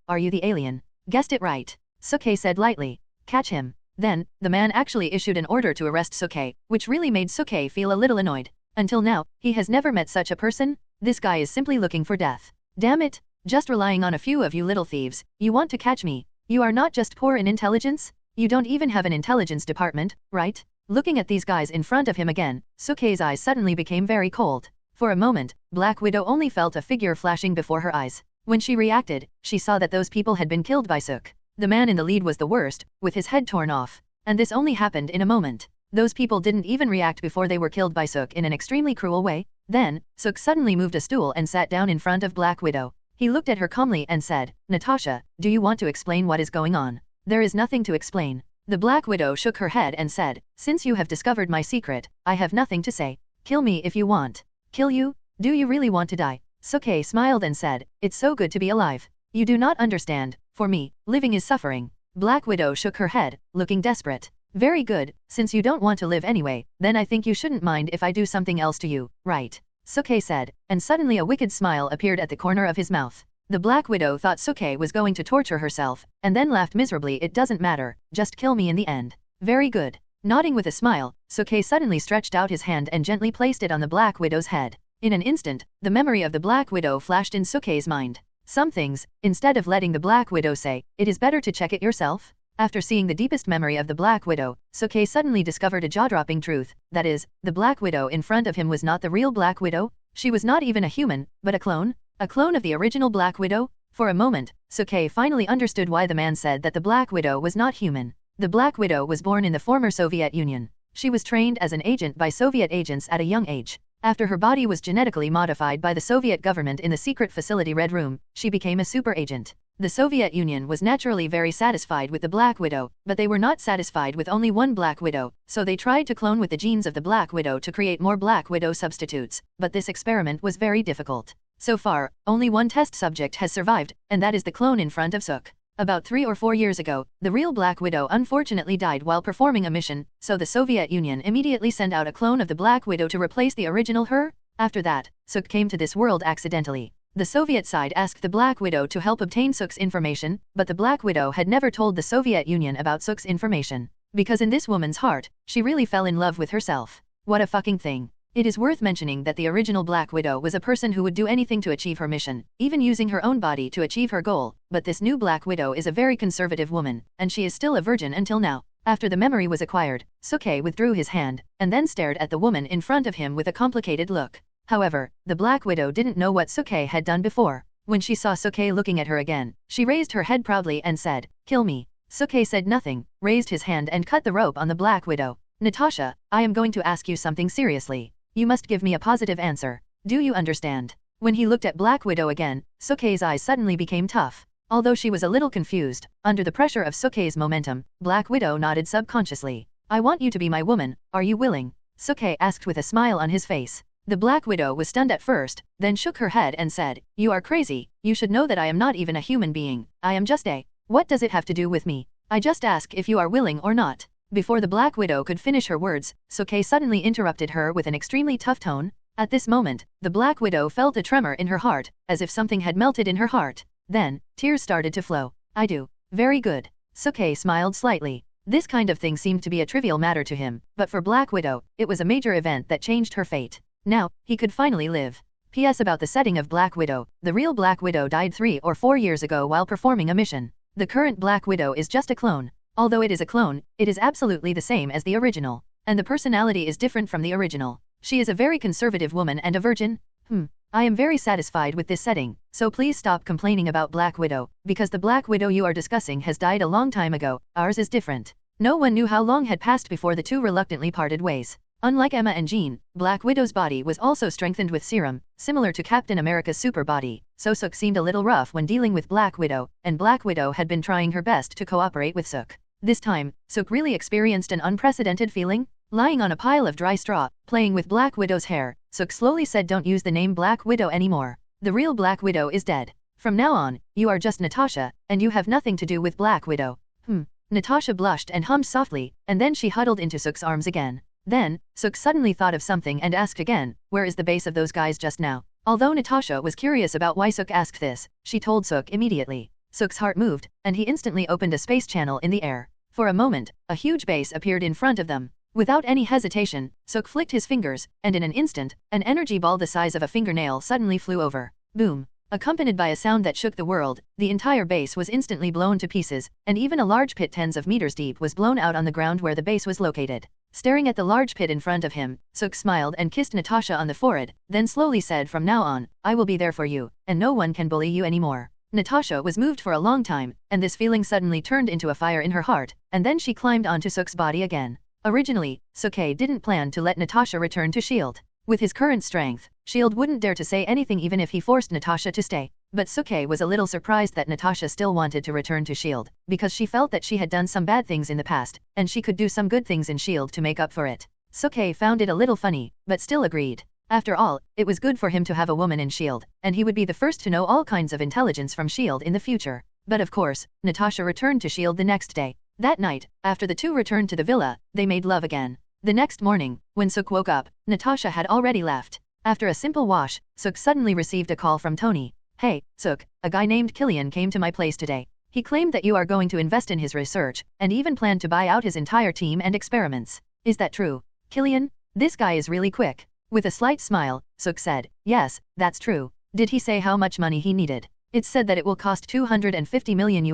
S1: Are you the alien? Guessed it right. Suke said lightly. Catch him. Then, the man actually issued an order to arrest Suke, which really made Suke feel a little annoyed. Until now, he has never met such a person. This guy is simply looking for death. Damn it, just relying on a few of you little thieves, you want to catch me. You are not just poor in intelligence? You don't even have an intelligence department, right? Looking at these guys in front of him again, Suke's eyes suddenly became very cold. For a moment, Black Widow only felt a figure flashing before her eyes. When she reacted, she saw that those people had been killed by Suk. The man in the lead was the worst, with his head torn off. And this only happened in a moment. Those people didn't even react before they were killed by Suk in an extremely cruel way. Then, Suk suddenly moved a stool and sat down in front of Black Widow. He looked at her calmly and said, Natasha, do you want to explain what is going on? There is nothing to explain. The Black Widow shook her head and said, since you have discovered my secret, I have nothing to say. Kill me if you want. Kill you? Do you really want to die? Suke smiled and said, it's so good to be alive. You do not understand, for me, living is suffering. Black Widow shook her head, looking desperate. Very good, since you don't want to live anyway, then I think you shouldn't mind if I do something else to you, right? Suke said, and suddenly a wicked smile appeared at the corner of his mouth. The Black Widow thought Suke was going to torture herself, and then laughed miserably. It doesn't matter, just kill me in the end. Very good. Nodding with a smile, Suke suddenly stretched out his hand and gently placed it on the Black Widow's head. In an instant, the memory of the Black Widow flashed in Suke's mind. Some things, instead of letting the Black Widow say, it is better to check it yourself. After seeing the deepest memory of the Black Widow, Suke suddenly discovered a jaw-dropping truth, that is, the Black Widow in front of him was not the real Black Widow. She was not even a human, but a clone of the original Black Widow. For a moment, Suke finally understood why the man said that the Black Widow was not human. The Black Widow was born in the former Soviet Union. She was trained as an agent by Soviet agents at a young age. After her body was genetically modified by the Soviet government in the secret facility Red Room, she became a super agent. The Soviet Union was naturally very satisfied with the Black Widow, but they were not satisfied with only one Black Widow, so they tried to clone with the genes of the Black Widow to create more Black Widow substitutes, but this experiment was very difficult. So far, only one test subject has survived, and that is the clone in front of Suk. About 3 or 4 years ago, the real Black Widow unfortunately died while performing a mission, so the Soviet Union immediately sent out a clone of the Black Widow to replace the original her. After that, Suk came to this world accidentally. The Soviet side asked the Black Widow to help obtain Suk's information, but the Black Widow had never told the Soviet Union about Suk's information. Because in this woman's heart, she really fell in love with herself. What a fucking thing. It is worth mentioning that the original Black Widow was a person who would do anything to achieve her mission, even using her own body to achieve her goal, but this new Black Widow is a very conservative woman, and she is still a virgin until now. After the memory was acquired, Suke withdrew his hand, and then stared at the woman in front of him with a complicated look. However, the Black Widow didn't know what Suke had done before. When she saw Suke looking at her again, she raised her head proudly and said, "Kill me." Suke said nothing, raised his hand and cut the rope on the Black Widow. "Natasha, I am going to ask you something seriously. You must give me a positive answer. Do you understand?" When he looked at Black Widow again, Suke's eyes suddenly became tough. Although she was a little confused, under the pressure of Suke's momentum, Black Widow nodded subconsciously. "I want you to be my woman, are you willing?" Suke asked with a smile on his face. The Black Widow was stunned at first, then shook her head and said, "You are crazy, you should know that I am not even a human being, I am just a... What does it have to do with me? I just ask if you are willing or not." Before the Black Widow could finish her words, Suke suddenly interrupted her with an extremely tough tone. At this moment, the Black Widow felt a tremor in her heart, as if something had melted in her heart. Then, tears started to flow. "I do. Very good." Suke smiled slightly. This kind of thing seemed to be a trivial matter to him, but for Black Widow, it was a major event that changed her fate. Now, he could finally live. P.S. About the setting of Black Widow, the real Black Widow died 3 or 4 years ago while performing a mission. The current Black Widow is just a clone. Although it is a clone, it is absolutely the same as the original. And the personality is different from the original. She is a very conservative woman and a virgin. I am very satisfied with this setting, so please stop complaining about Black Widow, because the Black Widow you are discussing has died a long time ago, ours is different. No one knew how long had passed before the two reluctantly parted ways. Unlike Emma and Jean, Black Widow's body was also strengthened with serum, similar to Captain America's super body, so Suk seemed a little rough when dealing with Black Widow, and Black Widow had been trying her best to cooperate with Suk. This time, Suk really experienced an unprecedented feeling. Lying on a pile of dry straw, playing with Black Widow's hair, Suk slowly said, "Don't use the name Black Widow anymore. The real Black Widow is dead. From now on, you are just Natasha, and you have nothing to do with Black Widow." Natasha blushed and hummed softly, and then she huddled into Suk's arms again. Then, Suk suddenly thought of something and asked again, "Where is the base of those guys just now?" Although Natasha was curious about why Suk asked this, she told Suk immediately. Suk's heart moved, and he instantly opened a space channel in the air. For a moment, a huge base appeared in front of them. Without any hesitation, Suk flicked his fingers, and in an instant, an energy ball the size of a fingernail suddenly flew over. Boom! Accompanied by a sound that shook the world, the entire base was instantly blown to pieces, and even a large pit tens of meters deep was blown out on the ground where the base was located. Staring at the large pit in front of him, Suk smiled and kissed Natasha on the forehead, then slowly said, "From now on, I will be there for you, and no one can bully you anymore." Natasha was moved for a long time, and this feeling suddenly turned into a fire in her heart, and then she climbed onto Suk's body again. Originally, Suke didn't plan to let Natasha return to S.H.I.E.L.D. With his current strength, S.H.I.E.L.D. wouldn't dare to say anything even if he forced Natasha to stay. But Suke was a little surprised that Natasha still wanted to return to S.H.I.E.L.D., because she felt that she had done some bad things in the past, and she could do some good things in S.H.I.E.L.D. to make up for it. Suke found it a little funny, but still agreed. After all, it was good for him to have a woman in S.H.I.E.L.D., and he would be the first to know all kinds of intelligence from S.H.I.E.L.D. in the future. But of course, Natasha returned to S.H.I.E.L.D. the next day. That night, after the two returned to the villa, they made love again. The next morning, when Suk woke up, Natasha had already left. After a simple wash, Suk suddenly received a call from Tony. Hey, Suk, a guy named Killian came to my place today. He claimed that you are going to invest in his research, and even planned to buy out his entire team and experiments. Is that true? Killian? This guy is really quick. With a slight smile, Suk said, yes, that's true. Did he say how much money he needed? It's said that it will cost $250 million,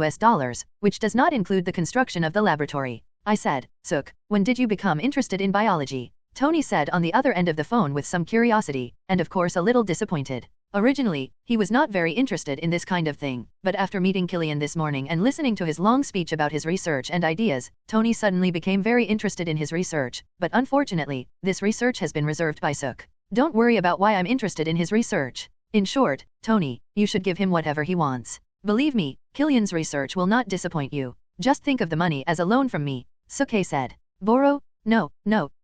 S1: which does not include the construction of the laboratory. I said, Suk, when did you become interested in biology? Tony said on the other end of the phone with some curiosity, and of course a little disappointed. Originally, he was not very interested in this kind of thing, but after meeting Killian this morning and listening to his long speech about his research and ideas, Tony suddenly became very interested in his research, but unfortunately, this research has been reserved by Suk. Don't worry about why I'm interested in his research. In short, Tony, you should give him whatever he wants. Believe me, Killian's research will not disappoint you. Just think of the money as a loan from me, Suke said. Borrow? No,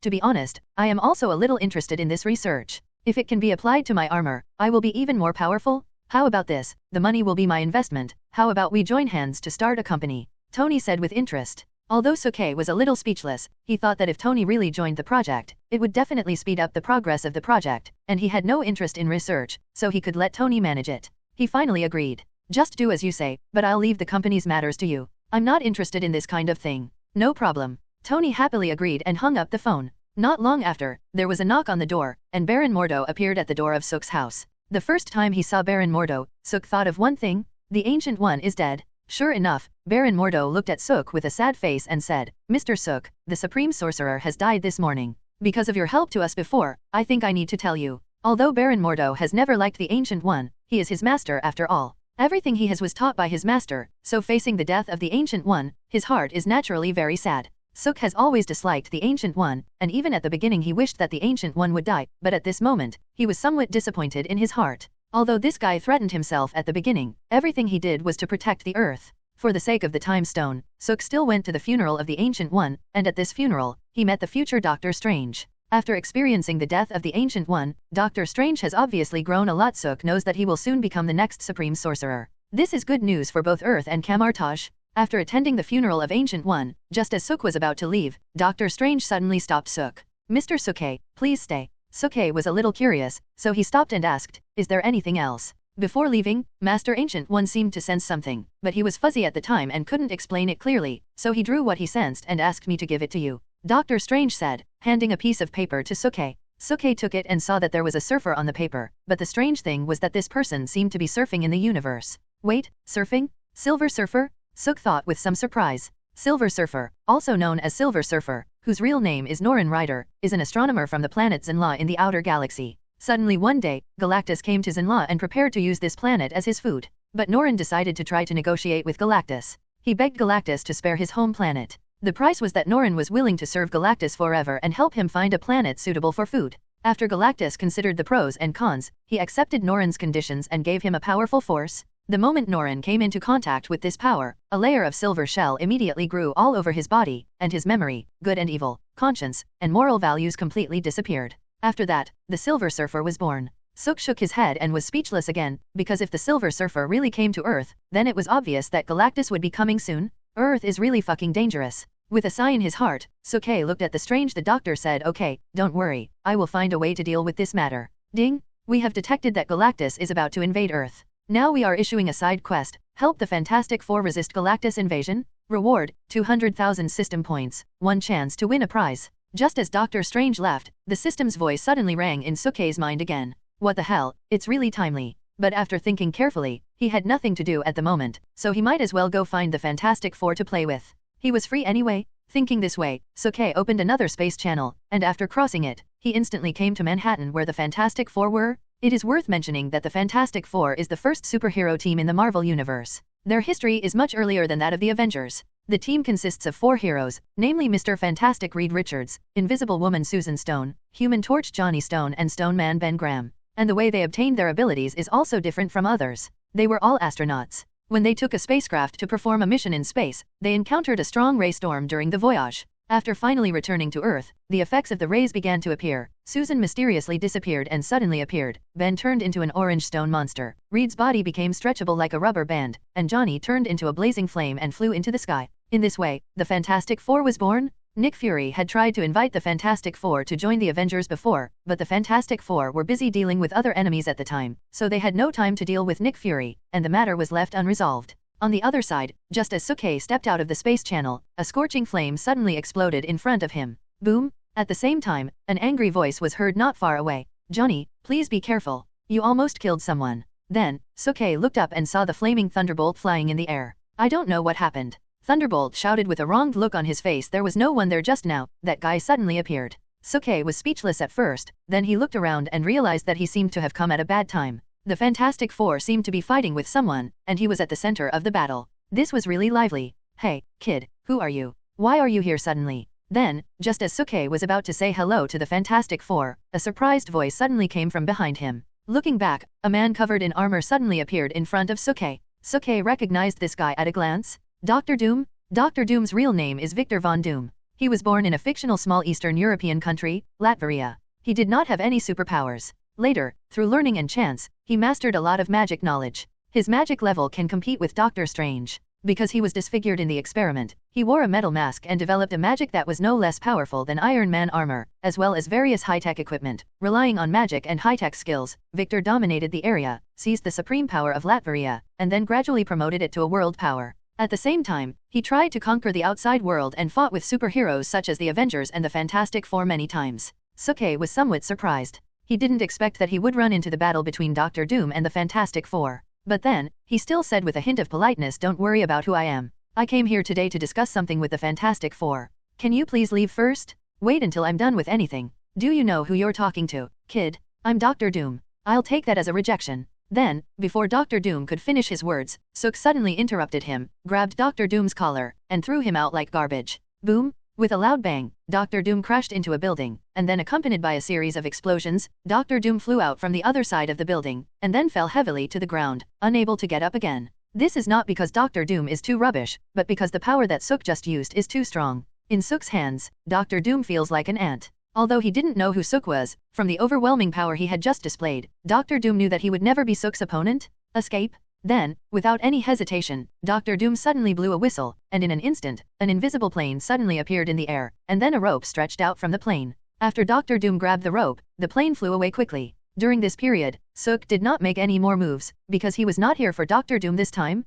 S1: to be honest, I am also a little interested in this research. If it can be applied to my armor, I will be even more powerful. How about this? The money will be my investment. How about we join hands to start a company? Tony said with interest. Although Suke was a little speechless, he thought that if Tony really joined the project, it would definitely speed up the progress of the project, and he had no interest in research, so he could let Tony manage it. He finally agreed. Just do as you say, but I'll leave the company's matters to you. I'm not interested in this kind of thing. No problem. Tony happily agreed and hung up the phone. Not long after, there was a knock on the door, and Baron Mordo appeared at the door of Suk's house. The first time he saw Baron Mordo, Suk thought of one thing: the Ancient One is dead. Sure enough, Baron Mordo looked at Suk with a sad face and said, Mr. Suk, the Supreme Sorcerer has died this morning. Because of your help to us before, I think I need to tell you. Although Baron Mordo has never liked the Ancient One, he is his master after all. Everything he has was taught by his master, so facing the death of the Ancient One, his heart is naturally very sad. Suk has always disliked the Ancient One, and even at the beginning he wished that the Ancient One would die, but at this moment, he was somewhat disappointed in his heart. Although this guy threatened himself at the beginning, everything he did was to protect the earth. For the sake of the Time Stone, Suk still went to the funeral of the Ancient One, and at this funeral, he met the future Doctor Strange. After experiencing the death of the Ancient One, Doctor Strange has obviously grown a lot. Suk knows that he will soon become the next Supreme Sorcerer. This is good news for both Earth and Kamartaj. After attending the funeral of Ancient One, just as Suk was about to leave, Doctor Strange suddenly stopped Suk. Mr. Suke, please stay. Suke was a little curious, so he stopped and asked, is there anything else? Before leaving, Master Ancient One seemed to sense something, but he was fuzzy at the time and couldn't explain it clearly, so he drew what he sensed and asked me to give it to you. Doctor Strange said, handing a piece of paper to Suke. Suke took it and saw that there was a surfer on the paper, but the strange thing was that this person seemed to be surfing in the universe. Wait, surfing? Silver Surfer? Suk thought with some surprise. Silver Surfer, also known as Silver Surfer, whose real name is Norin Ryder, is an astronomer from the planet Zinla in the outer galaxy. Suddenly one day, Galactus came to Zinla and prepared to use this planet as his food. But Norin decided to try to negotiate with Galactus. He begged Galactus to spare his home planet. The price was that Norin was willing to serve Galactus forever and help him find a planet suitable for food. After Galactus considered the pros and cons, he accepted Norin's conditions and gave him a powerful force. The moment Norin came into contact with this power, a layer of silver shell immediately grew all over his body, and his memory, good and evil, conscience, and moral values completely disappeared. After that, the Silver Surfer was born. Suk shook his head and was speechless again, because if the Silver Surfer really came to Earth, then it was obvious that Galactus would be coming soon. Earth is really fucking dangerous. With a sigh in his heart, Suke looked at the Strange. The doctor said, okay, don't worry, I will find a way to deal with this matter. Ding! We have detected that Galactus is about to invade Earth. Now we are issuing a side quest, help the Fantastic Four resist Galactus invasion. Reward, 200,000 system points, 1 chance to win a prize. Just as Doctor Strange left, the system's voice suddenly rang in Suke's mind again. What the hell, it's really timely. But after thinking carefully, he had nothing to do at the moment, so he might as well go find the Fantastic Four to play with. He was free anyway. Thinking this way, Suke opened another space channel, and after crossing it, he instantly came to Manhattan where the Fantastic Four were. It is worth mentioning that the Fantastic Four is the first superhero team in the Marvel Universe. Their history is much earlier than that of the Avengers. The team consists of 4 heroes, namely Mr. Fantastic Reed Richards, Invisible Woman Susan Stone, Human Torch Johnny Stone and Stone Man Ben Graham. And the way they obtained their abilities is also different from others. They were all astronauts. When they took a spacecraft to perform a mission in space, they encountered a strong ray storm during the voyage. After finally returning to Earth, the effects of the rays began to appear. Susan mysteriously disappeared and suddenly appeared. Ben turned into an orange stone monster. Reed's body became stretchable like a rubber band, and Johnny turned into a blazing flame and flew into the sky. In this way, the Fantastic Four was born. Nick Fury had tried to invite the Fantastic Four to join the Avengers before, but the Fantastic Four were busy dealing with other enemies at the time, so they had no time to deal with Nick Fury, and the matter was left unresolved. On the other side, just as Suke stepped out of the space channel, a scorching flame suddenly exploded in front of him. Boom! At the same time, an angry voice was heard not far away. Johnny, please be careful. You almost killed someone. Then, Suke looked up and saw the flaming thunderbolt flying in the air. I don't know what happened. Thunderbolt shouted with a wronged look on his face. There was no one there just now. That guy suddenly appeared. Suke was speechless at first, then he looked around and realized that he seemed to have come at a bad time. The Fantastic Four seemed to be fighting with someone, and he was at the center of the battle. This was really lively. Hey, kid, who are you? Why are you here suddenly? Then, just as Suke was about to say hello to the Fantastic Four, a surprised voice suddenly came from behind him. Looking back, a man covered in armor suddenly appeared in front of Suke. Suke recognized this guy at a glance. Dr. Doom? Dr. Doom's real name is Victor Von Doom. He was born in a fictional small Eastern European country, Latvia. He did not have any superpowers. Later, through learning and chance, he mastered a lot of magic knowledge. His magic level can compete with Doctor Strange. Because he was disfigured in the experiment, he wore a metal mask and developed a magic that was no less powerful than Iron Man armor, as well as various high-tech equipment. Relying on magic and high-tech skills, Victor dominated the area, seized the supreme power of Latvia, and then gradually promoted it to a world power. At the same time, he tried to conquer the outside world and fought with superheroes such as the Avengers and the Fantastic Four many times. Suke was somewhat surprised. He didn't expect that he would run into the battle between Doctor Doom and the Fantastic Four. But then, he still said with a hint of politeness, don't worry about who I am. I came here today to discuss something with the Fantastic Four. Can you please leave first? Wait until I'm done with anything. Do you know who you're talking to, kid? I'm Doctor Doom. I'll take that as a rejection. Then, before Doctor Doom could finish his words, Sook suddenly interrupted him, grabbed Doctor Doom's collar, and threw him out like garbage. Boom! With a loud bang, Doctor Doom crashed into a building, and then accompanied by a series of explosions, Doctor Doom flew out from the other side of the building, and then fell heavily to the ground, unable to get up again. This is not because Doctor Doom is too rubbish, but because the power that Sook just used is too strong. In Sook's hands, Doctor Doom feels like an ant. Although he didn't know who Sook was, from the overwhelming power he had just displayed, Doctor Doom knew that he would never be Sook's opponent. Escape? Then, without any hesitation, Doctor Doom suddenly blew a whistle, and in an instant, an invisible plane suddenly appeared in the air, and then a rope stretched out from the plane. After Doctor Doom grabbed the rope, the plane flew away quickly. During this period, Sook did not make any more moves, because he was not here for Doctor Doom this time.